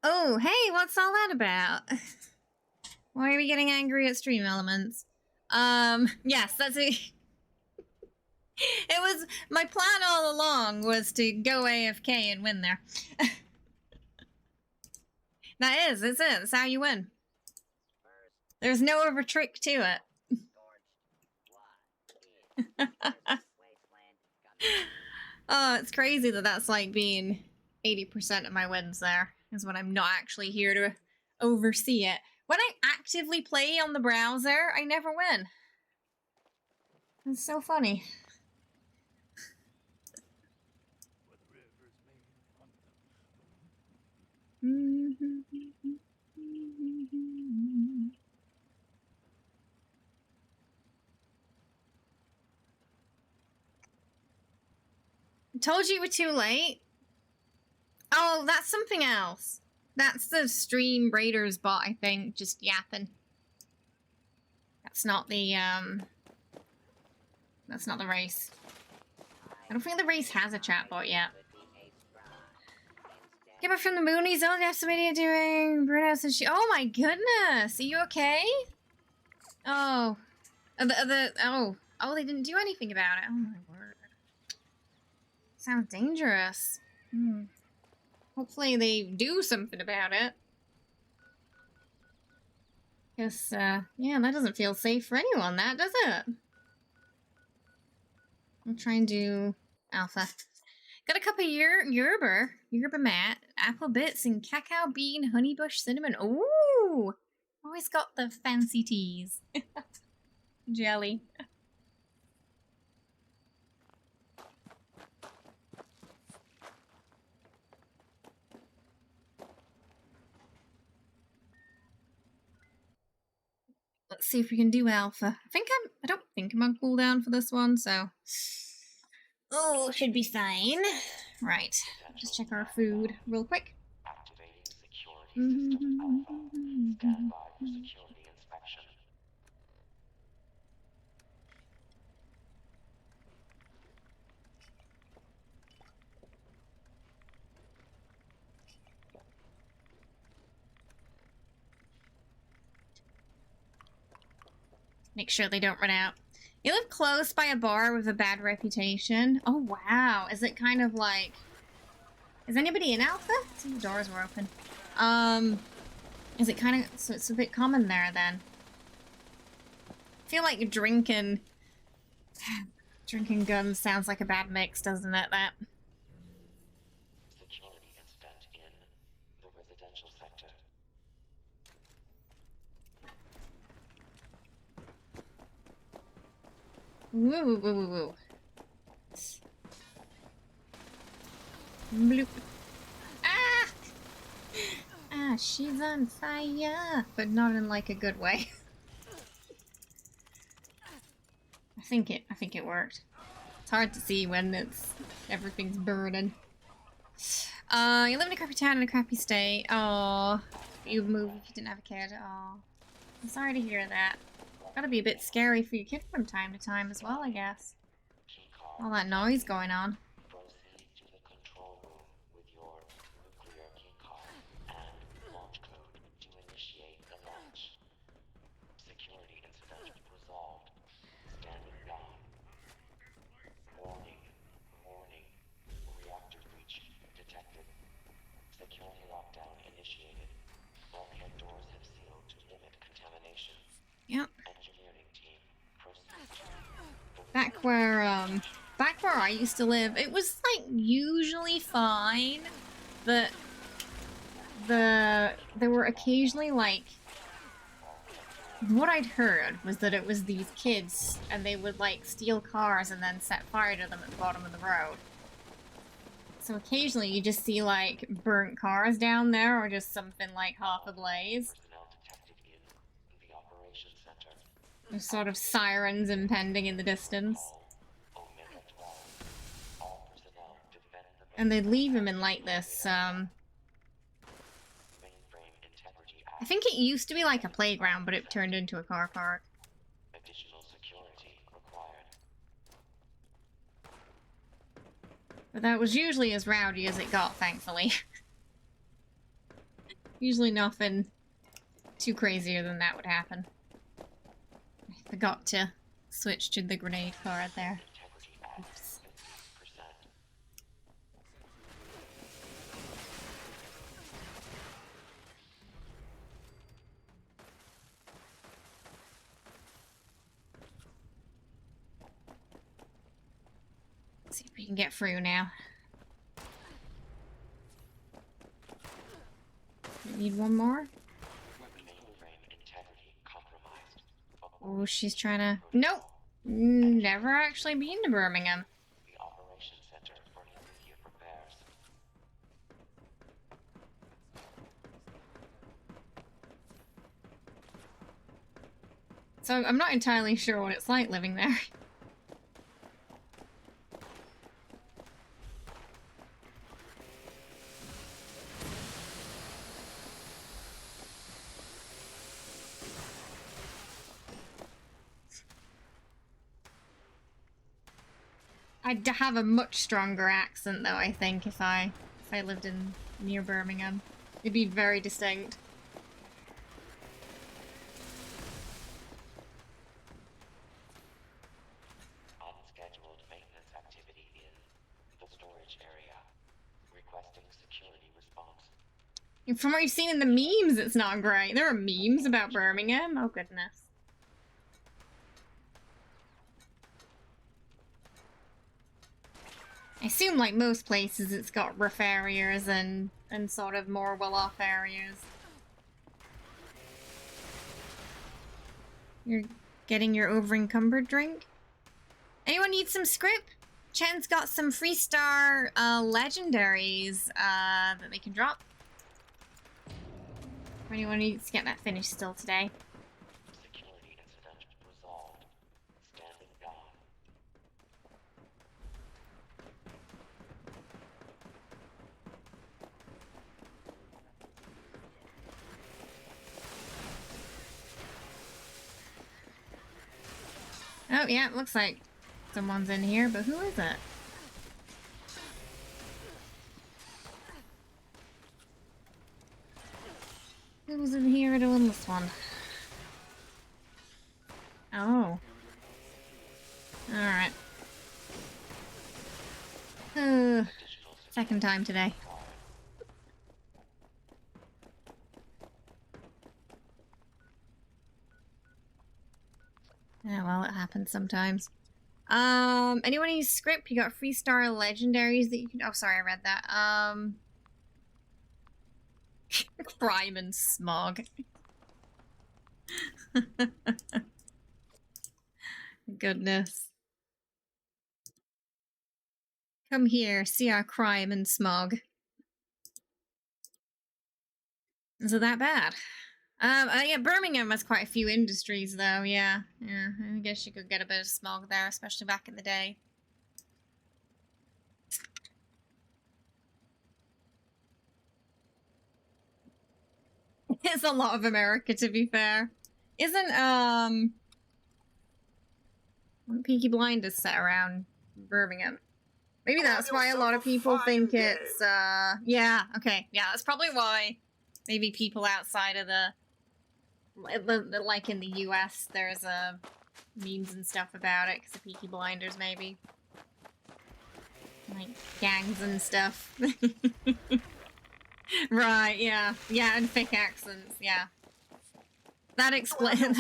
Oh, hey, what's all that about? Why are we getting angry at stream elements? Yes, that's it. It was my plan all along was to go AFK and win there. It's it. That's how you win. There's no other trick to it. Oh, it's crazy that that's like being 80% of my wins there, is when I'm not actually here to oversee it. When I actively play on the browser, I never win. It's so funny. Told you we're too late. Oh, that's something else. That's the stream Raiders bot, I think, just yapping. That's not the race. I don't think the race has a chat bot yet. Get back from the Moonies. Oh, they have some idiot doing Bruno and she. Oh my goodness, are you okay? Oh, oh, they didn't do anything about it. Oh my word. Sounds dangerous. Hopefully they do something about it. Because, yeah, that doesn't feel safe for anyone, that, does it? I'll try and do alpha. Got a cup of yerba mat, apple bits, and cacao bean, honeybush, cinnamon. Ooh! Always got the fancy teas. Jelly. Let's see if we can do alpha. I don't think I'm on cooldown for this one, so. Oh, should be fine. Right. Just check our food real quick. Activating security system alpha. Stand by for security inspection. Make sure they don't run out. You live close by a bar with a bad reputation. Oh, wow. Is it kind of like... Is anybody in Alpha? Some doors were open. Is it kind of... So it's a bit common there, then. I feel like drinking guns sounds like a bad mix, doesn't it, that? Security incident in the residential sector. Woo, woo, woo, woo. Bloop. Ah! Ah, she's on fire! But not in, like, a good way. I think it worked. It's hard to see when everything's burning. You live in a crappy town in a crappy state. Oh, you'd move if you didn't have a kid. Oh, I'm sorry to hear that. Gotta be a bit scary for your kid from time to time as well, I guess. All that noise going on. Proceed to the control room with your nuclear keycard and launch code to initiate the launch. Security incident resolved. Standing by. Warning. Warning. Reactor breach detected. Security lockdown initiated. Bulkhead doors have sealed to limit contamination. Yep. Engineering team, proceed. Back where I used to live, it was, like, usually fine, but there were occasionally, like, what I'd heard was that it was these kids, and they would, like, steal cars and then set fire to them at the bottom of the road. So occasionally you just see, like, burnt cars down there, or just something, like, half ablaze. Personnel detected in the operations center. There's sort of sirens impending in the distance. Omega 12. All personnel defend the And they'd leave him in, like, this, mainframe integrity I act. think it used to be like a playground, but it turned into a car park. Additional security required. But that was usually as rowdy as it got, thankfully. Usually nothing too crazier than that would happen. I forgot to switch to the grenade card there. Oops. Let's see if we can get through now. Need one more? Oh, she's trying to... Nope! Never actually been to Birmingham. The Operations Center for immediate repairs. So I'm not entirely sure what it's like living there. I'd have a much stronger accent though, I think, if I lived in near Birmingham. It'd be very distinct. Unscheduled maintenance activity in the storage area. Requesting security response. And from what you've seen in the memes, it's not great. There are memes about Birmingham. Oh goodness. I assume, like most places, it's got rough areas and sort of more well-off areas. You're getting your over-encumbered drink? Anyone need some script? Chen's got some free-star legendaries that they can drop. If anyone needs to get that finished still today. Security incident resolved. Standing down. Oh, yeah, it looks like someone's in here, but who is it? Who's in here doing this one? Oh. Alright. Second time today. Yeah, well, it happens sometimes. Anyone use script? You got free star legendaries that you can... Oh, sorry, I read that. Crime and smog. Goodness. Come here, see our crime and smog. Is it that bad? Yeah, Birmingham has quite a few industries, though, yeah. Yeah, I guess you could get a bit of smog there, especially back in the day. It's a lot of America, to be fair. Isn't, Peaky Blinders set around Birmingham? Maybe that's why a lot of people think it's, yeah, okay. Yeah, that's probably why maybe people outside of the like in the US, there's, memes and stuff about it, because of Peaky Blinders, maybe. Like, gangs and stuff. Right, yeah. Yeah, and thick accents, yeah. That explains it.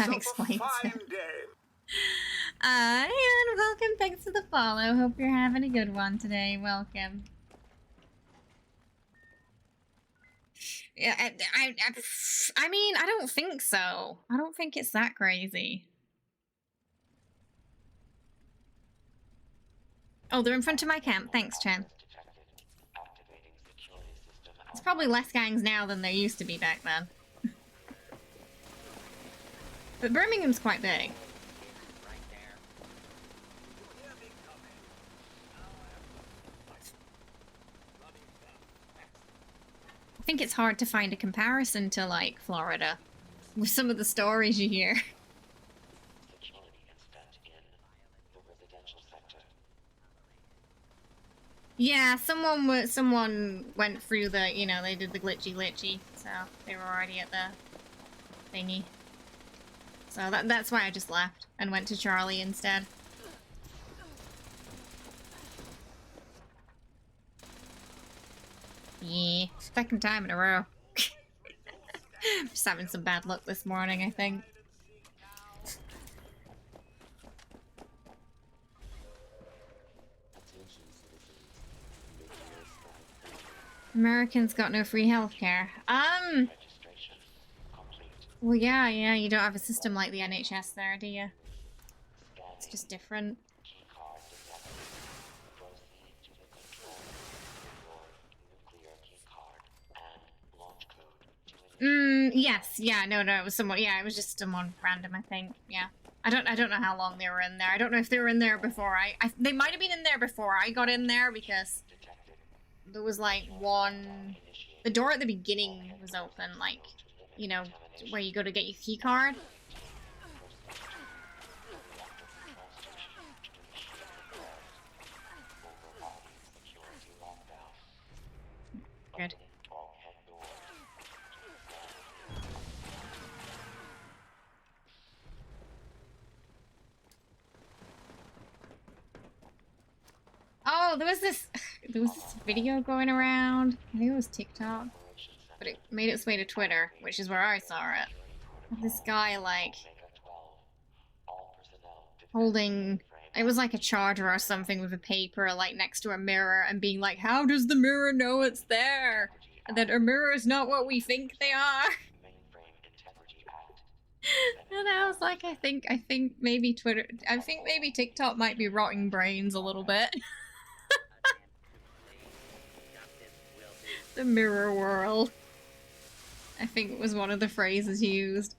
And welcome, thanks for the follow. Hope you're having a good one today. Welcome. Yeah, I mean, I don't think so. I don't think it's that crazy. Oh, they're in front of my camp. Thanks, Chen. There's probably less gangs now than there used to be back then. But Birmingham's quite big. I think it's hard to find a comparison to, like, Florida with some of the stories you hear. Security incident in the residential sector. Yeah, someone went through the, you know, they did the glitchy, so they were already at the thingy. So that's why I just left and went to Charlie instead. Yeah, second time in a row. Just having some bad luck this morning, I think. Americans got no free healthcare. Well, yeah, you don't have a system like the NHS there, do you? It's just different. Yes, yeah, no, it was someone, yeah, it was just someone random, I think, yeah. I don't know how long they were in there. I don't know if they were in there before they might have been in there before I got in there, because there was, like, the door at the beginning was open, like, you know, where you go to get your key card. Good. Oh, there was this video going around. I think it was TikTok, but it made its way to Twitter, which is where I saw it. This guy, like, holding, it was like a charger or something with a paper, like, next to a mirror, and being like, how does the mirror know it's there? And that a mirror is not what we think they are. And I was like, I think maybe TikTok might be rotting brains a little bit. The mirror world, I think, was one of the phrases used.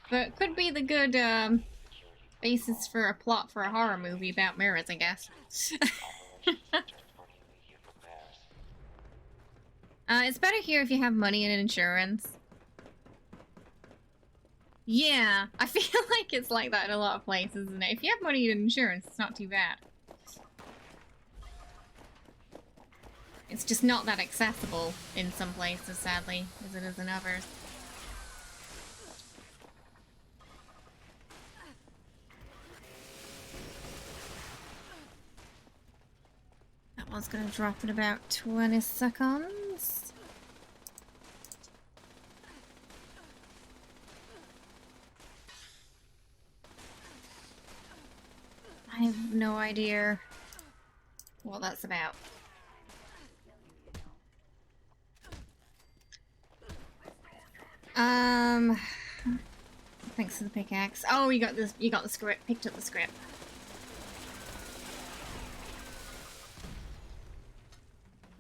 But it could be the good basis for a plot for a horror movie about mirrors, I guess. It's better here if you have money and insurance. Yeah, I feel like it's like that in a lot of places, isn't it? If you have money and insurance, it's not too bad. It's just not that accessible in some places, sadly, as it is in others. That one's gonna drop in about 20 seconds. I have no idea what that's about. Thanks for the pickaxe. Oh, you got this. You got the script. Picked up the script.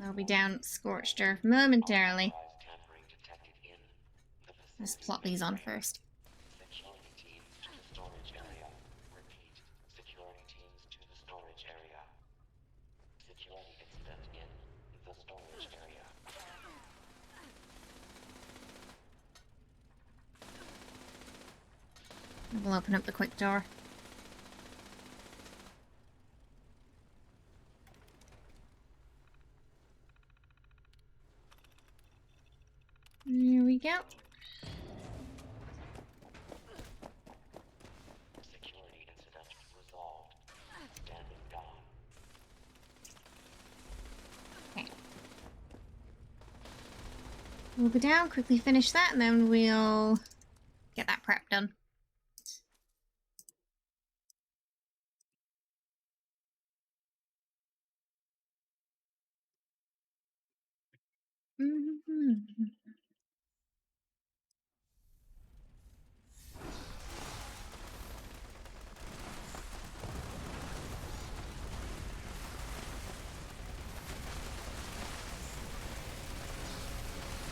I'll be down scorched earth momentarily. Let's plot these on first. Security teams to the storage area. Repeat. Security teams to the storage area. Security incident in the storage area. We'll open up the quick door. Here we go. Security incident resolved. Standing down. Okay. We'll go down, quickly finish that, and then we'll get that prep done.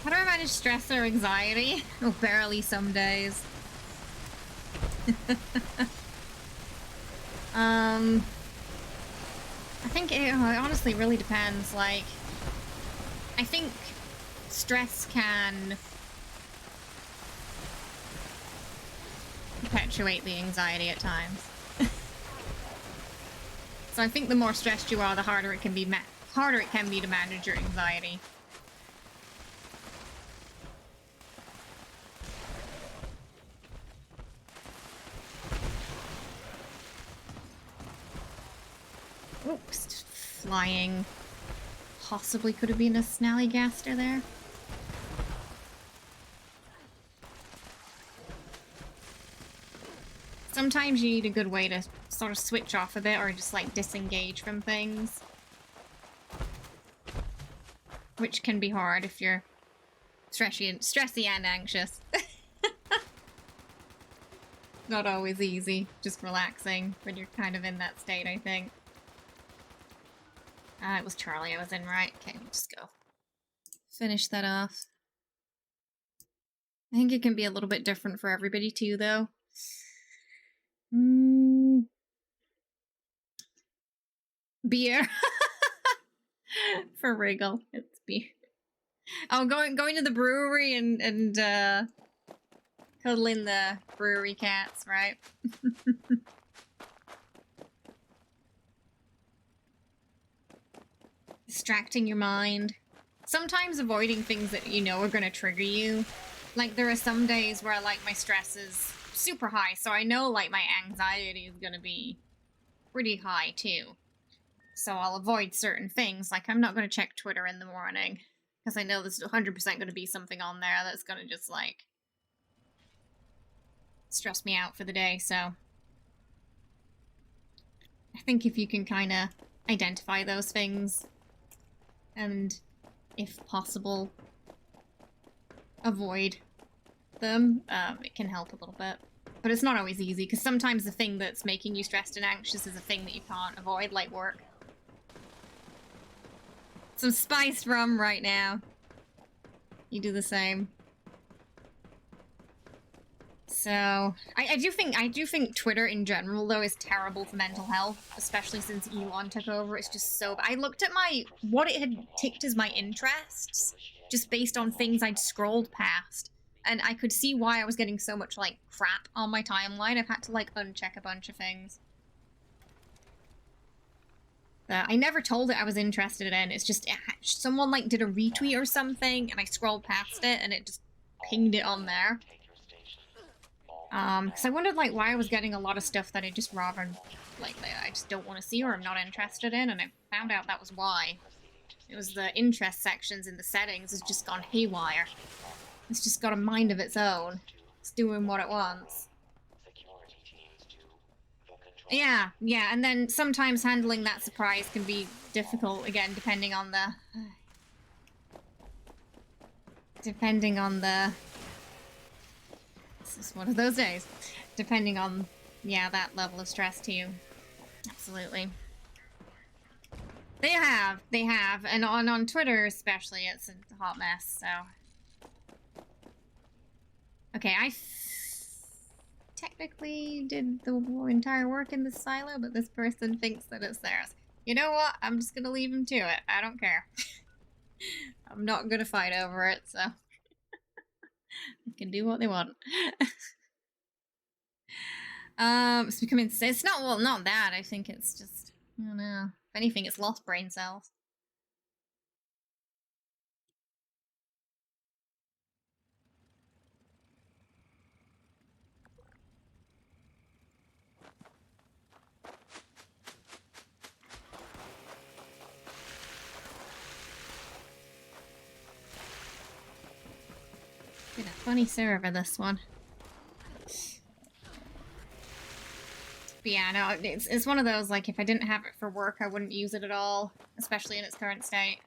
How do I manage stress or anxiety? Oh, barely some days. I think it honestly really depends. Like, I think stress can perpetuate the anxiety at times. So I think the more stressed you are, the harder it can be to manage your anxiety. Oops, flying. Possibly could have been a Snallygaster there. Sometimes you need a good way to sort of switch off a bit or just like disengage from things. Which can be hard if you're stressy and anxious. Not always easy, just relaxing when you're kind of in that state, I think. It was Charlie I was in, right? Okay, we'll just go. Finish that off. I think it can be a little bit different for everybody too, though. Beer. For Wriggle. It's beer. Oh, going to the brewery and cuddling the brewery cats, right? Distracting your mind. Sometimes avoiding things that you know are going to trigger you. Like, there are some days where, like, my stress is super high, so I know, like, my anxiety is going to be pretty high, too. So I'll avoid certain things, like I'm not going to check Twitter in the morning, because I know there's 100% going to be something on there that's going to just, like, stress me out for the day, so... I think if you can kind of identify those things, and, if possible, avoid them, it can help a little bit. But it's not always easy, because sometimes the thing that's making you stressed and anxious is a thing that you can't avoid, like work. Some spiced rum right now. You do the same. So, I do think Twitter in general, though, is terrible for mental health, especially since Elon took over. It's just so... I looked at what it had ticked as my interests, just based on things I'd scrolled past. And I could see why I was getting so much, like, crap on my timeline. I've had to, like, uncheck a bunch of things. I never told it I was interested in. It's just, someone, like, did a retweet or something, and I scrolled past it, and it just pinged it on there. Because I wondered, like, why I was getting a lot of stuff that I just rather, like, I just don't want to see or I'm not interested in, and I found out that was why. It was the interest sections in the settings has just gone haywire. It's just got a mind of its own. It's doing what it wants. Yeah, and then sometimes handling that surprise can be difficult, again, depending on the... This is one of those days. Depending on, yeah, that level of stress too. Absolutely. They have. And on Twitter especially, it's a hot mess, so... Okay, I technically did the entire work in this silo, but this person thinks that it's theirs. You know what? I'm just gonna leave them to it. I don't care. I'm not gonna fight over it, so... They can do what they want. It's becoming... It's not, well, not that. I think it's just... I don't know. If anything, it's lost brain cells. Been a funny server, this one. But yeah, no, it's one of those, like, if I didn't have it for work, I wouldn't use it at all, especially in its current state.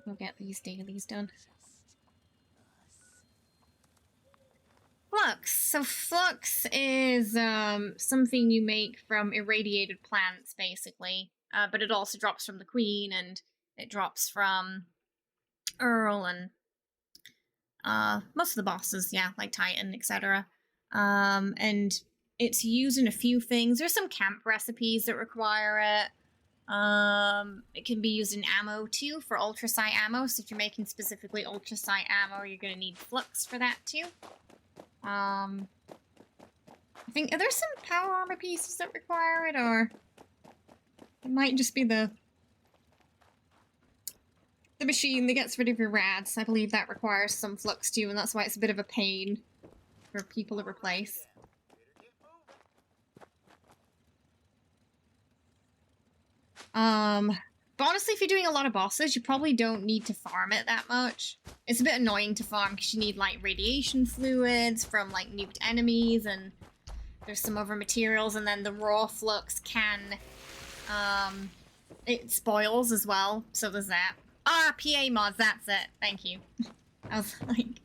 We'll get these dailies done. Flux. So flux is something you make from irradiated plants, basically. But it also drops from the Queen, and it drops from Earl, and most of the bosses, yeah, like Titan, etc. And it's used in a few things. There's some camp recipes that require it. It can be used in ammo too, for ultra psi ammo. So if you're making specifically ultra psi ammo, you're gonna need flux for that too. I think, are there some power armor pieces that require it, or it might just be the machine that gets rid of your rads. I believe that requires some flux too, and that's why it's a bit of a pain for people to replace. But honestly, if you're doing a lot of bosses, you probably don't need to farm it that much. It's a bit annoying to farm because you need, like, radiation fluids from, like, nuked enemies, and there's some other materials, and then the raw flux can, it spoils as well, so there's that. Ah, PA mods, that's it. Thank you. I was like,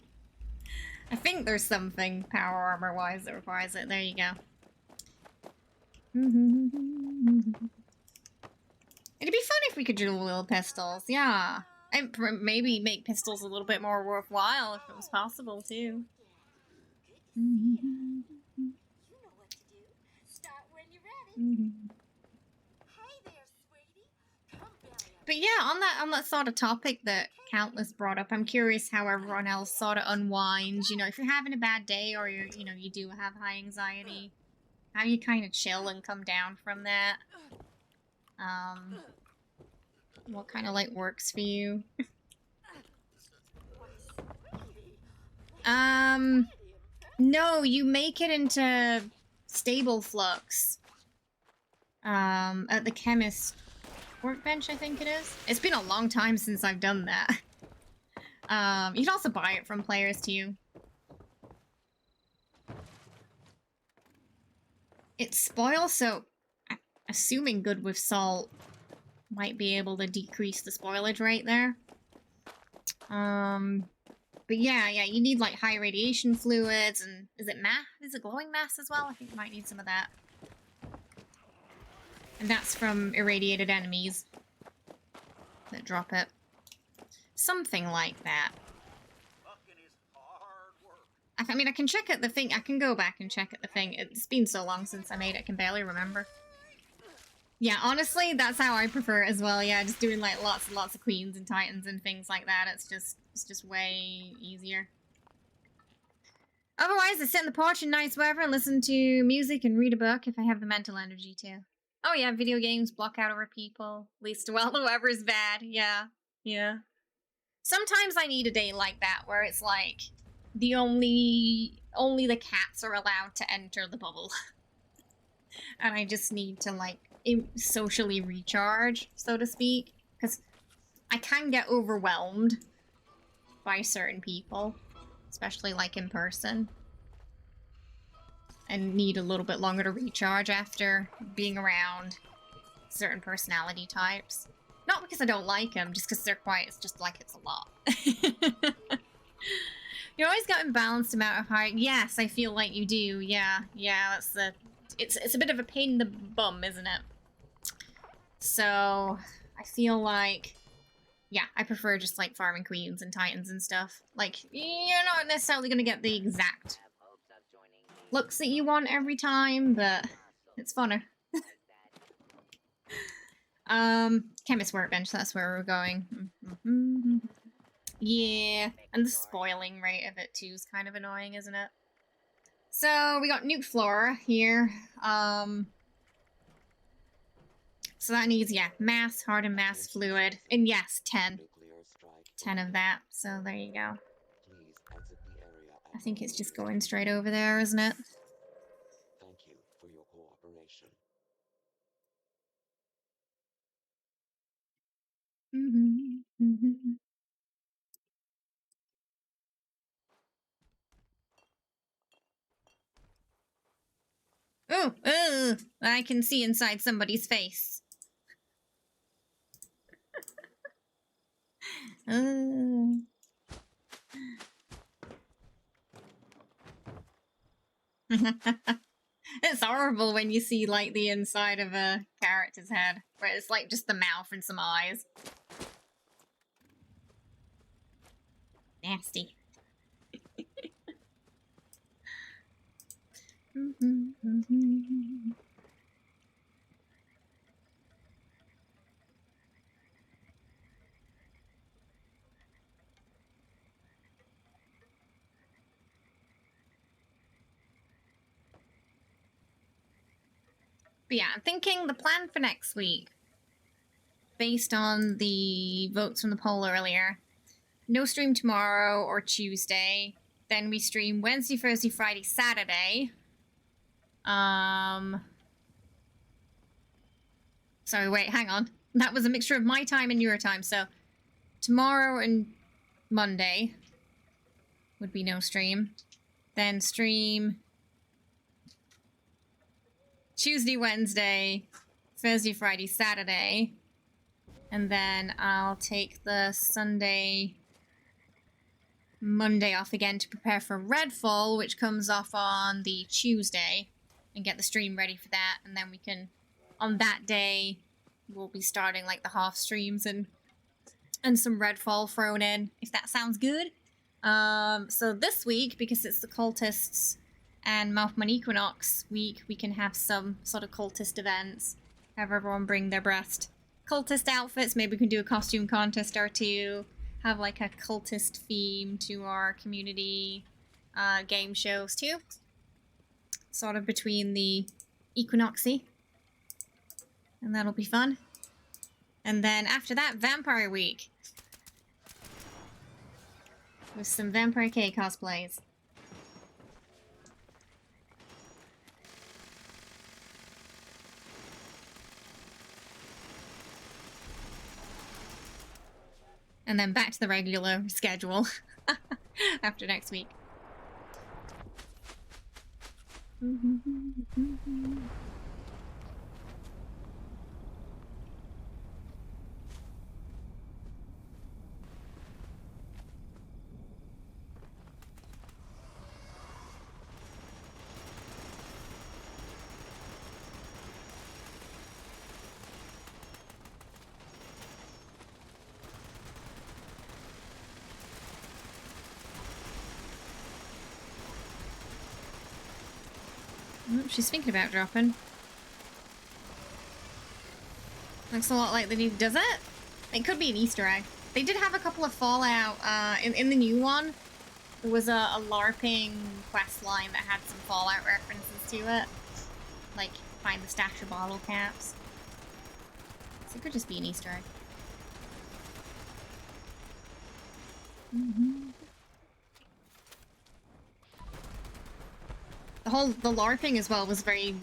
I think there's something power armor-wise that requires it. There you go. It'd be fun if we could dual wield pistols, yeah. And maybe make pistols a little bit more worthwhile if it was possible, too. You know what to do. Start when you're ready. Hey there, sweetie. Come belly up. But yeah, on that sort of topic that Countless brought up, I'm curious how everyone else sort of unwinds. You know, if you're having a bad day or you do have high anxiety, how you kind of chill and come down from that. What kind of like works for you? No, you make it into stable flux. At the chemist workbench, I think it is. It's been a long time since I've done that. You can also buy it from players too. It spoils, so I'm assuming good with salt might be able to decrease the spoilage rate there. But yeah, you need like high radiation fluids, and is it mass? Is it glowing mass as well? I think you might need some of that. And that's from irradiated enemies that drop it. Something like that. I mean, I can check at the thing. I can go back and check at the thing. It's been so long since I made it, I can barely remember. Yeah, honestly, that's how I prefer it as well. Yeah, just doing like lots and lots of queens and titans and things like that. It's just way easier. Otherwise, I sit in the porch in nice weather and listen to music and read a book if I have the mental energy to. Oh yeah, video games block out over people. At least while the weather's bad. Yeah. Sometimes I need a day like that where it's like the only the cats are allowed to enter the bubble. And I just need to like socially recharge, so to speak, because I can get overwhelmed by certain people, especially like in person, and need a little bit longer to recharge after being around certain personality types. Not because I don't like them, just because they're quite, it's just like it's a lot. You always got a balanced amount of high. Yes, I feel like you do. Yeah, that's the. It's a bit of a pain in the bum, isn't it? So I feel like, yeah, I prefer just like farming queens and titans and stuff. Like, you're not necessarily gonna get the exact looks that you want every time, but it's funner. Chemist workbench, that's where we're going. Yeah, and the spoiling rate of it too is kind of annoying, isn't it? So we got nuke flora here. So that needs, yeah, mass, hardened mass fluid, and yes, 10. 10 of that, so there you go. I think it's just going straight over there, isn't it? Thank you for your cooperation. Oh, I can see inside somebody's face. It's horrible when you see like the inside of a character's head, where it's like just the mouth and some eyes. Nasty. But yeah, I'm thinking the plan for next week, based on the votes from the poll earlier, no stream tomorrow or Tuesday. Then we stream Wednesday, Thursday, Friday, Saturday. Sorry, wait, hang on. That was a mixture of my time and your time. So tomorrow and Monday would be no stream. Then stream Tuesday, Wednesday, Thursday, Friday, Saturday. And then I'll take the Sunday, Monday off again to prepare for Redfall, which comes off on the Tuesday, and get the stream ready for that. And then we can, on that day, we'll be starting like the half streams and some Redfall thrown in, if that sounds good. So this week, because it's the Cultists and Mothman Equinox week, we can have some sort of cultist events. Have everyone bring their best cultist outfits. Maybe we can do a costume contest or two. Have like a cultist theme to our community game shows too. Sort of between the Equinoxy. And that'll be fun. And then after that, Vampire Week. With some Vampire K cosplays. And then back to the regular schedule after next week. She's thinking about dropping. Looks a lot like the new... Does it? It could be an Easter egg. They did have a couple of Fallout. In the new one, there was a LARPing quest line that had some Fallout references to it. Like, find the stash of bottle caps. So it could just be an Easter egg. The LARPing as well was very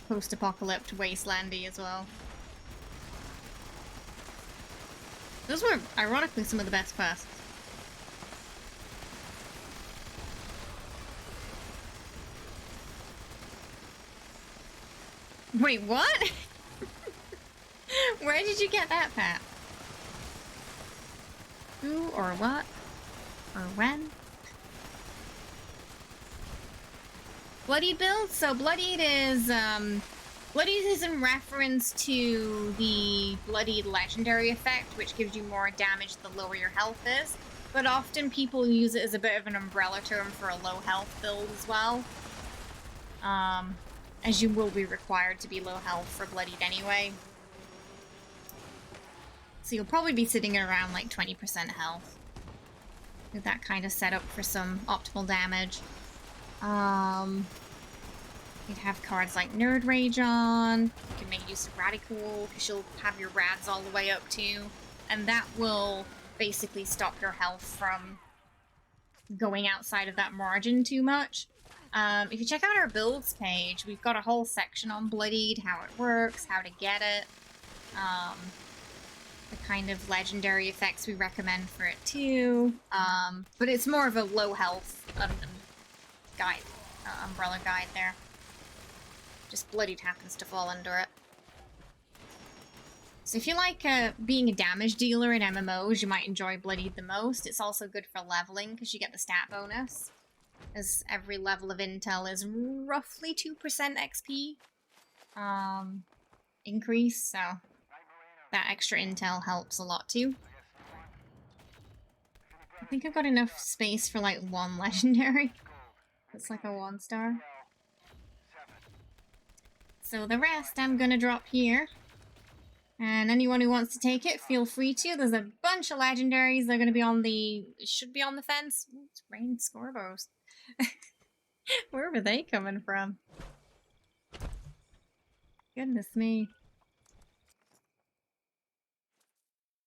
post-apocalyptic, wastelandy as well. Those were, ironically, some of the best quests. Wait, what? Where did you get that, Pat? Who or what? Or when? Bloodied build? So Bloodied is in reference to the Bloodied legendary effect, which gives you more damage the lower your health is. But often people use it as a bit of an umbrella term for a low health build as well. As you will be required to be low health for Bloodied anyway. So you'll probably be sitting at around like 20% health. With that kind of setup for some optimal damage. You'd have cards like Nerd Rage on. You can make use of Radical, because you'll have your rads all the way up too. And that will basically stop your health from going outside of that margin too much. If you check out our builds page, we've got a whole section on Bloodied, how it works, how to get it, the kind of legendary effects we recommend for it too. But it's more of a low health guide, umbrella guide there. Just Bloodied happens to fall under it. So if you like being a damage dealer in MMOs, you might enjoy Bloodied the most. It's also good for leveling because you get the stat bonus. As every level of intel is roughly 2% XP increase, so that extra intel helps a lot too. I think I've got enough space for like one legendary. It's like a 1-star. So the rest I'm gonna drop here. And anyone who wants to take it, feel free to. There's a bunch of legendaries. They're gonna be on the... should be on the fence. Ooh, it's raining Scorbos. Where were they coming from? Goodness me.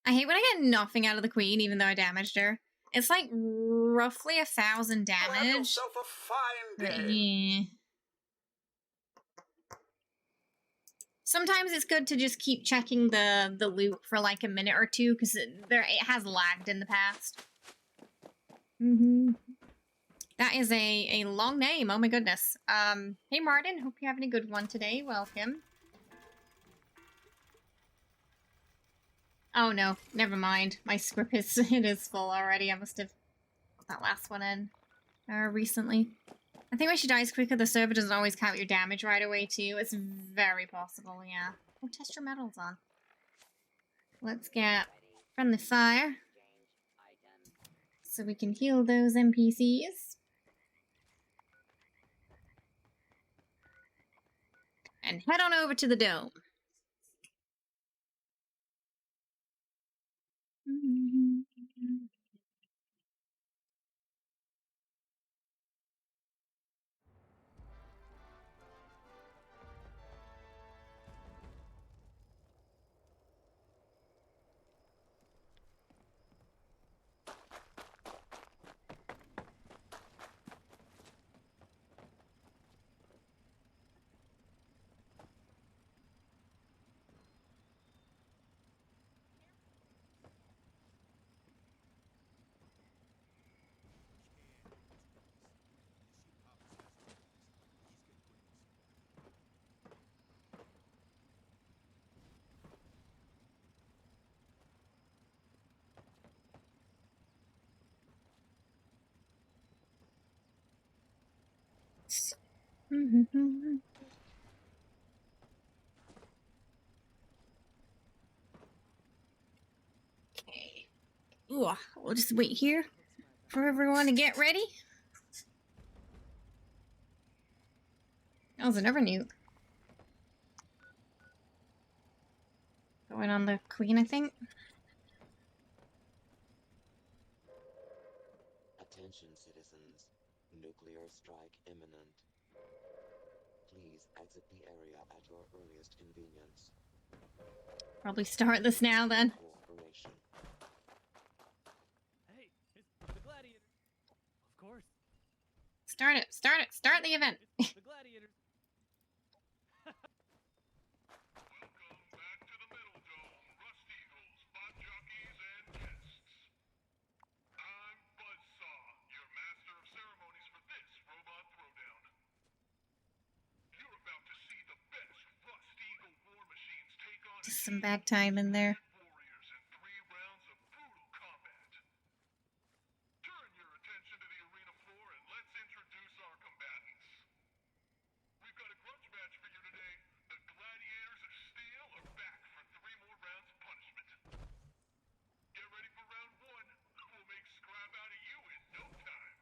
I hate when I get nothing out of the queen, even though I damaged her. It's like roughly 1,000 Have damage. yourself a fine But day. yeah. Sometimes it's good to just keep checking the loop for like a minute or two, because it has lagged in the past. That is a long name. Oh my goodness. Hey Martin, hope you're having a good one today. Welcome. Oh no, never mind. My script is it is full already. I must have put that last one in recently. I think when she dies quicker, the server doesn't always count your damage right away too. It's very possible, yeah. Oh, test your metals on. Let's get friendly fire. So we can heal those NPCs. And head on over to the dome. Okay. Ooh, we'll just wait here for everyone to get ready. That was another nuke. Going on the queen, I think. Attention, citizens. Nuclear strike imminent. Please exit the area at your earliest convenience. Probably start this now then. Cooperation. Hey, it's the gladiators. Of course. Start it, start it, start the event. It's the gladiators. Welcome back to the Metal Dome, Rust Eagles, Bot Jockeys, and guests. I'm Buzzsaw, your master of ceremonies for this robot throwdown. You're about to see the best Rust Eagle war machines take on Just some bagtime in there. warriors in 3 rounds of brutal combat. Turn your attention to the arena floor and let's introduce our combatants. We've got a grudge match for you today. The Gladiators of Steel are back for 3 more rounds of punishment. Get ready for round 1. We'll make scrap out of you in no time.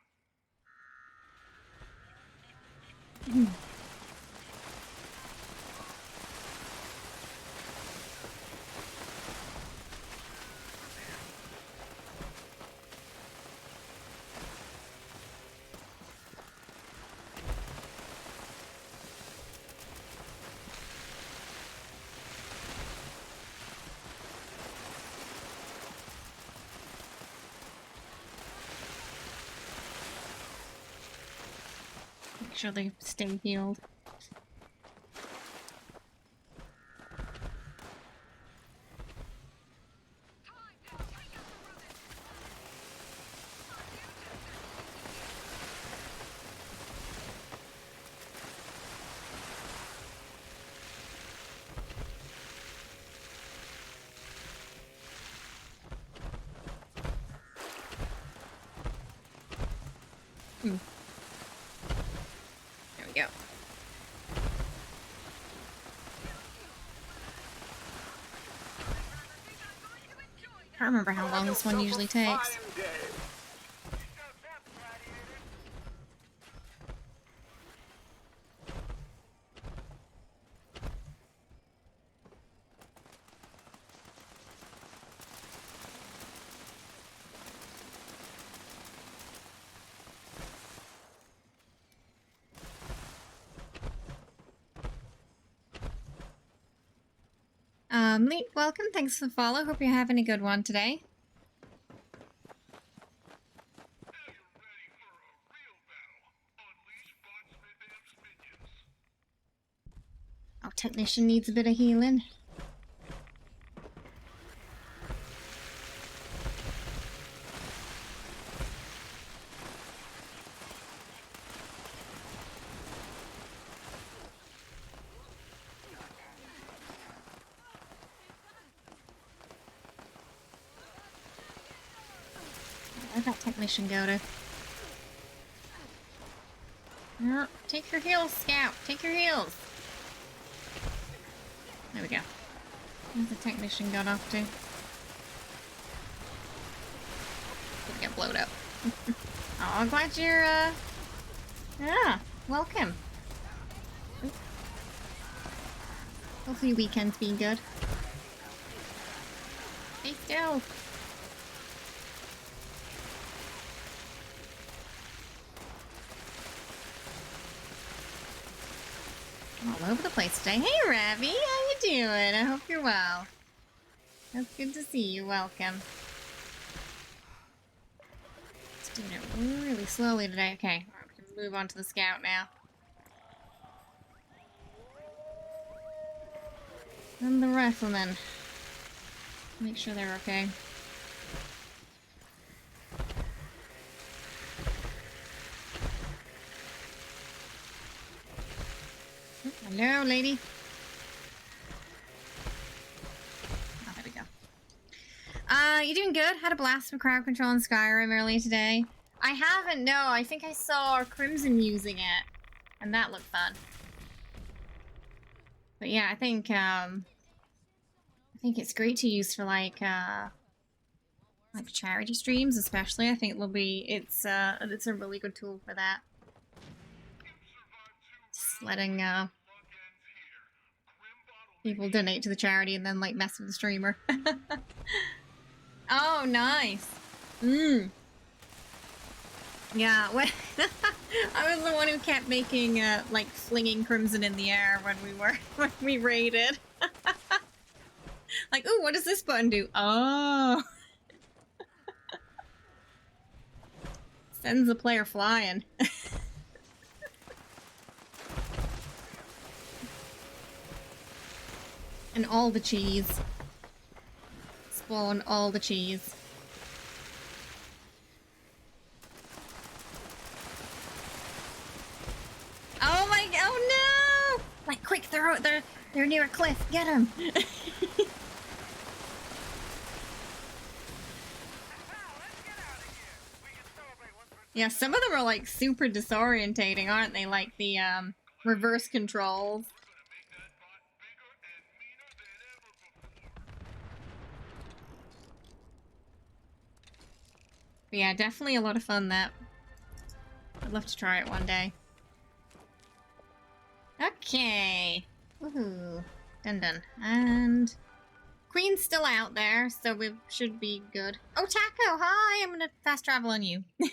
Make sure they stay healed. There we go. I can't remember how long this one usually takes. Fine day. Leap, welcome. Thanks for the follow. Hope you're having a good one today. Now you're ready for a real battle. Unleash Botsmith Amp's minions. Our technician needs a bit of healing. Where'd that technician go to? No, take your heals, Scout. Take your heals. There we go. Where's the technician got off to? Gonna get blowed up. Oh, I'm glad you're, yeah, welcome. Oop. Hopefully your weekend's been good. Stay still. All over the place today. Hey, Ravi, how you doing? I hope you're well. That's good to see you. Welcome. Just doing it really slowly today. Okay, we can move on to the scout now. And the riflemen. Make sure they're okay. Hello, lady. Oh, there we go. You doing good? Had a blast with crowd control in Skyrim earlier today. I haven't, no. I think I saw Crimson using it, and that looked fun. But yeah, I think it's great to use for like charity streams, especially. I think it'll be it's a really good tool for that. Just letting people donate to the charity and then like mess with the streamer. Oh, nice. Yeah, when I was the one who kept making like flinging crimson in the air when we raided. Like, ooh, what does this button do? Oh. Sends the player flying. And all the cheese. Spawn all the cheese. Oh my, oh no! Like, quick, they're near a cliff. Get them! Yeah, some of them are like super disorientating, aren't they? Like the reverse controls. But yeah, definitely a lot of fun, that. I'd love to try it one day. Okay. Woohoo. Dun dun. And Queen's still out there, so we should be good. Oh, Taco, hi! I'm gonna fast travel on you. You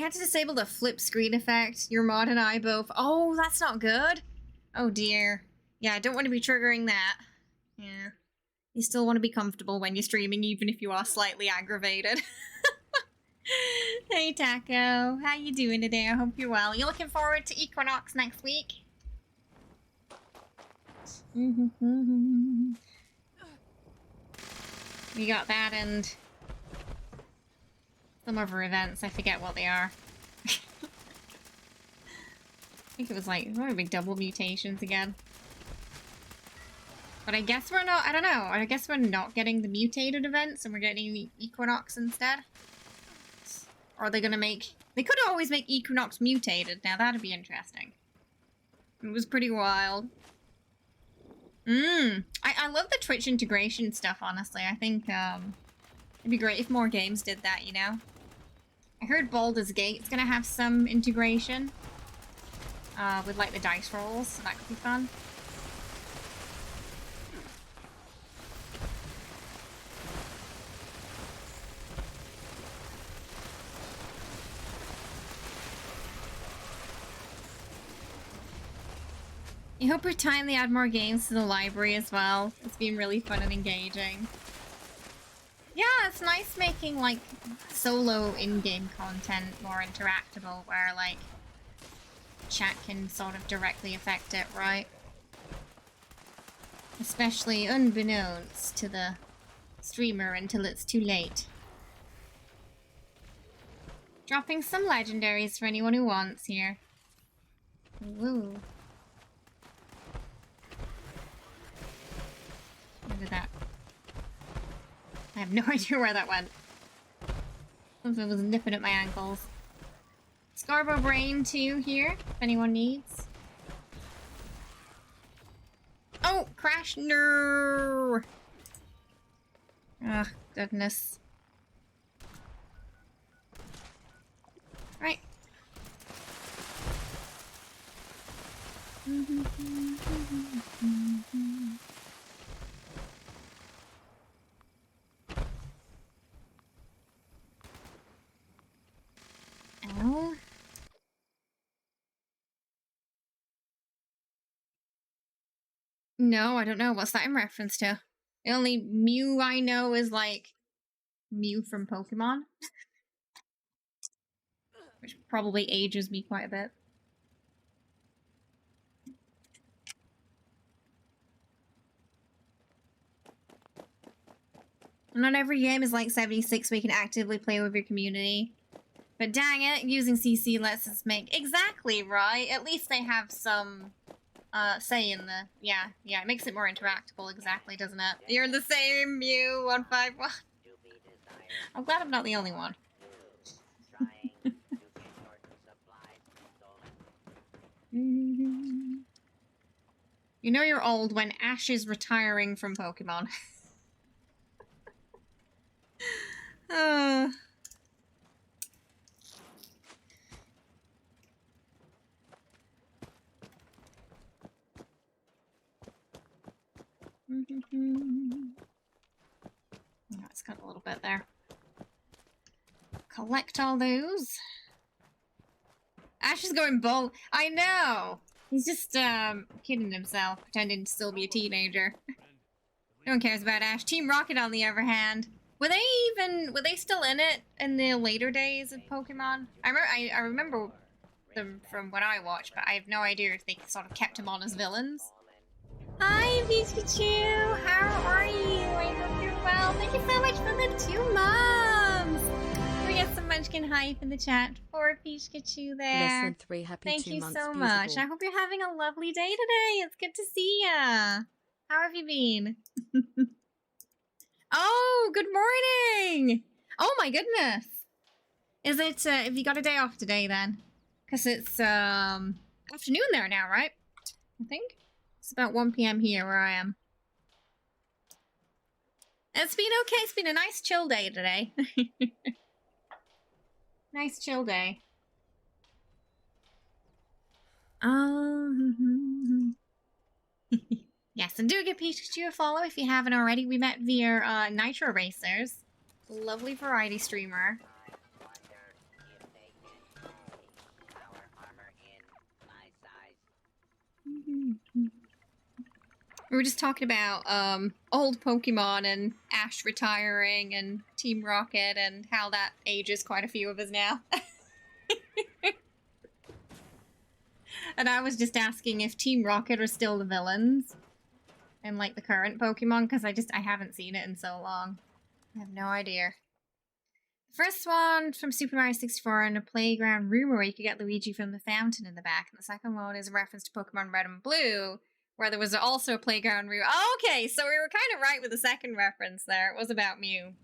have to disable the flip screen effect. Your mod and I both. Oh, that's not good. Oh dear. Yeah, I don't want to be triggering that. Yeah. You still want to be comfortable when you're streaming, even if you are slightly aggravated. Hey Taco, how you doing today? I hope you're well. You looking forward to Equinox next week? We got that and some other events. I forget what they are. I think it was like probably double mutations again. But I guess we're not, I don't know, I guess we're not getting the mutated events and we're getting the Equinox instead. Or are they gonna make, they could always make Equinox mutated, now that'd be interesting. It was pretty wild. I love the Twitch integration stuff, honestly. I think it'd be great if more games did that, you know? I heard Baldur's Gate's gonna have some integration with like the dice rolls, so that could be fun. I hope over time they add more games to the library as well. It's been really fun and engaging. Yeah, it's nice making, like, solo in-game content more interactable, where, like, chat can sort of directly affect it, right? Especially unbeknownst to the streamer until it's too late. Dropping some legendaries for anyone who wants here. Woo. Look at that. I have no idea where that went. Something was nipping at my ankles. Scarbo Brain too here, if anyone needs. Oh, crash! No. Oh, goodness. Right. Ow. No, I don't know. What's that in reference to? The only Mew I know is, like, Mew from Pokemon. Which probably ages me quite a bit. Not every game is like 76 where you can actively play with your community. But dang it, using CC lets us make... Exactly, right? At least they have some... say in the... Yeah, it makes it more interactable, exactly, doesn't it? You're the same, Mew 151. I'm glad I'm not the only one. You know you're old when Ash is retiring from Pokemon. Oh, it's got a little bit there. Collect all those. Ash is going bold. I know! He's just, kidding himself, pretending to still be a teenager. No one cares about Ash. Team Rocket, on the other hand. Were they still in it in the later days of Pokemon? I remember them from when I watched, but I have no idea if they sort of kept him on as villains. Hi, Pikachu! How are you? I hope you're well. Thank you so much for the 2 moms! We get some Munchkin hype in the chat for Pikachu there. Less than 3 happy Thank 2 you months. so Beautiful. much. I hope you're having a lovely day today. It's good to see ya. How have you been? Oh, good morning! Oh my goodness! Is it, have you got a day off today then? Because it's, afternoon there now, right? I think? It's about 1 PM here where I am. It's been okay. It's been a nice chill day today. Nice chill day. Yes, and do give Pikachu a follow if you haven't already. We met via Nitro Racers. Lovely variety streamer. We were just talking about old Pokemon and Ash retiring and Team Rocket and how that ages quite a few of us now. And I was just asking if Team Rocket are still the villains in like the current Pokemon, because I haven't seen it in so long. I have no idea. The first one from Super Mario 64 and a playground rumor where you could get Luigi from the fountain in the back. And the second one is a reference to Pokemon Red and Blue, where there was also a playground rumor. Oh, okay, so we were kind of right with the second reference there. It was about Mew.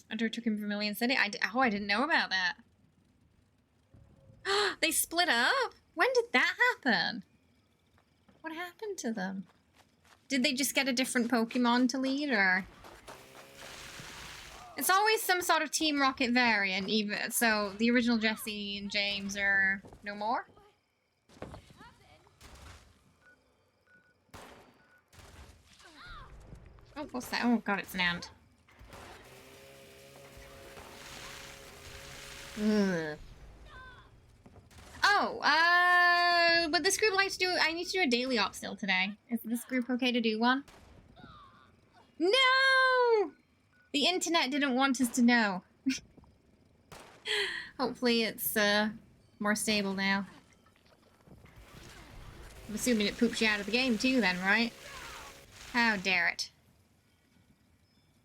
Hunter took him from Vermilion City. I didn't know about that. They split up? When did that happen? What happened to them? Did they just get a different Pokemon to lead, or...? It's always some sort of Team Rocket variant, even so the original Jesse and James are no more? Oh, what's that? Oh god, it's an ant. Ugh. Oh, but this group like to do... I need to do a daily op still today. Is this group okay to do one? No! The internet didn't want us to know. Hopefully it's more stable now. I'm assuming it poops you out of the game too then, right? How dare it.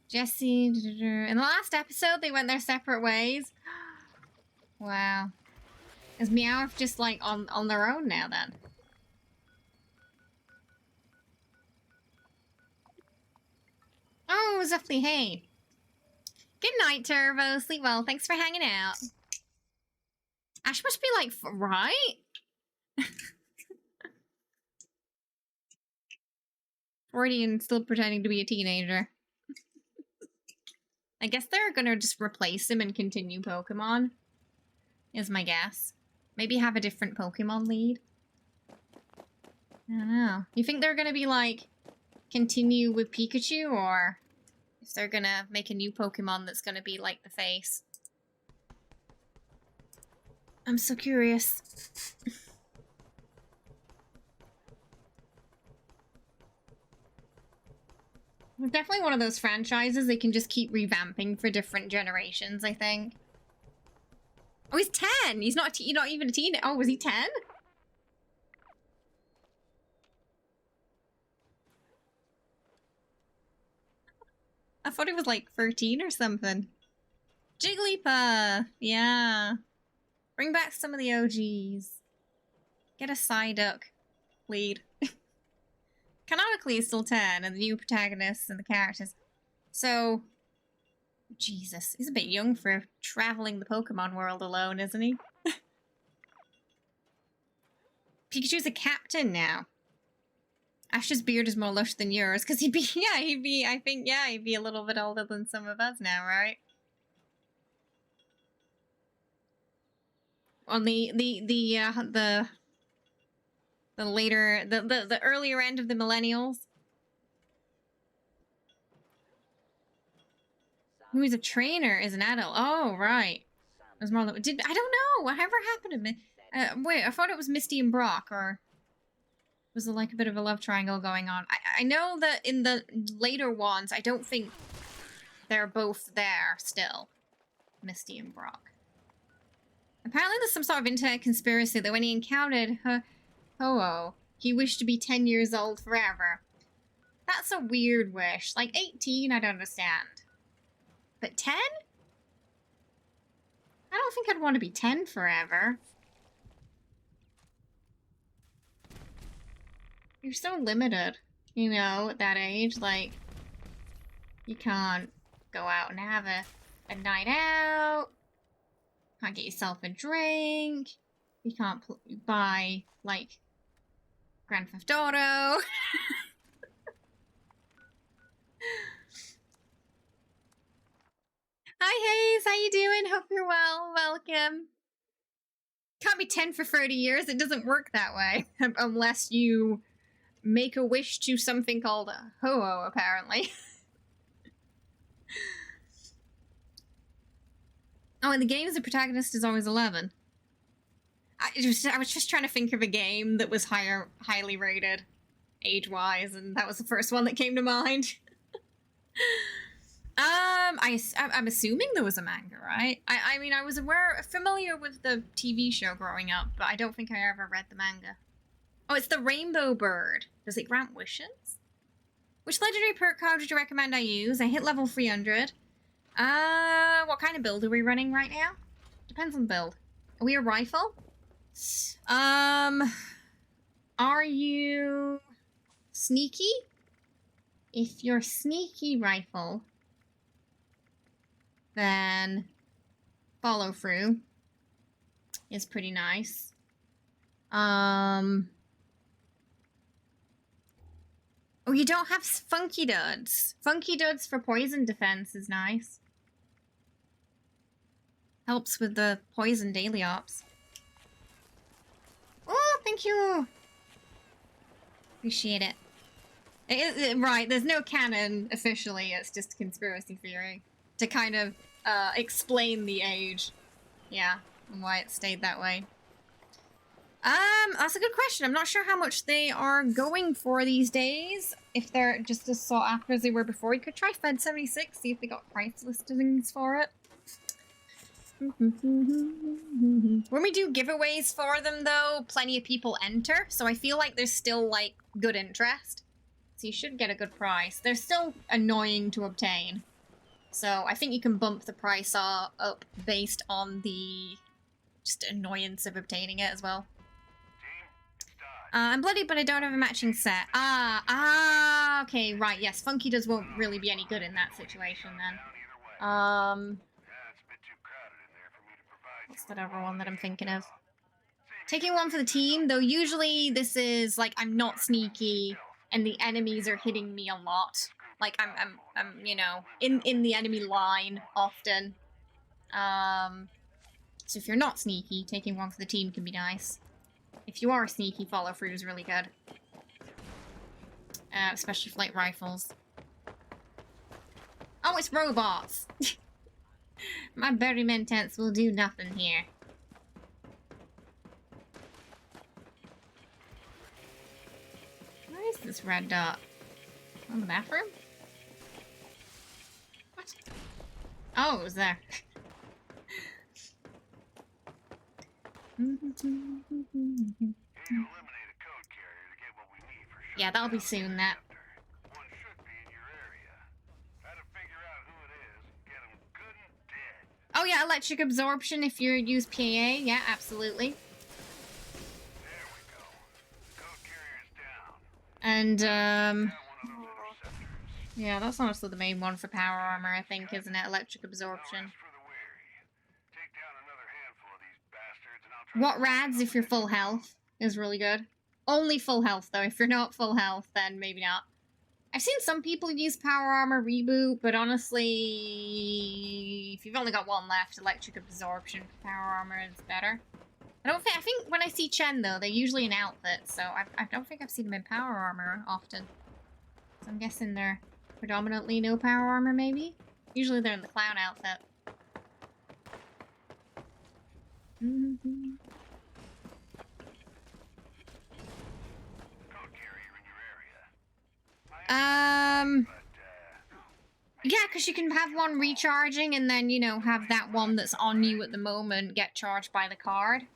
Jesse... In the last episode, they went their separate ways. Wow. Is Meowth just, like, on their own now, then? Oh, Zuffly, hey. Good night, Turbo. Sleep well. Thanks for hanging out. Ash must be, like, right? Freudian still pretending to be a teenager. I guess they're gonna just replace him and continue Pokemon. Is my guess. Maybe have a different Pokemon lead. I don't know. You think they're gonna be like, continue with Pikachu, or if they're gonna make a new Pokemon that's gonna be like the face? I'm so curious. It's definitely one of those franchises they can just keep revamping for different generations, I think. Oh, he's 10! He's not not even a teen. Oh, was he 10? I thought he was like 13 or something. Jigglypuff! Yeah. Bring back some of the OGs. Get a Psyduck lead. Canonically, he's still 10, and the new protagonists and the characters. So... Jesus, he's a bit young for traveling the Pokemon world alone, isn't he? Pikachu's a captain now. Ash's beard is more lush than yours, because he'd be a little bit older than some of us now, right? On the earlier end of the millennials. Who is a trainer is an adult. Oh, right. It was more I don't know. Whatever happened to me? Wait, I thought it was Misty and Brock, or was there like a bit of a love triangle going on? I know that in the later ones, I don't think they're both there still. Misty and Brock. Apparently there's some sort of internet conspiracy that when he encountered Ho-Oh, he wished to be 10 years old forever. That's a weird wish. Like 18, I don't understand. But 10? I don't think I'd want to be 10 forever. You're so limited, you know, at that age. Like, you can't go out and have a night out. Can't get yourself a drink. You can't buy, like, Grand Theft Auto. Hi, Hayes. How you doing? Hope you're well. Welcome. Can't be 10 for 30 years. It doesn't work that way. Unless you make a wish to something called a Ho-Oh, apparently. Oh, in the games, the protagonist is always 11. I was just trying to think of a game that was highly rated, age-wise, and that was the first one that came to mind. I'm assuming there was a manga, right? I mean, I was familiar with the TV show growing up, but I don't think I ever read the manga. Oh, it's the Rainbow Bird. Does it grant wishes? Which legendary perk card would you recommend I use? I hit level 300. What kind of build are we running right now? Depends on the build. Are we a rifle? Are you sneaky? If you're sneaky rifle, then follow through is pretty nice. Oh, you don't have Funky Duds. Funky Duds for poison defense is nice. Helps with the poison daily ops. Oh, thank you. Appreciate it. Right, there's no canon officially, it's just conspiracy theory. To kind of explain the age. Yeah, and why it stayed that way. That's a good question. I'm not sure how much they are going for these days. If they're just as sought after as they were before. You could try Fed 76, see if they got price listings for it. When we do giveaways for them, though, plenty of people enter, so I feel like there's still, like, good interest. So you should get a good price. They're still annoying to obtain. So I think you can bump the price up based on the just annoyance of obtaining it as well. I'm bloody, but I don't have a matching set. Okay, right, yes. Funky Does won't really be any good in that situation, then. What's that other one that I'm thinking of? Taking one for the team, though usually this is, like, I'm not sneaky, and the enemies are hitting me a lot. Like, I'm you know, in the enemy line, often. So if you're not sneaky, taking one for the team can be nice. If you are sneaky, follow through is really good. Especially for, like, rifles. Oh, it's robots! My berryman tents will do nothing here. Where is this red dot? On the bathroom? What? Oh, it was there. Yeah, that'll be soon, that. Oh yeah, electric absorption if you use PA. Yeah, absolutely. And, yeah, that's honestly the main one for power armor, I think, isn't it? Electric absorption. What rads if you're full health is really good. Only full health, though. If you're not full health, then maybe not. I've seen some people use power armor reboot, but honestly, if you've only got one left, electric absorption for power armor is better. I think when I see Chen, though, they're usually in outfit, so I don't think I've seen them in power armor often. So I'm guessing they're predominantly no power armor, maybe? Usually they're in the clown outfit. Yeah, because you can have one recharging and then, you know, have that one that's on you at the moment get charged by the card.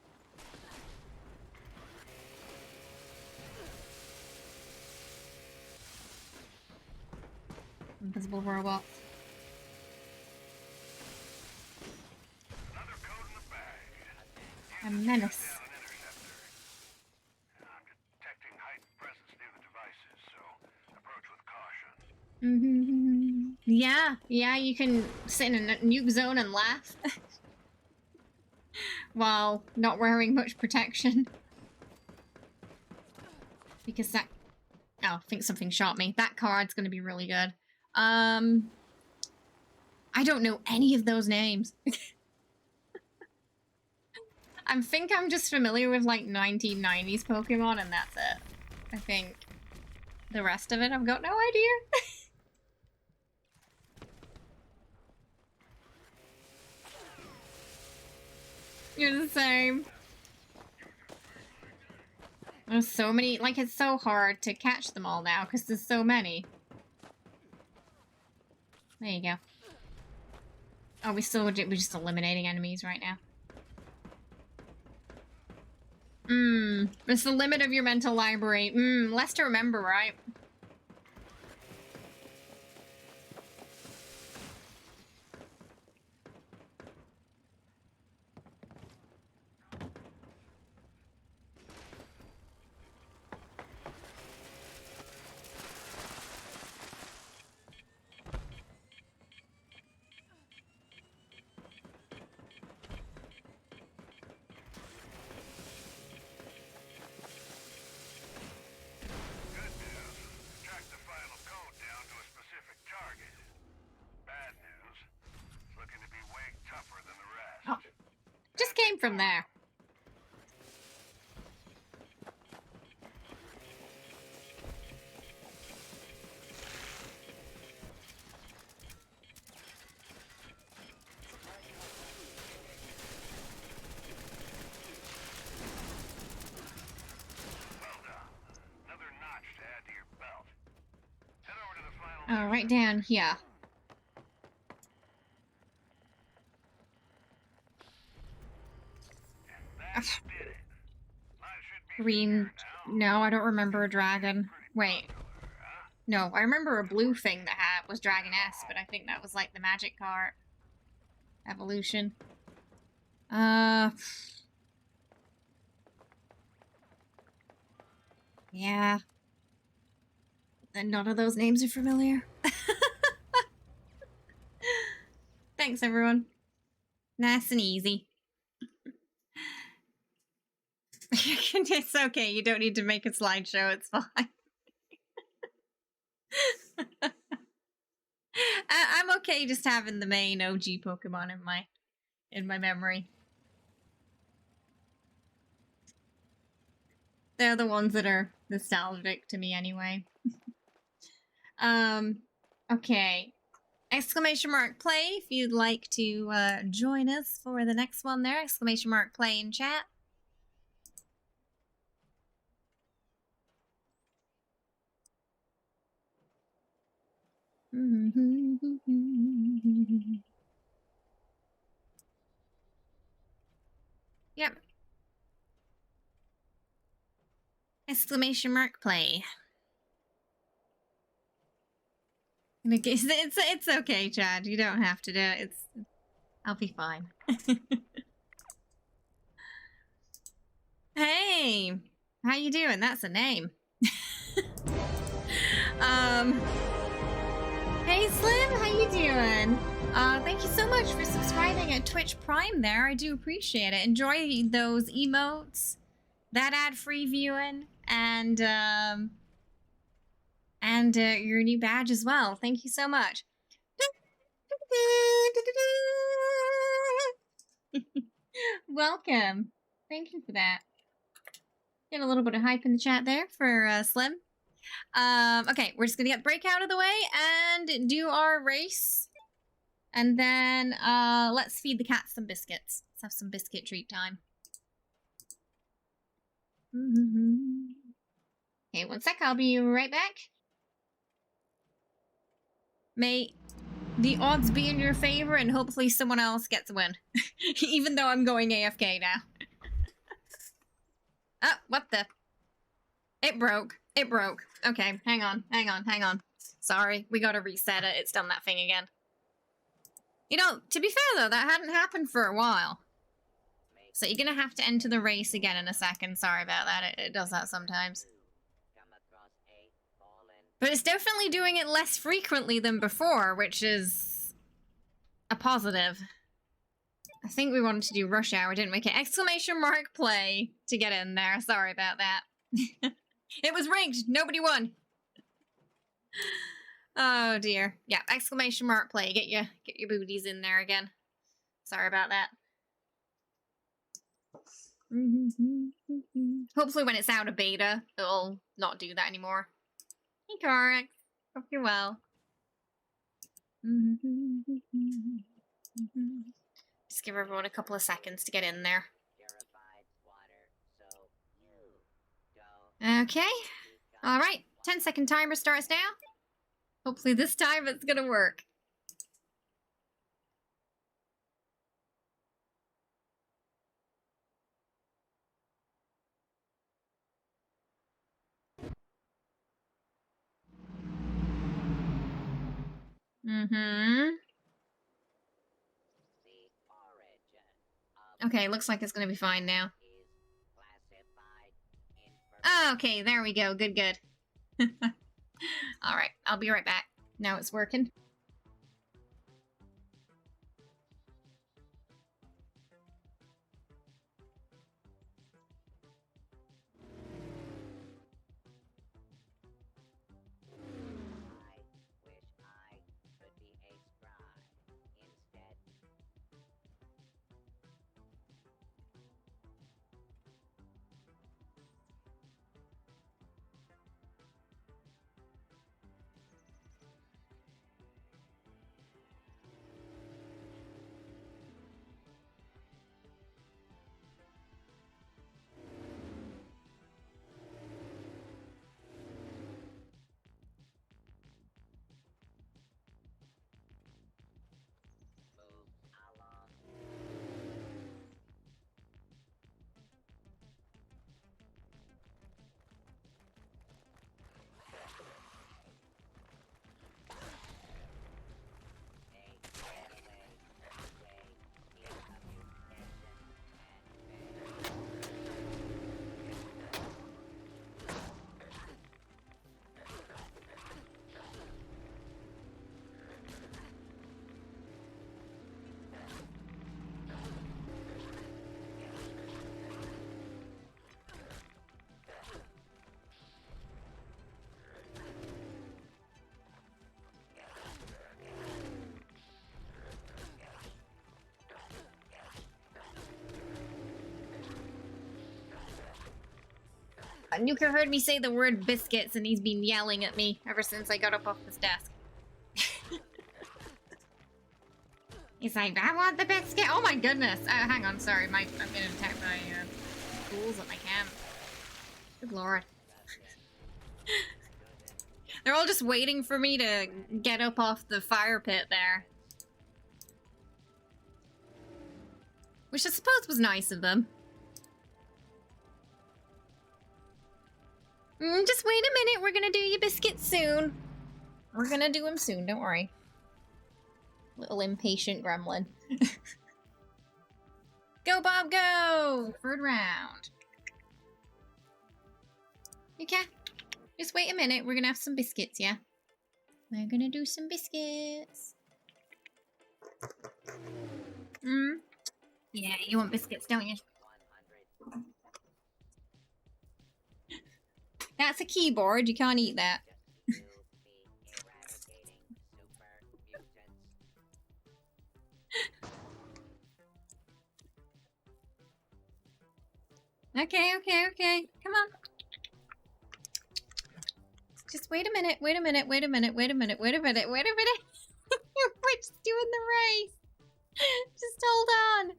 Invisible robot. A menace. Yeah, you can sit in a nuke zone and laugh. While not wearing much protection. Because that... Oh, I think something shot me. That card's gonna be really good. I don't know any of those names. I think I'm just familiar with, like, 1990s Pokemon, and that's it. I think the rest of it, I've got no idea. You're the same. There's so many, like, it's so hard to catch them all now, because there's so many. There you go. Oh, we're just eliminating enemies right now. It's the limit of your mental library. Less to remember, right? Just came from there. right down here. Green. No, I don't remember a dragon. Wait. No, I remember a blue thing that was Dragon-esque, but I think that was like the magic card. Evolution. Yeah. And none of those names are familiar. Thanks, everyone. Nice and easy. It's okay, you don't need to make a slideshow, it's fine. I'm okay just having the main OG Pokemon in my memory. They're the ones that are nostalgic to me anyway. Okay. Exclamation mark play if you'd like to join us for the next one there. Exclamation mark play in chat. Yep. Exclamation mark play. It's okay, Chad. You don't have to do it. I'll be fine. Hey, how you doing? That's a name. Hey Slim, how you doing? Thank you so much for subscribing at Twitch Prime there. I do appreciate it. Enjoy those emotes, that ad-free viewing, and your new badge as well. Thank you so much. Welcome. Thank you for that. Get a little bit of hype in the chat there for Slim. Okay, we're just gonna get break out of the way and do our race. And then let's feed the cat some biscuits. Let's have some biscuit treat time. Okay, one sec, I'll be right back. May the odds be in your favor and hopefully someone else gets a win. Even though I'm going AFK now. Oh, what the? It broke. It broke. Okay, hang on. Sorry, we gotta reset it. It's done that thing again. You know, to be fair though, that hadn't happened for a while. So you're gonna have to enter the race again in a second. Sorry about that. It does that sometimes. But it's definitely doing it less frequently than before, which is a positive. I think we wanted to do rush hour, didn't we? Okay, exclamation mark play to get in there. Sorry about that. It was rigged. Nobody won. Oh dear. Yeah, exclamation mark play. Get your booties in there again. Sorry about that. Hopefully when it's out of beta, it'll not do that anymore. Hey, Corex. Hope you're well. Just give everyone a couple of seconds to get in there. Okay. Alright. 10-second timer starts now. Hopefully this time it's gonna work. Okay, looks like it's gonna be fine now. Okay, there we go. Good. Alright, I'll be right back. Now it's working. Nuker heard me say the word biscuits and he's been yelling at me ever since I got up off his desk. He's like, I want the biscuit. Oh my goodness. Hang on, sorry. I'm getting attacked by ghouls at my camp. Good lord. They're all just waiting for me to get up off the fire pit there. Which I suppose was nice of them. Just wait a minute, we're gonna do your biscuits soon. We're gonna do them soon, don't worry. Little impatient gremlin. Go, Bob, go! Third round. Okay. Just wait a minute, we're gonna have some biscuits, yeah? We're gonna do some biscuits. Yeah, you want biscuits, don't you? That's a keyboard, you can't eat that. Okay. Come on. Just wait a minute. We're just doing the race. Just hold on.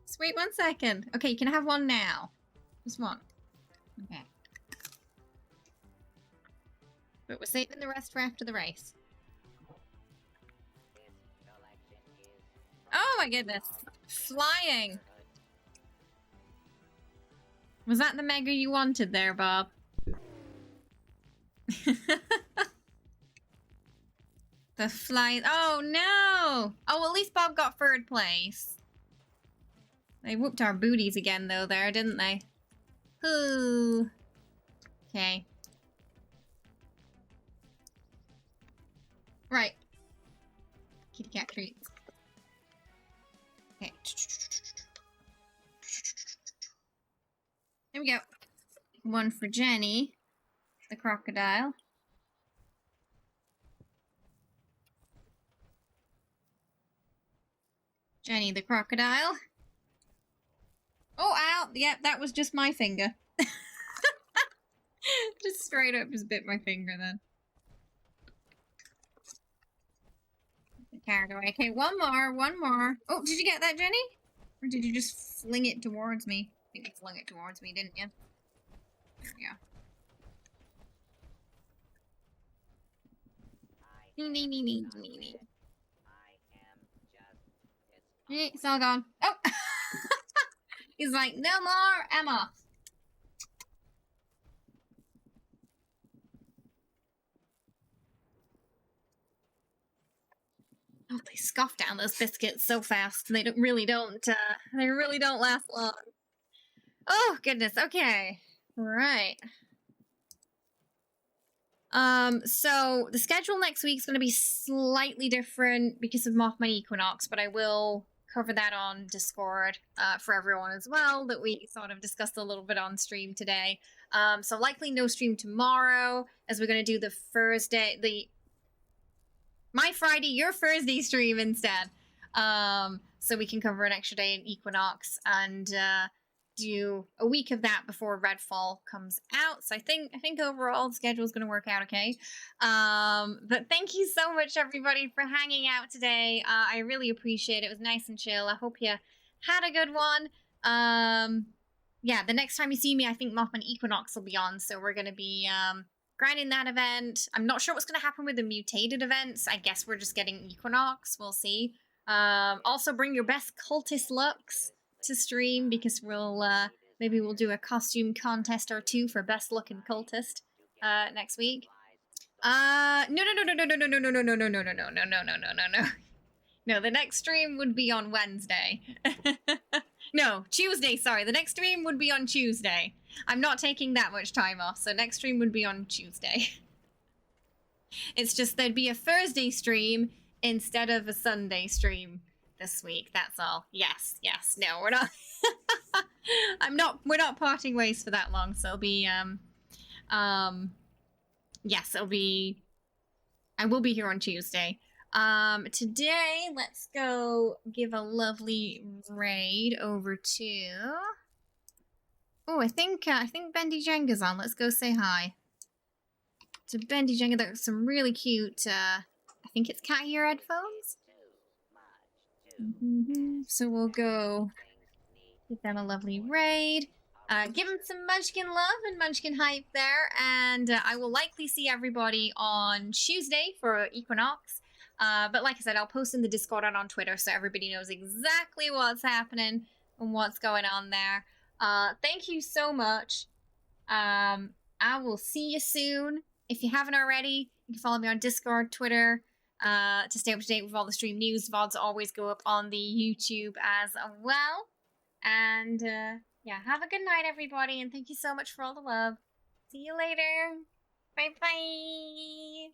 Just wait 1 second. Okay, you can have one now. Just one. Okay. But we're saving the rest for after the race. Oh my goodness. Flying. Was that the mega you wanted there, Bob? The flight. Oh no! Oh, at least Bob got third place. They whooped our booties again though there, didn't they? Ooh. Okay. Right. Kitty cat treats. Okay. There we go. One for Jenny, the crocodile. Jenny the crocodile. Oh, ow! Yep, that was just my finger. Just straight up just bit my finger then. Carried away. Okay, one more. Oh, did you get that, Jenny? Or did you just fling it towards me? I think you flung it towards me, didn't you? There we go. Nee. It's all gone. Oh! He's like, no more, Emma. Oh, they scoff down those biscuits so fast. They really don't last long. Oh, goodness. Okay. Right. So the schedule next week is going to be slightly different because of Mothman Equinox, but I will cover that on Discord for everyone as well, that we sort of discussed a little bit on stream today. So likely no stream tomorrow, as we're going to do the Thursday, my Friday, your Thursday stream instead. So we can cover an extra day in Equinox and do a week of that before Redfall comes out. So I think overall the schedule is going to work out okay. But thank you so much, everybody, for hanging out today. I really appreciate it. It was nice and chill. I hope you had a good one. Yeah, the next time you see me, I think Mothman Equinox will be on. So we're going to be grinding that event. I'm not sure what's going to happen with the mutated events. I guess we're just getting Equinox. We'll see. Also, bring your best cultist looks to stream, because we'll maybe we'll do a costume contest or two for best looking cultist next week. No. No, the next stream would be on Wednesday. No, Tuesday, sorry. The next stream would be on Tuesday. I'm not taking that much time off, so next stream would be on Tuesday. It's just there'd be a Thursday stream instead of a Sunday stream this week, that's all. Yes. No, we're not. We're not parting ways for that long, so it'll be, yes, it'll be, I will be here on Tuesday. Today, let's go give a lovely raid over to Oh, I think Bendy Jenga's on. Let's go say hi to Bendy Jenga. There's some really cute. I think it's cat ear headphones. So we'll go give them a lovely raid. Give them some Munchkin love and Munchkin hype there, and I will likely see everybody on Tuesday for Equinox. But like I said, I'll post in the Discord and on Twitter so everybody knows exactly what's happening and what's going on there. Thank you so much. I will see you soon. If you haven't already, you can follow me on Discord, Twitter, to stay up to date with all the stream news. VODs always go up on the YouTube as well. And yeah, have a good night, everybody, and thank you so much for all the love. See you later. Bye-bye.